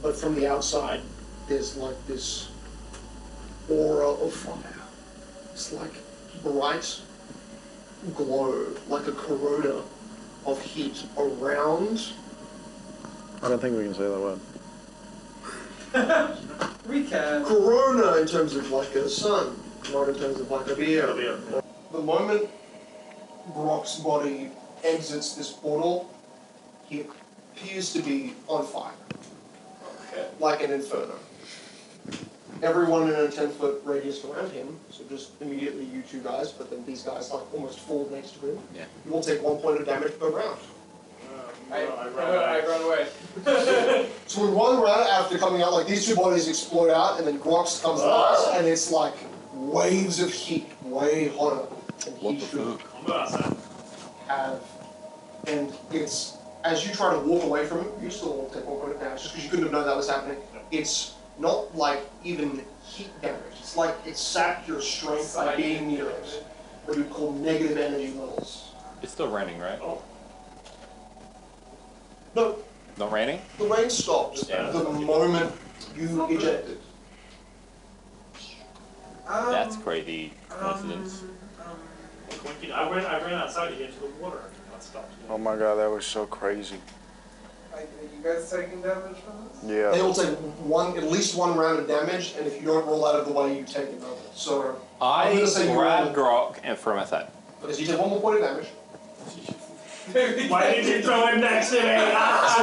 but from the outside, there's like this aura of fire. It's like bright glow, like a corona of heat around. I don't think we can say that word. We can. Corona in terms of like a sun, not in terms of like a beer. The moment Brock's body exits this portal, he appears to be on fire. Like an inferno. Everyone in a 10-foot radius around him, so just immediately you two guys, but then these guys like almost fall next to him. Yeah. You will take 1 point of damage per round. I run away. So in 1 round, after coming out, like these two bodies explode out, and then Grox comes last, and it's like waves of heat, way hotter than he should have. And it's, as you try to walk away from him, you still won't take 1 point of damage, just because you couldn't have known that was happening. It's not like even heat damage. It's like it sapped your strength by being near it. What you would call negative energy levels. It's still raining, right? Oh. No, Not raining? the rain stopped the moment you ejected. That's crazy coincidence. I ran outside to get to the water. That stopped. Oh my god, that was so crazy. Are you guys taking damage from this? Yeah. They will take at least one round of damage, and if you don't roll out of the way, you take another. So I'm I gonna say you grab roll, Grok and throw him aside. because you take 1 more point of damage. Why did you throw him next to me? Yeah,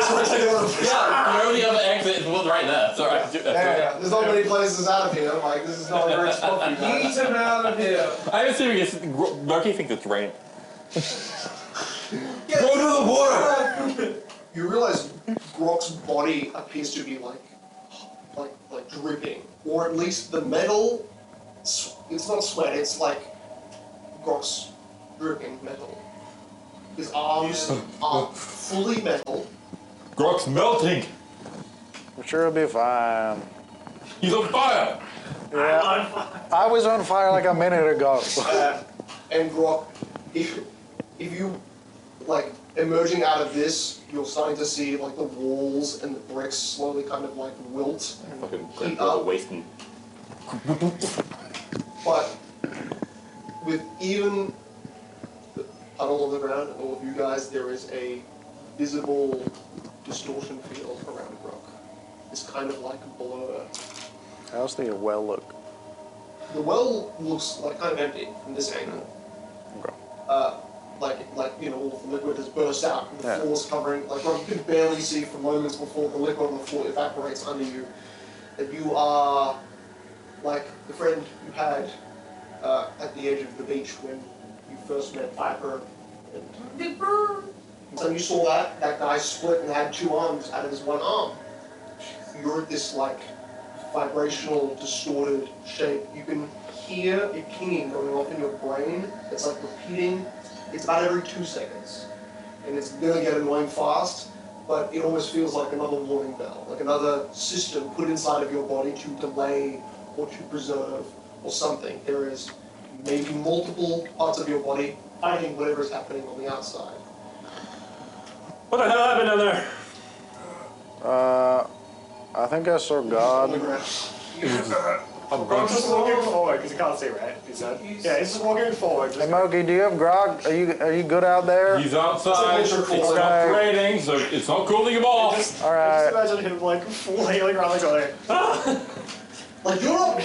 the other exit is right there. Sorry. Yeah, there's not many places out of here. Like, this is not a great spot for you guys. Eat him out of here. I'm serious. Rocky thinks it's rain. Go to the water! You realize Grok's body appears to be like dripping, or at least the metal. It's not sweat. It's like Grok's dripping metal. His arms are fully metal. Grok's melting. I'm sure it'll be fine. He's on fire. Yeah. I was on fire like a minute ago. And Grok, if you like emerging out of this, you're starting to see like the walls and the bricks slowly kind of like wilt and Fucking heat up. wasting. But with even the puddle on the ground and all of you guys, there is a visible distortion field around Grok. It's kind of like a blur. How's the well look? The well looks like kind of empty from this angle. Okay. Like you know, all of the liquid has burst out and the Yeah. floor's covering. Like you could barely see for moments before the liquid on the floor evaporates under you. That you are like the friend you had at the edge of the beach when you first met Viper. And so you saw that guy split and had 2 arms out of his 1 arm. You're at this like vibrational, distorted shape. You can hear it pinging going off in your brain. It's like repeating. It's about every 2 seconds. And it's gonna get annoying fast, but it almost feels like another warning bell, like another system put inside of your body to delay or to preserve or something. There is maybe multiple parts of your body fighting whatever is happening on the outside. What the hell happened down there? I think I saw On the God. ground. I'm just walking forward because you can't see, right? He said. Yeah, he's just walking forward. Hey Moki, do you have grog? Are you good out there? He's outside. It's not raining, so it's not cooling him off. All I right. just imagine him like flailing around the corner. Like you're not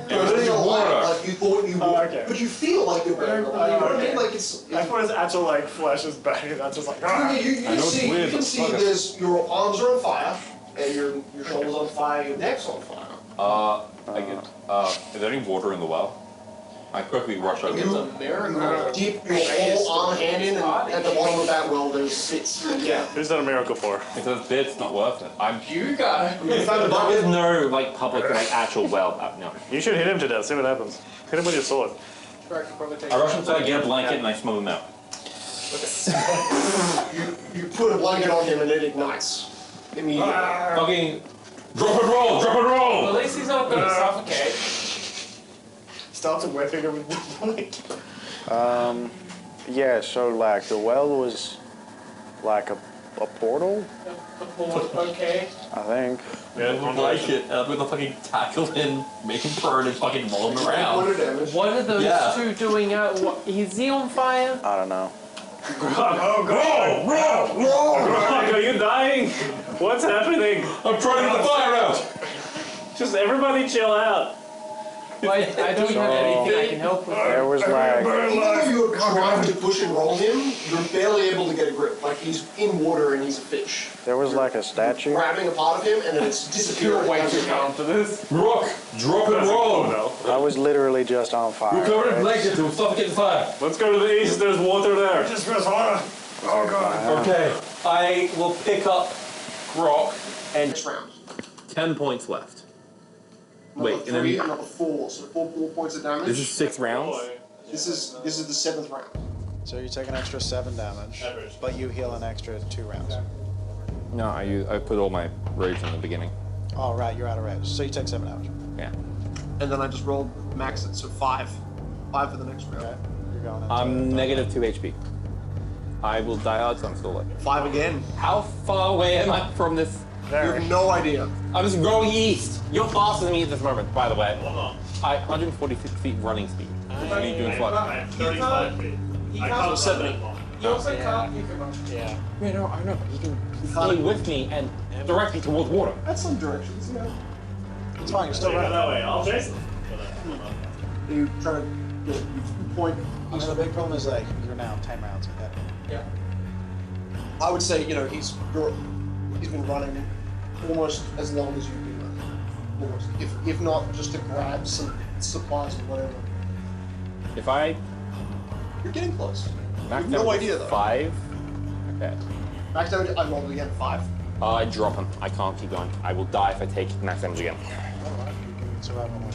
burning alive like you thought you would, okay. but you feel like you're burning alive. You know what I mean? Like it's. I thought his actual like flesh is burning. That's just like. You know it's see, weird, you can but see fuck it. there's your arms are on fire, and your shoulders on fire, your neck's on fire. I get. Is there any water in the well? I quickly rush over. You dip your whole arm hand in, and at the bottom of that well there's sits. Yeah. Who's done a miracle for? It says it's not worth it. You guys. You found a There bucket. is no like public like actual well. No. You should hit him to death. See what happens. Hit him with your sword. I rush inside, get a blanket, and I smoke him out. You put a blanket on him and it ignites immediately. Fucking drop and roll, drop and roll. At least he's not going to suffocate. Starts whipping him with the blanket. Yeah. So like the well was like a portal, Okay. I think. Yeah, I like it. I'm gonna fucking tackle him, make him burn, and fucking roll him Point around. of damage. What are those Yeah. 2 doing out? Is he on fire? I don't know. Oh god! Roll! Are you dying? What's happening? I'm trying to get the fire out. Just everybody chill out. Wait, I don't have anything I can help with. There was like. Even though you're trying to push and roll him, you're barely able to get a grip. Like he's in water and he's a fish. There was like a statue. Grabbing a part of him and then it's disappearing. You're way too calm for this. Rock, drop and roll. No. I was literally just on fire. We're covered in right? blankets. We'll suffocate the fire. Let's go to the east. There's water there. Just press water. Oh god. Okay. I will pick up Grok and Next round. 10 points left. Number Wait, and then 3 and number 4. So 4 points of damage. this is 6 rounds. This is the 7th round. So you take an extra 7 damage, but you heal an extra 2 rounds. No, I put all my rage in the beginning. Oh, right, you're out of rage. So you take 7 damage. Yeah. And then I just rolled max it, so 5. 5 for the next round. Okay. You're going into I'm negative 2 HP. I will die hard, so I'm still like. 5 again. How far away am I from this? You have no idea. I'm just going east. You're faster than me at this moment, by the way. 146 feet running speed. What are you doing what? 35 feet. He I can't. can't 70. He also can't pick him up. Yeah. Yeah, no, I know. He can stay with me and direct me towards water. That's some directions, yeah. It's fine, you're still Go running. that way. I'll chase them. You try to get you point. I mean, the big problem is like you're now 10 rounds ahead. Yeah. I would say, he's been running almost as long as you've been running. Almost. If not, just to grab some supplies or whatever. If I You're getting close. max You have no damage idea is though. 5, okay. Max damage, I rolled again 5. I drop him. I can't keep going. I will die if I take max damage again. Alright, you can survive on one.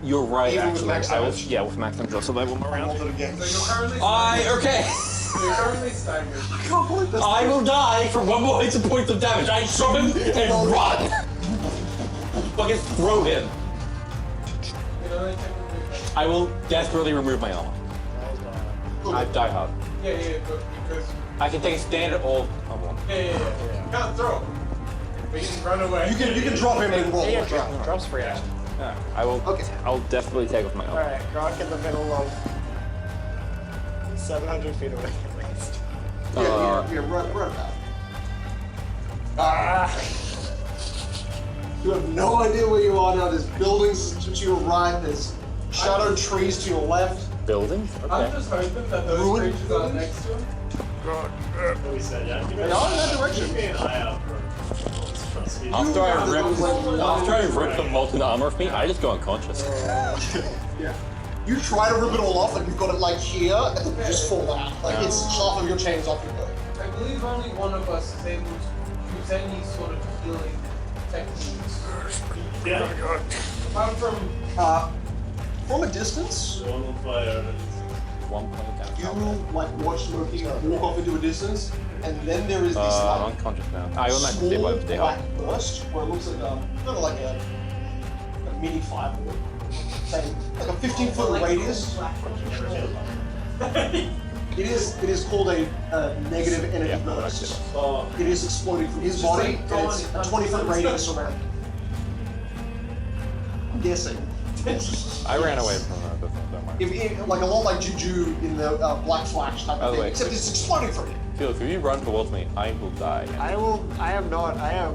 You're right, Even with actually. max damage? Yeah, with max damage, I'll survive one more I round. rolled it again. So you're currently Okay. You're currently staggered. I can't believe this. I will die from 1 more hit point of damage. I shove him and run. Fucking throw him. You know, they technically. I will desperately remove my armor. I die hard. Yeah, but because. I can take a standard or I won't. Yeah. You can't throw. But you can run away. You can drop him and roll. Yeah, drops free action. Yeah, I will. Okay. I'll definitely take off my armor. Alright, Grok in the middle of 700 feet away at least. Yeah, run about. You have no idea where you are now. There's buildings to your right. There's shadowed trees to your left. Buildings? I'm Okay. just hoping that those Ruined creatures are next to him. We said, yeah. They are in that direction. Keep an eye out for. After I rip the molten armor off me, I just go unconscious. Yeah. You try to rip it all off, and you've got it like here, and then you just fall out. Like it's half of your chains off your body. I believe only one of us is able to use any sort of healing techniques. Yeah. Apart From a distance, One will fire. 1 point of damage. you like watch Loki walk off into a distance, and then there is this I'm like unconscious now. I will not stay small by stay black up. burst where it looks like kind of like a mini fireball, say like a 15-foot radius. It is called a negative energy burst. It is exploding from his body, and it's a 20-foot radius around. I'm guessing. I ran away from that, but don't mind. Like a lot like Juju in the Black Flash type By of the thing, way, except it's exploding from him. Felix, if you run towards me, I will die. I am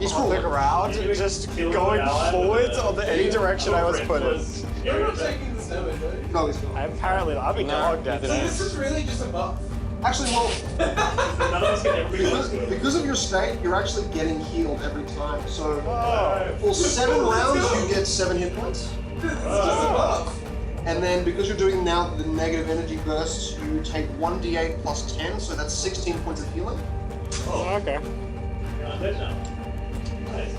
He's on the cool. ground, just going forwards on any direction I was put in. You're not taking this damage, right? No, he's not. Apparently, I'll be dogged at So this is really just a buff. Actually, well, None of us get every because of your state, you're actually getting healed every time. So for 7 rounds, you get 7 hit points. It's just a buff. And then because you're doing now the negative energy bursts, you take 1d8 plus 10, so that's 16 points of healing. Oh, okay. You're on dead now. Nice.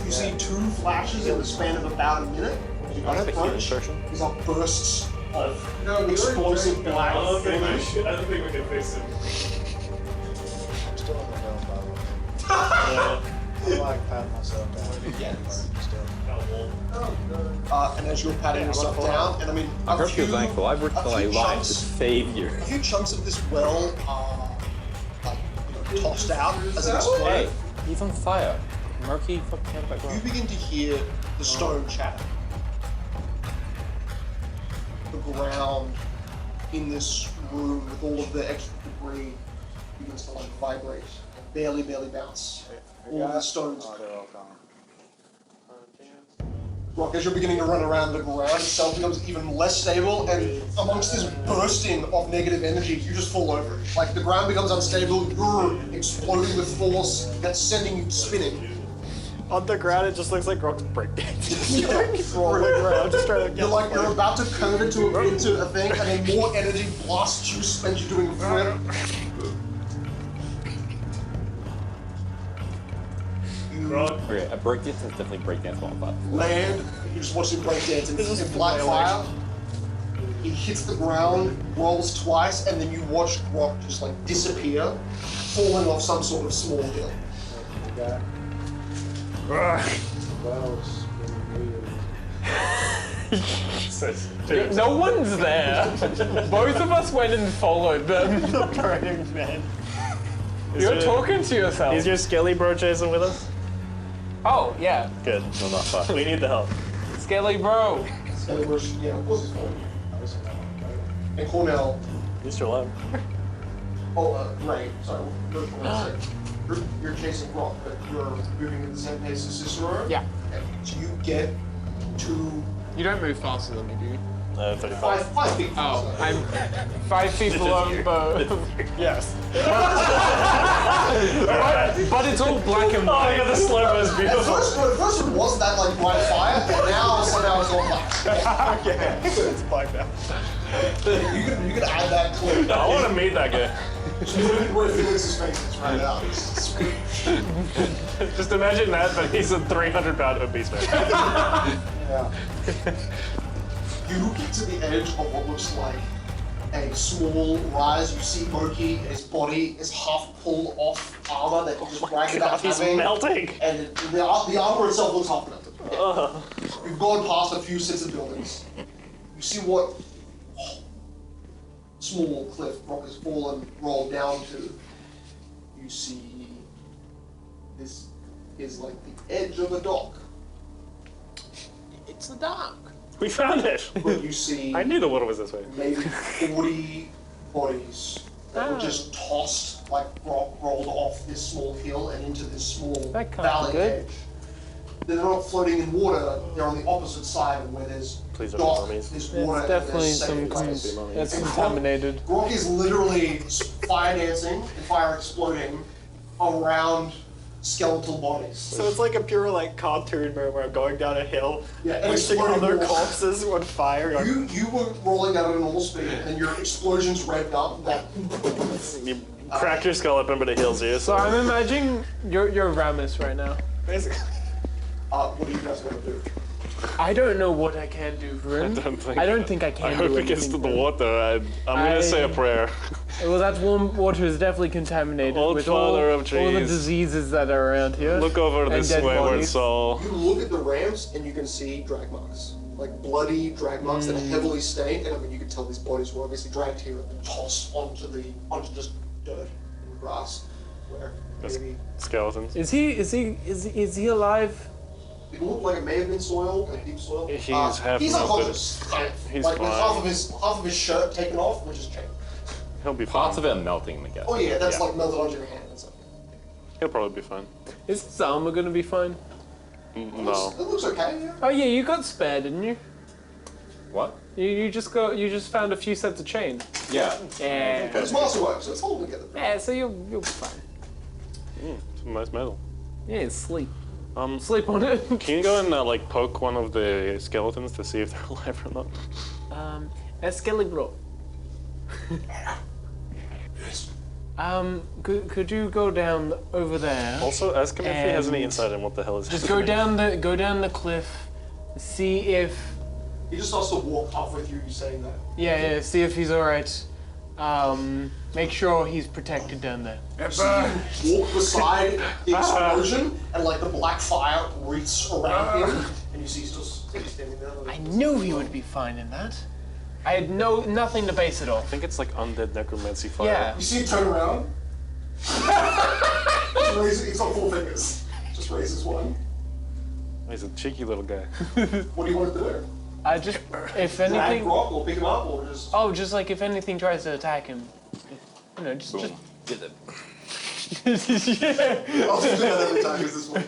You see 2 flashes in the span of about a minute. You I guys have a healing approach. potion. These are bursts of No, we explosive were black I don't think flames. I don't think we can fix it. I'm still in the middle, by the way. Yeah. I'm like patting myself down. Yes. Still. And as you're patting yourself down, and I mean, I hope you're thankful. I've risked my life to save you. A few chunks of this well are like, tossed out as it explodes. Hey, he's on fire. Murky fucking head back You on. begin to hear the stone chatter. The ground in this room with all of the extra debris begins to like vibrate and barely bounce. All of the stones. Oh, they're all gone. Rock, as you're beginning to run around, the ground itself becomes even less stable, and amongst this bursting of negative energy, you just fall over. Like the ground becomes unstable, you're exploding with force that's sending you spinning. On the ground, it just looks like Grok's breakdancing. Rolling around, just trying to get You're about to curve into a thing, and then more energy blasts you, spends you doing a flip. Okay, a breakdance is definitely breakdance on fire. Land, you just watch him breakdance in black fire. He hits the ground, rolls twice, and then you watch Rock just like disappear, falling off some sort of small hill. Okay. Well, it's been weird. No one's there. Both of us went and followed them. The burning man. You're talking to yourself. Is your Skelly bro Jason with us? Oh, yeah. Good. No, not far. We need the help. Skelly bro. Skelly Bush, yeah, of course it's fine. And Cornell. You're still alive. Right, sorry, go for one sec. You're chasing Rock, but you're moving at the same pace as Cicero? Yeah. Okay. So you get to You don't move faster than me, do you? 5 feet. Oh, I'm 5 feet below both. Yes. But it's all black and Oh, white. yeah, the slow-mo is At beautiful. first it wasn't that like bright fire, but now somehow it's all black. Okay, it's black now. You could add that clip. I want to meet that guy. Where Felix's face is right now. Just imagine that, but he's a 300-pound obese man. Yeah. You get to the edge of what looks like a small rise. You see Moki, his body is half pulled off armor that he's just bragging about He's having. melting. And the armor itself looks half melted. You've gone past a few sets of buildings. You see what small cliff Rock has fallen, rolled down to. You see this is like the edge of a dock. It's the dark. We found it. But you see I knew the water was this way. maybe 40 bodies that were just tossed, like rolled off this small hill and into this small That can't be valley good. edge. They're not floating in water, they're on the opposite side of where there's Please don't be dock, mummies. there's It's water, and definitely there's some safe place. That's And contaminated. Rock is literally fire dancing and fire exploding around skeletal bodies. So it's like a pure like cartoon where we're going down a hill, Yeah, and pushing exploding other walls. corpses on fire. You were rolling out at a normal speed, and your explosions revved up. That You cracked your skull up into the hills here. So I'm imagining you're Ramus right now. Basically. what are you guys gonna do? I don't know what I can do for him. I don't think I can I do hope it anything gets to the for him. water. I'm gonna say a prayer. Well, that warm water is definitely contaminated Old with all Father of the trees. diseases that are around here. Look over And this dead wayward bodies. soul. You look at the ramps, and you can see drag marks, like bloody drag marks that are heavily stained. And I mean, you can tell these bodies were obviously dragged here and tossed onto just dirt and grass, where maybe Skeletons. Is he alive? it looked like it may have been soil, like deep soil. He's He's melted. unconscious. He's like with fine. half of his shirt taken off, which is chain. He'll be Parts fine. of it are melting, I guess. Oh yeah, that's like melted onto your hand and stuff. He'll probably be fine. Is his armor gonna be fine? No. It looks okay. Yeah. Oh yeah, you got spared, didn't you? What? You just found a few sets of chain. Yeah. Yeah. But it's masterwork, so it's holding together. Yeah, so you'll be fine. Some nice metal. Yeah, sleep. Um, Sleep on it. Can you go and like poke one of the skeletons to see if they're alive or not? Excalibur. Could you go down over there? Also, ask him if he has any And insight on what the hell is Just go happening. down the cliff, see if He just starts to walk up with you saying that. yeah, see if he's all right. Make sure he's protected down there. So you walk beside the explosion, and like the black fire wreaths around him, and you see he's just standing there. I knew he would be fine in that. I had nothing to base it I off. think it's like undead necromancy fire. Yeah. You see him turn around. He's got 4 fingers. Just raises one. He's a cheeky little guy. What do you want to do? I just if Drag anything. Rock or pick him up or just. Oh, just like if anything tries to attack him, you know, just Did it. yeah. I'll just do that every time because this one.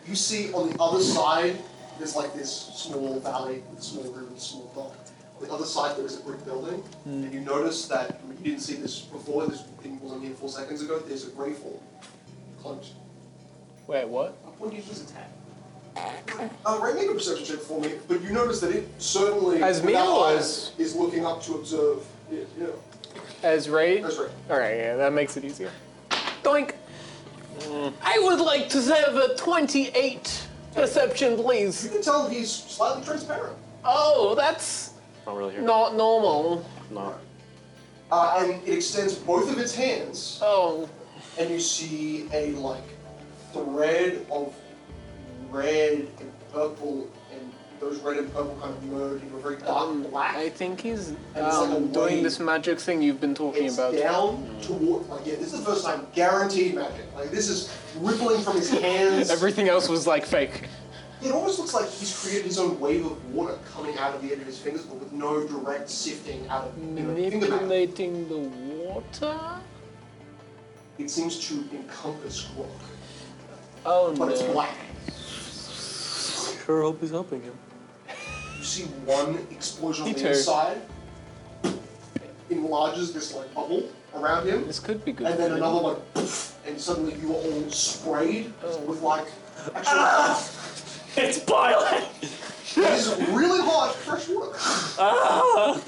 You see on the other side, there's like this small valley with a small river and a small dock. On the other side, there is a brick building, and you notice that I mean, you didn't see this before. This thing wasn't here 4 seconds ago. There's a grey form close. Wait, what? When do you use attack? Right, make a perception check for me. But you notice that it certainly, As me without or eyes, is looking up to observe. Yeah. As Ray? That's right. All right, yeah, that makes it easier. Doink. I would like to have a 28 perception, please. You can tell he's slightly transparent. Oh, that's Not really here. not normal. No. And it extends both of its hands. Oh. And you see a like thread of red and purple and those red and purple kind of merge into a very dark black. I think he's And it's like a doing wave. this magic thing you've been talking It's about. down toward, like, yeah, this is the first time guaranteed magic. Like, this is rippling from his hands. Everything else was like fake. It almost looks like he's created his own wave of water coming out of the edge of his fingers, but with no direct sifting out of fingernail. Manipulating the water? It seems to encompass rock, Oh but it's no. black. Sure hope he's helping him. You see one explosion on Me the too. inside, enlarges this like bubble around him, This could be good. and then for him. another like poof, and suddenly you are all sprayed with like actual. It's boiling! It is really hot fresh water.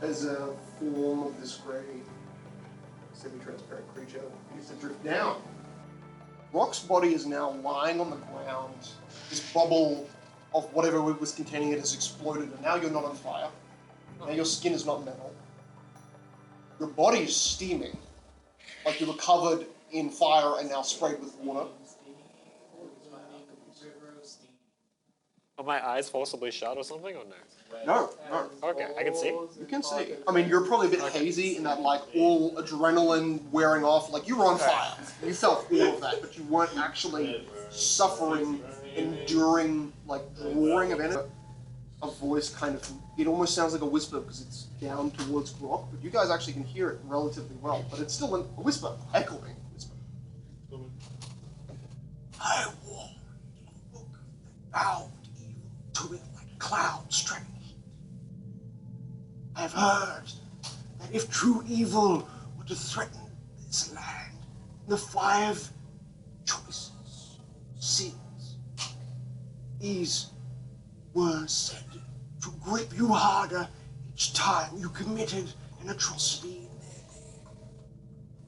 As a form of this grey, semi-transparent creature begins to drift down. Rock's body is now lying on the ground. This bubble of whatever was containing it has exploded, and now you're not on fire. Now your skin is not metal. Your body is steaming, like you were covered in fire and now sprayed with water. Are my eyes forcibly shut or something, or no? No. Okay, I can see. You can see. I mean, you're probably a bit hazy in that, like, all adrenaline wearing off. Like, you were on fire. You felt all of that, but you weren't actually suffering, enduring, like, roaring of energy. A voice kind of, it almost sounds like a whisper because it's down towards Grok, but you guys actually can hear it relatively well. But it's still a whisper, echoing whisper. I warned of a book that bound evil to it like clouds trapping heat. I've heard that if true evil were to threaten this land, the 5 choices, sins, these were said to grip you harder each time you committed an atrocity in their name.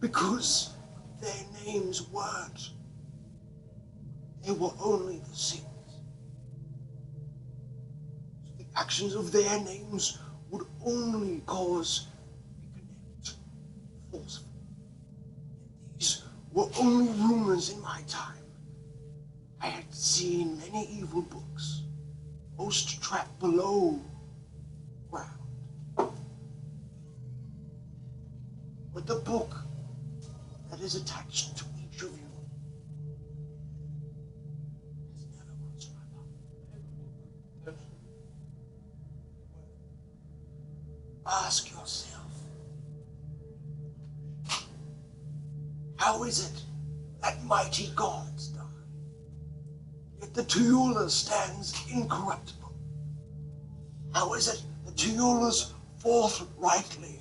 Because their names weren't. They were only the sins. The actions of their names would only cause reconnect, forceful. These were only rumors in my time. I had seen many evil books, most trapped below ground. But the book that is attached to each of you has never crossed my path. Ask yourself, how is it that mighty gods die, yet the Krueler stands incorruptible? How is it that Krueler forthrightly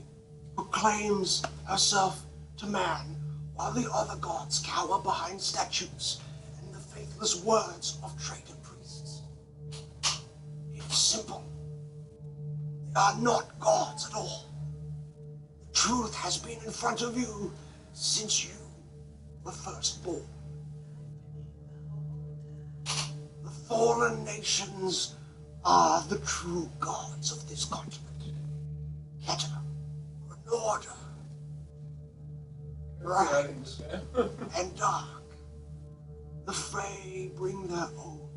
proclaims herself to man, while the other gods cower behind statues and the faithless words of traitor priests? It's simple. They are not gods at all. The truth has been in front of you since you were first born. The fallen nations are the true gods of this continent. Keter, Order, bright and dark. The Fey bring their own.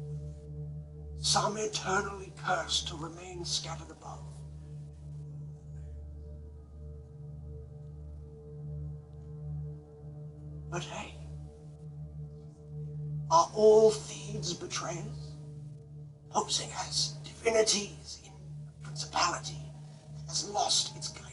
Some eternally cursed to remain scattered above. But hey, are all thieves betrayers? Posing as divinities in a principality that has lost its guiding light.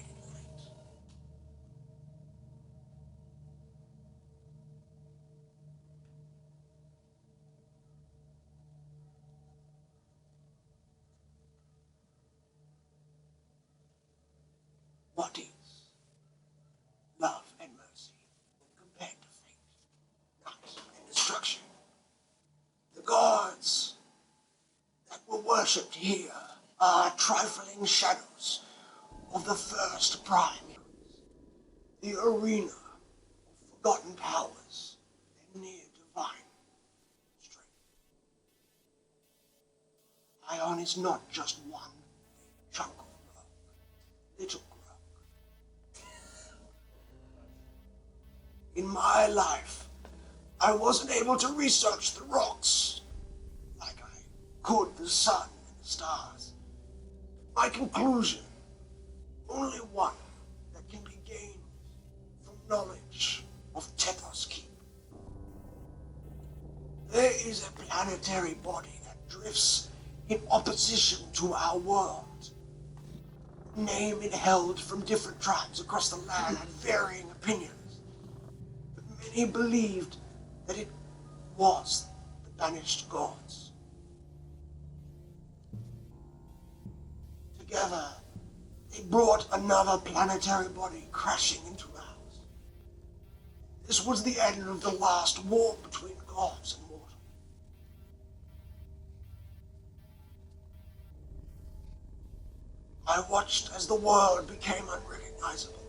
What is love and mercy compared to fate, night and destruction? The gods that were worshipped here are trifling shadows of the first prime, the arena of forgotten powers and near divine strength. Ion is not just one chunk of rock, little rock. In my life, I wasn't able to research the rocks like I could the sun the stars. My conclusion, only one that can be gained from knowledge of Tethos Keep. There is a planetary body that drifts in opposition to our world. Name it held from different tribes across the land had varying opinions, but many believed that it was the banished gods. Together, they brought another planetary body crashing into ours. This was the end of the last war between gods and mortals. I watched as the world became unrecognizable.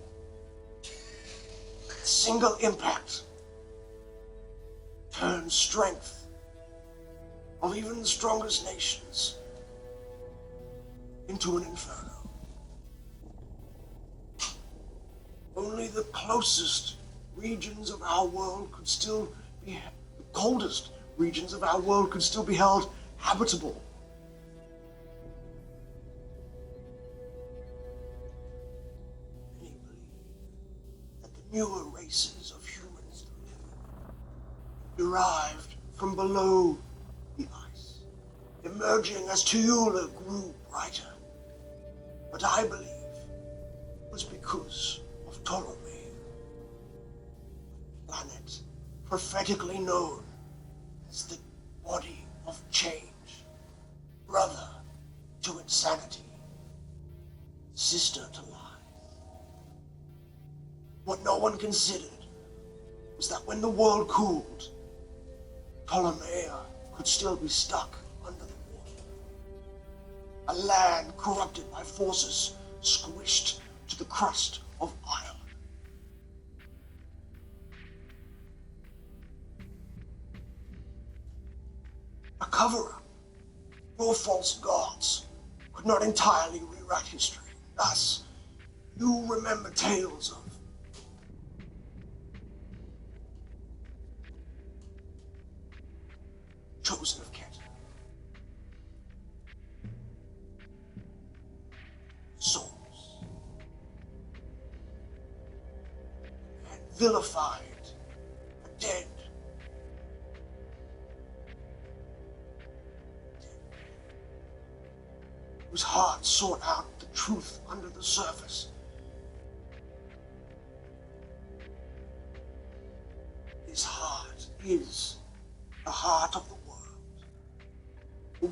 A single impact turned strength of even the strongest nations into an inferno. Only the closest regions of our world could still be, the coldest regions of our world could still be held habitable. Many believe that the newer races of humans derived from below the ice, emerging as Krueler grew brighter. But I believe it was because of Ptolemy, a planet prophetically known as the body of change, brother to insanity, sister to lies. What no one considered was that when the world cooled, Ptolemy could still be stuck under the water. A land corrupted by forces squished to the crust of iron. A cover-up. Your false gods could not entirely rewrite history. Thus, you remember tales of chosen of Keter, souls, and vilified the dead. Whose heart sought out the truth under the surface. His heart is the heart of the world. The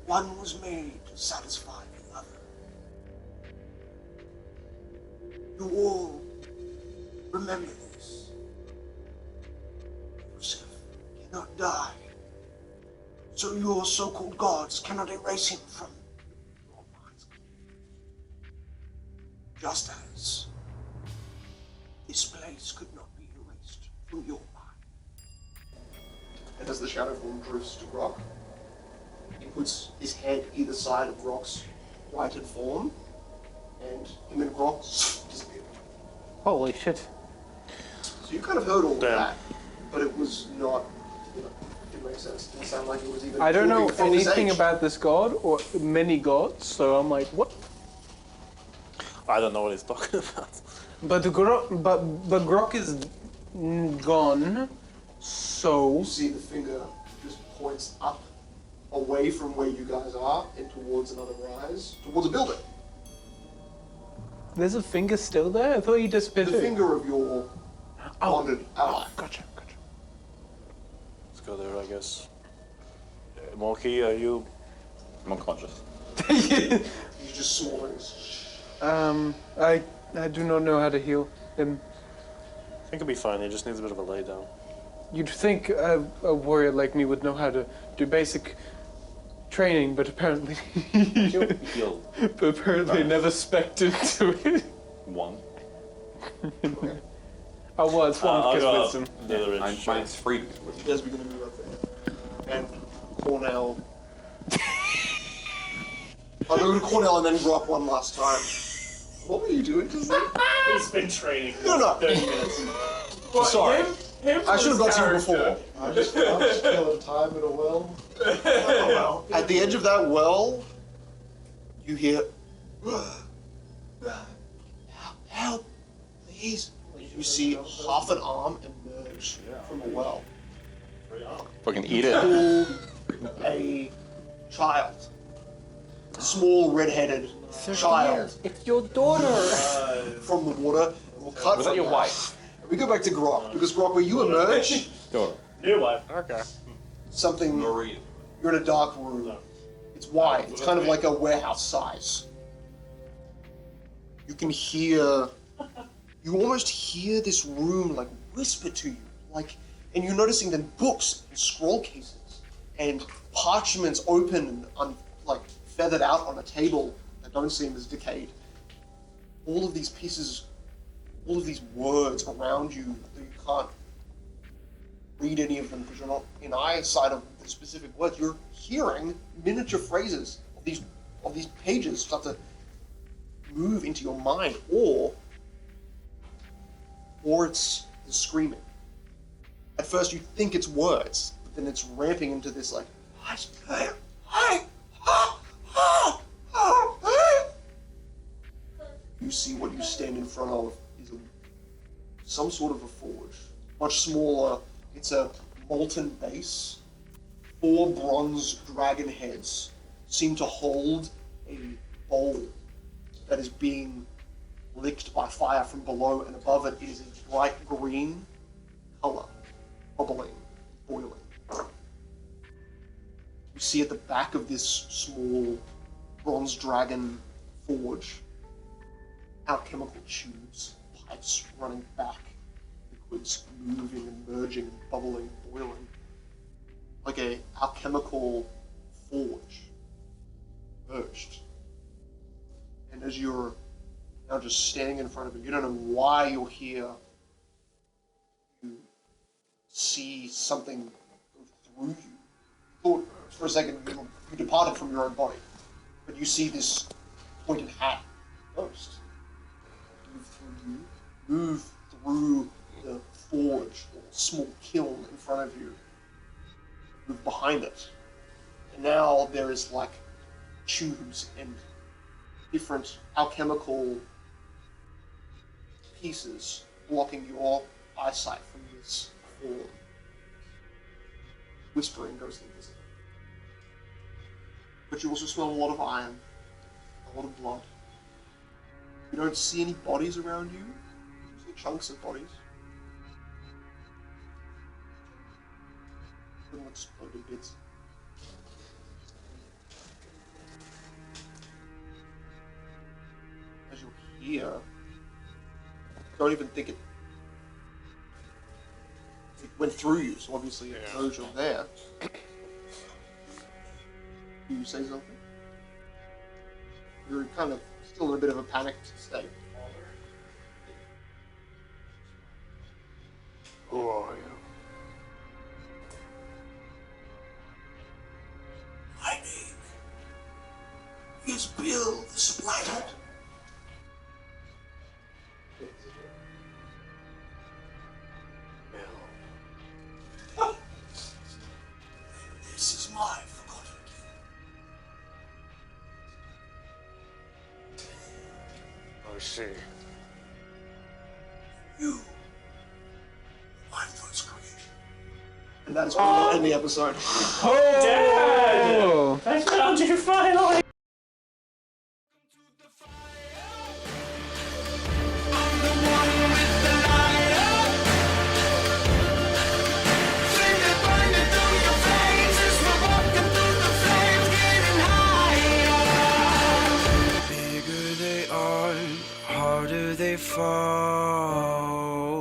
one was made to satisfy the other. You all remember this. Yusuf cannot die, so your so-called gods cannot erase him from your minds. Just as this place could not be erased from your mind. And as the shadow form drifts to Rock, he puts his head either side of Rock's whited form, and him and Rock disappear. Holy shit. So you kind of heard all of that, but it was not, it didn't make sense. It didn't sound like it was even. I don't know from his anything age. about this god or many gods, so I'm like, what? I don't know what he's talking about. But Grok is gone, so You see the finger just points up, away from where you guys are, and towards another rise, towards a building. there's a finger still there? I thought you disappeared. The finger of your wandered ally. Gotcha. Let's go there, I guess. Monkey, are you? I'm unconscious. He's just smaller. I do not know how to heal him. I think he'll be fine. He just needs a bit of a lay down. You'd think a warrior like me would know how to do basic training, but apparently, Heal. but apparently never specced into it. One. I was one I'll because go wisdom. up the other end. Mine's 3. You guys are going to move up there. And Cornell. I'll go to Cornell and then go up one last time. What were you doing just then? He's been training No. 30 minutes. Sorry. I should have got to you before. I'm just killing time at a well. Well, at the edge of that well, you hear, help, please. You see half an arm emerge from the well. Fucking eat it. Pull a child, a small red-headed child. It's your daughter. From the water. We'll cut Was that from your that. wife? We go back to Grok, because Grok, where you emerge, Daughter. New life. Okay. something, you're in a dark room. It's wide, it's kind of like a warehouse size. You can hear, you almost hear this room like whisper to you, like, and you're noticing that books and scroll cases and parchments open and like feathered out on a table that don't seem as decayed. All of these pieces, all of these words around you that you can't read any of them because you're not in eyesight of the specific words. You're hearing miniature phrases of these pages start to move into your mind, or it's the screaming. At first you think it's words, but then it's ramping into this like, you see what you stand in front of is some sort of a forge, much smaller. It's a molten base. 4 bronze dragon heads seem to hold a bowl that is being licked by fire from below, and above it is a bright green color, bubbling, boiling. You see at the back of this small bronze dragon forge, alchemical tubes, pipes running back, liquids moving and merging and bubbling, boiling, like a alchemical forge merged. And as you're now just standing in front of it, you don't know why you're here. You see something go through you. You thought for a second you departed from your own body, but you see this pointed hat ghost move through the forge or small kiln in front of you, move behind it. And now there is like tubes and different alchemical pieces blocking your eyesight from this form. Whispering ghostly visitor. But you also smell a lot of iron, a lot of blood. You don't see any bodies around you. You see chunks of bodies. Little exploded bits. As you're here, don't even think it went through you, so obviously it knows you're there. Do you say something? You're kind of still in a bit of a panicked state. Who are you? My name is Bill the Splattered. Bill. This is my forgotten gift. I see. You. My first creation. And that is where we'll end the episode. Dad! I found you finally! Bigger they are, harder they fall.